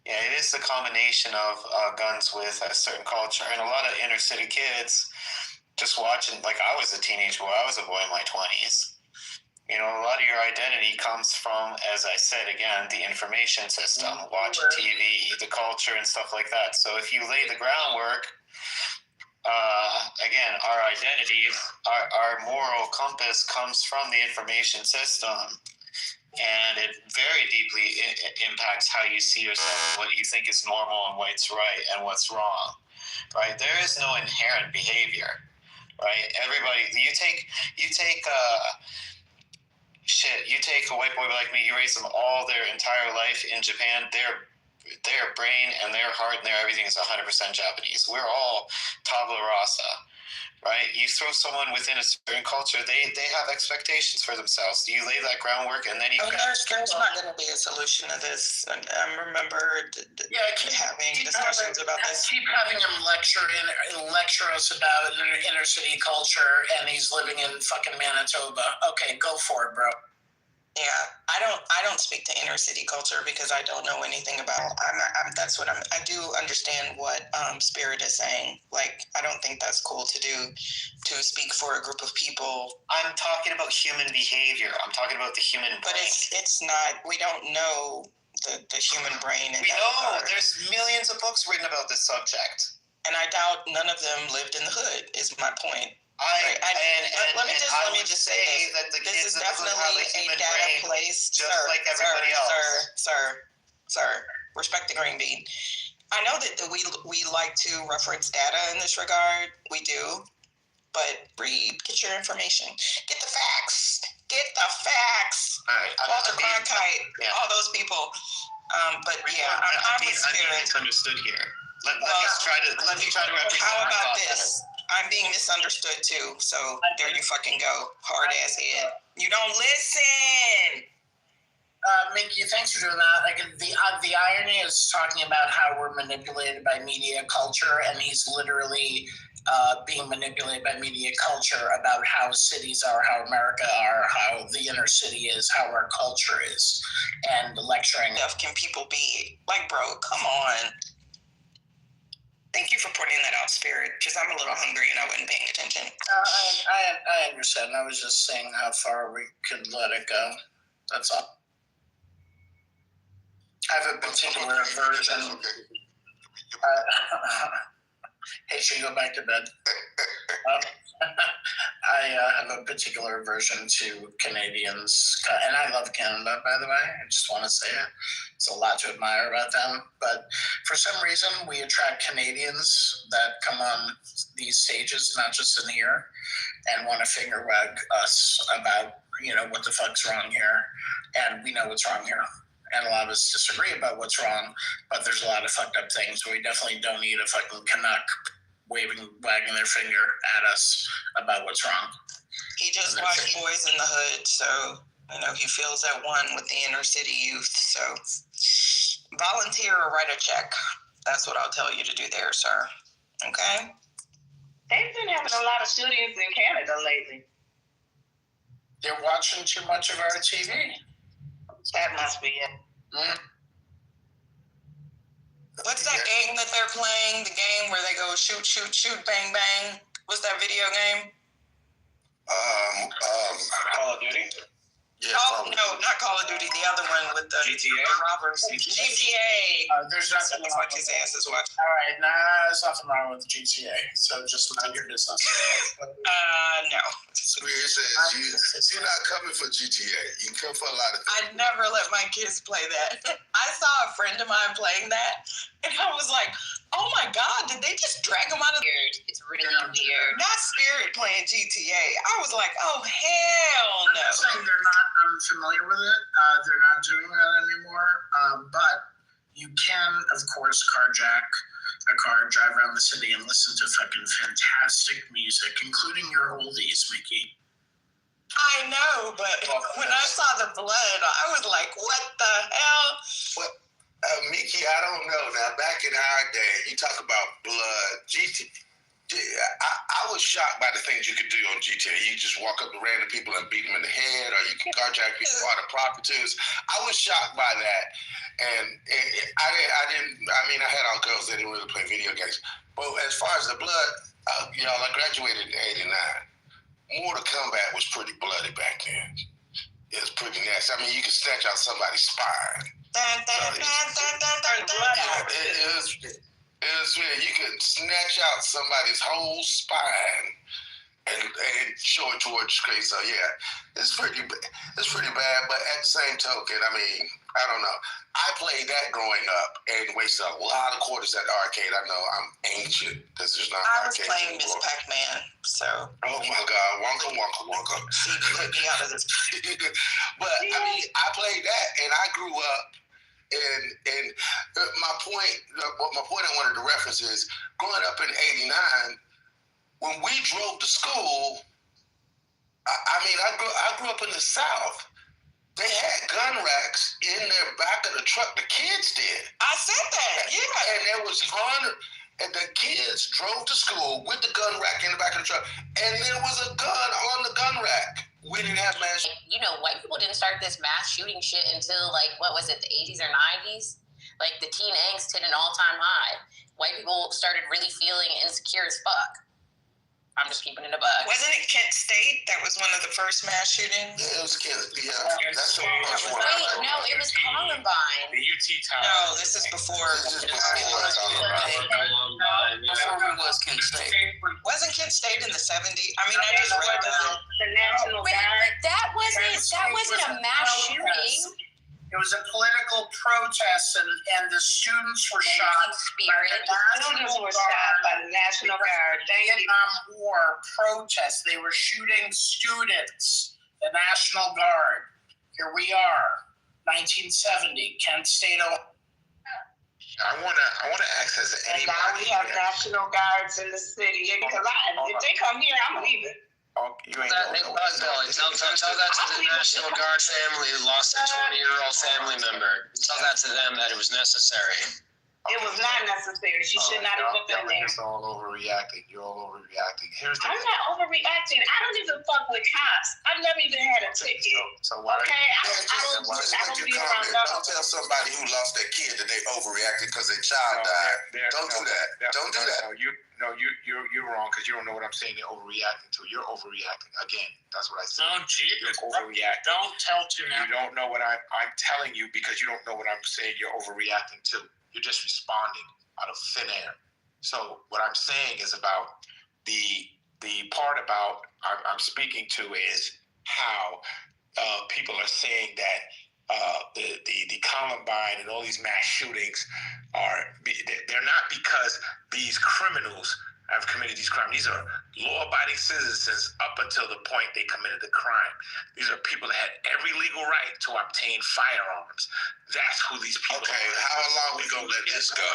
Yeah, it is the combination of guns with a certain culture. And a lot of inner city kids just watching, like I was a teenage boy, I was a boy in my 20s. A lot of your identity comes from, as I said again, the information system, watching TV, the culture, and stuff like that. So if you lay the groundwork, again, our identity, our moral compass comes from the information system, and it very deeply impacts how you see yourself, what you think is normal and what's right and what's wrong, right? There is no inherent behavior, right? Everybody, you take a white boy like me, you raise them all their entire life in Japan, their brain and their heart and their everything is 100% Japanese. We're all tabula rasa, right? You throw someone within a certain culture, they have expectations for themselves. You lay that groundwork, and then you. There's not going to be a solution to this. I remember having discussions about this. Keep having him lecture us about inner city culture, and he's living in fucking Manitoba. Okay, go for it, bro. Yeah, I don't speak to inner city culture because I don't know anything about. I do understand what Spirit is saying. Like, I don't think that's cool to do, to speak for a group of people. I'm talking about human behavior. I'm talking about the human brain. But it's not. We don't know the human brain. We know there's millions of books written about this subject, and I doubt none of them lived in the hood. Is my point. Let me just say that this is definitely a data place, just like everybody else. Sir, respect the green bean. I know that we like to reference data in this regard. We do, but get your information. Get the facts. All right, Walter Cronkite, all those people. But yeah, I'm with Spirit. Misunderstood here. Let me try to represent. How about this? I'm being misunderstood too, so there you fucking go, hard ass head. You don't listen. Mickey, thanks for doing that. Like the irony is talking about how we're manipulated by media culture, and he's literally being manipulated by media culture about how cities are, how America are, how the inner city is, how our culture is, and lecturing. Can people be like, bro? Come on. Thank you for pointing that out, Spirit, because I'm a little hungry and I wasn't paying attention. I understand. I was just saying how far we could let it go. That's all. I have a particular version. Hey, should you go back to bed? I have a particular aversion to Canadians, and I love Canada, by the way. I just want to say it. It's a lot to admire about them. But for some reason, we attract Canadians that come on these stages, not just in here, and want to finger wag us about what the fuck's wrong here, and we know what's wrong here. And a lot of us disagree about what's wrong, but there's a lot of fucked up things. We definitely don't need a fucking Canuck wagging their finger at us about what's wrong. He just watched Boys in the Hood, so he feels at one with the inner city youth. So volunteer or write a check. That's what I'll tell you to do there, sir. Okay? They've been having a lot of shootings in Canada lately. They're watching too much of our TV. That must be it. Mm-hmm. What's that game that they're playing? The game where they go shoot, shoot, shoot, bang, bang. What's that video game? Call of Duty? Yeah, no, not Call of Duty. The other one with the GTA? robbers. GTA. There's nothing wrong with his ass is watching. All right, there's nothing wrong with GTA. So just mind your business. No. It says you're not coming for GTA. You come for a lot of things. I never let my kids play that. I saw a friend of mine playing that, and I was like, oh my God, did they just drag him out of there? It's really weird. Not Spirit playing GTA. I was like, oh, hell no. I'm not saying they're not unfamiliar with it. They're not doing that anymore. But you can, of course, carjack a car, drive around the city, and listen to fucking fantastic music, including your oldies, Mickey. I know, but when I saw the blood, I was like, what the hell? Well, Mickey, I don't know. Now, back in our day, you talk about blood. I was shocked by the things you could do on GTA. You just walk up to random people and beat them in the head, or you can carjack people out of prostitutes. I was shocked by that. And I had all girls that didn't really play video games. But as far as the blood, I graduated in '89. Mortal Kombat was pretty bloody back then. It was pretty nasty. I mean, you could snatch out somebody's spine. You could snatch out somebody's whole spine and show it towards your screen. So yeah, it's pretty bad. But at the same token, I mean, I don't know. I played that growing up and wasted a lot of quarters at the arcade. I know I'm ancient because there's not. I was playing Miss Pac-Man, so. Oh my God, Wonka, Wonka, Wonka. See, you put me out of this. But I mean, I played that and I grew up. And my point I wanted to reference is growing up in '89, when we drove to school. I grew up in the South. They had gun racks in their back of the truck. The kids did. I said that, yeah. And there was and the kids drove to school with the gun rack in the back of the truck, and there was a gun on the gun rack. We didn't have mass. White people didn't start this mass shooting shit until the 80s or 90s? Like the teen angst hit an all-time high. White people started really feeling insecure as fuck. I'm just keeping it a buck. Wasn't it Kent State that was one of the first mass shootings? Yeah, it was Kent. Yeah, that's Wait, no, it was Columbine. The UT tower. No, this is before. Before it was Kent State. Wasn't Kent State in the 70s? I mean, I just read that. The National Guard. But that wasn't a mass shooting. It was a political protest, and the students were shot. Students were shot by the National Guard. Vietnam War protest. They were shooting students. The National Guard. Here we are, 1970, Kent State. I wanna ask, has anybody? And now we have National Guards in the city. Because if they come here, I'm leaving. Oh, you ain't Tell that to the National Guard family who lost a 20-year-old family member. Tell that to them that it was necessary. It was not necessary. She should not have been there. You're all overreacting. You're all overreacting. I'm not overreacting. I don't even fuck with cops. I've never even had a ticket. So why? Okay, I don't be around those. Don't tell somebody who lost their kid that they overreacted because their child died. Don't do that. Don't do that. You're wrong because you don't know what I'm saying. You're overreacting to. You're overreacting again. That's what I said. No, you're overreacting. Don't tell too much. You don't know what I'm telling you because you don't know what I'm saying. You're overreacting to. You're just responding out of thin air. So what I'm saying is about the part about I'm speaking to is how people are saying that the Columbine and all these mass shootings they're not because these criminals have committed these crimes. These are law-abiding citizens up until the point they committed the crime. These are people that had every legal right to obtain firearms. That's who these people are. Okay, how long we gonna let this go?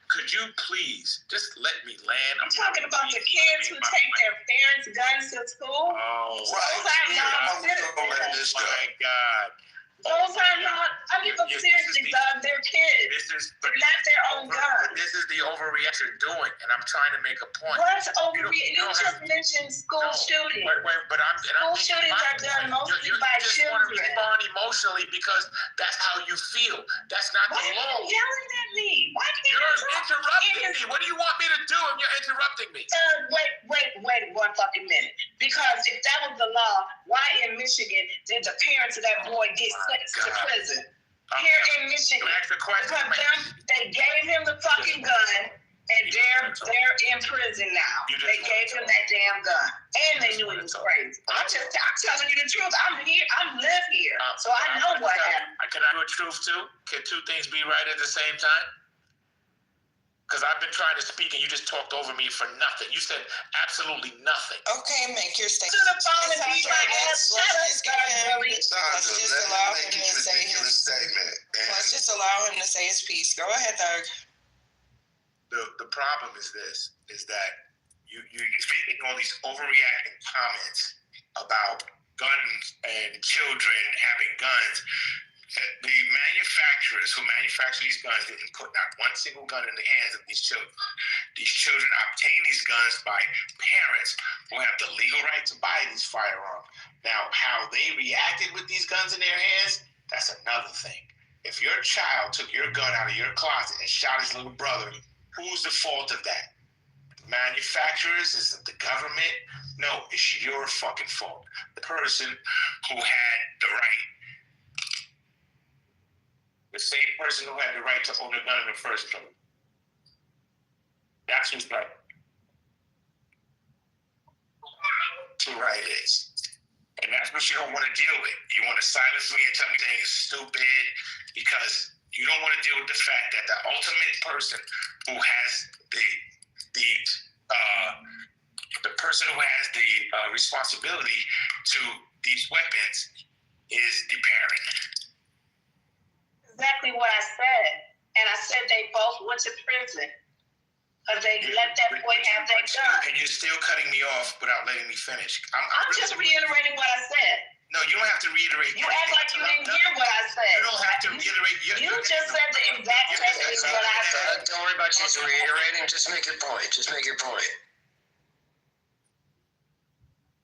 Could you please just let me land? I'm talking about the kids who take their parents' guns to school. Oh, those are not citizens. My God. Those are not, I mean, seriously, God, they're kids. They're not their own guns. This is the overreaction you're doing, and I'm trying to make a point. What's overreaction? You just mentioned school shootings. School shootings are done mostly by children. You just want to respond emotionally because that's how you feel. That's not the law. Why are you yelling at me? Why can't you're interrupting me? What do you want me to do if you're interrupting me? Wait 1 fucking minute. Because if that was the law, why in Michigan did the parents of that boy get sentenced to prison? Here in Michigan. Because they gave him the fucking gun, and they're in prison now. They gave him that damn gun. And they knew he was crazy. I'm telling you the truth. I'm here. I live here. So I know what happened. Can I do a truth too? Can two things be right at the same time? Because I've been trying to speak and you just talked over me for nothing. You said absolutely nothing. Okay, make your statement. To the phone and beat my ass. Let's just allow him to say his statement. Let's just allow him to say his piece. Go ahead, Doug. The problem is this, is that you're making all these overreacting comments about guns and children having guns. The manufacturers who manufacture these guns didn't put not one single gun in the hands of these children. These children obtain these guns by parents who have the legal right to buy these firearms. Now, how they reacted with these guns in their hands, that's another thing. If your child took your gun out of your closet and shot his little brother, who's the fault of that? The manufacturers? Is it the government? No, it's your fucking fault. The person who had the right. The same person who had the right to own a gun in the first place. That's who's right. Who right is. And that's what you don't want to deal with. You want to silence me and tell me things is stupid because you don't want to deal with the fact that the ultimate person who has the person who has the responsibility to these weapons is the parent. Exactly what I said. And I said they both went to prison because they let that boy have that gun. And you're still cutting me off without letting me finish. I'm just reiterating what I said. No, you don't have to reiterate. You act like you didn't hear what I said. You don't have to reiterate. You just said the exact same what I said. Don't worry about just reiterating. Just make your point. Just make your point.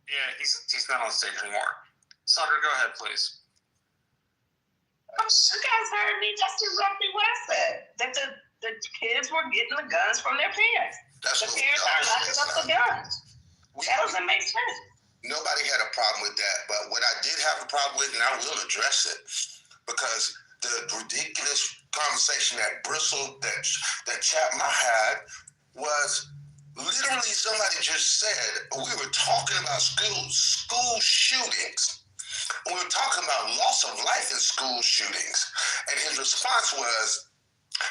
Yeah, he's not on stage anymore. Sandra, go ahead, please. You guys heard me. That's exactly what I said. That the kids were getting the guns from their parents. The parents are locking up the guns. That doesn't make sense. Nobody had a problem with that, but what I did have a problem with, and I will address it, because the ridiculous conversation that bristled, that Chapman had, was literally somebody just said, we were talking about school shootings. We were talking about loss of life in school shootings. And his response was,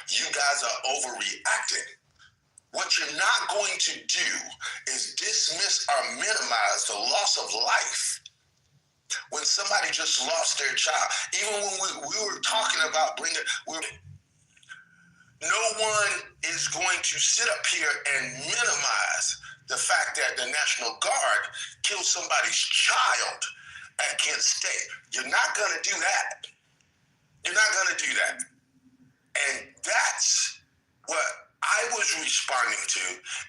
you guys are overreacting. What you're not going to do is dismiss or minimize the loss of life when somebody just lost their child. Even when we were talking about no one is going to sit up here and minimize the fact that the National Guard killed somebody's child at Kent State. You're not going to do that. You're not going to do that. And that's what I was responding to,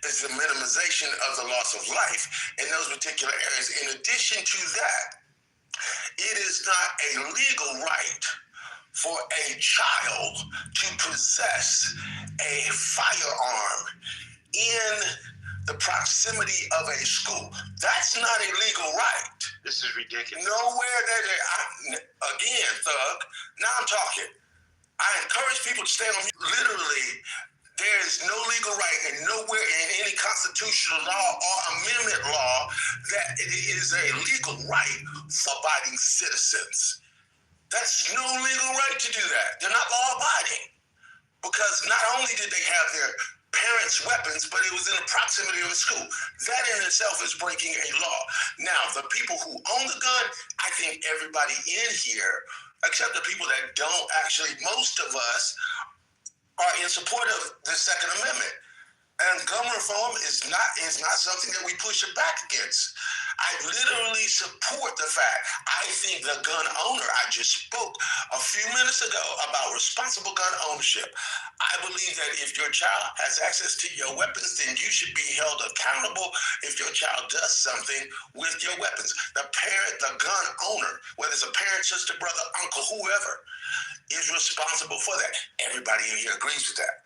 is the minimization of the loss of life in those particular areas. In addition to that, it is not a legal right for a child to possess a firearm in the proximity of a school. That's not a legal right. This is ridiculous. Nowhere again, Thug, now I'm talking. I encourage people to stay on mute. Literally, there is no legal right and nowhere in any constitutional law or amendment law that it is a legal right for abiding citizens. That's no legal right to do that. They're not law abiding. Because not only did they have their parents' weapons, but it was in the proximity of a school. That in itself is breaking a law. Now, the people who own the gun, I think everybody in here, except the people that don't actually, most of us are in support of the Second Amendment. And gun reform is not something that we push back against. I literally support the fact. I think the gun owner, I just spoke a few minutes ago about responsible gun ownership. I believe that if your child has access to your weapons, then you should be held accountable if your child does something with your weapons. The parent, the gun owner, whether it's a parent, sister, brother, uncle, whoever, is responsible for that. Everybody in here agrees with that.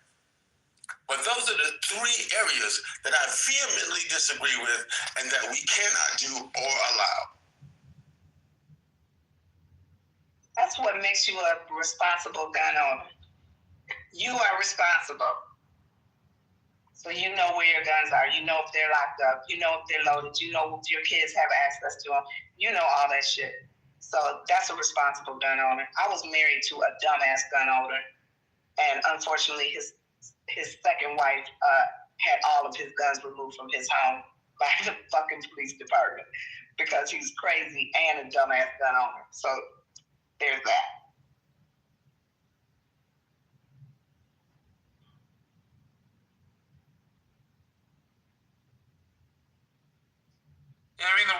But those are the three areas that I vehemently disagree with and that we cannot do or allow. That's what makes you a responsible gun owner. You are responsible. So you know where your guns are. You know if they're locked up. You know if they're loaded. You know if your kids have access to them. You know all that shit. So that's a responsible gun owner. I was married to a dumbass gun owner. And unfortunately, his second wife had all of his guns removed from his home by the fucking police department because he's crazy and a dumbass gun owner. So there's that. Yeah, I mean,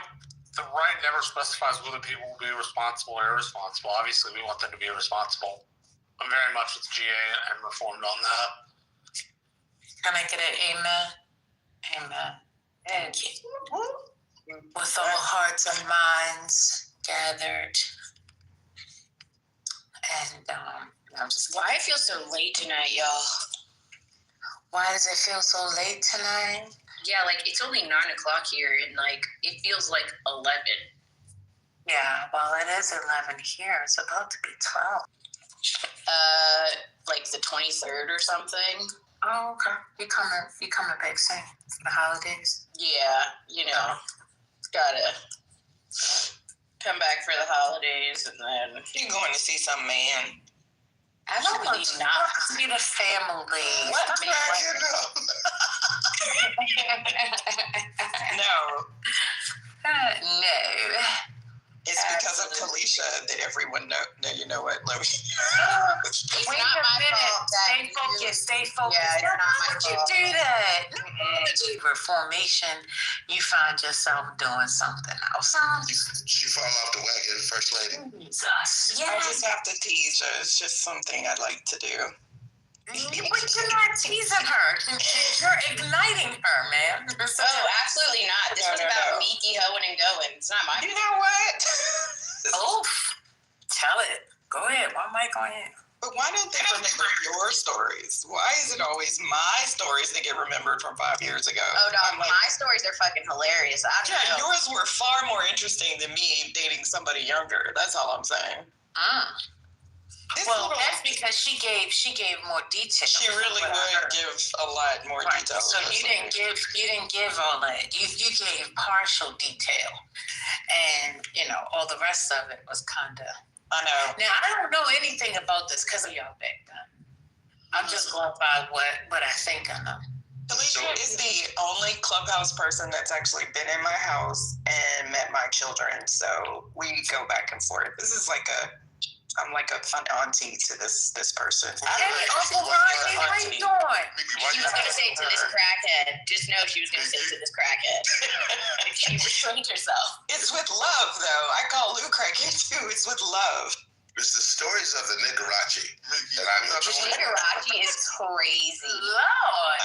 the right never specifies whether people will be responsible or irresponsible. Obviously, we want them to be responsible. I'm very much with GA and Reformed on that. Can I get an amen? Amen. Thank you. With all hearts and minds gathered. And I'm just. Why it feels so late tonight, y'all? Why does it feel so late tonight? Yeah, like it's only 9 o'clock here, and like it feels like 11. Yeah, well, it is 11 here. It's about to be 12. Like the 23rd or something. Oh, okay. You coming back soon for the holidays? Yeah, you know, gotta come back for the holidays, and then you're going to see some man. Actually, not to be the family. What? No. No. It's because of Kalisha that everyone know you know what. Let me. Wait a minute. Stay focused. Yeah, you're not my fault. You do that. Reformation, you find yourself doing something else. She fall off the wagon, First Lady. Jesus. Yeah. I just have to tease her. It's just something I like to do. But you're not teasing her. You're igniting her, man. Oh, absolutely not. This was about Miki hoeing and going. It's not my fault. You know what? Oh, tell it. Go ahead. Why am I going in? But why don't they remember your stories? Why is it always my stories that get remembered from 5 years ago? Oh, no, like, my stories are fucking hilarious. Yours were far more interesting than me dating somebody younger. That's all I'm saying. Well, that's because she gave more detail. She really would give a lot more detail. So you didn't give all that. You gave partial detail, and all the rest of it was kind of. I know. Now I don't know anything about this because of y'all back then. I'm just going by what I think I know. Alicia is the only Clubhouse person that's actually been in my house and met my children. So we go back and forth. This is like I'm like a fun auntie to this person. Hey, Uncle Ronnie, how you doing? She was going to say to this crackhead. Just know she was going to say to this crackhead. She restrained herself. It's with love, though. I call Lou crackhead, too. It's with love. It's the stories of the Niggurachi that I'm enjoying. Niggurachi is crazy. Lord.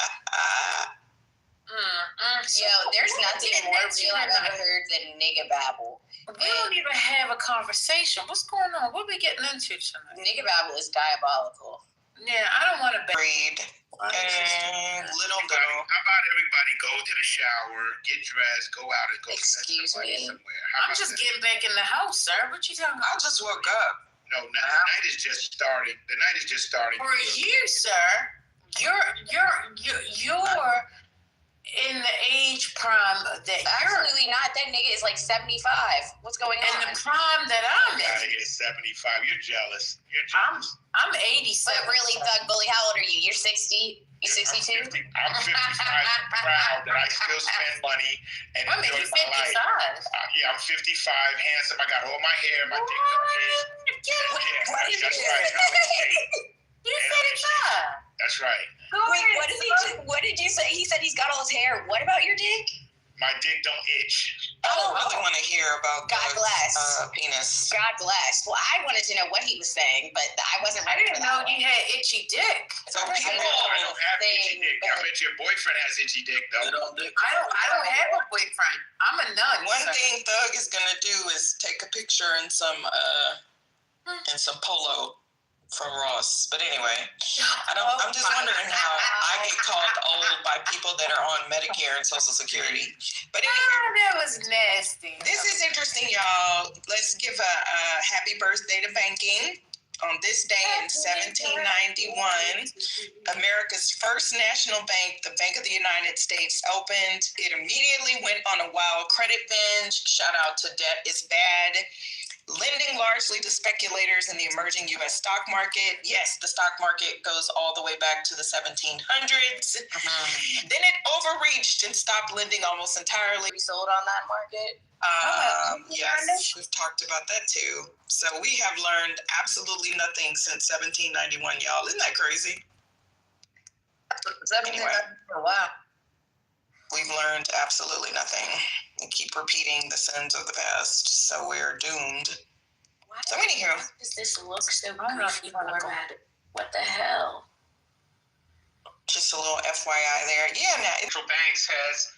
Yo, there's nothing more real I've ever heard than nigga babble. We don't even have a conversation. What's going on? What are we getting into tonight? Nigga babble is diabolical. Yeah, I don't want to read. Little girl. How about everybody go to the shower, get dressed, go out and go Excuse me. somewhere? I'm just getting back in the house, sir. What you talking about? I just woke up. No, the night is just starting. The night is just starting. For you, sir, you're in the age prime that Absolutely not. That nigga is like 75. What's going on? And the prime that I'm in. Out of here, 75. You're jealous. You're jealous. I'm 87. But really, Thug Bully, how old are you? You're 60? You 62? I'm 55 and proud that I still spend money and enjoy my life. Yeah, I'm 55, handsome. I got all my hair, my dick don't itch. Yeah, that's right. I'm in shape. You're 35. That's right. Wait, what did you say? He said he's got all his hair. What about your dick? My dick don't itch. I don't really want to hear about God bless. Penis. God bless. Well, I wanted to know what he was saying, but I wasn't I ready didn't for know that. you had itchy dick. So I don't have itchy dick. I bet your boyfriend has itchy dick, though. I don't have a boyfriend. I'm a nun. One thing Thug is gonna do is take a picture in some polo from Ross. But anyway, I'm just wondering how I get called old by people that are on Medicare and Social Security. But anyway, that was nasty. This is interesting, y'all. Let's give a happy birthday to banking. On this day in 1791, America's first national bank, the Bank of the United States, opened. It immediately went on a wild credit binge. Shout out to Debt is Bad. Lending largely to speculators in the emerging U.S. stock market. Yes, the stock market goes all the way back to the 1700s. Then it overreached and stopped lending almost entirely. We sold on that market? Yes, we've talked about that too. So we have learned absolutely nothing since 1791, y'all. Isn't that crazy? Anyway, wow. We've learned absolutely nothing. We keep repeating the sins of the past, so we're doomed. Why So anywho, does this look so goofy? What the hell? just a little FYI there. Yeah, now Central banks has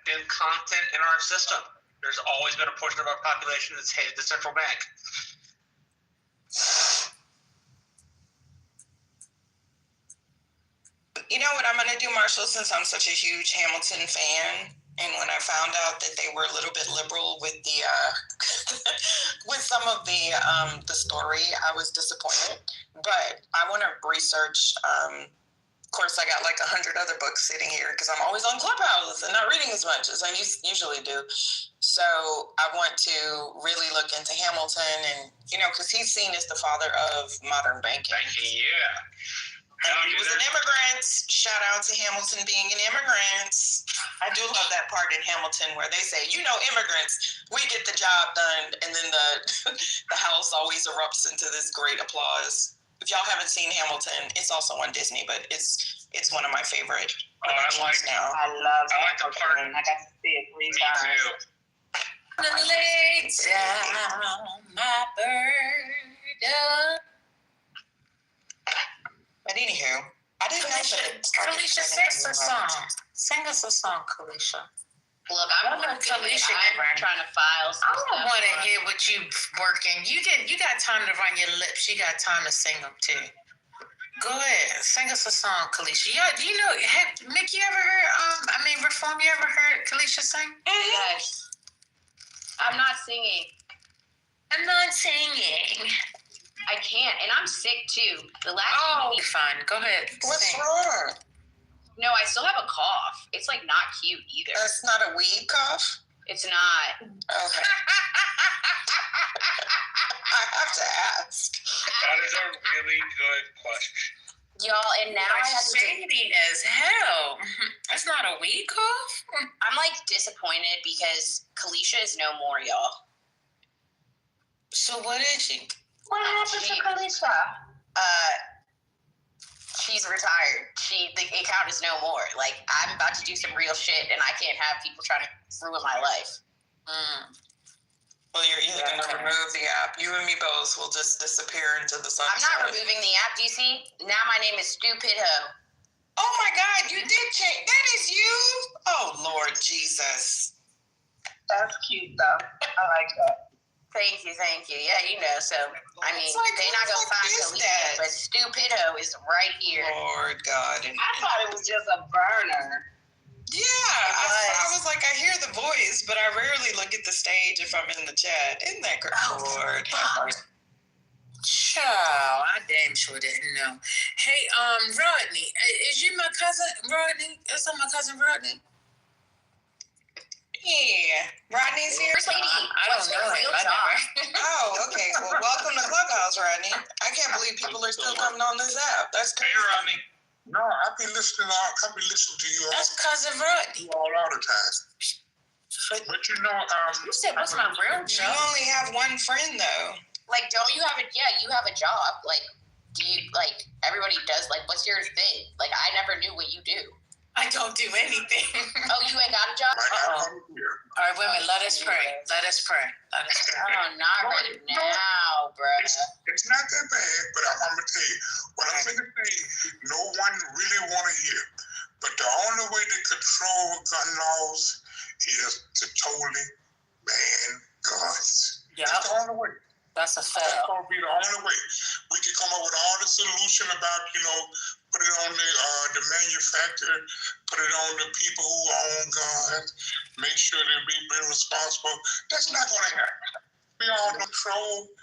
been constant in our system. There's always been a portion of our population that's hated the central bank. you know what I'm going to do, Marshall, since I'm such a huge Hamilton fan, and when I found out that they were a little bit liberal with the with some of the story, I was disappointed. But I want to research. Of course, I got like 100 other books sitting here because I'm always on Clubhouse and not reading as much as I usually do. So I want to really look into Hamilton, and because he's seen as the father of modern banking. Yeah. And he was an immigrant. Shout out to Hamilton being an immigrant. I do love that part in Hamilton where they say, immigrants, we get the job done. And then the house always erupts into this great applause. If y'all haven't seen Hamilton, it's also on Disney, but it's one of my favorite productions now. I like the part. I got to see it 3 times. Lay down my burden. But anywho, I didn't know that. Kalisha, sing us a song. Sing us a song, Kalisha. Look, I'm trying to file. I don't want to hear what you working. You got time to run your lips. You got time to sing them too. Go ahead, sing us a song, Kalisha. Mick, you ever heard? Reform. You ever heard Kalisha sing? Yes. I'm not singing. I'm not singing. I can't, and I'm sick too. The last week. Fine. Go ahead. What's wrong? No, I still have a cough. It's like not cute either. That's not a weed cough? It's not. Okay. I have to ask. That is a really good question. Y'all, and now I have to shady as hell. That's not a weed cough? I'm like disappointed because Kalisha is no more, y'all. So what is she? What happened to Kalisha? She's retired. The account is no more. Like, I'm about to do some real shit, and I can't have people trying to ruin my life. Well, you're either going to remove the app. You and me both will just disappear into the sunset. I'm not removing the app. Do you see? Now my name is Stupidho. Oh my God, you did change. That is you? Oh, Lord Jesus. That's cute, though. I like that. Thank you. Yeah, so, they're not going to find Kalisha, but Stupidho is right here. Lord God. I thought it was just a burner. Yeah, I was like, I hear the voice, but I rarely look at the stage if I'm in the chat. Isn't that great? Lord. Child, I damn sure didn't know. Hey, Rodney, is you my cousin, Rodney? Is that my cousin, Rodney? Rodney's here. First lady, I don't know him. I never. Oh, okay. Well, welcome to Clubhouse, Rodney. I can't believe people are still coming on this app. That's crazy. Hey, Rodney. No, I've been listening to you all, That's cousin Rodney. all the time. But you know, You said, what's my real You job? only have one friend, though. Like, don't you have a, yeah, you have a job. Like, do you, like, everybody does, like, what's your thing? Like, I never knew what you do. I don't do anything. Oh, you ain't got a job? All right, women, let us pray. Let us pray. Let us pray. Oh, not right now, bro. It's not that bad, but I'm going to tell you, what I'm going to say, no one really want to hear. But the only way to control gun laws is to totally ban guns. Yeah. That's the only way. That's a fact. That's going to be the only way. We can come up with all the solution about, put it on the manufacturer, put it on the people who own guns, make sure they be responsible. That's not going to happen. We all control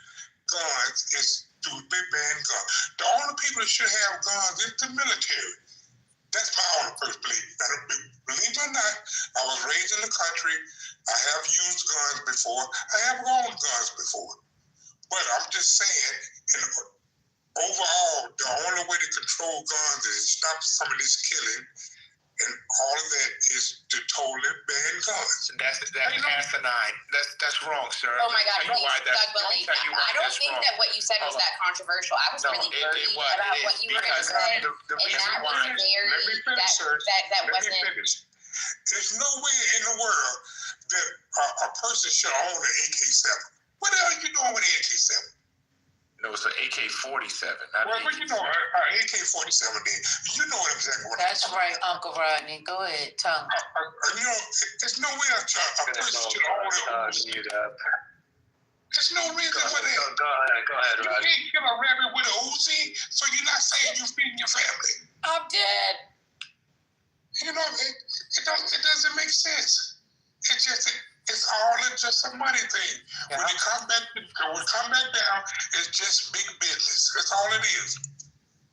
guns is to ban guns. The only people that should have guns is the military. That's my own first belief. Believe it or not, I was raised in the country. I have used guns before. I have owned guns before. But I'm just saying, overall, the only way to control guns is stop some of this killing, and all of that is to totally ban guns. that's asinine. That's wrong, sir. Oh my God, I'll tell you why Doug, believe tell you why I don't that's think wrong. that what you said was that controversial. I was really worried about what you were going to say. The And reason that was why, very, Let me finish, sir. that Let wasn't. me finish. There's no way in the world that a person should own an AK-7. What the hell are you doing with an AK-7? no, it's an AK-47. Well, AK-47 then. You know exactly what That's right, Uncle Rodney. Go ahead, tell him. there's no way a person should own it. There's no reason for that. Go ahead, You Rodney. can't kill a rabbit with an Uzi, so you're not saying you're feeding your family. I'm dead. It doesn't make sense. It's all just a money thing. Yeah. When it come back down, it's just big business. That's all it is.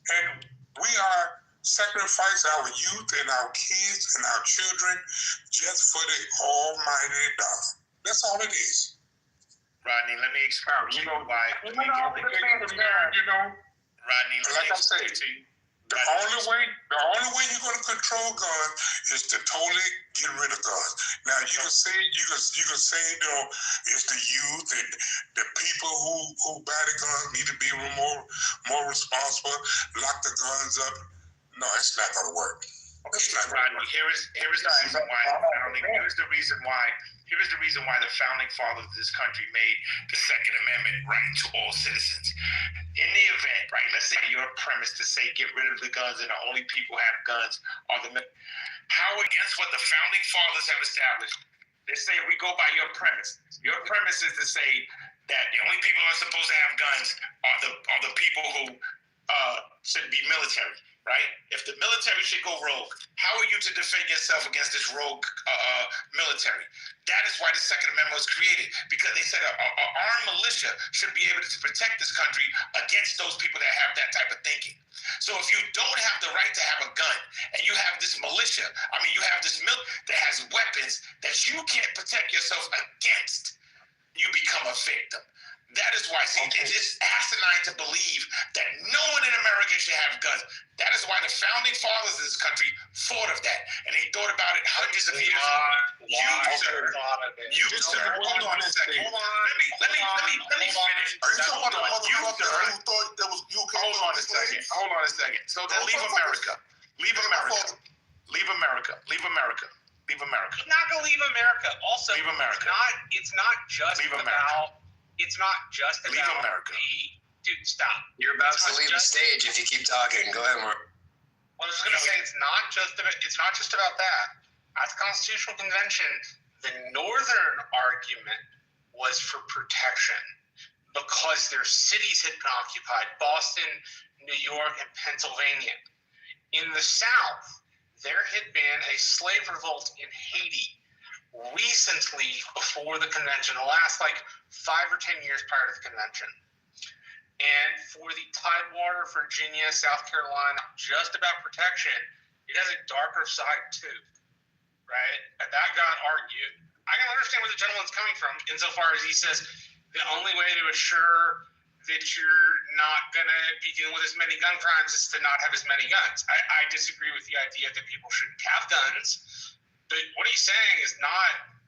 And we are sacrificing our youth and our kids and our children just for the almighty dollar. That's all it is. Rodney, let me explain to you why. Rodney, let me explain to you. The only way you're going to control guns is to totally get rid of guns. Now you can say it's the youth and the people who buy the guns need to be more responsible, lock the guns up. No, it's not going to work. Rodney, here is the reason why the founding fathers of this country made the Second Amendment right to all citizens. In the event, right, let's say your premise to say get rid of the guns and the only people who have guns are the men. How against what the founding fathers have established? They say we go by your premise. Your premise is to say that the only people who are supposed to have guns are the people who should be military. Right? If the military should go rogue, how are you to defend yourself against this rogue military? That is why the Second Amendment was created, because they said an armed militia should be able to protect this country against those people that have that type of thinking. So if you don't have the right to have a gun, and you have this militia, you have this that has weapons that you can't protect yourself against, you become a victim. That is why, it's just asinine to believe that no one in America should have guns. That is why the founding fathers of this country thought of that, and they thought about it hundreds of years ago. You, sir, hold on a second. Let me finish. Are you talking about the motherfucker who thought that was you? Hold on a second. So then leave America. Leave America. He's not gonna leave America. Also, leave America. It's not just about. It's not just about leave America. Dude, stop. You're about to leave the stage if you keep talking. Go ahead, Mark. Well, I was going to say it's not just about that. At the Constitutional Convention, the Northern argument was for protection because their cities had been occupied: Boston, New York, and Pennsylvania. In the South, there had been a slave revolt in Haiti recently before the convention, the last 5 or 10 years prior to the convention. And for the Tidewater, Virginia, South Carolina, just about protection, it has a darker side too, right? And that got argued I can understand where the gentleman's coming from insofar as he says the only way to assure that you're not going to be dealing with as many gun crimes is to not have as many guns. I disagree with the idea that people shouldn't have guns, but what he's saying is not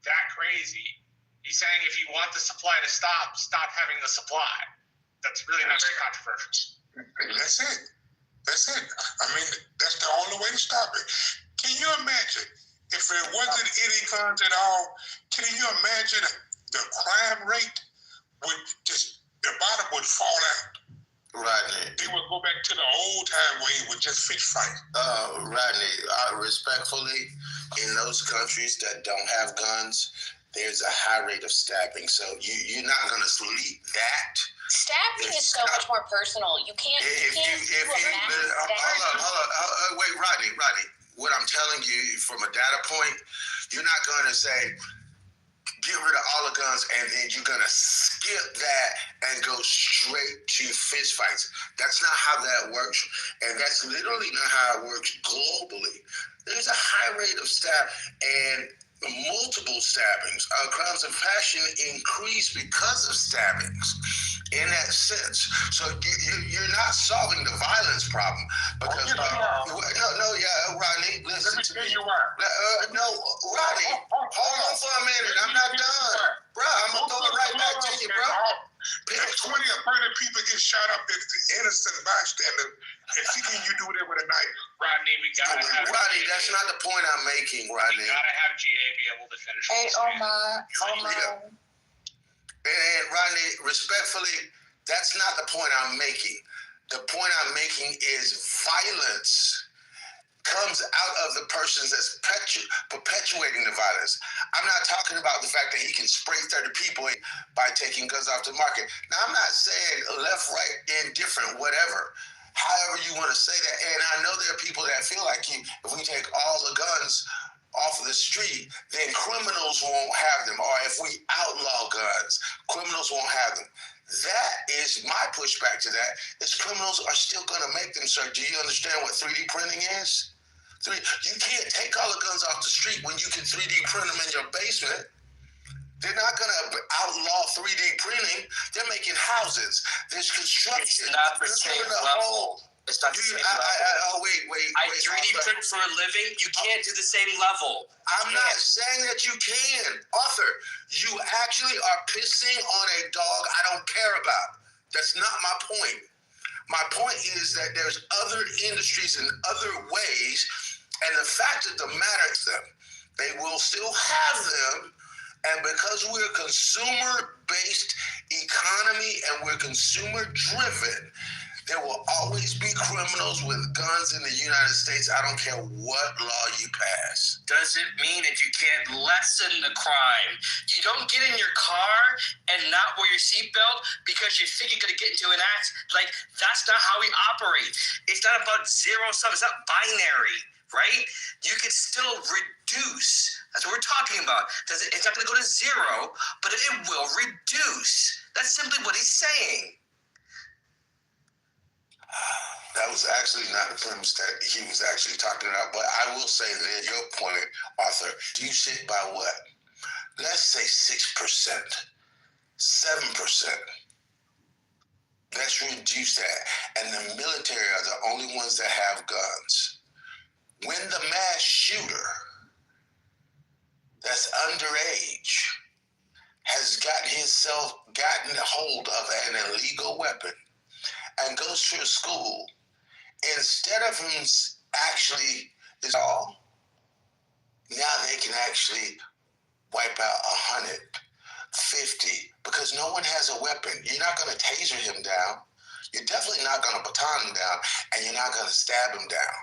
that crazy. He's saying if you want the supply to stop having the supply. That's really not very controversial. That's it. That's it. I mean, that's the only way to stop it. Can you imagine if there wasn't any guns at all? Can you imagine the crime rate would just, the bottom would fall out? Rodney. They would go back to the old time where it was just fist fight. Rodney, respectfully, in those countries that don't have guns, there's a high rate of stabbing. So you're not going to sleep that. Stabbing is so much more personal. You can't. Wait, Rodney. What I'm telling you from a data point, you're not going to say get rid of all the guns and then you're going to skip that and go straight to fist fights. That's not how that works, and that's literally not how it works globally. There's a high rate of and multiple stabbings. Crimes of passion increase because of stabbings in that sense. So you're not solving the violence problem because Rodney, listen to me. No, Rodney, hold on for a minute. I'm not done. Bro, I'm going to throw it right back to you, bro. If 20 or 30 people get shot up, it's the innocent bystander. And thinking you do it with a knife. Rodney, we gotta have Rodney, that's not the point I'm making, Rodney. We gotta have GA be able to finish this. And Rodney, respectfully, that's not the point I'm making. The point I'm making is violence comes out of the persons that's perpetuating the violence. I'm not talking about the fact that he can spray 30 people by taking guns off the market. Now, I'm not saying left, right, indifferent, whatever. However you want to say that. And I know there are people that feel like if we take all the guns off of the street, then criminals won't have them. Or if we outlaw guns, criminals won't have them. That is my pushback to that, is criminals are still going to make them, sir. Do you understand what 3D printing is? You can't take all the guns off the street when you can 3D print them in your basement. They're not going to outlaw 3D printing. They're making houses. There's construction. It's not the same level. It's not the same level. Wait. I 3D print for a living. You can't do the same level. I'm not saying that you can. Arthur, you actually are pissing on a dog I don't care about. That's not my point. My point is that there's other industries and other ways, and the fact of the matter is that they will still have them. And because we're a consumer-based economy and we're consumer-driven, there will always be criminals with guns in the United States. I don't care what law you pass. Doesn't mean that you can't lessen the crime. You don't get in your car and not wear your seatbelt because you think you're going to get into an accident. Like, that's not how we operate. It's not about zero-sum. It's not binary, right? You can still reduce. That's what we're talking about. It's not going to go to zero, but it will reduce. That's simply what he's saying. That was actually not the premise that he was actually talking about, but I will say that your point, Arthur, you sit by what? Let's say 6%, 7%. Let's reduce that. And the military are the only ones that have guns. When the mass shooter that's underage has gotten hold of an illegal weapon and goes to a school, instead of him actually is all, now they can actually wipe out 150 because no one has a weapon. You're not going to taser him down. You're definitely not going to baton him down, and you're not going to stab him down.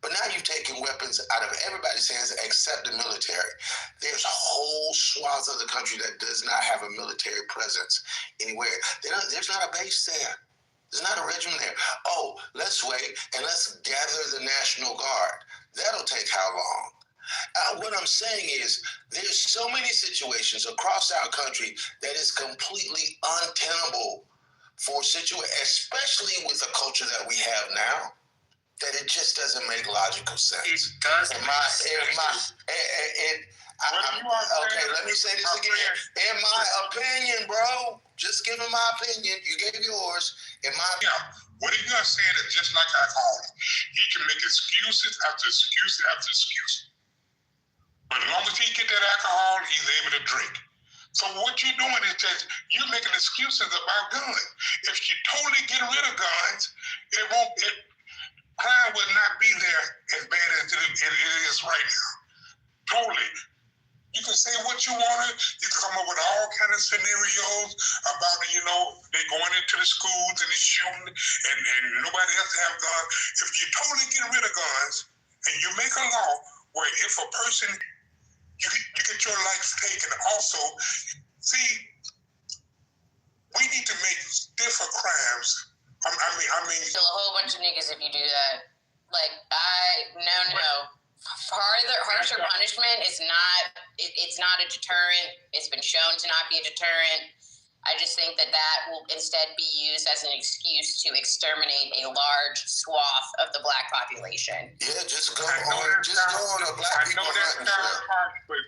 But now you've taken weapons out of everybody's hands except the military. There's whole swaths of the country that does not have a military presence anywhere. There's not a base there. There's not a regiment there. Oh, let's wait and let's gather the National Guard. That'll take how long? What I'm saying is there's so many situations across our country that is completely untenable for especially with the culture that we have now, that it just doesn't make logical sense. It does. Okay, let me say this again. In my opinion, bro, just give him my opinion. You gave yours. In my opinion. What are you guys saying is just like alcohol. He can make excuses after excuse after excuse. But as long as he get that alcohol, he's able to drink. So what you're doing is just, you're making excuses about guns. If you totally get rid of guns, crime would not be there as bad as it is right now. Totally. You can say what you want. You can come up with all kind of scenarios about, they going into the schools and they shooting and nobody else have guns. If you totally get rid of guns and you make a law where if a person, you get your life taken also, see, we need to make different crimes. I mean. Kill a whole bunch of niggas if you do that. Like, no. Harsher punishment is not, it's not a deterrent. It's been shown to not be a deterrent. I just think that will instead be used as an excuse to exterminate a large swath of the black population. Yeah, just go on a black people hunting trip. But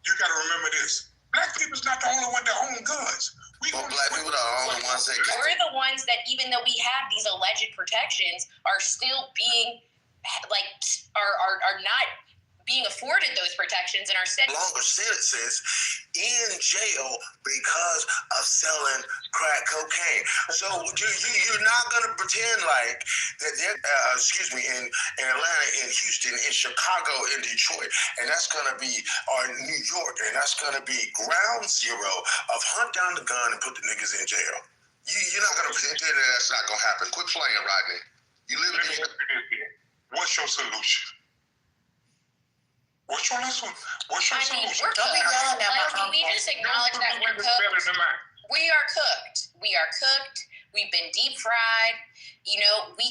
you got to remember this. Black people's not the only one that own guns. Black people are the only ones that get We're the ones that, even though we have these alleged protections, are still being, are not being afforded those protections and are set longer sentences in jail because of selling crack cocaine. So you're not going to pretend like that they're, in Atlanta, in Houston, in Chicago, in Detroit, and that's going to be, or New York, and that's going to be ground zero of hunt down the gun and put the niggas in jail. You're not going to pretend that that's not going to happen. Quit playing, Rodney. You live in here. What's your solution? What's your solution? Don't be wrong now. Can we just acknowledge that we're cooked? We are cooked. We are cooked. We've been deep fried. We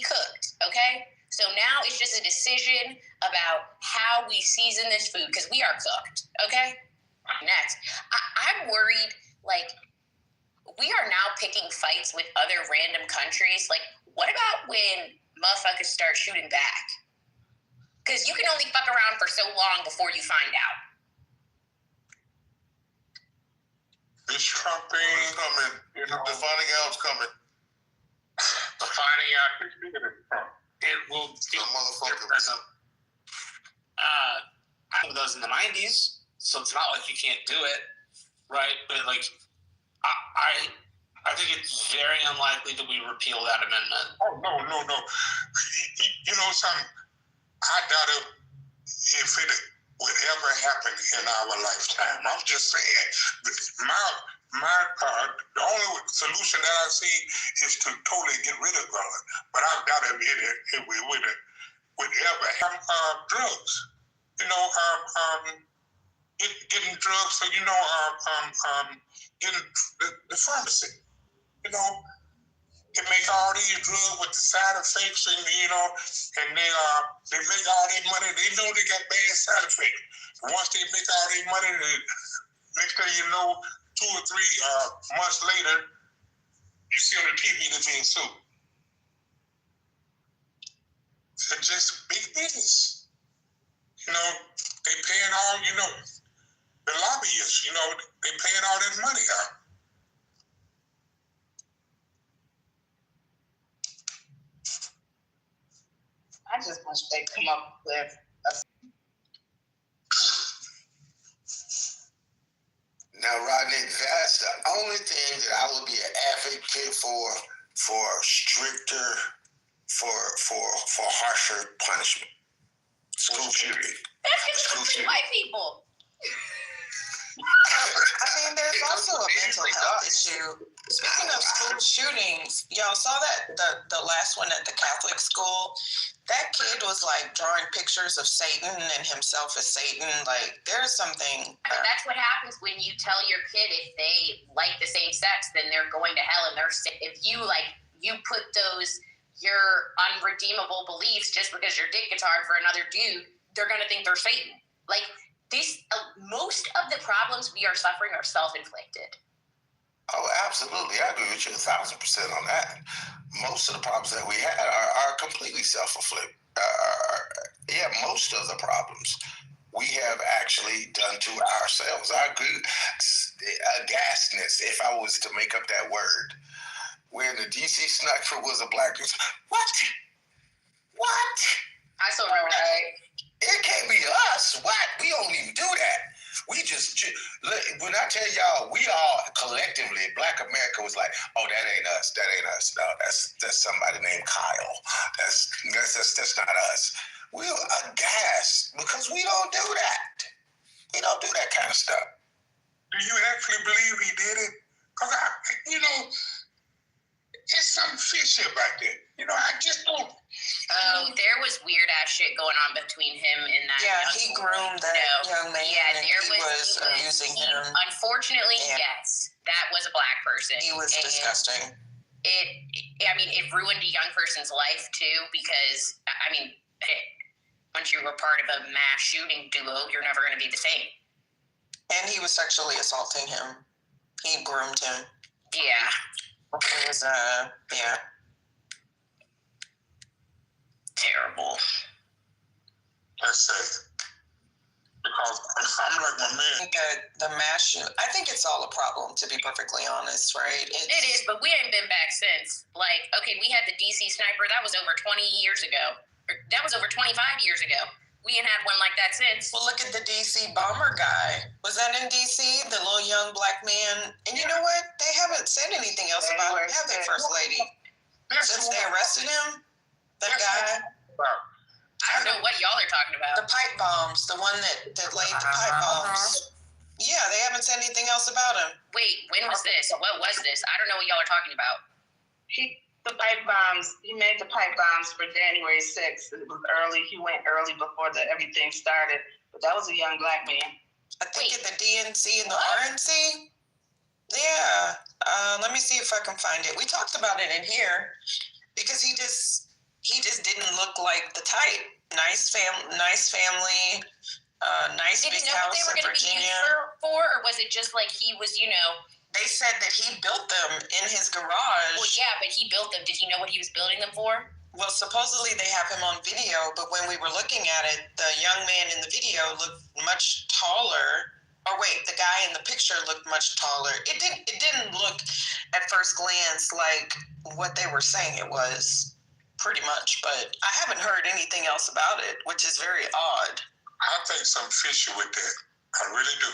cooked, okay? So now it's just a decision about how we season this food, because we are cooked, okay? Next. I'm worried, we are now picking fights with other random countries. What about when motherfuckers start shooting back? Because you can only fuck around for so long before you find out. This Trump thing is coming. The finding out's coming. The finding out. It will be present. I was in the 90s, so it's not like you can't do it, right? But I think it's very unlikely that we repeal that amendment. Oh no! You know something? I doubt if it would ever happen in our lifetime. I'm just saying, the only solution that I see is to totally get rid of guns. But I doubt if it would ever have drugs. Getting drugs, so getting the pharmacy. They make all these drugs with the side effects, and and they make all their money. They know they got bad side effects. Once they make all their money, next thing you know, 2 or 3 months later, you see on the TV they're being sued. It's just big business. They paying all, the lobbyists. They paying all that money out. I just wish they'd come up with Now, Rodney, that's the only thing that I would be an advocate for stricter, for harsher punishment. School shooting. That's because it's white people. There's also a mental health issue. Speaking of school shootings, y'all saw that the last one at the Catholic school. That kid was drawing pictures of Satan and himself as Satan. There's something. That's what happens when you tell your kid if they like the same sex, then they're going to hell, and if you put those your unredeemable beliefs just because your dick gets hard for another dude, they're gonna think they're Satan. Most of the problems we are suffering are self-inflicted. Oh, absolutely. I agree with you 1,000% on that. Most of the problems that we had are completely self-inflicted. Most of the problems we have actually done to ourselves. I agree. Aghastness, if I was to make up that word. When the DC sniper was a black person. What? I saw right. It can't be us. What? We don't even do that. We just, when I tell y'all, we all collectively, Black America was like, oh, that ain't us. That ain't us. No, that's somebody named Kyle. That's not us. We're aghast because we don't do that. We don't do that kind of stuff. Do you actually believe he did it? Because, it's something fishy about that. I just don't. There was weird ass shit going on between him and that. Yeah, he groomed that young man. Yeah, and he was abusing him. Unfortunately, yes, that was a black person. He was disgusting. It ruined a young person's life too, because once you were part of a mass shooting duo, you're never going to be the same. And he was sexually assaulting him. He groomed him. Yeah. It was, terrible. That's sad. Because I'm like my man. The mass shoot. I think it's all a problem, to be perfectly honest, right? It is, but we ain't been back since. Like, okay, we had the DC sniper. That was over 20 years ago. That was over 25 years ago. We ain't had one like that since. Well, look at the DC bomber guy. Was that in DC? The little young black man. And you know what? They haven't said anything else about it, have they, First Lady? Since they arrested him? That guy? I don't know what y'all are talking about. The pipe bombs. The one that laid the pipe bombs. Yeah, they haven't said anything else about him. Wait, when was this? What was this? I don't know what y'all are talking about. The pipe bombs, he made the pipe bombs for January 6th. It was early. He went early before everything started. But that was a young black man. I think at the DNC and the RNC. Yeah. Let me see if I can find it. We talked about it in here because he just didn't look like the type. Nice family, nice big house in Virginia. For, or was it just like he was, They said that he built them in his garage. Well, yeah, but he built them. Did he know what he was building them for? Well, supposedly they have him on video, but when we were looking at it, the young man in the video looked much taller. Or wait, the guy in the picture looked much taller. It didn't look at first glance like what they were saying it was, pretty much. But I haven't heard anything else about it, which is very odd. I think something fishy with that. I really do.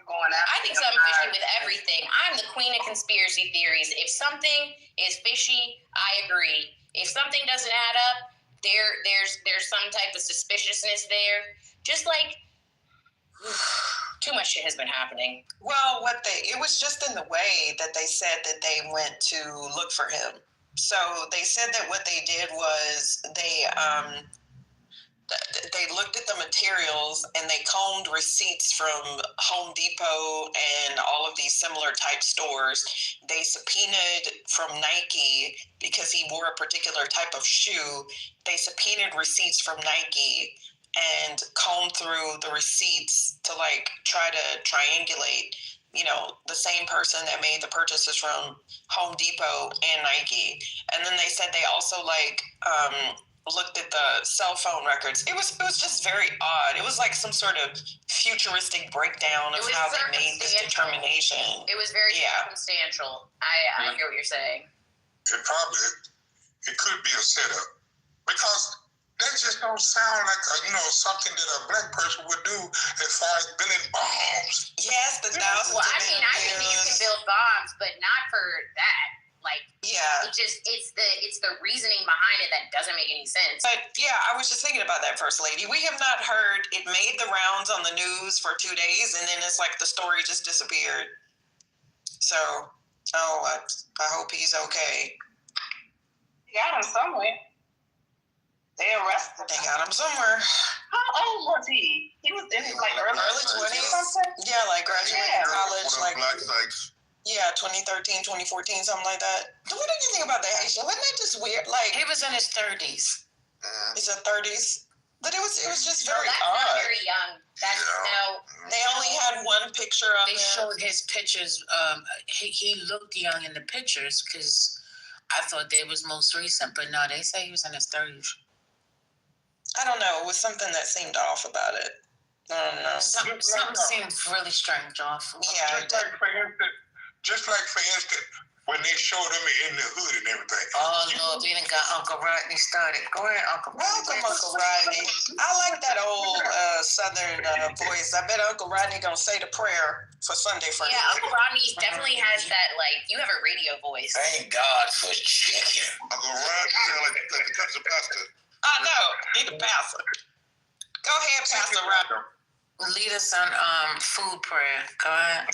I think something fishy with everything. I'm the queen of conspiracy theories. If something is fishy, I agree. If something doesn't add up, there's some type of suspiciousness there. Just like too much shit has been happening. Well, it was just in the way that they said that they went to look for him. So they said that what they did was they looked at the materials and they combed receipts from Home Depot and all of these similar type stores. They subpoenaed from Nike because he wore a particular type of shoe. They subpoenaed receipts from Nike and combed through the receipts to try to triangulate, the same person that made the purchases from Home Depot and Nike. And then they said they also looked at the cell phone records. It was just very odd. It was like some sort of futuristic breakdown of how they made this determination. It was very circumstantial. I get what you're saying. It could be a setup because that just don't sound like something that a black person would do as far as building bombs. Yes, the thousands. Well, I think you can build bombs, but not for that. Yeah. It's the reasoning behind it that doesn't make any sense. But yeah, I was just thinking about that, First Lady. We have not heard it made the rounds on the news for 2 days, and then it's like the story just disappeared. So, I hope he's okay. They got him somewhere. They arrested him. They got him somewhere. How old was he? He was in his early 20s. Yeah, graduating college. Black sites. Yeah, 2013, 2014, something like that. What did you think about that, Aisha? Wasn't that just weird? He was in his 30s. He's in 30s? But it was just very that's odd. Not very young. They only had one picture of him. They showed his pictures. He looked young in the pictures because I thought they was most recent. But no, they say he was in his 30s. I don't know. was something that seemed off about it. I don't know. Something seemed really strange off. Yeah. Just like for instance, when they showed him in the hood and everything. Oh, Lord, we done got Uncle Rodney started. Go ahead, Uncle. Welcome, Uncle Rodney. I like that old Southern voice. I bet Uncle Rodney gonna say the prayer for Sunday for Yeah, Uncle Rodney definitely has that, like, you have a radio voice. Thank God for chicken. Uncle Rodney sound like the country pastor. I know. He the pastor. Go ahead, Pastor Rodney. Lead us on food prayer. Go ahead.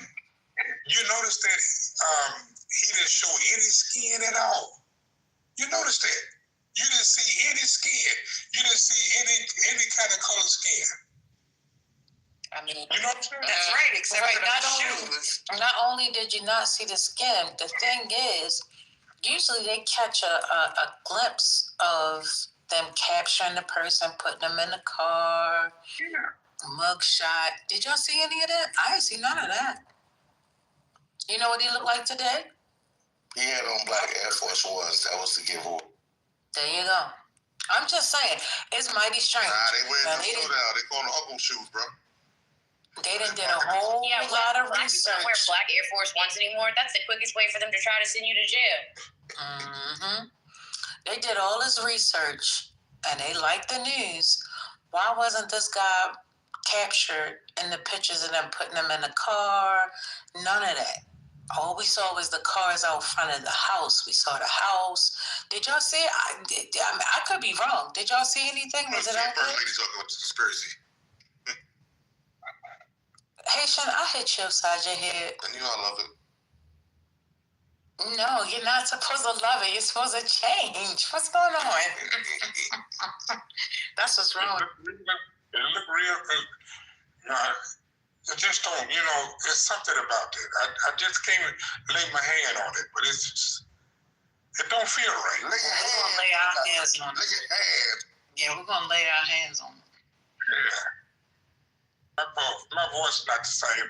You notice that he didn't show any skin at all. You notice that? You didn't see any skin. You didn't see any kind of color skin. I mean, you know what I'm saying? That's right, except for the shoes. Not only did you not see the skin, the thing is, usually they catch a glimpse of them capturing the person, putting them in the car, mugshot. Did y'all see any of that? I didn't see none of that. You know what he looked like today? He had on black Air Force Ones. That was the giveaway. There you go. I'm just saying, it's mighty strange. Nah, they wearing them shoot out. They call them uncle shoes, bro. They done did a whole lot of research. Don't wear black Air Force Ones anymore. That's the quickest way for them to try to send you to jail. Mm-hmm. They did all this research, and they liked the news. Why wasn't this guy captured in the pictures of them putting them in the car? None of that. All we saw was the cars out front of the house. We saw the house. Did y'all see it? I could be wrong. Did y'all see anything? Was it out there? First lady talking about the conspiracy. Haitian, I hit you upside your head. And you know I love it. No, you're not supposed to love it. You're supposed to change. What's going on? That's what's wrong. It look real good. It just don't, it's something about it. I just can't lay my hand on it, but it don't feel right. We're gonna lay our hands on it. Lay your hand. Yeah, we're gonna lay our hands on it. Yeah. My voice is not the same.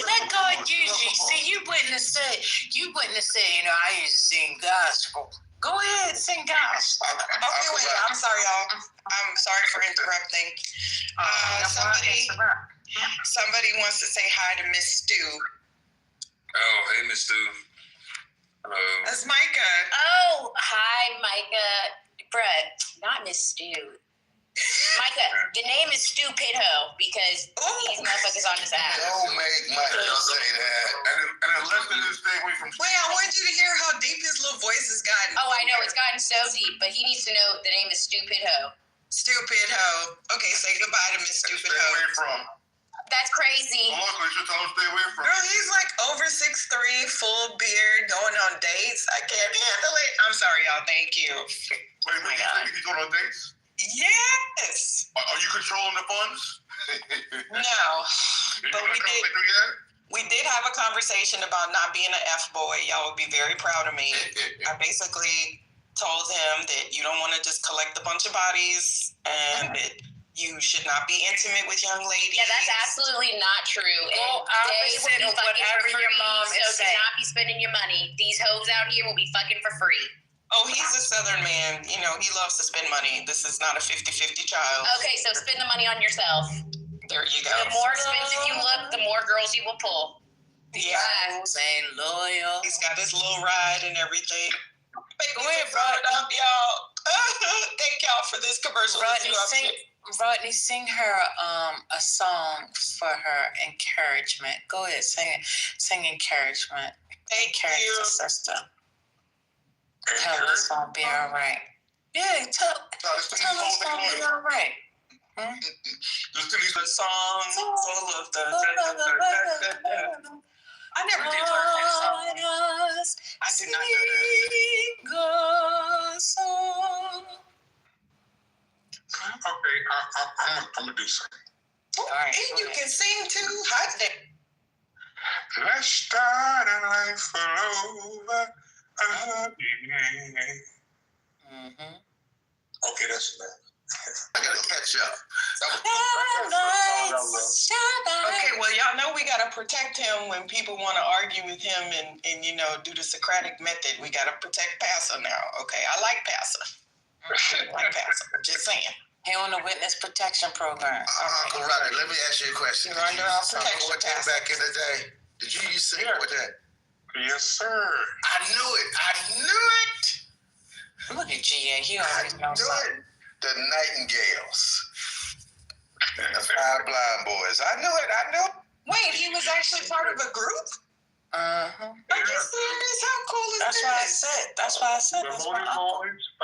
Let God use you. See, you wouldn't have said, I used to sing gospel. Go ahead, sing gospel. Okay, wait, I'm sorry, y'all. I'm sorry for interrupting. Somebody wants to say hi to Miss Stu. Oh, hey, Miss Stu. Hello. That's Micah. Oh, hi, Micah. Brett, not Miss Stu. Micah, the name is Stu Pidho because these motherfuckers on this app. Don't make Micah say that. And unless they just stay away from. Wait, I want you to hear how deep his little voice has gotten. Oh, I know, it's gotten so deep, but he needs to know the name is Stu Pidho. Stu Pidho. Okay, say goodbye to Miss Stu Pidho. Stay away from. That's crazy. Uncle, you should tell him to stay away from. Girl, he's like over 6'3", full beard, going on dates. I can't handle it. I'm sorry, y'all. Thank you. Wait, he's going on dates? Yes. Are you controlling the funds? No. But we did have a conversation about not being an F-boy. Y'all would be very proud of me. I basically told him that you don't want to just collect a bunch of bodies and that you should not be intimate with young ladies. Yeah, that's absolutely not true. Well, They will be fucking for free, your mom is so do not be spending your money. These hoes out here will be fucking for free. Oh, he's a Southern man. He loves to spend money. This is not a 50-50 child. Okay, so spend the money on yourself. There you go. The more expensive you look, the more girls you will pull. Yeah. Ain't loyal. He's got his little ride and everything. Go ahead, brought it up, y'all. Thank y'all for this commercial. Rodney, sing her a song for her encouragement. Go ahead, sing encouragement. Encourage the sister. Tell us it's gonna be all right. Yeah, tell us it's gonna be all right. The song full of the. I never did learn that song. I do not know that. Song. Okay, I'm gonna do something. All right, and you can sing too. Hot day. Let's start a life all over. Okay, that's enough. I gotta catch up. Okay, well, y'all know we gotta protect him when people want to argue with him and do the Socratic method. We gotta protect Pastor now. Okay, I like Pastor. Just saying. He on the witness protection program. Uncle Rodney, let me ask you a question. You're under our protection support that back in the day? Did you use support that? Yes, sir. I knew it. Look at GA. He always knows something. The Nightingales. And the Five Blind Boys. I knew it. Wait, he was actually part of a group? Uh-huh. Are you serious? How cool is this? That's why I said. The Lonely Boys. I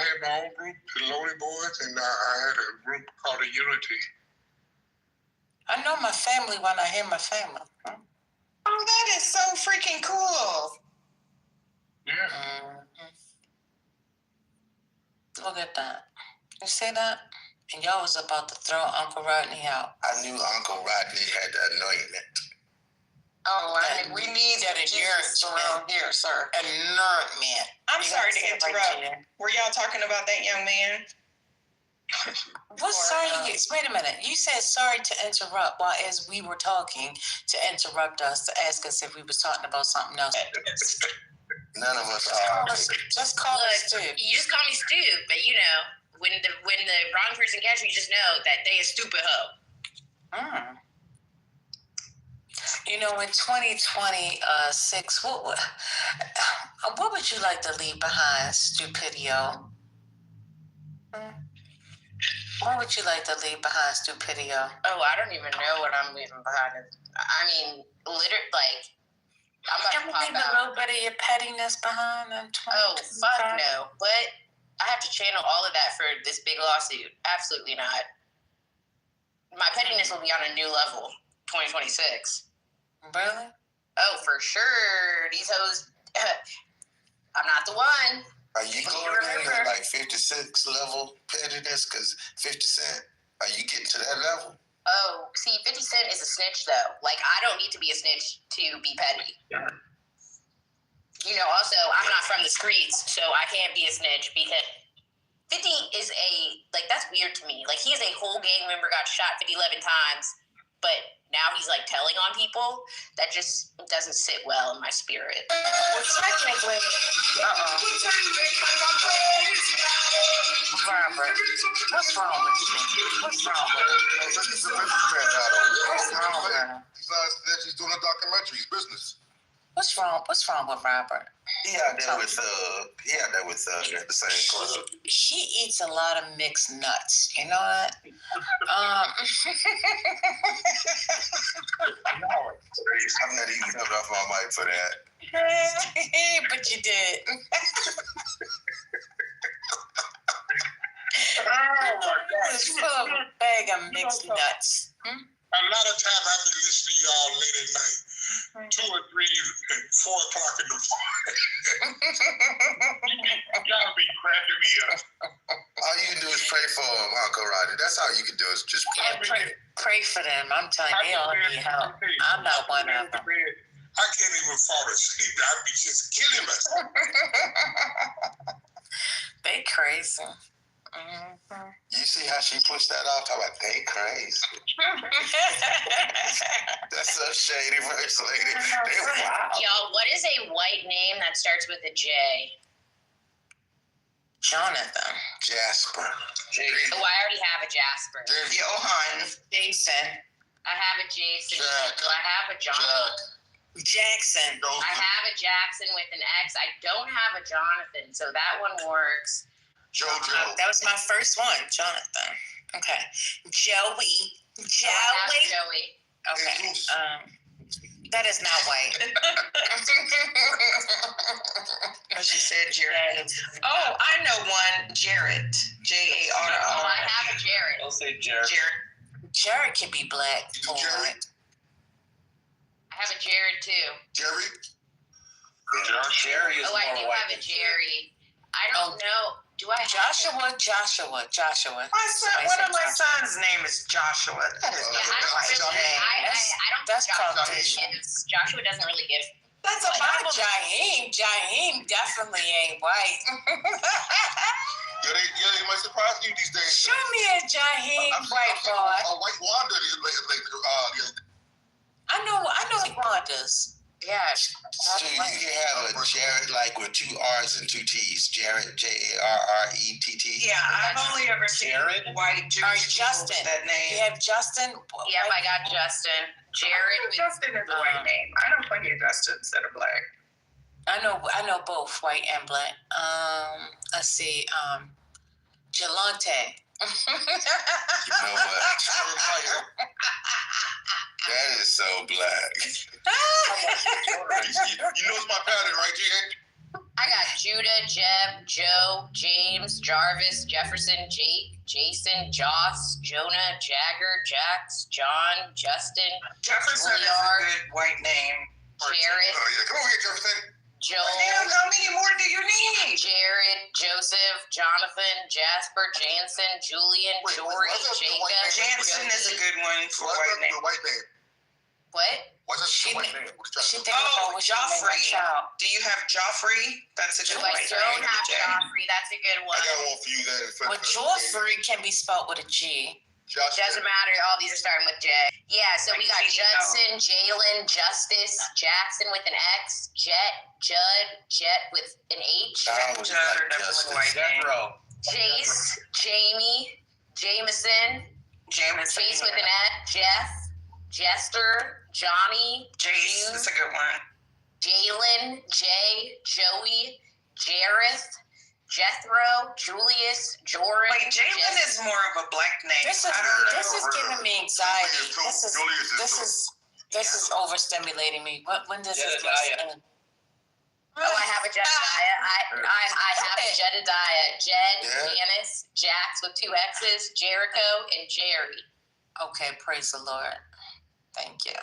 had my own group, the Lonely Boys, and I had a group called the Unity. I know my family when I hear my family. Oh, that is so freaking cool. Yeah. Mm-hmm. Look at that. You see that? And y'all was about to throw Uncle Rodney out. I knew Uncle Rodney had the anointment. Oh, we need that endurance around here, sir. Anointment. I'm sorry to interrupt. Were y'all talking about that young man? What's sorry? Wait a minute. You said sorry to interrupt while as we were talking to interrupt us to ask us if we was talking about something else. None of us are. Just call us Stu. You just call me Stu, but you know, when the wrong person catch me, just know that they a stupid hoe. You know, in 2026, what would you like to leave behind, Stupidio? What would you like to leave behind, Stupidio? Oh, I don't even know what I'm leaving behind. I mean, literally, like, I'm about to pop leave a little bit of your pettiness behind in 2025? Oh, fuck no. But I have to channel all of that for this big lawsuit. Absolutely not. My pettiness will be on a new level, 2026. Really? Oh, for sure. These hoes, I'm not the one. Are you going into like 56 level pettiness? Because 50 Cent, are you getting to that level? Oh, see, 50 Cent is a snitch, though. Like, I don't need to be a snitch to be petty. You know, also, I'm not from the streets, so I can't be a snitch because 50 is that's weird to me. Like, he is a whole gang member, got shot 11 times, but now he's, like, telling on people. That just doesn't sit well in my spirit. Well, technically, Robert, what's wrong with you? What's wrong with you? He's doing a documentary. He's business. What's wrong with Robert? He out there with at the same club. He eats a lot of mixed nuts. You know what? I'm not even coming off my mic for that. But you did. It's full of a bag of mixed nuts. A lot of times I be listening to y'all late at night, 2 or 3 and 4 o'clock in the morning. Y'all be cracking me up. All you can do is pray for him, Uncle Rodney. That's all you can do is just pray for them. I'm telling you, they all need help. I'm not one of them. I can't even fall asleep. I be just killing myself. They crazy. You see how she pushed that off? Talk about they crazy. That's a shady first lady. They wild. Y'all, what is a white name that starts with a J? Jonathan. Jasper. Oh, I already have a Jasper. Johan. Jason. I have a Jason. Jack. I have a Jonathan. Jackson. I have a Jackson with an X. I don't have a Jonathan, so that one works. Jojo. That was my first one, Jonathan. Okay. Joey. Joey. Okay. That is not white. She said Jared. Oh, I know one. Jarrett. J-A-R-R. Oh, I have a Jared. I'll say Jared. Jared can be black. Jerry? I have a Jared too. Jerry? Jerry is Oh, I do more have a Jerry. I don't know. Do I have Joshua. My son, one of my son's name is Joshua. That is That's Joshua Caucasian. Joshua doesn't really give. That's a Bible. Jaheim definitely ain't white. Yeah, they might surprise you these days. Show me a Jaheim white boy. A white Wanda. I know Wanda's. Yeah. So you can have a Jared like with 2 R's and 2 T's. Jared, Jarrett. Yeah, I've only ever seen white Jewish Justin. people with that name. You have Justin. Yep, I got Justin. Jared. Justin is a white name. I know plenty of Justins that are black. I know both white and black. Let's see. Jelante. You know what? That is so black. You know it's my pattern, right, G? I got Judah, Jeb, Joe, James, Jarvis, Jefferson, Jake, Jason, Joss, Jonah, Jagger, Jax, John, Justin, Jefferson is a good white name. Jared. Oh, yeah. Come over here, Jefferson. Joel. Damn, how many more do you need? Jared, Joseph, Jonathan, Jasper, Jansen, Julian, Jory, Jacob. Jansen is a good one for white name. What? What's a white name? Joffrey. Do you have Joffrey? That's a good one. I don't have Joffrey. That's a good one. I got one for you then. Well, Joffrey can be spelled with a G. Doesn't matter. All these are starting with J. Yeah, so we got Judson, Jalen, Justice, Jackson with an X, Jet, Judd, Jet with an H. Jace, Jamie, Jameson, Chase with an X, Jeff, Jester, Johnny, Jace, that's a good one. Jalen, Jay, Joey, Jareth, Jethro, Julius, Jordan. Wait, Jalen is more of a black name. This is giving me anxiety. This is overstimulating me. When does this end? Oh, I have a Jedediah. I have a Jedediah. Jed, Janice, Jax with 2 X's, Jericho, and Jerry. Okay, praise the Lord. Thank you.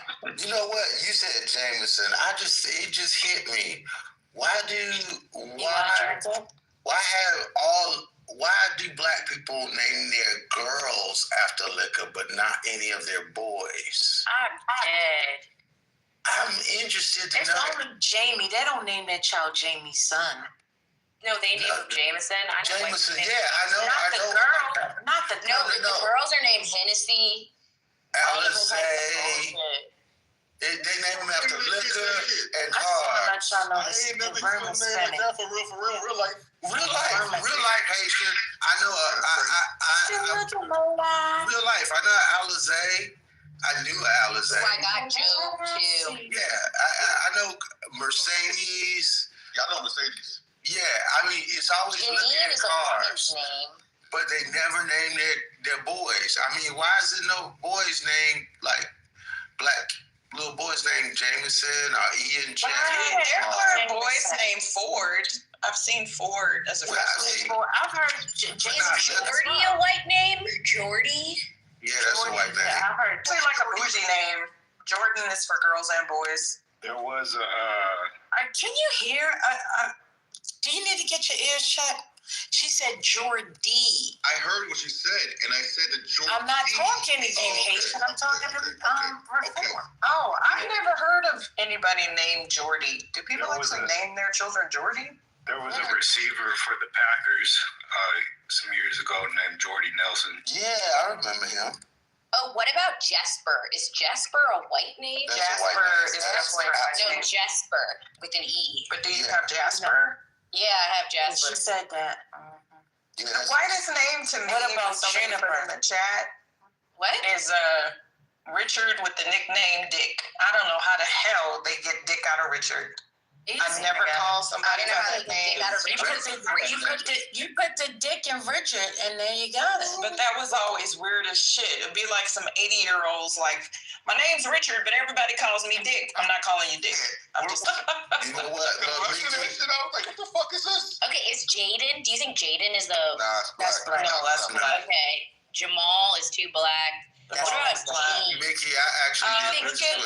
You know what? You said Jameson. It just hit me. Why do black people name their girls after liquor, but not any of their boys? I'm dead. I'm interested to it's know. It's only Jamie. They don't name their child Jamie's son. No, they name him Jameson. Jameson, yeah, I know. Not the girl. The girls are named Hennessy. Alizé. They name him after liquor and hard. I ain't never seen a name like that for real life. Real life Haitian. I know real life. I know Alizé. I knew Alizé. So I got Joe too. Yeah, I know Mercedes. Yeah, I know Mercedes. Yeah, I mean it's always looking at cars. But they never name their boys. I mean, why is it no boys named like black little boys named Jameson or Ian James? There were boys named Ford. I've seen Ford as a first name. I've heard Jordy a white name? Jordy? Yeah, that's a white name. Yeah, I've heard. It's like a bougie name. Jordan is for girls and boys. There was a. Can you hear? Do you need to get your ears checked? She said Jordy. I heard what she said, and I said the Jordy. I'm not talking to you, Haitian. I'm talking to Reform. Oh, I've never heard of anybody named Jordy. Do people actually name their children Jordy? There was a receiver for the Packers some years ago named Jordy Nelson. Yeah, I remember him. Oh, what about Jesper? Is Jesper a white name? Jasper is definitely a white name. No, Jesper with an E. But do you have Jasper? Yeah, I have Jasper. She said that. The whitest name to me, what about somebody put in the chat, what is Richard with the nickname Dick. I don't know how the hell they get Dick out of Richard. I've never called somebody by that name. You put the Dick in Richard, and there you got it. But that was always weird as shit. It'd be like some 80-year-olds like, my name's Richard, but everybody calls me Dick. I'm not calling you Dick. I'm just. You know what? I was like, what the fuck is this? Okay, is Jaden? Do you think Jaden is the? That's black. No, that's black. Okay, Jamal is too black. That's black. Mickey, I actually did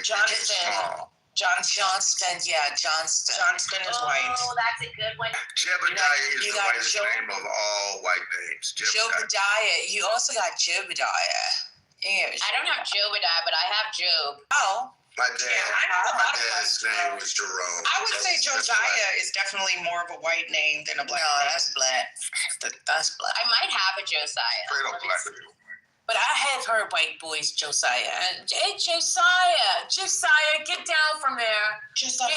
Jonathan. Johnston, yeah, Johnston. Johnston is white. Oh, that's a good one. Jebediah is the whitest name of all white names. Jebediah. You also got Jebediah. I don't have Jobediah, but I have Job. Oh. My dad's name was Jerome. I would say Josiah is definitely more of a white name than a black name. That's black. That's black. I might have a Josiah. Straight up black. But I have heard white boys, Josiah. Hey, Josiah, get down from there. Josiah.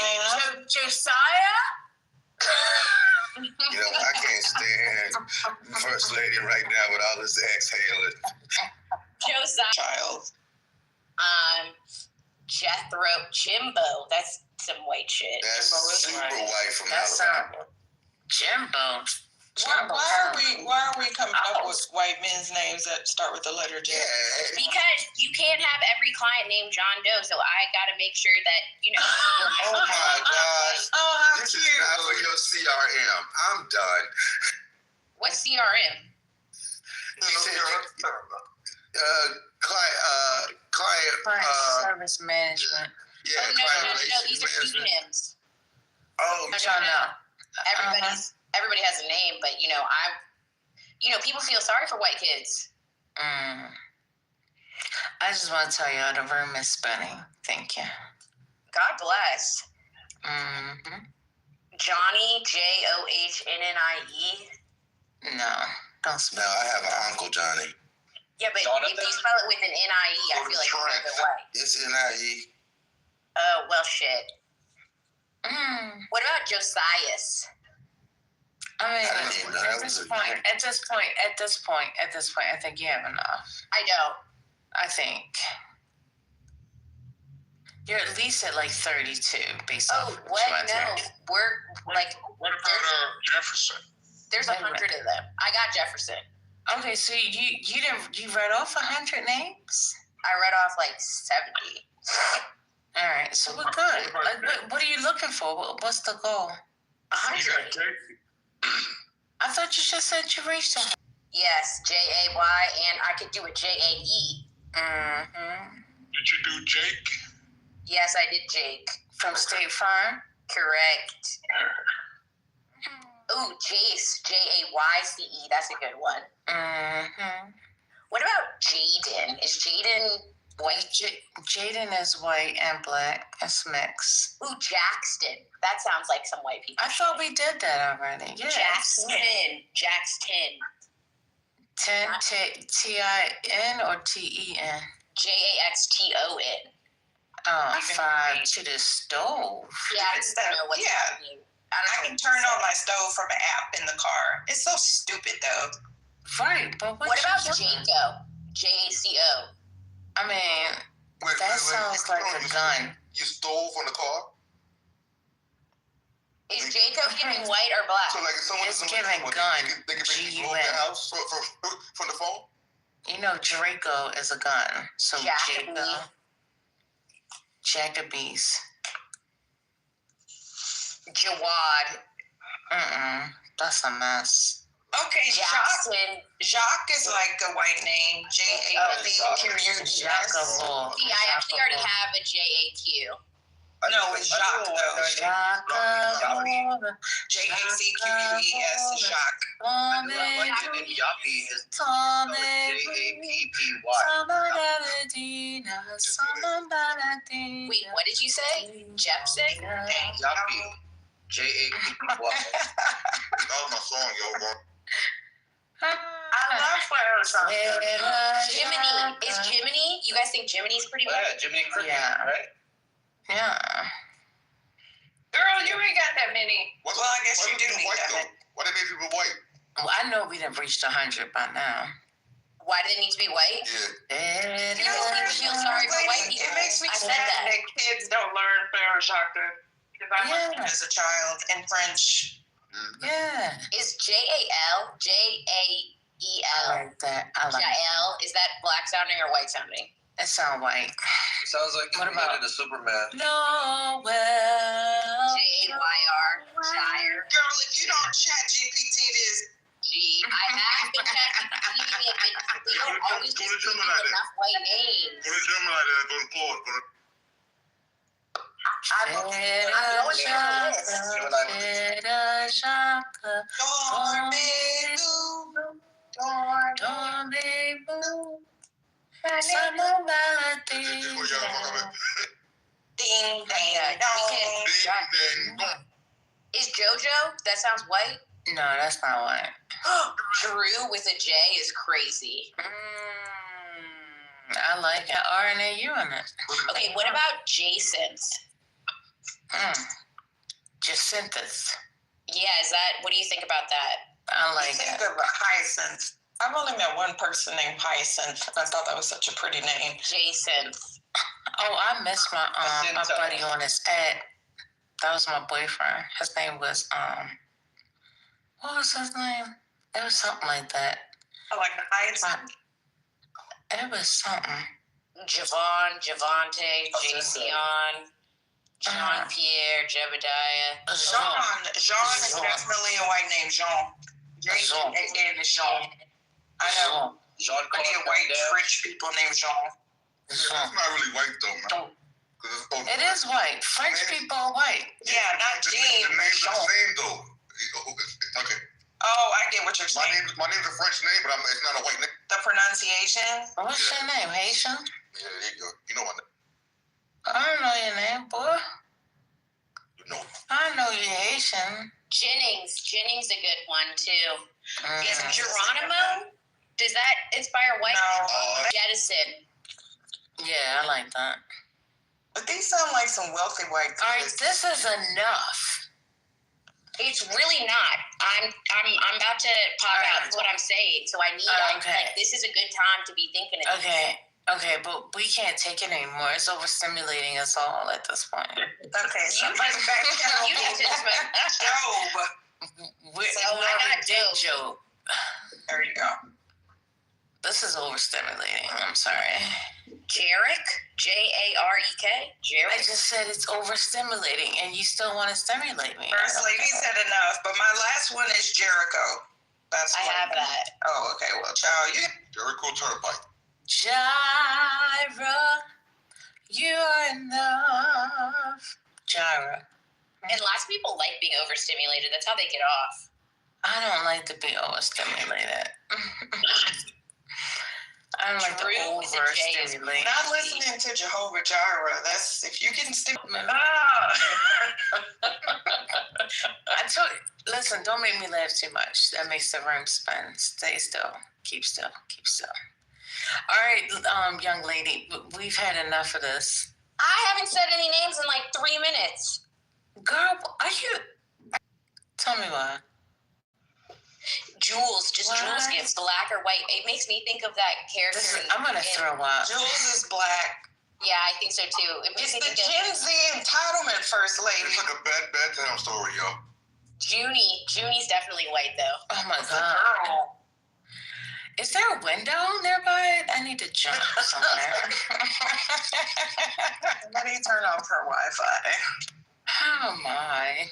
You know, I can't stand First Lady right now with all this exhaling. Josiah. Child. Jimbo. That's some white shit. That's super white from Alabama. Jimbo. Why are we coming up with white men's names that start with the letter J? Yeah. Because you can't have every client named John Doe, so I got to make sure that, you know. Oh my gosh. Oh, how This cute. is not for your CRM. I'm done. What's CRM? Client service management. Yeah, no, these are pseudonyms. Oh, no. Everybody has a name, but people feel sorry for white kids. I just want to tell y'all the room is spinning. Thank you. God bless. Mm-hmm. Johnny, Johnnnie. No, don't spell. No, I have an uncle, Johnny. Yeah, but if you spell it with an NIE, I feel like you're a bit white. It's NIE. Oh, well, shit. What about Josias? I mean, at this point, I think you have enough. I don't. I think you're at least at like 32 based on what? No, we're like. What about Jefferson? There's 100 of them. I got Jefferson. Okay, so you read off 100 names? I read off like 70. All right, so we're good. Like, what are you looking for? What's the goal? 100. I thought you just said you reached 100. Yes, JAY, and I could do a JAE. Mm-hmm. Did you do Jake? Yes, I did Jake. From State Farm? Correct. Ooh, Jace, JAYCE. That's a good one. Mm-hmm. What about Jaden? Is Jaden white? Jaden is white and black. It's mixed. Ooh, Jackson. That sounds like some white people. I thought we did that already. Yeah. Jackson. T-I-N or T-E-N? JAXTON. Oh, 5 to the stove. Yeah, I don't know what's happening. I can turn on my stove from an app in the car. It's so stupid, though. Right, but what about Jaco? JACO. I mean, that sounds like a gun. You stove on the car? Is Jaco giving white or black? So, like, if someone is giving gun. They can basically blow their house from the phone? You know, Draco is a gun. So, Jacobees. Jawad. That's a mess. Okay, Jacques is like a white name. JACQUS. See, I actually already have a JAQ. No, it's Jacques though. Jacques. JACQUES. Jacques. And Yappy is JAPPY. Wait, what did you say? Jepson? Yappy. JAPPY. That was my song, yo, bro. I love Jiminy. Is Jiminy? You guys think Jiminy's pretty good? Yeah, Jiminy Cricket, right? Yeah. Girl, you ain't got that many. Well, I guess you do need that many. Why do they need people white? Well, I know we done reached 100 by now. Why do they need to be white? Yeah. You don't feel sorry for white people. It makes me I sad that kids don't learn Frere Jacques. Because I learned as a child in French. Yeah. Is JAL, JAEL? I like that. Jael, is that black sounding or white sounding? It sounds white. It sounds like you created a Superman. No, well. JAYR, Shire. Girl, if you don't chat GPT this. I have been checking GPT it, but we don't always just give you enough white names. Go to Gemini then, go to Claude. I'm going Ding, dang, dong. Is JoJo? That sounds white. No, that's not white. Drew with a J is crazy. I like it. RNAU in it. Okay, what about Jason's? Jacinthus. Yeah, what do you think about that? I like Think it. of a hyacinth. I've only met one person named Hyacinth. I thought that was such a pretty name. Jason. Oh, I missed my buddy on his ad. That was my boyfriend. His name was what was his name? It was something like that. I like the Hyacinth. It was something. Javon, Javante, Jason, Jean Pierre, Jebediah. Jean is definitely a white name. Jean. Jean. Jean. I know. Plenty of white French people named Jean. It's not really white though, man. It is white. French people are white. Yeah, not Jean. The name's the same though. Okay. Oh, I get what you're saying. My name's a French name, but it's not a white name. The pronunciation. What's your name? Haitian? Yeah, there you go. You know my name. I don't know your name, boy. You know. I know you're Haitian. Jennings a good one too. Is Geronimo? Does that inspire white? No. Jettison. Yeah, I like that. But these sound like some wealthy white people. All right, this is enough. It's really not. I'm about to pop out. That's what I'm saying. So I need. Like, this is a good time to be thinking of this. Okay, but we can't take it anymore. It's overstimulating us all at this point. Okay, so you need to smoke Job. I got Job. There you go. This is overstimulating. I'm sorry. Jarek? Jarek? Jarek? I just said it's overstimulating, and you still want to stimulate me. First lady said enough, but my last one is Jericho. I have that. Oh, okay. Well, child, you. Jericho Turnpike. Gyra, you're enough. Gyra. And lots of people like being overstimulated. That's how they get off. I don't like to be overstimulated. I don't like to overstimulate. Not listening to Jehovah Jireh. That's if you can stimulate. I told you, listen, don't make me laugh too much. That makes the room spin. Stay still. Keep still. Keep still. All right, young lady, we've had enough of this. I haven't said any names in like 3 minutes. Girl, are you? Tell me why. Jules gets black or white. It makes me think of that character. I'm gonna throw up. Jules is black. Yeah, I think so too. It's the Gen Z entitlement, first lady. It's like a bad time story, yo. Junie's definitely white though. Oh my god. Girl. Is there a window nearby? I need to jump somewhere. Somebody turn off her Wi-Fi. How am I?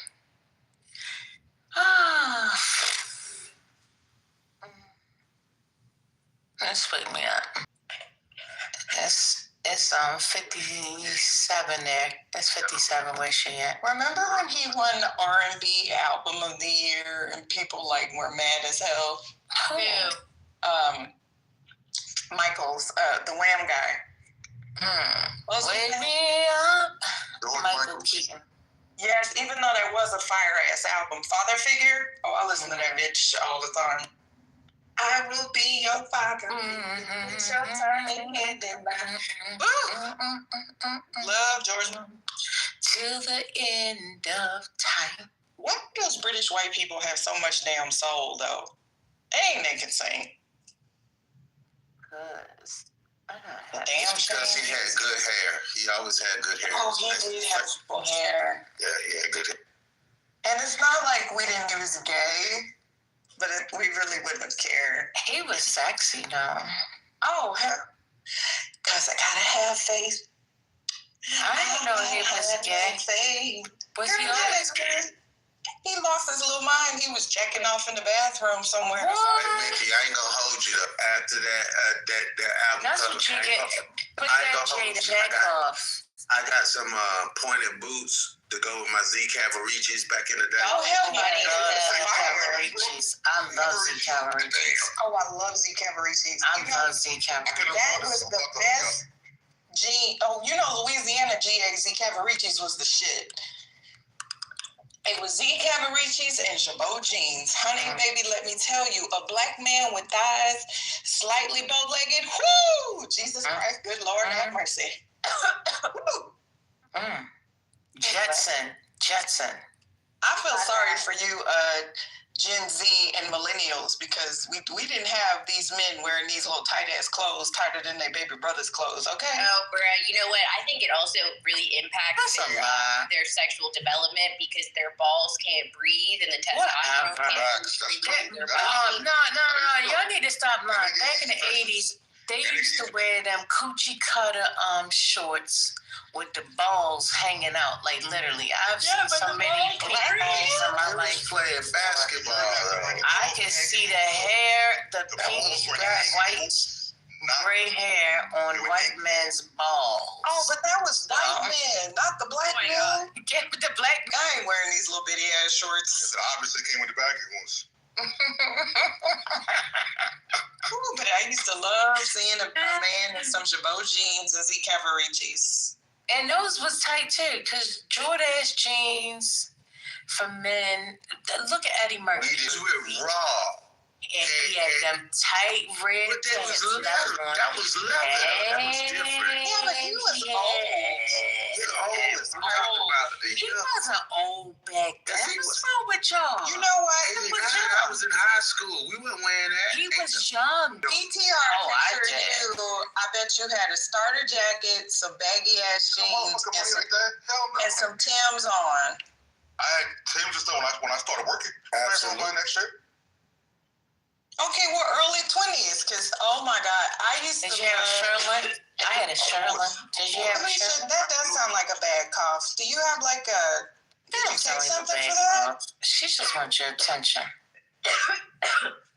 Let's wake me up. It's 57 there. It's 57. Where's she at? Remember when he won the R&B album of the year and people like were mad as hell? Who? Michael's the Wham guy. Wake me up. Michael Keaton. Yes, even though that was a fire ass album. Father Figure. Oh, I listen to that bitch all the time. I will be your father. It's your turn and love Georgia. To the end of time. What does British white people have so much damn soul though? Ain't they can sing. Cause It's because he had good hair. He always had good hair. Oh, he did have good hair. Yeah, he had good hair. And it's not like we didn't know he was gay, but we really wouldn't have cared. He was sexy though. Oh, hell. Because I gotta have faith. I didn't know he was gay. Was he always gay? He lost his little mind. He was jacking off in the bathroom somewhere. Hey, Mickey, I ain't gonna hold you after that album. That's what you get. Put that Jada back off. I got some pointed boots to go with my Z Cavaricis back in the day. Oh, hell yeah. I love Z Cavaricis. Oh, I love Z Cavaricis. I love Z Cavaricis. That was the best Louisiana GX Z Cavaricis was the shit. It was Z Cavaricci's and Chabot jeans. Honey, baby, let me tell you, a black man with thighs, slightly bow-legged, whoo! Jesus Christ, good Lord, have mercy. Jetson. I feel sorry for you, Gen Z and millennials, because we didn't have these men wearing these little tight-ass clothes tighter than their baby brother's clothes, okay? Oh, bruh, you know what? I think it also really impacts their sexual development because their balls can't breathe and the testosterone can't breathe their body. No. Y'all need to stop lying. Back in the 80s, they used to wear them coochie cutter shorts with the balls hanging out, like literally. I've seen so many black balls in my life. Playing basketball. I can see the hair, the pink, white, gray hair on white men's balls. Oh, but that was white men, not the black men. Get with the black men. I ain't wearing these little bitty ass shorts. It obviously came with the baggy ones. But I used to love seeing a man in some Chabot jeans and Z Cavaricci's. And those was tight too, because Jordache jeans for men. Look at Eddie Murphy. We just went raw. And he had them tight red But that was leather. That was different. Yeah, but he was old. He wasn't old back then. What's wrong with y'all? You know what? I was in high school. We weren't wearing that. He was young. PTR picture you. I bet you had a starter jacket, some baggy ass jeans, and some Timbs on. I had Timbs and stuff when I started working. Absolutely. That shit. Okay, well, early 20s, because, oh my God, I used to. Did you have a Sherlin? I had a Sherlin. Did you have a Sherlin? That does sound like a bad cough. Do you have like a. Did you take something for that? She just wants your attention.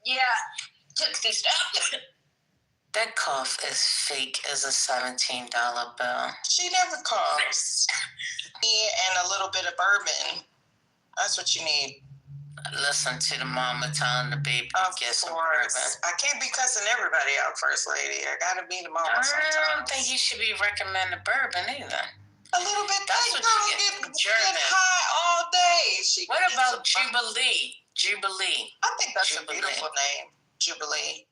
Yeah, Tootsie stuff. That cough is fake as a $17 bill. She never coughs. And a little bit of bourbon. That's what you need. Listen to the mama telling the baby to get some bourbon. I can't be cussing everybody out, First Lady. I gotta be the mama sometimes. I don't think you should be recommending bourbon either. A little bit. That's what you get high all day. What about Jubilee? Jubilee. I think that's a beautiful name. Jubilee.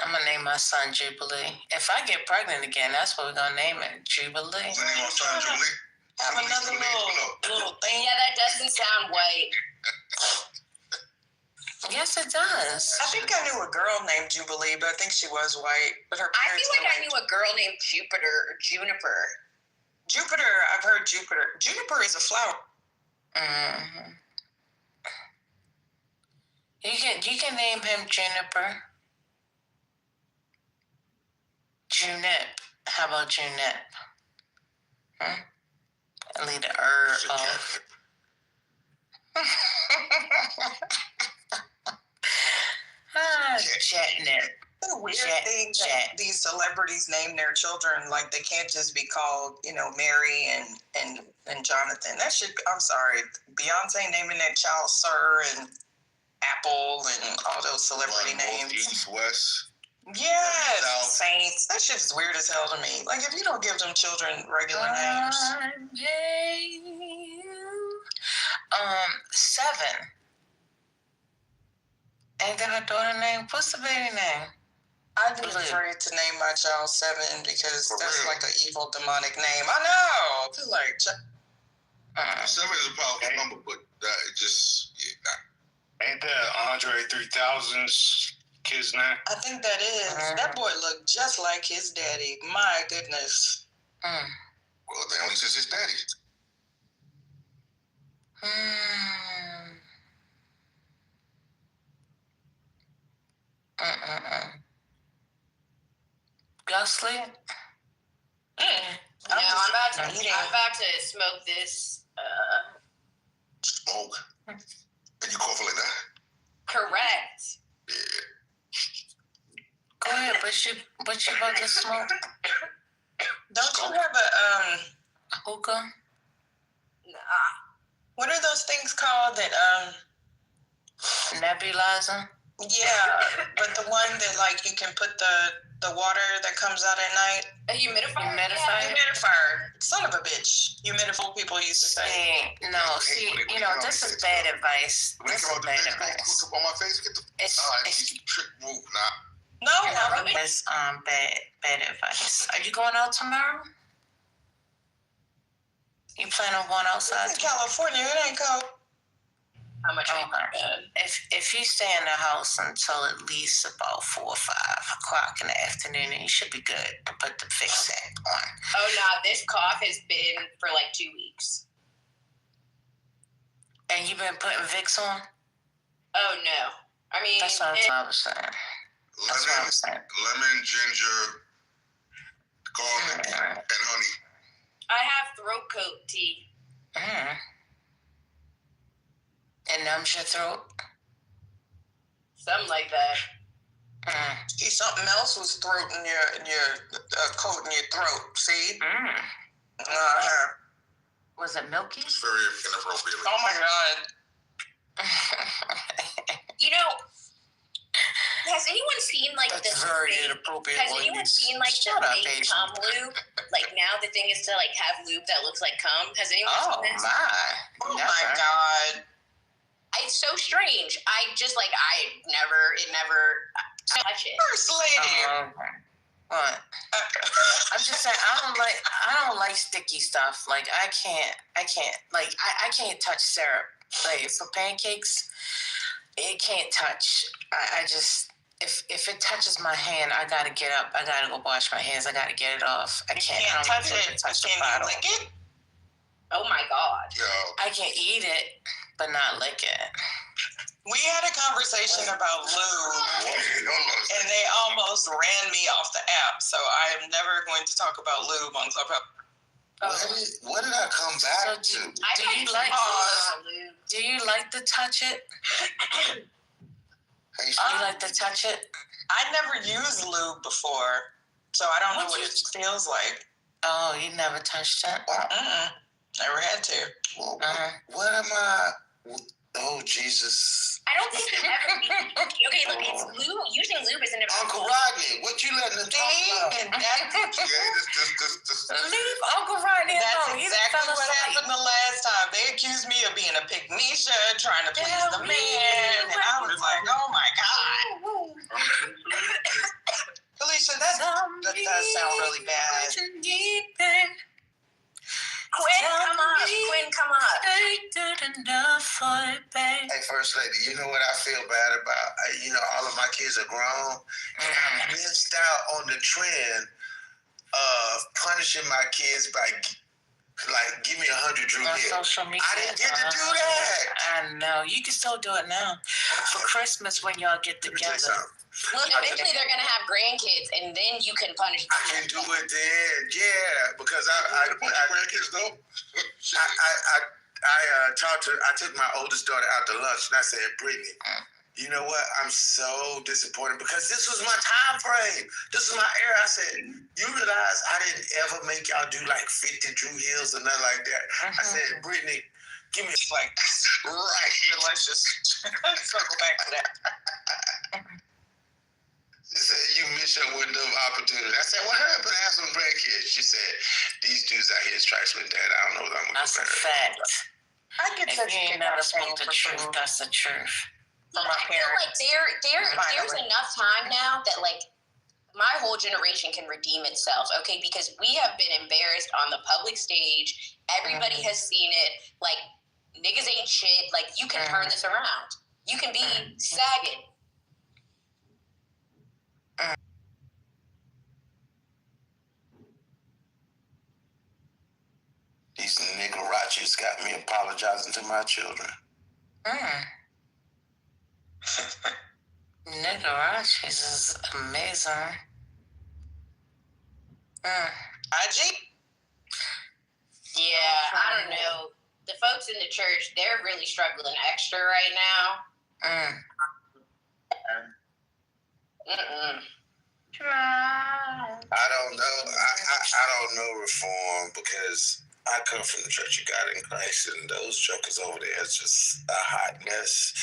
I'm gonna name my son Jubilee. If I get pregnant again, that's what we're gonna name it. Jubilee. Have another little thing. Yeah, that doesn't sound white. Yes, it does. I think I knew a girl named Jubilee, but I think she was white. But her I feel like I knew a girl named Jupiter or Juniper. Jupiter, I've heard Jupiter. Juniper is a flower. Mm-hmm. You can name him Juniper. Junip. How about Junip? I leave the off. Chatnip. It's a weird thing that these celebrities name their children like they can't just be called, Mary and Jonathan. That should. I'm sorry, Beyonce naming that child Sir and Apple and all those celebrity names. East, West. Yes, Saints. That shit's weird as hell to me. Like, if you don't give them children regular names. 7. Ain't that her daughter name? What's the baby name? I'd be afraid to name my child 7 because that's like an evil demonic name. I know. I feel like 7 is a powerful number, but it just ain't that Andre 3000's kid's name? I think that is. That boy looked just like his daddy. My goodness. Well, then at least it's his daddy. Ghostly? No, I'm about to smoke this. Smoke? And you coughing like that? Correct. Yeah. Go ahead, but you about to smoke? Don't you have a hookah? What are those things called that nebulizer? Yeah, but the one that like you can put the water that comes out at night. A humidifier. Humidifier. Son of a bitch. Humidifier people used to say. This is bad advice. This is bad advice. On my face, get the trick move now. No, That's bad advice. Are you going out tomorrow? You plan on going outside? It's in California. It ain't cold. How much? If you stay in the house until at least about 4 or 5 o'clock in the afternoon, then you should be good to put the fix app on. Oh no, this cough has been for like 2 weeks. And you've been putting Vicks on? Oh no. I mean, that's what I was saying. Lemon, ginger, garlic, and honey. I have throat coat tea. It numbs your throat? Something like that. See, something else was throat in your coat in your throat. See? Was it milky? It's very inappropriate. Oh my God. Has anyone seen like That's very inappropriate. Has anyone seen like the fake cum lube? Like now the thing is to like have lube that looks like cum. Has anyone seen this? Oh my God. It's so strange. It never touch it. First lady. What? I'm just saying I don't like sticky stuff. Like I can't touch syrup. Like for pancakes, it can't touch. I just if it touches my hand, I gotta get up. I gotta go wash my hands. I gotta get it off. I can't touch it. Touch the bottle. Lick it? Oh my God. I can eat it, but not lick it. We had a conversation about lube, and they almost ran me off the app. So I am never going to talk about lube on Clubhouse. What did I come back to? Do you like to touch it? Do you like to touch it? I never used lube before, so I don't know what it feels like. Oh, you never touched it? Never had to. What am I? Oh, Jesus. I don't think you've ever okay, look, it's lube. Using lube isn't a Uncle Rodney, what you letting them talk about? Leave Uncle Rodney alone. That's exactly what happened the last time. They accused me of being a pygmisha, trying to please the man, and I was like, oh my God. Felicia, that does sound really bad. Quinn, come up. Hey, First Lady, you know what I feel bad about? All of my kids are grown, and I missed out on the trend of punishing my kids by, give me 100 Drew Hill. Social media. I didn't get to do that. I know. You can still do it now. For Christmas when y'all get together. Look, eventually they're going to have grandkids, and then you can punish them. I can do it then, yeah, because I grandkids though. I took my oldest daughter out to lunch, and I said, Brittany, you know what? I'm so disappointed because this was my time frame. This is my era. I said, you realize I didn't ever make y'all do 50 Drew Hills or nothing like that. I said, Brittany, give me right. Let's just circle back to that. She said, you miss your window of opportunity. I said, what happened to have some grandkids? She said, these dudes out here is trifling, Dad. I don't know what I'm going to do. That's a fact. I get if you ain't never speak the truth, that's the truth. I feel like there's enough time now that my whole generation can redeem itself, okay? Because we have been embarrassed on the public stage. Everybody has seen it. Niggas ain't shit. You can turn this around. You can be sagging. These niggerachos got me apologizing to my children. Niggerachos is amazing. IG? Yeah, I don't know. The folks in the church, they're really struggling extra right now. I don't know. I don't know reform because I come from the Church of God in Christ, and those jokers over there is just a hot mess.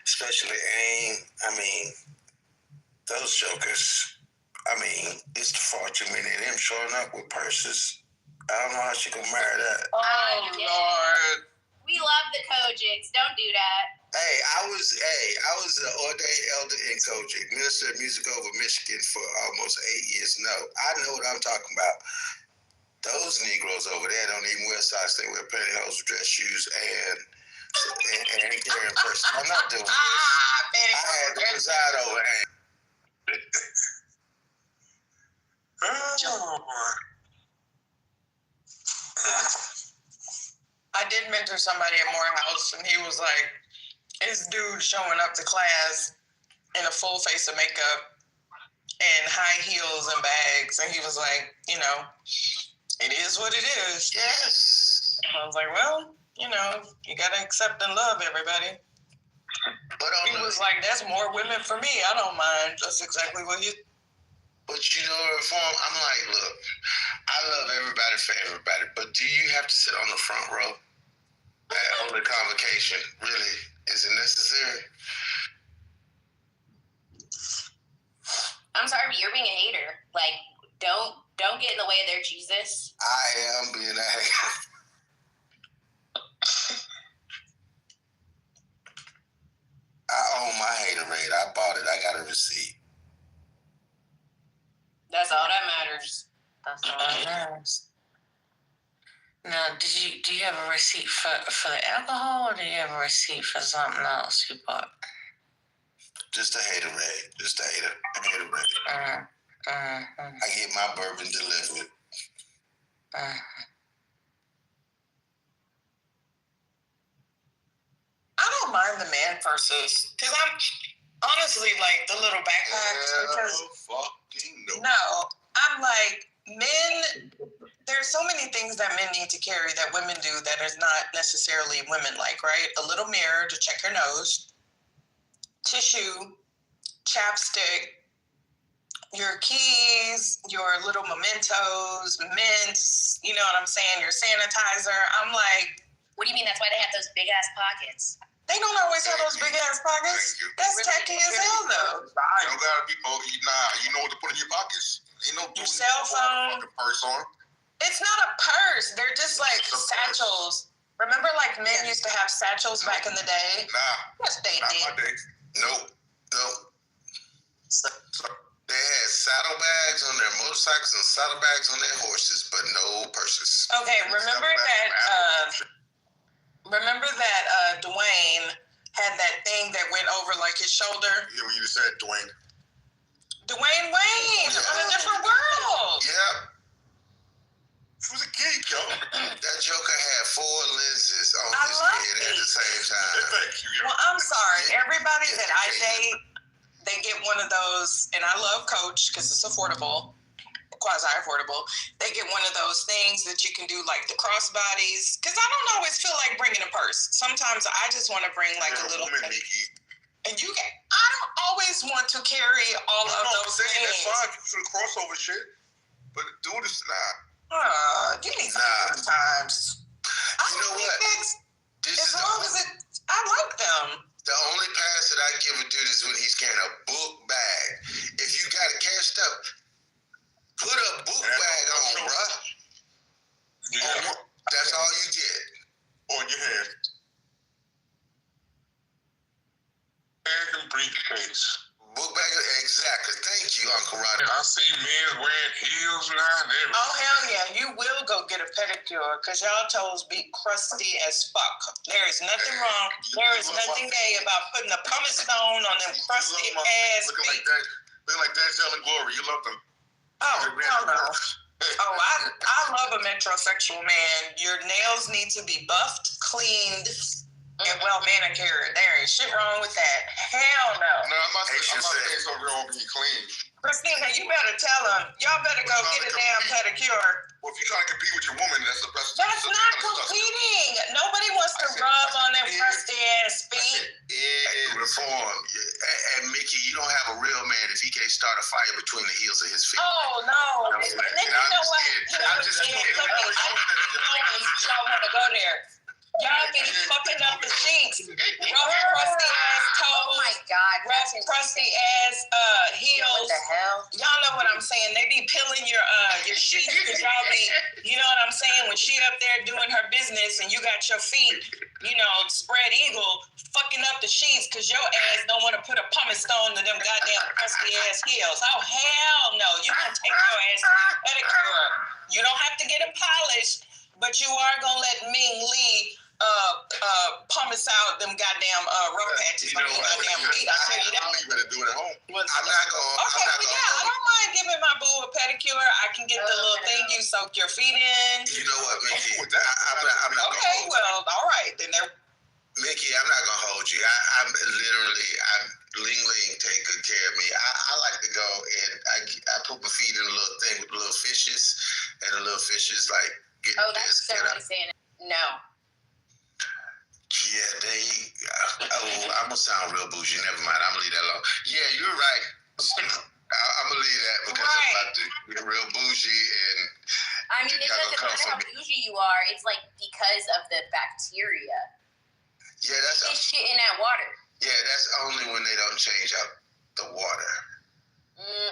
Especially AIM. I mean, those jokers. I mean, it's the fortune in them showing up with purses. I don't know how she gonna marry that. Oh, Lord. We love the Kojics. Don't do that. Hey, I was an ordained elder in Kojic, minister of music over Michigan for almost 8 years. No, I know what I'm talking about. Those Negroes over there don't even wear socks. They wear pantyhose, dress shoes, and carrying purses. I'm not doing this. I had to preside over AIM. I did mentor somebody at Morehouse, and he was like, this dude showing up to class in a full face of makeup and high heels and bags, and he was like, you know, it is what it is. Yes. And I was like, well, you know, you gotta accept and love everybody. But he was like, that's more women for me. I don't mind. That's exactly what he. But you know, Reform, I'm like, look, I love everybody for everybody, but do you have to sit on the front row on the convocation? Really? Is it necessary? I'm sorry, but you're being a hater. Like, don't get in the way of their Jesus. I am being a hater. I own my haterade. I bought it. I got a receipt. That's all that matters. That's all that matters. Now, do you have a receipt for the alcohol, or do you have a receipt for something else you bought? Just a haterade. Just a haterade. I get my bourbon delivered. I don't mind the man purses, because I'm honestly like the little backpacks. No, I'm like, men, there's so many things that men need to carry that women do that is not necessarily women-like, right? A little mirror to check your nose, tissue, chapstick, your keys, your little mementos, mints, you know what I'm saying, your sanitizer. I'm like... What do you mean? That's why they have those big-ass pockets. They don't always have those big-ass pockets. That's tacky as hell, though. You don't gotta be, you know what to put in your pockets. You know, your cell phone. Purse on. It's not a purse. They're just like satchels. Remember, like men used to have satchels back in the day? Nah. Yes, they not did. My day. Nope. They had saddlebags on their motorcycles and saddlebags on their horses, but no purses. Okay, remember that Dwayne had that thing that went over like his shoulder? Yeah, when you just said Dwayne. Dwayne Wayne on A Different World. Yep. He was a geek, yo. That joker had 4 lenses on his head at the same time. Thank you. Well, I'm sorry. Everybody that I date, they get one of those, and I love Coach because it's affordable, quasi-affordable. They get one of those things that you can do like the crossbodies, because I don't always feel like bringing a purse. Sometimes I just want to bring like a little thing. And I don't always want to carry all of those things. That's fine. You some crossover shit, but do this not. You need to do times. You know what? I like them. The only pass that I give a dude is when he's carrying a book bag. If you got it cashed up, put a book bag on, bruh. Yeah. That's all you get. On your head. Bag and briefcase. Book bag, exactly. Thank you, Uncle Rodney. I see men wearing heels now and everything. Oh, hell yeah. You will go get a pedicure because y'all toes be crusty as fuck. There is nothing wrong. There is nothing gay about putting a pumice stone on them crusty ass feet. Looking like Denzel and Glory. You love them. Oh, hell no. Oh, I love a metrosexual man. Your nails need to be buffed, cleaned, and well manicured. There ain't shit wrong with that. Hell no. No, I'm not saying something wrong with being clean. Christina, you better tell them. Y'all better go get a damn pedicure. Well, if you're trying to compete with your woman, that's the best. That's not competing. Nobody wants to rub on them crusty ass feet. Yeah, reform. And Mickey, you don't have a real man if he can't start a fight fire between the heels of his feet. Oh no! I'm And just then kidding. you know what? I'm just kidding. Y'all want to go there? Y'all be fucking up the sheets. Rough, crusty ass toes. Oh my God. Rough, crusty ass heels. What the hell? Y'all know what I'm saying. They be peeling your sheets because y'all be, you know what I'm saying? When she up there doing her business and you got your feet, you know, spread eagle, fucking up the sheets because your ass don't want to put a pumice stone to them goddamn crusty ass heels. Oh hell no! You gonna take your ass to the pedicure. You don't have to get them polished, but you are gonna let Ming Lee pumice out them goddamn rough patches on your goddamn feet. I tell you that. You better do it at home. Okay, I don't mind giving my boo a pedicure. I can get the little thing you soak your feet in. You know what, Mickey? I'm not okay, well, all right. Then Mickey, I'm not gonna hold you. I'm Ling Ling take good care of me. I like to go and I put my feet in a little thing with little fishes, and the little fishes like get that's so what I'm saying. No. Yeah, I'm gonna sound real bougie. Never mind. I'm gonna leave that alone. Yeah, you're right. I'm gonna leave that because I'm about to get real bougie and. I mean, it doesn't matter how bougie you are. It's like because of the bacteria. Yeah, that's fish shit in that water. Yeah, that's only when they don't change up the water.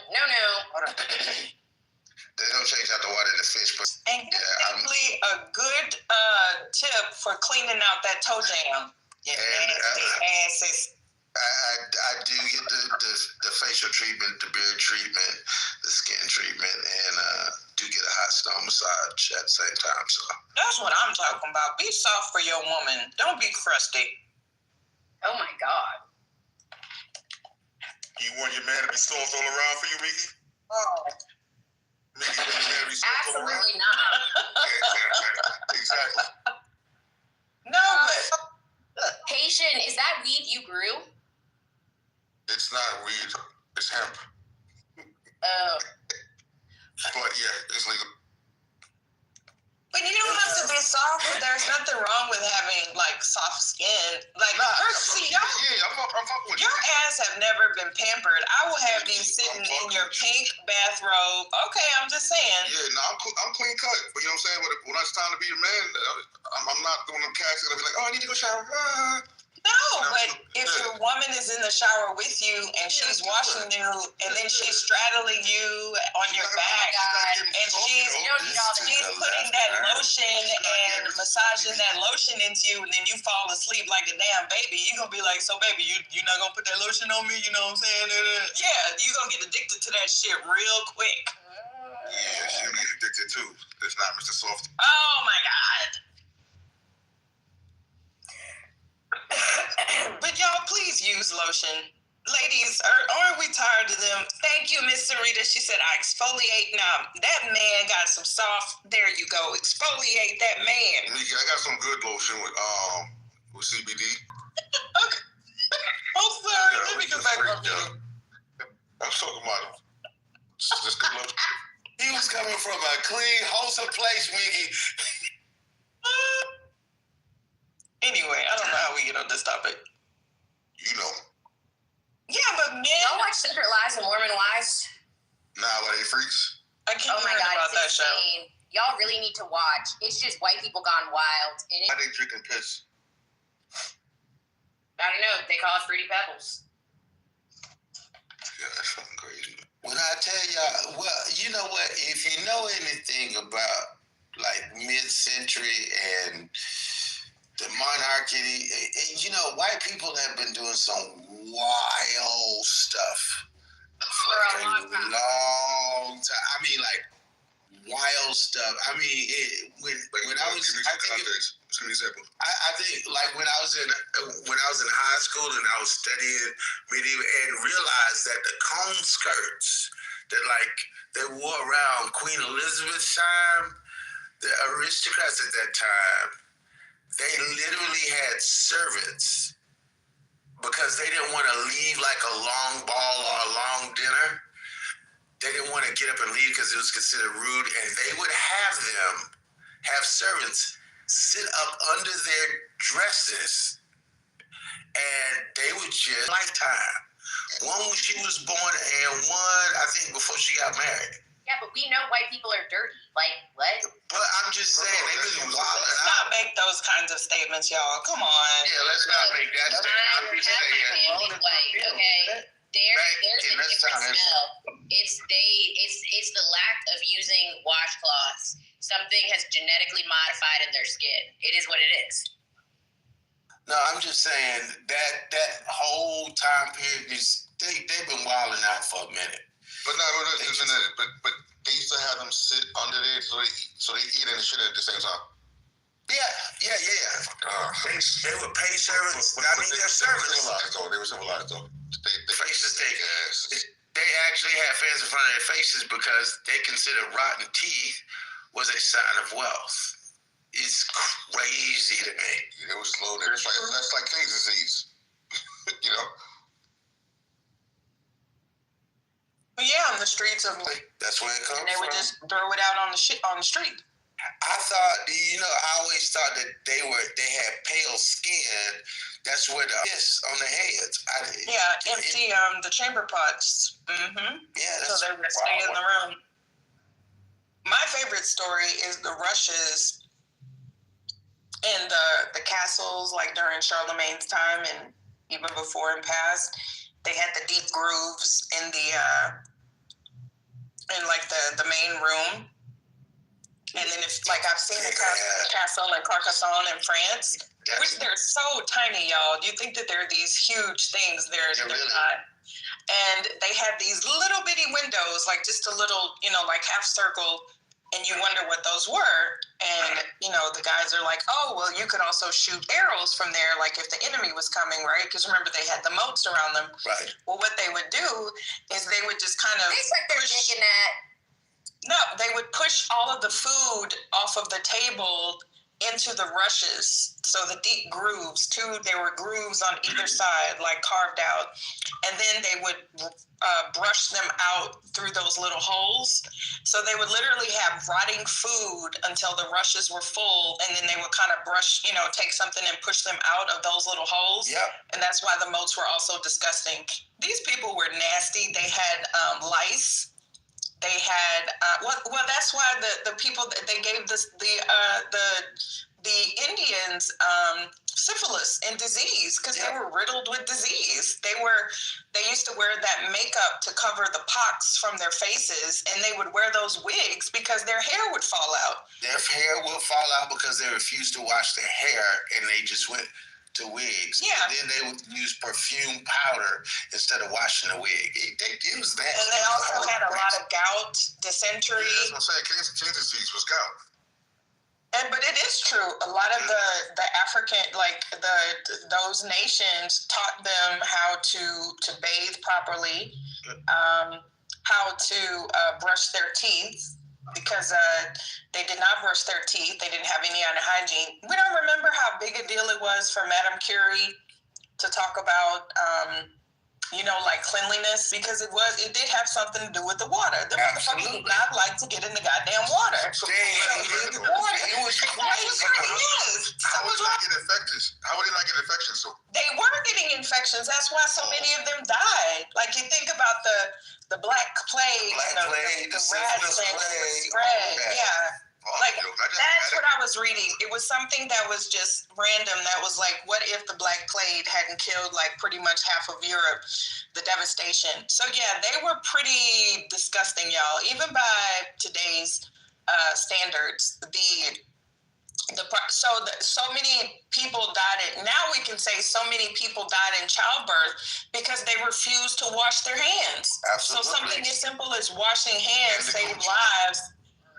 No. They don't change out the water in the fish, but and definitely a good tip for cleaning out that toe jam. Yeah, nasty asses. I do get the facial treatment, the beard treatment, the skin treatment, and do get a hot stone massage at the same time. So that's what I'm talking about. Be soft for your woman. Don't be crusty. Oh my God. You want your man to be soft all around for you, Mickey? Oh. Mickey, want your man to be soft all around? Absolutely not. Exactly. No, but Haitian, is that weed you grew? It's not weed. It's hemp. Oh. But yeah, it's legal. But you don't have to be soft. There's nothing wrong with having like soft skin. Like, see, I'm fucking with you. Your ass have never been pampered. I will have you sitting in your pink bathrobe. Okay, I'm just saying. Yeah, no, I'm clean cut. But you know what I'm saying? When it's time to be your man, I'm not doing them cats that be like, oh, I need to go shower. No, but if your woman is in the shower with you and she's washing you and then she's straddling you on your back and she's putting that lotion and massaging that lotion into you and then you fall asleep like a damn baby, you're going to be like, so baby, you not going to put that lotion on me? You know what I'm saying? Yeah, you're going to get addicted to that shit real quick. Yeah, she'll get addicted too. It's not Mr. Soft. Oh my God. But y'all, please use lotion. Ladies, aren't we tired of them? Thank you, Miss Sarita. She said, I exfoliate now. That man got some soft. There you go. Exfoliate that man. Nikki, I got some good lotion with CBD. Okay. Oh, sorry. Let me get back on you. I'm talking about just good lotion. He was coming from a clean, wholesome place, Mickey. Anyway, I don't know how we get on this topic. You know. Yeah, but men. Y'all watch Secret Lies and Mormon Wives? Nah, what, they freaks? I can't oh my God, about that insane. Show. Y'all really need to watch. It's just white people gone wild. Why they drinking piss? I don't know. They call it Fruity Pebbles. Yeah, that's fucking crazy. When I tell y'all, well, you know what? If you know anything about like mid-century and the monarchy, you know, white people have been doing some wild stuff for a long time. I mean, like wild stuff. I mean, when I was, I think like when I was in high school and I was studying medieval and realized that the cone skirts that like they wore around Queen Elizabeth's time, the aristocrats at that time, they literally had servants because they didn't want to leave like a long ball or a long dinner. They didn't want to get up and leave because it was considered rude, and they would have servants sit up under their dresses, and they would just lifetime. One when she was born and one, I think, before she got married. Yeah, but we know white people are dirty. Like, what? But I'm just saying, they've been wilding out. Let's not make those kinds of statements, y'all. Come on. Yeah, let's not make that statement. I'm just saying. White, okay? There's a different smell. It's the lack of using washcloths. Something has genetically modified in their skin. It is what it is. No, I'm just saying that whole time period is they've been wilding out for a minute. But but they used to have them sit under there so they eat and shit at the same time. Yeah. They were paid servants. I mean, they're servants. They were civilized though. The faces they actually had fans in front of their faces because they considered rotten teeth was a sign of wealth. It's crazy to me. It was slow. That's like King's disease. You know. But yeah, on the streets of that's where it comes from. And they would just throw it out on the street. I thought, I always thought that they had pale skin. That's where the on the heads. Empty the chamber pots. Mm-hmm. Yeah, so they would stay in the room. My favorite story is the rushes in the castles, like during Charlemagne's time and even before and past. They had the deep grooves in the main room. And then I've seen a castle in Carcassonne in France, which they're so tiny, y'all. You think that they're these huge things. They're not. And they had these little bitty windows, like just a little, like half circle, and you wonder what those were. And, the guys are like, oh, well, you could also shoot arrows from there, like if the enemy was coming, right? Because remember, they had the moats around them. Right. Well, what they would do is they would just kind of... It's like they're thinking that. No, they would push all of the food off of the table into the rushes. So the deep grooves, there were grooves on either side, like carved out. And then they would brush them out through those little holes. So they would literally have rotting food until the rushes were full. And then they would kind of brush, take something and push them out of those little holes. Yep. And that's why the moats were also disgusting. These people were nasty. They had lice. They had that's why the people that they gave the Indians syphilis and disease because they were riddled with disease. They used to wear that makeup to cover the pox from their faces, and they would wear those wigs because their hair would fall out. Their hair would fall out because they refused to wash their hair, and they just went to wigs. Yeah. And then they would use perfume powder instead of washing the wig. They used that. And they also had a lot of gout, dysentery. Yeah, that's what I'm saying. King's disease was gout. But it is true. A lot of the African, those nations taught them how to bathe properly, how to brush their teeth, because they did not brush their teeth. They didn't have any on hygiene. We don't remember how big a deal it was for Madame Curie to talk about, cleanliness, because it did have something to do with the water. The motherfuckers did not like to get in the goddamn water. It was crazy. How would they not get infections? How would they not get infections? They were getting infections. That's why so many of them died. Like, you think about the Black Plague, the rats that spread. Yeah. That's what I was reading. It was something that was just random. That was like, what if the Black Plague hadn't killed pretty much half of Europe? The devastation. So yeah, they were pretty disgusting, y'all. Even by today's standards, so many people died. Now we can say so many people died in childbirth because they refused to wash their hands. Absolutely. So something as simple as washing hands saved lives.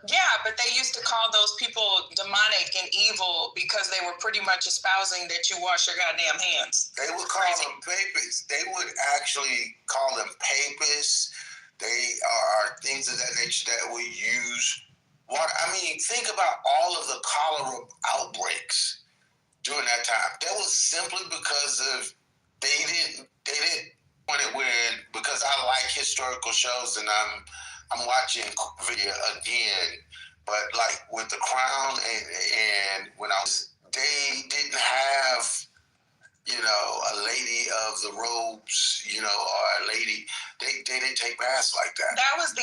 Yeah, but they used to call those people demonic and evil because they were pretty much espousing that you wash your goddamn hands. They would call them papists. They would actually call them papists. They are things of that nature that we use. Think about all of the cholera outbreaks during that time. That was simply because they didn't want it because I like historical shows and I'm watching video again, but with The Crown and when they didn't have you know, a lady of the robes, you know, or a lady, they didn't take baths like that. That was they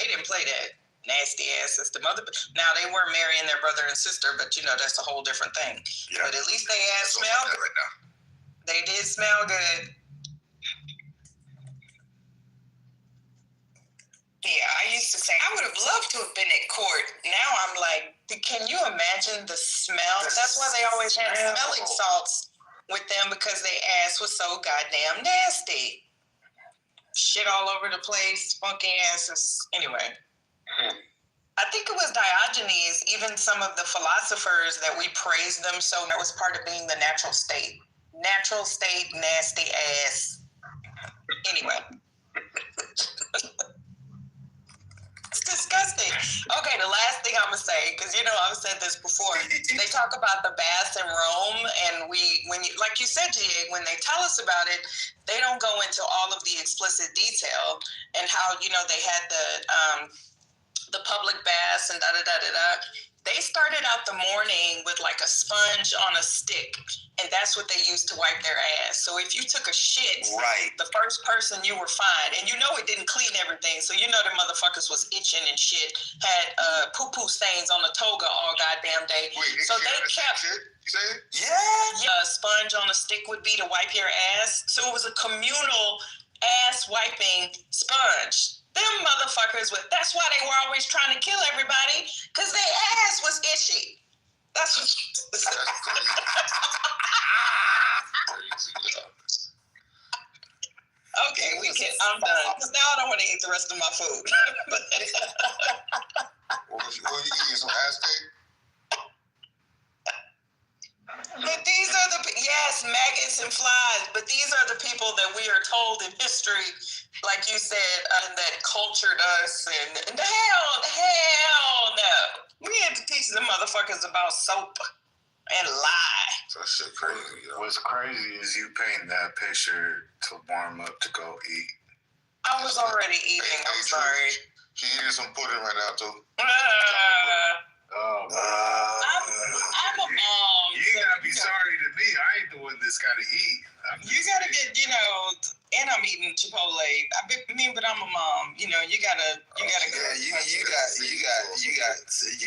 didn't play that nasty ass system. Now they weren't marrying their brother and sister, but you know, that's a whole different thing. Yeah. But at least they had smell. Right now. They did smell good. Yeah, I used to say, I would have loved to have been at court. Now I'm like, can you imagine the smell? That's why they always had smelling salts with them, because their ass was so goddamn nasty. Shit all over the place, funky asses. Anyway. I think it was Diogenes, even some of the philosophers that we praised them so that was part of being the natural state. Natural state, nasty ass. Anyway. It's disgusting. Okay, the last thing I'm gonna say, because you know I've said this before. They talk about the baths in Rome, and like you said, GA, when they tell us about it, they don't go into all of the explicit detail and how they had the public baths and da da da da da. They started out the morning with like a sponge on a stick, and that's what they used to wipe their ass. So if you took a shit, right, the first person, you were fine. And you know it didn't clean everything, so you know the motherfuckers was itching and shit, had poo-poo stains on the toga all goddamn day. Wait, so they kept... Shit? You say? Yeah. A sponge on a stick would be to wipe your ass. So it was a communal ass wiping sponge. Them motherfuckers, that's why they were always trying to kill everybody, because their ass was itchy. That's what Okay, I'm done, because now I don't want to eat the rest of my food. What are you eating, some ass cake? But these are maggots and flies, but these are the people that we are told in history, like you said, that cultured us, and hell no. We had to teach them motherfuckers about soap and lie. That shit crazy, yo. What's crazy is you painting that picture to warm up to go eat. I was already eating, I'm sorry. She eating some pudding right now, too. I'm a mom. You gotta be sorry to me. I ain't the one that's gotta eat. You gotta get, and I'm eating Chipotle. But I'm a mom. You gotta. Yeah, you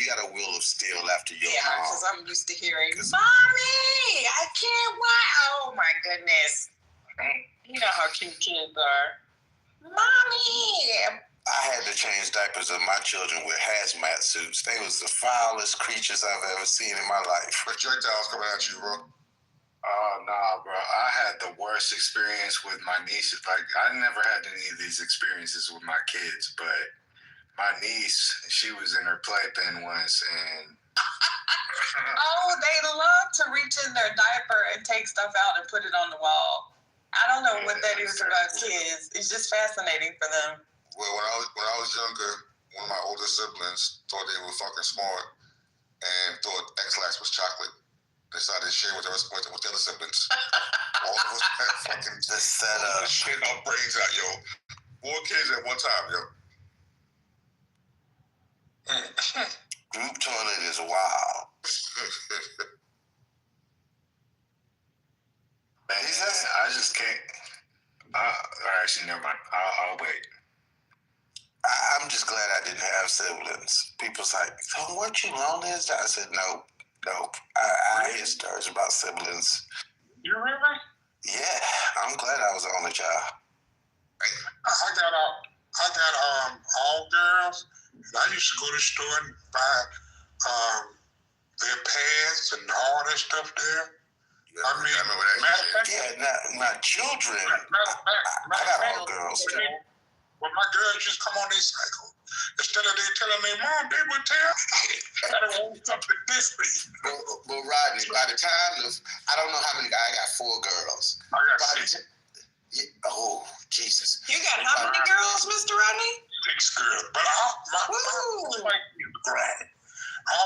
got a will of steel after your mom. Yeah, because I'm used to hearing, "Mommy, I can't watch." Oh my goodness. You know how cute kids are. Mommy. I had to change diapers of my children with hazmat suits. They was the foulest creatures I've ever seen in my life. Projectiles coming at you, bro. Nah, bro. I had the worst experience with my nieces. Like, I never had any of these experiences with my kids, but my niece, she was in her playpen once, and... they love to reach in their diaper and take stuff out and put it on the wall. I don't know what that is about kids. It's just fascinating for them. Well, when I was younger, one of my older siblings thought they were fucking smart and thought X-Lax was chocolate. They started sharing with the other siblings. All of us had fucking shit our brains out, yo. 4 kids at one time, yo. Group toilet is wild. Man, I just can't. Actually, never mind. I'll wait. I'm just glad I didn't have siblings. People's like, "So weren't you lonely?" I said, nope. I hear stories about siblings. You remember? Yeah, I'm glad I was the only child. I got all girls, and I used to go to the store and buy their pads and all that stuff there. Yeah, I mean, my children. I got all girls too. Well, my girls just come on their cycle. Instead of they telling their mom, they would tell I don't want something different. But Rodney, by the time I don't know how many, I got 4 girls. I got 6. Oh, Jesus. You got how many girls, Mr. Rodney? 6 girls. But all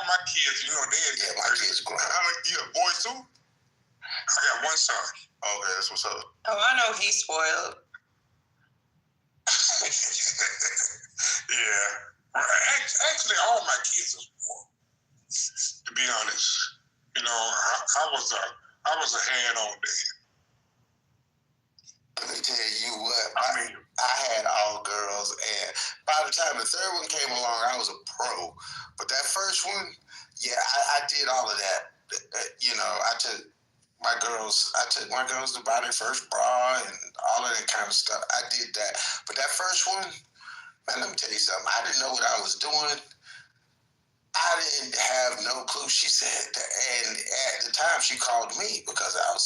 my kids, they're my kids grown. How many? You have boys too? I got 1 son. Okay, that's what's up. Oh, I know he's spoiled. Yeah. Actually, all my kids are spoiled. To be honest, I was I was a hand-on dad. Let me tell you what, I had all girls, and by the time the third one came along, I was a pro. But that first one, yeah, I did all of that. You know, I took my girls to buy their first bra and all of that kind of stuff. I did that. But that first one, man, let me tell you something. I didn't know what I was doing. I didn't have no clue. She said, and at the time she called me because I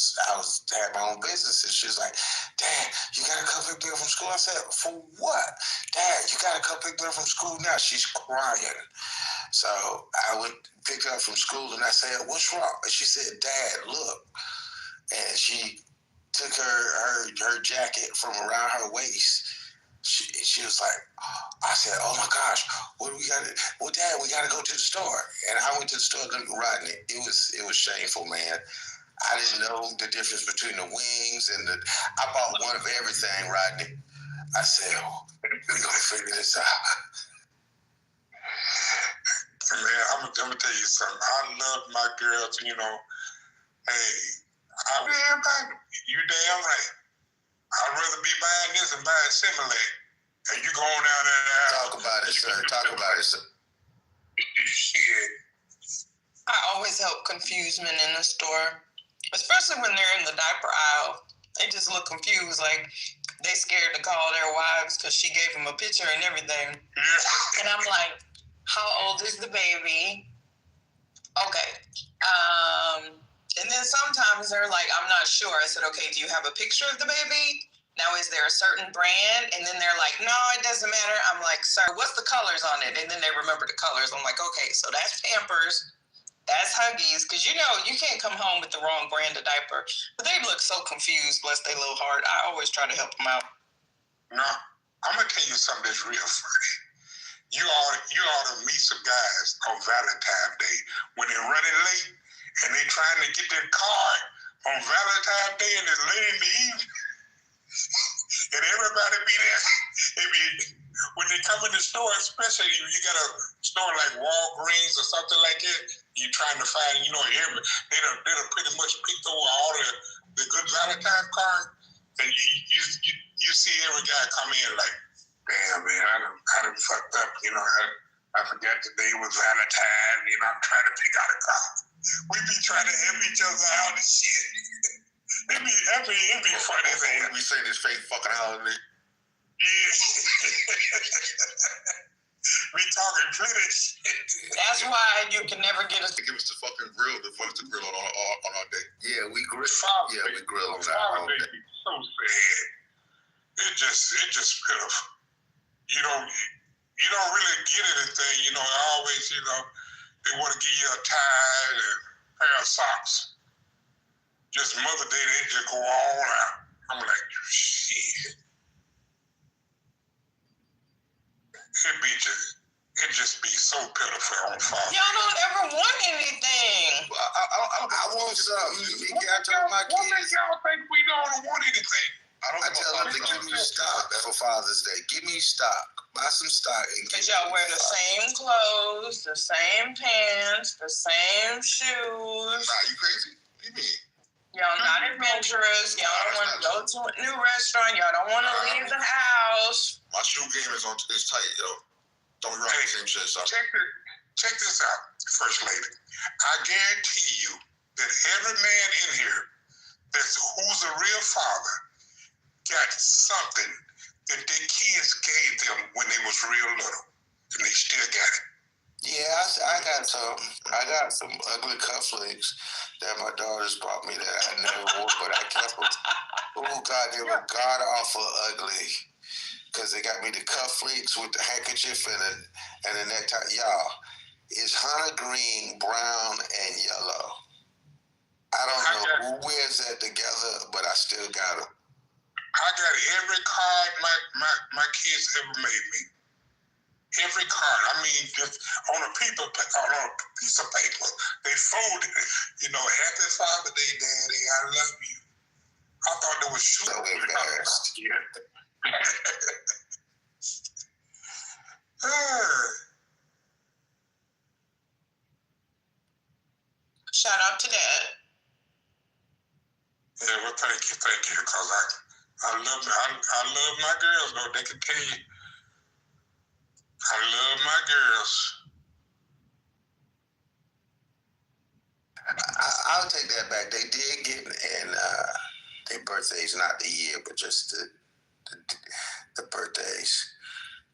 had my own business, and she was like, "Dad, you gotta come pick me up from school." I said, "For what?" "Dad, you gotta come pick me up from school now." She's crying. So I went pick her up from school, and I said, "What's wrong?" And she said, "Dad, look." And she took her jacket from around her waist. She was like, I said, "Oh my gosh, what do we got to? Well, Dad, we got to go to the store." And I went to the store, Rodney. It was shameful, man. I didn't know the difference between the wings and I bought one of everything, Rodney. I said, "We gonna figure this out." Man, I'm gonna tell you something. I love my girls. You know, hey, you damn right. I'd rather be buying this than buying Similac. And you going down there. Talk about it, sir. Talk about it, sir. Shit. I always help confused men in the store, especially when they're in the diaper aisle. They just look confused, like they scared to call their wives because she gave them a picture and everything. Yeah. And I'm like, "How old is the baby?" Okay. And then sometimes they're like, "I'm not sure." I said, "Okay, do you have a picture of the baby? Now, is there a certain brand?" And then they're like, "No, it doesn't matter." I'm like, "Sir, what's the colors on it?" And then they remember the colors. I'm like, "Okay, so that's Pampers, that's Huggies," because you can't come home with the wrong brand of diaper. But they look so confused, bless their little heart. I always try to help them out. Now, I'm gonna tell you something that's real funny. You ought to meet some guys on Valentine's Day when they're running late and they're trying to get their card on Valentine's Day and it's late in the evening. And everybody be there. When they come in the store, especially if you got a store like Walgreens or something like that, you're trying to find, they done pretty much picked over all the good Valentine cards, and you see every guy come in like, "Damn, man, I done fucked up. I forgot today was Valentine. I'm trying to pick out a card." We be trying to help each other out and shit. It'd be funny thing. We say this fake fucking holiday. Yeah. We talking plenty shit. That's why you can never get Give us the fucking grill. The grill on our day. Yeah, we grill. Yeah, we grill on that all day. day. So sad. It just pitiful. You don't really get anything. Always, they want to give you a tie and a pair of socks. Just Mother Day, they just go all out. I'm like, shit. It just be so pitiful on Father. Y'all don't ever want anything. I want something. I told my What kids. makes y'all think we don't want anything? I tell them to give me stock for Father's Day. Give me stock. Buy some stock. Because y'all wear the same clothes, the same pants, the same shoes. Nah, you crazy? What do you mean? Y'all not adventurous. Y'all don't want to go to a new restaurant. Y'all don't want to leave the house. My shoe game is tight, yo. Don't be wrong. Same shit, son. Check this out, First Lady. I guarantee you that every man in here who's a real father got something that their kids gave them when they was real little, and they still got it. Yeah, I got some ugly cufflinks that my daughters bought me that I never wore, but I kept them. Oh God, they were god awful ugly. Because they got me the cufflinks with the handkerchief and the necktie. Y'all, it's hunter green, brown, and yellow. I don't know who wears that together, but I still got them. I got every card my kids ever made me. Every card. I mean, just on a piece of paper. They folded it. Happy Father's Day, Daddy. I love you. I thought they was shooting. So embarrassed. Shout out to Dad. thank you, because I love my girls, though. They can tell you, I love my girls. I'll take that back. They did get in their birthdays, not the year, but just the birthdays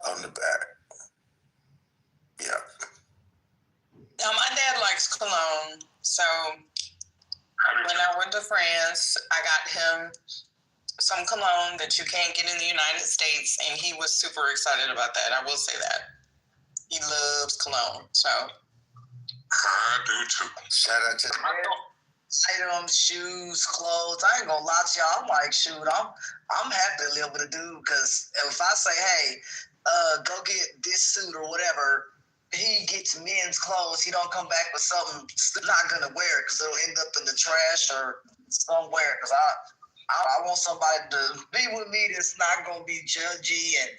on the back. Yeah. My dad likes cologne, so when I went to France, I got him some cologne that you can't get in the United States, and he was super excited about that. I will say that. He loves cologne, so. I do too. Shout out to items, shoes, clothes. I ain't gonna lie to y'all. I'm like, shoot, I'm happy to live with a dude, because if I say, hey, go get this suit or whatever, he gets men's clothes. He don't come back with something still not gonna wear it, because it'll end up in the trash or somewhere. Because I want somebody to be with me that's not gonna be judgy and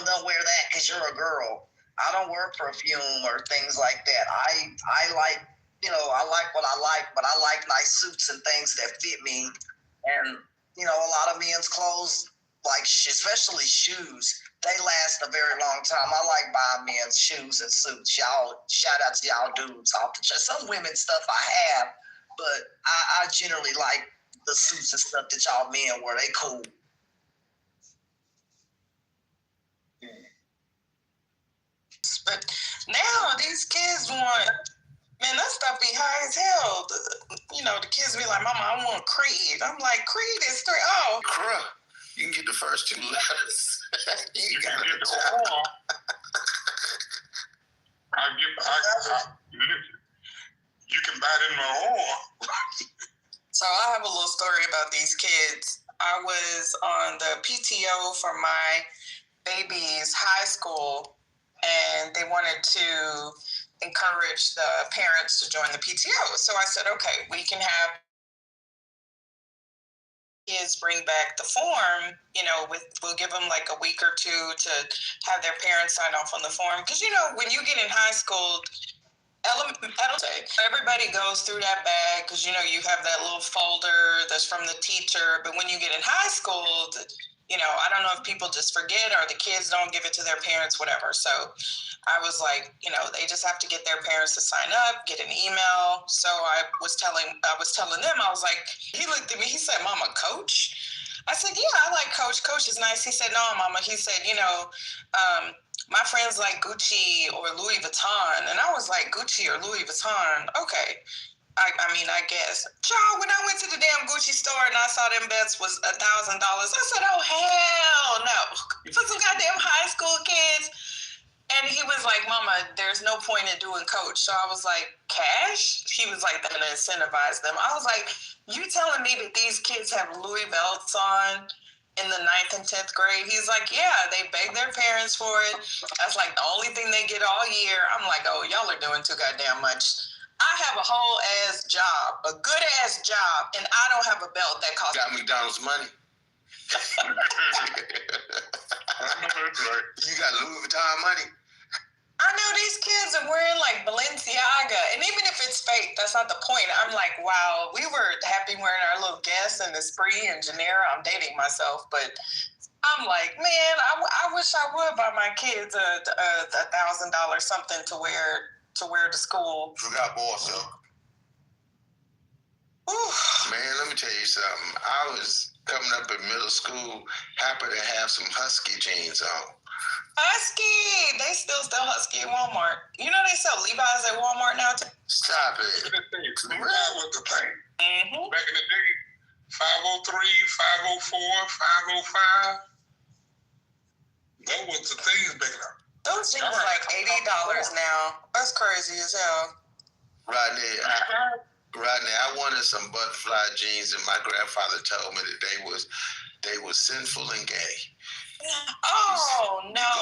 don't wear that because you're a girl. I don't wear perfume or things like that. I like, I like what I like, but I like nice suits and things that fit me. And, a lot of men's clothes, like especially shoes, they last a very long time. I like buying men's shoes and suits. Y'all, shout out to y'all dudes off the chest. Some women's stuff I have, but I generally like the suits and stuff that y'all men wear. They cool. But now these kids want, man, that stuff be high as hell. The kids be like, Mama, I want Creed. I'm like, Creed is straight. Oh. Cruh. You can get the first two letters. you can get the oil. You can buy them the oil. So I have a little story about these kids. I was on the PTO for my baby's high school, and they wanted to encourage the parents to join the PTO. So I said, okay, we can have kids bring back the form, we'll give them like a week or two to have their parents sign off on the form. Because, when you get in high school, everybody goes through that bag because, you have that little folder that's from the teacher. But when you get in high school, I don't know if people just forget or the kids don't give it to their parents, whatever. So I was like, they just have to get their parents to sign up, get an email. So I was telling them, I was like, he looked at me, he said, Mama, Coach? I said, yeah, I like Coach. Coach is nice. He said, no, Mama. He said, my friends like Gucci or Louis Vuitton. And I was like, Gucci or Louis Vuitton? Okay. I guess. Child, when I went to the damn Gucci store and I saw them bets was $1,000, I said, oh, hell no. For some goddamn high school kids. And he was like, Mama, there's no point in doing Coach. So I was like, cash? He was like, they're going to incentivize them. I was like, you telling me that these kids have Louis belts on in the 9th and 10th grade? He's like, yeah, they beg their parents for it. That's like the only thing they get all year. I'm like, oh, y'all are doing too goddamn much. I have a whole ass job, a good ass job, and I don't have a belt that costs. Got McDonald's money. You got Louis Vuitton money. I know these kids are wearing like Balenciaga, and even if it's fake, that's not the point. I'm like, wow, we were happy wearing our little Guess and Esprit and Janera. I'm dating myself, but I'm like, man, I wish I would buy my kids a $1,000 something to wear to school. Forgot ball silk. Man, let me tell you something. I was coming up in middle school, happy to have some Husky jeans on. Husky! They still sell Husky at Walmart. You know they sell Levi's at Walmart now too? Stop it. Levi's was the thing. Mm-hmm. Back in the day, 503, 504, 505. That was the things back then. Those things are like $80 now. That's crazy as hell. Rodney, I wanted some butterfly jeans, and my grandfather told me that they was sinful and gay. Oh, no.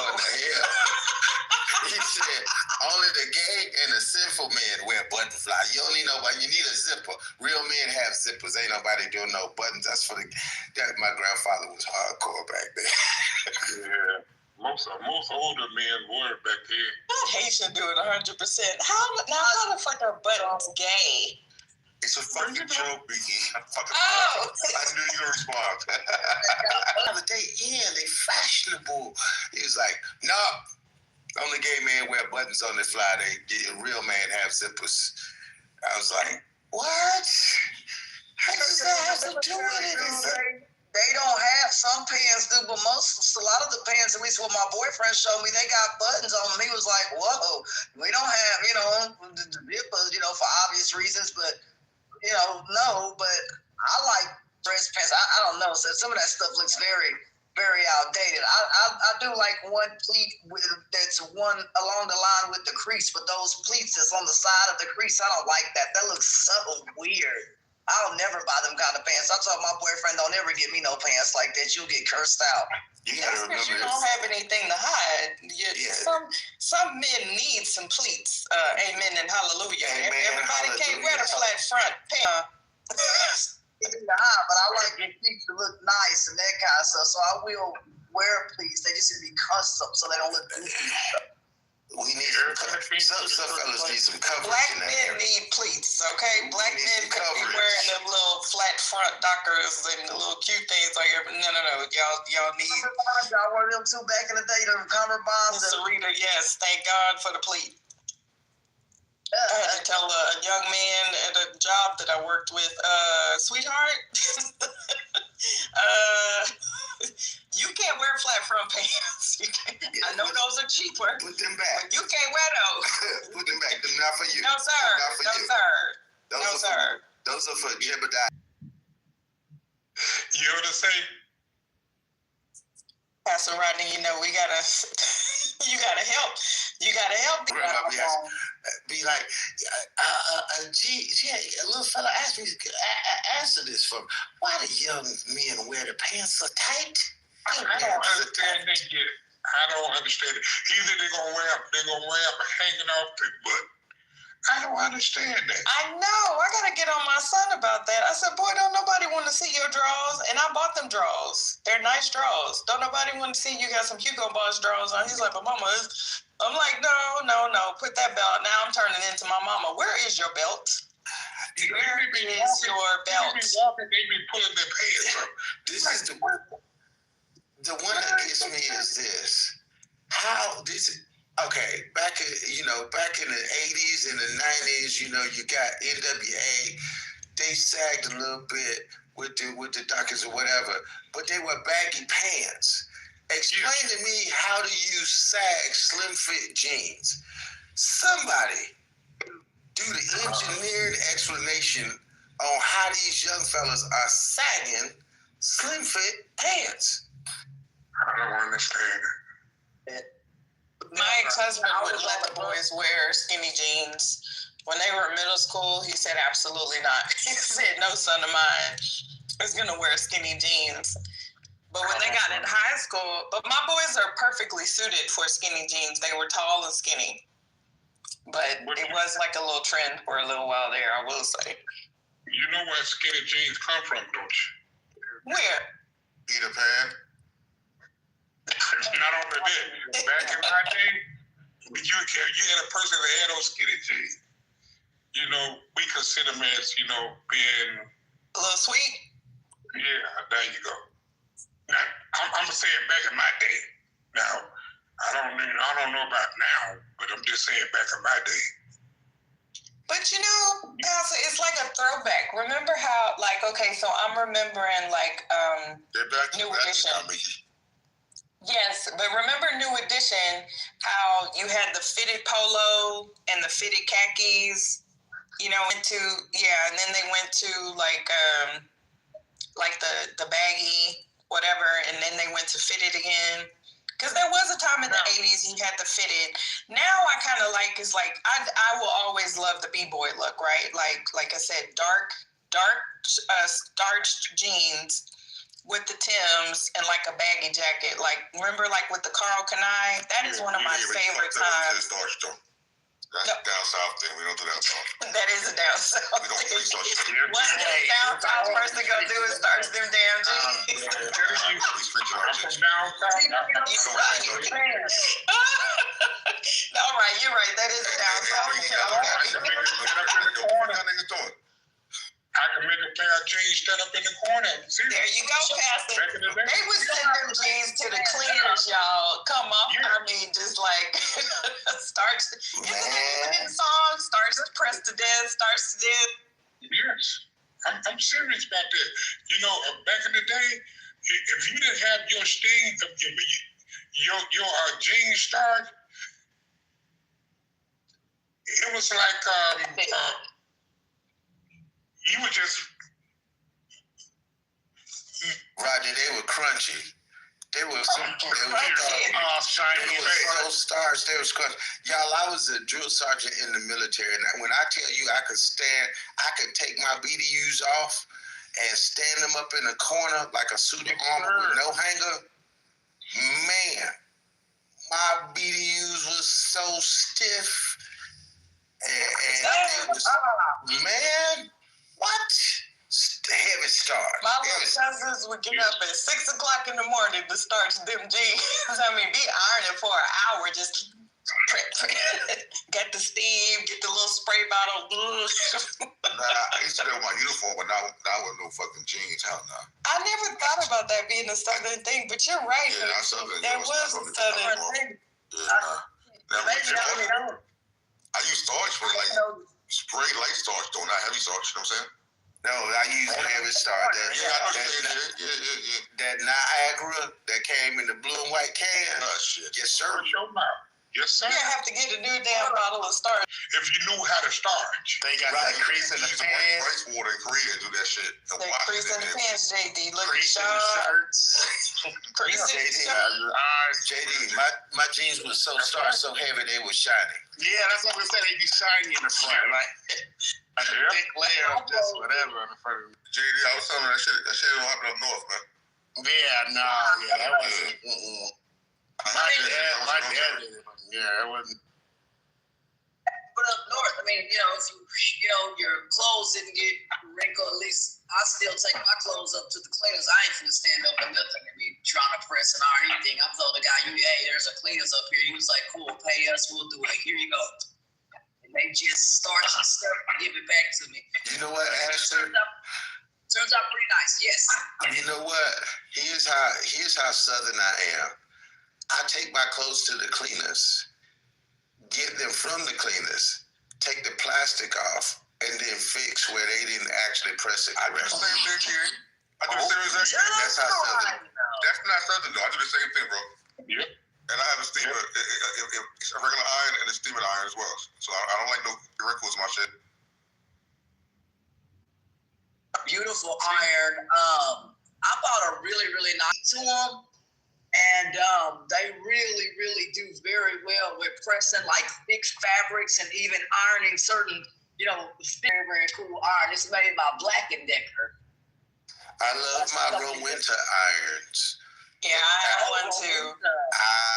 He said, only the gay and the sinful men wear butterfly. You don't need nobody. You need a zipper. Real men have zippers. Ain't nobody doing no buttons. That's for my grandfather was hardcore back then. Yeah. Most older men were back then. That Haitian do it 100%. How the fuck are buttons gay? It's a fucking joke, Biggie. I knew you would respond. But they fashionable. He was like, no, only gay men wear buttons on their fly. A real man have zippers. I was like, what? How does that have to do with anything? They don't have, some pants do, but a lot of the pants, at least what my boyfriend showed me, they got buttons on them. He was like, whoa, we don't have, the zippers, for obvious reasons, but, no, but I like dress pants. I don't know. So some of that stuff looks very, very outdated. I do like one pleat that's one along the line with the crease, but those pleats that's on the side of the crease, I don't like that. That looks so weird. I'll never buy them kind of pants. I told my boyfriend, don't ever get me no pants like that. You'll get cursed out. That's because you don't have anything to hide. Some men need some pleats. Amen and hallelujah. Amen, everybody can't wear the flat front pants. But I like the pleats to look nice and that kind of stuff. So I will wear pleats. They just need to be custom so they don't look goofy. We need some fellas need some coverage. Black men need pleats, okay? Black men could be wearing them little flat front dockers and the little cute things like that. No. Y'all need. Y'all wore them too back in the day, the cummerbunds. Sarita, yes, thank God for the pleat. I had to tell a young man at a job that I worked with, sweetheart, you can't wear flat front pants. I know those are cheaper. Put them back. You can't wear those. Put them back. They're not for you. No, sir. No, sir. Those are for Jebediah. You know what I'm saying? Pastor Rodney, you gotta help. You gotta help. Be like, a little fella asked me, answer this for me. Why do young men wear the pants so tight? I don't understand that yet. I don't understand it. Either they're gonna wear them hanging off their butt. I don't understand that. I know. I gotta get on my son about that. I said, boy, don't nobody want to see your drawers. And I bought them drawers. They're nice drawers. Don't nobody want to see you got some Hugo Boss drawers on. He's like, but mama is. I'm like, no. Put that belt. Now I'm turning into my mama. Where is your belt? Where is your belt? They be pulling their pants up. This is the one that gets me is this. How this okay, back in the 80s and the 90s, you got NWA, they sagged a little bit with the Dockers or whatever, but they were baggy pants. Explain to me, how do you sag slim fit jeans? Somebody do the engineered explanation on how these young fellas are sagging slim fit pants. I don't understand it. My ex-husband would let the boys wear skinny jeans. When they were in middle school, he said, absolutely not. He said, no son of mine is going to wear skinny jeans. But when they got in high school, but my boys are perfectly suited for skinny jeans. They were tall and skinny. But it was like a little trend for a little while there, I will say. You know where skinny jeans come from, don't you? Where? Peter Pan. Not only that, back in my day, you had a person that had those skinny jeans. We consider them as, being a little sweet. Yeah, there you go. Now, I'm saying back in my day. Now, I don't know about now, but I'm just saying back in my day. But Pastor, it's like a throwback. Remember how, so I'm remembering New Edition. Yes, but remember New Edition, how you had the fitted polo and the fitted khakis, and then they went to the baggy, whatever, and then they went to fitted again. Because there was a time in the 80s you had the fitted. Now I kind of I will always love the B-boy look, right? Like I said, dark starched jeans with the Timbs and a baggy jacket. Remember with the Carl Kanai? That is one of my favorite times. That's a down south thing. We don't do that south. That is a down south thing. We don't play starch. What's the down south person gonna do is starch them damn jeans. All right, you're right. That is a down south thing. can make a pair of jeans stand up in the corner. See? There you go, Pastor. Back in the day. They would send them jeans to the cleaners, y'all. Come off. Yeah. I mean, just like starts. Isn't that the song? Starts to press to death. Starts to death. Yes. I'm serious about that. You know, back in the day, if you didn't have your sting, your jeans start, it was like you were just. Roger, they were crunchy. They were so starched. They was crunchy. Y'all, I was a drill sergeant in the military, and when I tell you I could take my BDUs off and stand them up in a corner like a suit of armor with no hanger. Man, my BDUs was so stiff. And it was, man, what? Heavy start. My little cousins would get up at 6 o'clock in the morning to starch them jeans. I mean, be ironing for an hour, just get the steam, get the little spray bottle. I used to wear my uniform, but now with no fucking jeans. Hell no. I never thought about that being a southern thing, but you're right. Yeah, that's southern. That was a southern thing. I use starch for like spray light starch, though, not heavy starch. You know what I'm saying? No, I use heavy starch. That Niagara that came in the blue and white can. Oh, shit. Yes, sir. Yes, sir. You have to get a new damn bottle of starch. If you knew how to starch. They got that crease in the pants. Rice water in Korea and do that shit. That crease in the pants, JD. Look Crease in the shirts. Crease in the JD, my jeans were so starched, so heavy they were shining. Yeah, that's what we said. They be shiny in the front, like a thick layer of just whatever in the front. JD, I was telling you that shit don't happen up north, man. That wasn't. My dad did it. Yeah, it wasn't. But up north, I mean, if your clothes didn't get wrinkled, at least I still take my clothes up to the cleaners. I ain't finna stand up and nothing and be trying to press and iron anything. I told the guy, hey, there's a cleaners up here. He was like, cool, pay us, we'll do it. Here you go. And they just starch and stuff and give it back to me. You know what, Ashton? Turns out pretty nice, yes. You know what? Here's how southern I am. I take my clothes to the cleaners, get them from the cleaners, take the plastic off, and then fix where they didn't actually press it correctly. I do the same thing. That's how southern. That's not southern, though. I do the same thing, bro. Yep. And I have a steamer, a regular iron and a steamer iron as well. So I don't like no wrinkles in my shit. Beautiful iron. I bought a really, really nice to them. And they really, really do very well with pressing like thick fabrics and even ironing certain, very, very cool iron. It's made by Black & Decker. I love my Rowenta irons. Yeah, I have one too.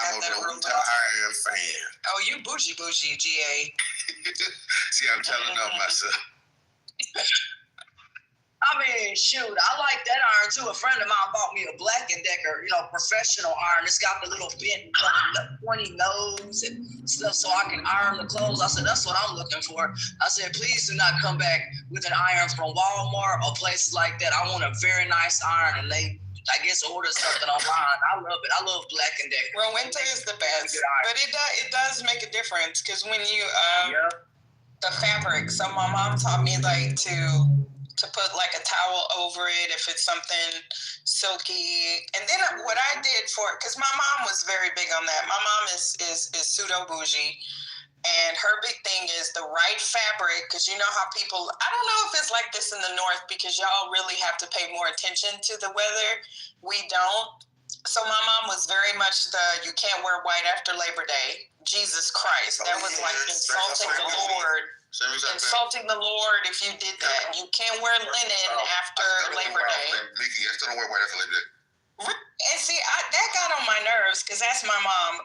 I'm a Rowenta iron fan. Oh, you bougie, GA. See, I'm telling on myself. I mean, shoot, I like that iron too. A friend of mine bought me a Black & Decker, professional iron. It's got the little bent, pointy nose and stuff so I can iron the clothes. I said, that's what I'm looking for. I said, please do not come back with an iron from Walmart or places like that. I want a very nice iron. And they, I guess, order something online. I love it. I love Black & Decker. Rowenta is the best. But it does make a difference because when you, the fabric, so my mom taught me like to put like a towel over it if it's something silky. And then what I did because my mom was very big on that. My mom is pseudo bougie, and her big thing is the right fabric, because you know how people, I don't know if it's like this in the North because y'all really have to pay more attention to the weather. We don't. So my mom was very much you can't wear white after Labor Day. Jesus Christ. That was like insulting the Lord. Insulting the Lord if you did that. You can't wear linen after Labor Day. Mickey, I still don't wear white after Labor Day. And see, that got on my nerves because that's my mom.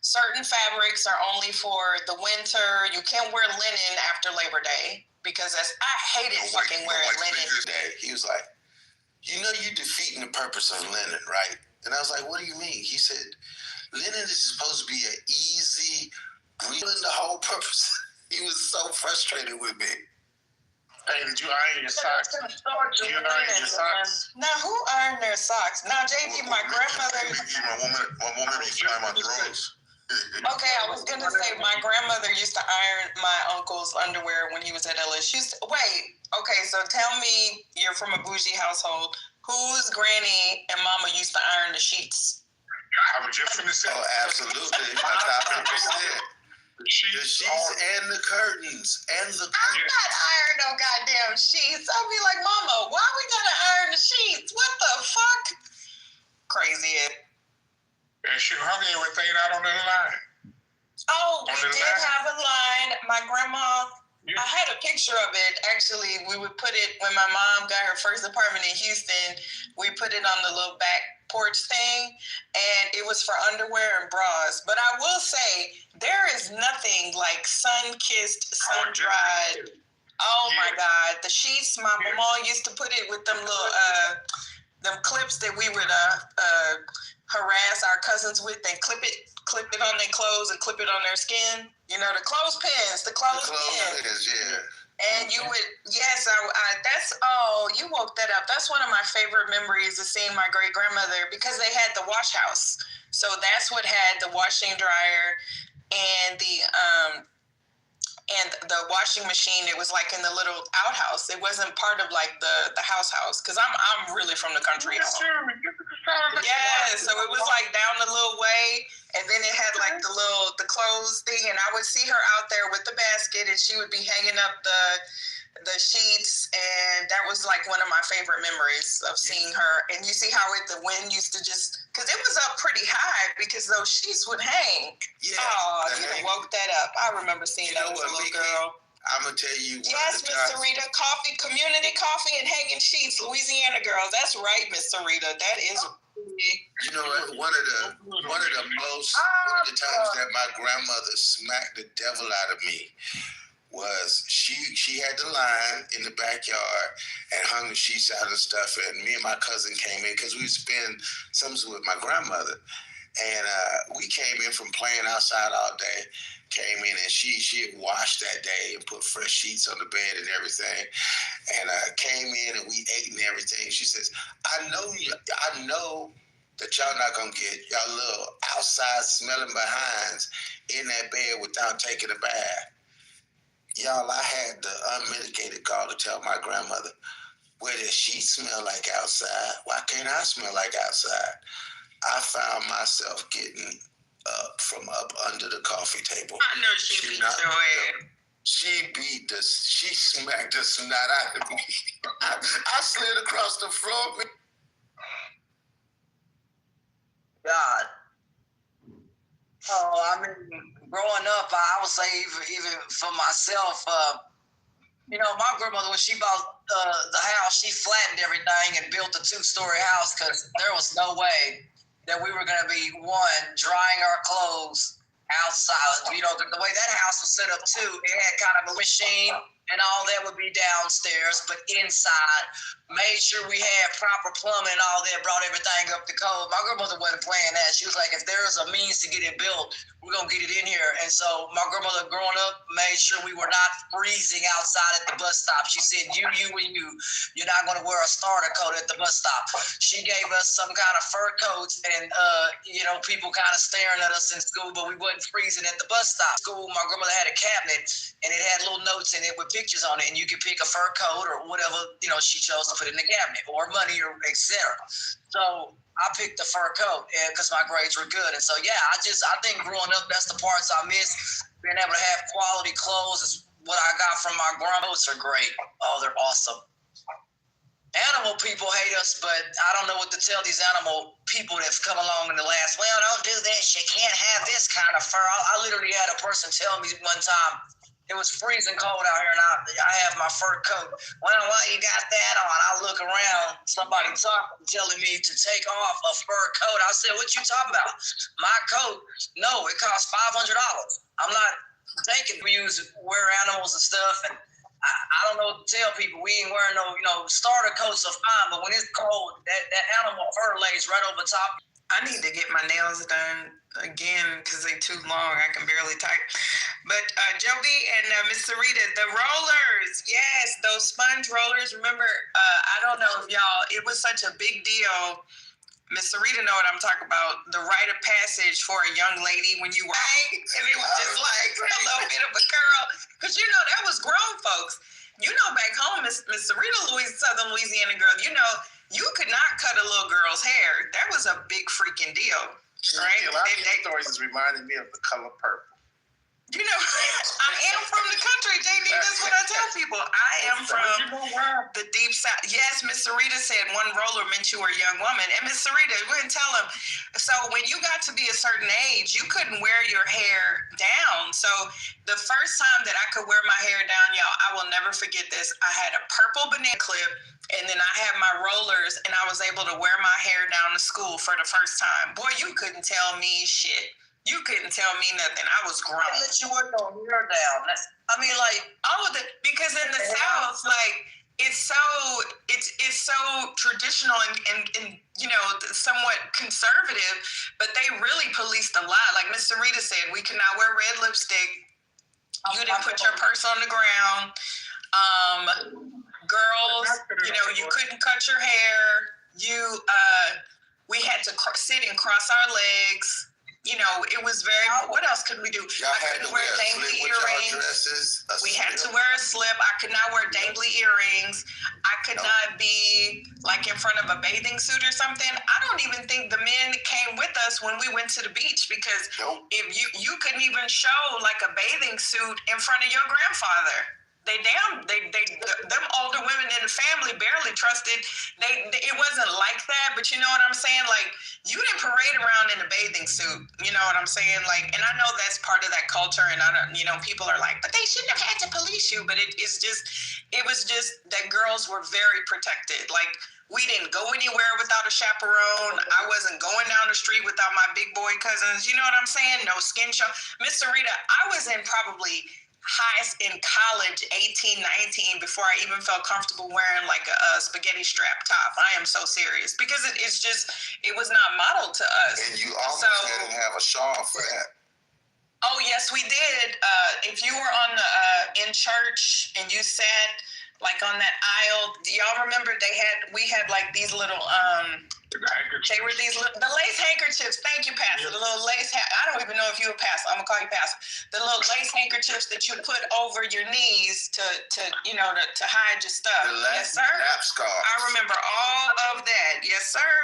Certain fabrics are only for the winter. You can't wear linen after Labor Day because I hated fucking wearing linen. He was like, you're defeating the purpose of linen, right? And I was like, what do you mean? He said, linen is supposed to be an easy, breathing the whole purpose. He was so frustrated with me. Hey, did you iron your socks? Did you iron your socks? Now, who ironed their socks? Now, JB, my grandmother. My woman be trying my throws. Okay, I was gonna say my grandmother used to iron my uncle's underwear when he was at LSU. Wait, okay, so tell me, you're from a bougie household. Whose granny and mama used to iron the sheets? I was just gonna say. Oh, absolutely. 1,000%. The sheets and the curtains I'm not ironing no goddamn sheets. I'll be like, Mama, why we gotta iron the sheets? What the fuck? Crazy. And she hung everything out on the line. Oh, we did have a line. My grandma, I had a picture of it. Actually, we would put it when my mom got her first apartment in Houston. We put it on the little back porch thing, and it was for underwear and bras. But I will say, there is nothing like sun-kissed, sun-dried. Oh my God, the sheets. My mama used to put it with them little them clips that we would harass our cousins with, and clip it on their clothes and clip it on their skin. You know, the clothespins, the clothespins. Yeah. And you would, yes, that's, you woke that up. That's one of my favorite memories of seeing my great grandmother, because they had the wash house. So that's what had the washing dryer and the washing machine. It was like in the little outhouse. It wasn't part of like the house, because I'm really from the country. Yeah, so it was like down the little way, and then it had like the clothes thing, and I would see her out there with the basket, and she would be hanging up the sheets, and that was like one of my favorite memories of seeing her. And you see how the wind used to just, because it was up pretty high, because those sheets would hang. Yeah. Oh, you done woke that up. I remember seeing that as a little girl. I'm going to tell you. Yes, Miss Sarita, coffee, community coffee and hanging sheets, Louisiana girls. That's right, Miss Sarita. That is. You know, one of the times that my grandmother smacked the devil out of me was she had the line in the backyard and hung the sheets out and stuff, and me and my cousin came in because we would spend summers with my grandmother, and we came in from playing outside all day. Came in, and she had washed that day and put fresh sheets on the bed and everything, and came in and we ate and everything. She says, I know that y'all not gonna get y'all little outside smelling behinds in that bed without taking a bath. Y'all, I had the unmitigated gall to tell my grandmother, where does she smell like outside? Why can't I smell like outside? I found myself getting up from up under the coffee table. I know she beat your head. She smacked the snot out of me. I slid across the floor. God. Oh, I mean, growing up, I would say even for myself, my grandmother, when she bought the house, she flattened everything and built a 2-story house, because there was no way that we were going to be, drying our clothes outside. You know, the way that house was set up too, it had kind of a machine and all that would be downstairs, but inside, made sure we had proper plumbing and all that, brought everything up to code. My grandmother wasn't playing that. She was like, if there's a means to get it built, we're going to get it in here. And so my grandmother growing up made sure we were not freezing outside at the bus stop. She said, you're not going to wear a starter coat at the bus stop. She gave us some kind of fur coats, and, people kind of staring at us in school, but we wasn't freezing at the bus stop. School, my grandmother had a cabinet, and it had little notes in it with pictures on it, and you could pick a fur coat or whatever, she chose to put in the cabinet, or money, or etc. So I picked the fur coat because my grades were good. And so, I think growing up, that's the parts I miss. Being able to have quality clothes is what I got from my grandmas. Are great. Oh, they're awesome. Animal people hate us, but I don't know what to tell these animal people that's come along in the last, don't do this. You can't have this kind of fur. I literally had a person tell me one time, it was freezing cold out here, and I have my fur coat. Why you got that on? I look around, somebody telling me to take off a fur coat. I said, what you talking about? My coat? No, it costs $500. I'm not taking. We wear animals and stuff, and I don't know what to tell people. We ain't wearing no, starter coats are fine, but when it's cold, that animal fur lays right over top. I need to get my nails done again because they're too long. I can barely type. But Joe B, agree. And Miss Sarita, the rollers, yes, those sponge rollers. Remember, I don't know if y'all, it was such a big deal. Miss Sarita know what I'm talking about. The rite of passage for a young lady when you were and it was just like a little bit of a curl. Because, you know, that was grown folks. You know, back home, Miss Sarita, Southern Louisiana girl, you know, you could not cut a little girl's hair. That was a big freaking deal. Right? A lot of these stories is reminding me of The Color Purple. You know, I am from the country, JD. That's what I tell people. I am from the deep south. Yes, Miss Sarita said one roller meant you were a young woman. And Miss Sarita, we didn't tell them. So when you got to be a certain age, you couldn't wear your hair down. So the first time that I could wear my hair down, y'all, I will never forget this. I had a purple banana clip, and then I had my rollers, and I was able to wear my hair down to school for the first time. Boy, you couldn't tell me shit. You couldn't tell me nothing. I was grown. They let you work your hair down. I mean, like, all of the, because in the South, like, it's so traditional and you know, somewhat conservative, but they really policed a lot. Like Miss Sarita said, we could not wear red lipstick. You didn't put your purse on the ground. Girls, you know, you couldn't cut your hair. We had to sit and cross our legs. You know, it was very. What else could we do? Y'all had to wear dangly earrings. We had to wear a slip. I could not wear dangly earrings. I could not be like in front of a bathing suit or something. I don't even think the men came with us when we went to the beach because if you couldn't even show like a bathing suit in front of your grandfather. Them older women in the family barely trusted. It wasn't like that, but you know what I'm saying? Like, you didn't parade around in a bathing suit. You know what I'm saying? Like, and I know that's part of that culture, and I don't, you know, people are like, but they shouldn't have had to police you. But it was just that girls were very protected. Like, we didn't go anywhere without a chaperone. I wasn't going down the street without my big boy cousins. You know what I'm saying? No skin show. Miss Sarita, I was in probably in college, 18, 19, before I even felt comfortable wearing like a spaghetti strap top. I am so serious because it was not modeled to us. And you almost had to have a shawl for that. Oh yes, we did. If you were in church and you sat like on that aisle, do y'all remember we had like these little they were the lace handkerchiefs. Thank you, Pastor. The little lace I don't even know if you a pastor. I'm gonna call you Pastor. The little lace handkerchiefs that you put over your knees to hide your stuff. Yes, sir. Lap scarf. I remember all of that. Yes, sir.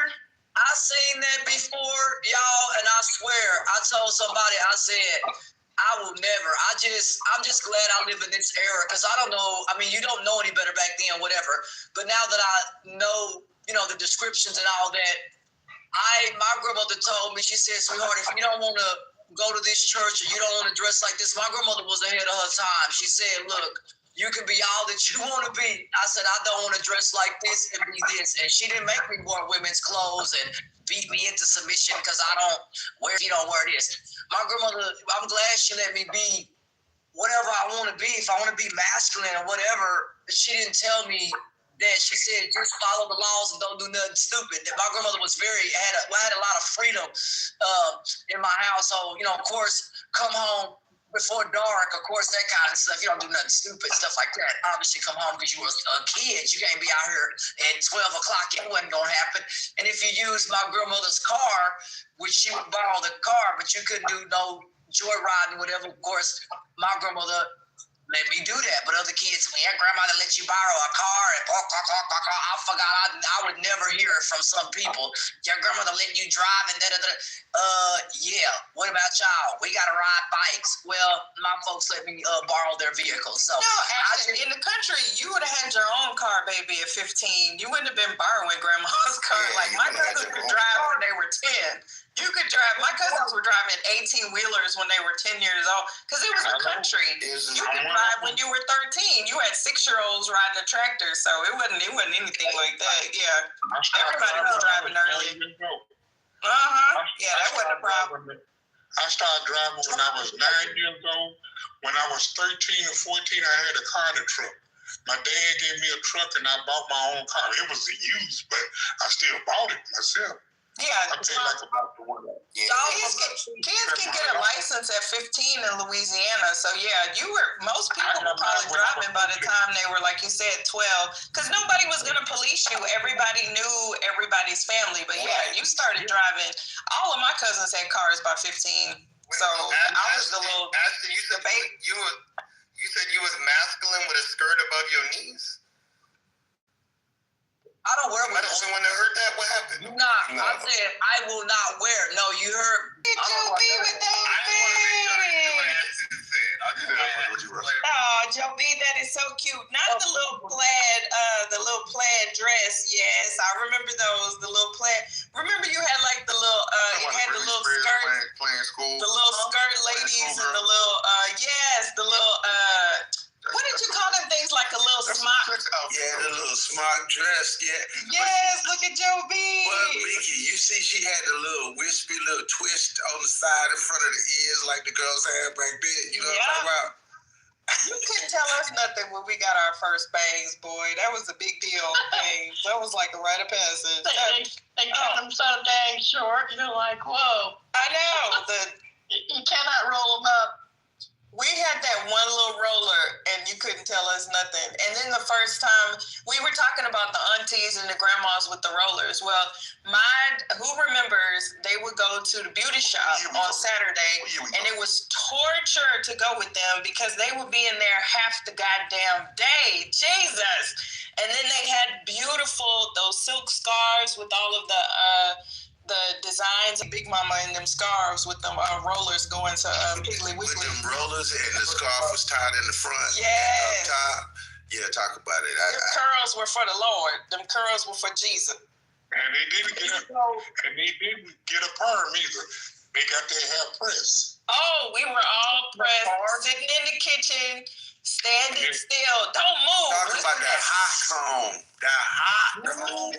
I seen that before, y'all, and I swear, I told somebody, I said, I will never. I'm just glad I live in this era because I don't know. I mean, you don't know any better back then, whatever. But now that I know, you know, the descriptions and all that, my grandmother told me, she said, sweetheart, if you don't want to go to this church or you don't want to dress like this, my grandmother was ahead of her time. She said, look, you can be all that you want to be. I said, I don't want to dress like this and be this. And she didn't make me wear women's clothes and beat me into submission because I don't wear, if you don't wear this. My grandmother, I'm glad she let me be whatever I want to be. If I want to be masculine or whatever, she didn't tell me that. She said, just follow the laws and don't do nothing stupid. That my grandmother was had a lot of freedom in my household. You know, of course, come home before dark, of course, that kind of stuff. You don't do nothing stupid, stuff like that. Obviously, come home because you were a kid. You can't be out here at 12 o'clock. It wasn't going to happen. And if you use my grandmother's car, which she would borrow the car, but you couldn't do no joyriding or whatever, of course, my grandmother let me do that. But other kids, when your grandmother let you borrow a car and I forgot, I would never hear it from some people. Your grandmother letting you drive and da-da-da. Yeah, what about y'all? We got to ride bikes. Well, my folks let me borrow their vehicles. So no, actually, in the country, you would have had your own car, baby, at 15. You wouldn't have been borrowing grandma's car. Like, my cousins could drive when they were 10. You could drive. My cousins were driving 18-wheelers when they were 10 years old because it was the country. You could drive when you were 13. You had 6-year-olds riding a tractor, so it wasn't anything like that. Yeah, everybody was driving early. Yeah, that wasn't a problem. I started driving when I was 9 years old. When I was 13 or 14, I had a car and a truck. My dad gave me a truck and I bought my own car. It was a used, but I still bought it myself. Yeah, I'll tell you like about the one. kids can get a license at 15 in Louisiana. So yeah, most people were probably driving by the time they were, like you said, 12. Because nobody was gonna police you. Everybody knew everybody's family. But yeah, you started driving. All of my cousins had cars by 15. So I was the little. Ashton, you said you said you was masculine with a skirt above your knees? I don't wear. Am I the only one that heard that? What happened? Nah, no. I said I will not wear. No, you heard. Did you be with those Oh, Joe B, that is so cute. Not the little plaid dress. Yes, I remember those. The little plaid. Remember you had like the little you had the little skirt, playing school. the little skirt ladies and the little the little what did you call them things, like a little smock? Yeah, the little smock dress, yeah. Yes, look at Joe B. Well, Mickey, you see she had a little wispy little twist on the side in front of the ears like the girls had back then. You know what I'm talking about? You couldn't tell us nothing when we got our first bangs, boy. That was a big deal. Bangs. That was like a rite of passage. They cut them so dang short. You're like, whoa. I know. You cannot roll them up. We had that one little roller, and you couldn't tell us nothing. And then the first time, we were talking about the aunties and the grandmas with the rollers. Well, who remembers, they would go to the beauty shop on Saturday, and it was torture to go with them because they would be in there half the goddamn day. Jesus! And then they had those silk scarves with all of the designs of Big Mama and them scarves with them rollers going to Piggly Wiggly. With them rollers and the scarf was tied in the front. Yes. Top. Yeah, talk about it. Them curls were for the Lord. Them curls were for Jesus. And they didn't get a perm either. They got their hair pressed. Oh, we were all pressed, sitting in the kitchen, standing still. Don't move. Talk about that hot comb. That hot comb.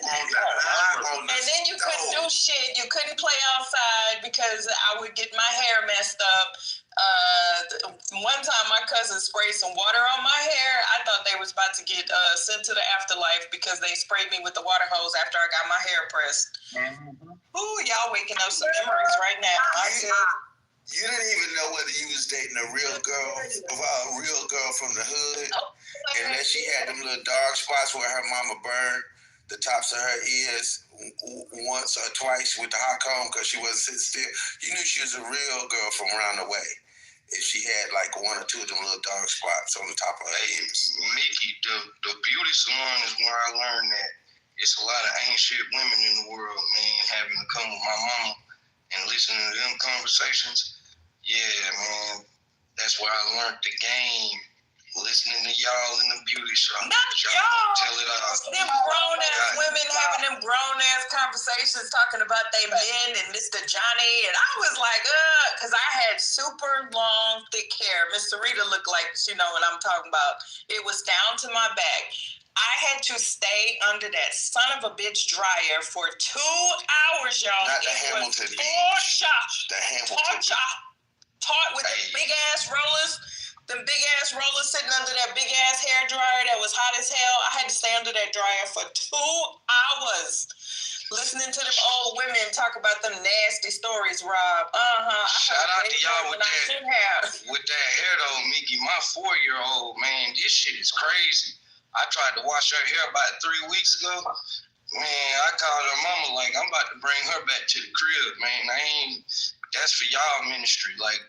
And then you couldn't do shit. You couldn't play outside because I would get my hair messed up. One time my cousin sprayed some water on my hair. I thought they was about to get sent to the afterlife because they sprayed me with the water hose after I got my hair pressed. Ooh, y'all waking up some memories right now. You didn't even know whether you was dating a real girl from the hood, and then she had them little dark spots where her mama burned the tops of her ears once or twice with the hot comb because she wasn't sitting still. You knew she was a real girl from around the way if she had like one or two of them little dark spots on the top of her ears. Mickey, the beauty salon is where I learned that it's a lot of ain't shit women in the world, man, having to come with my mama and listening to them conversations. Yeah, man, that's where I learned the game. Listening to y'all in the beauty shop. Not y'all. Tell it all. Them grown-ass women having them grown-ass conversations talking about they men and Mr. Johnny. And I was like, because I had super long, thick hair. Miss Sarita looked like she know what I'm talking about. It was down to my back. I had to stay under that son of a bitch dryer for 2 hours, y'all. Not the Hamilton beach. The Hamilton. Taught with the big-ass rollers. Them big-ass rollers sitting under that big-ass hair dryer that was hot as hell. I had to stay under that dryer for 2 hours. Listening to them old women talk about them nasty stories, Rob. Shout out to y'all with that hair though, Mickey. My 4-year-old, man, this shit is crazy. I tried to wash her hair about 3 weeks ago. Man, I called her mama like, I'm about to bring her back to the crib, man. That's for y'all ministry. Like,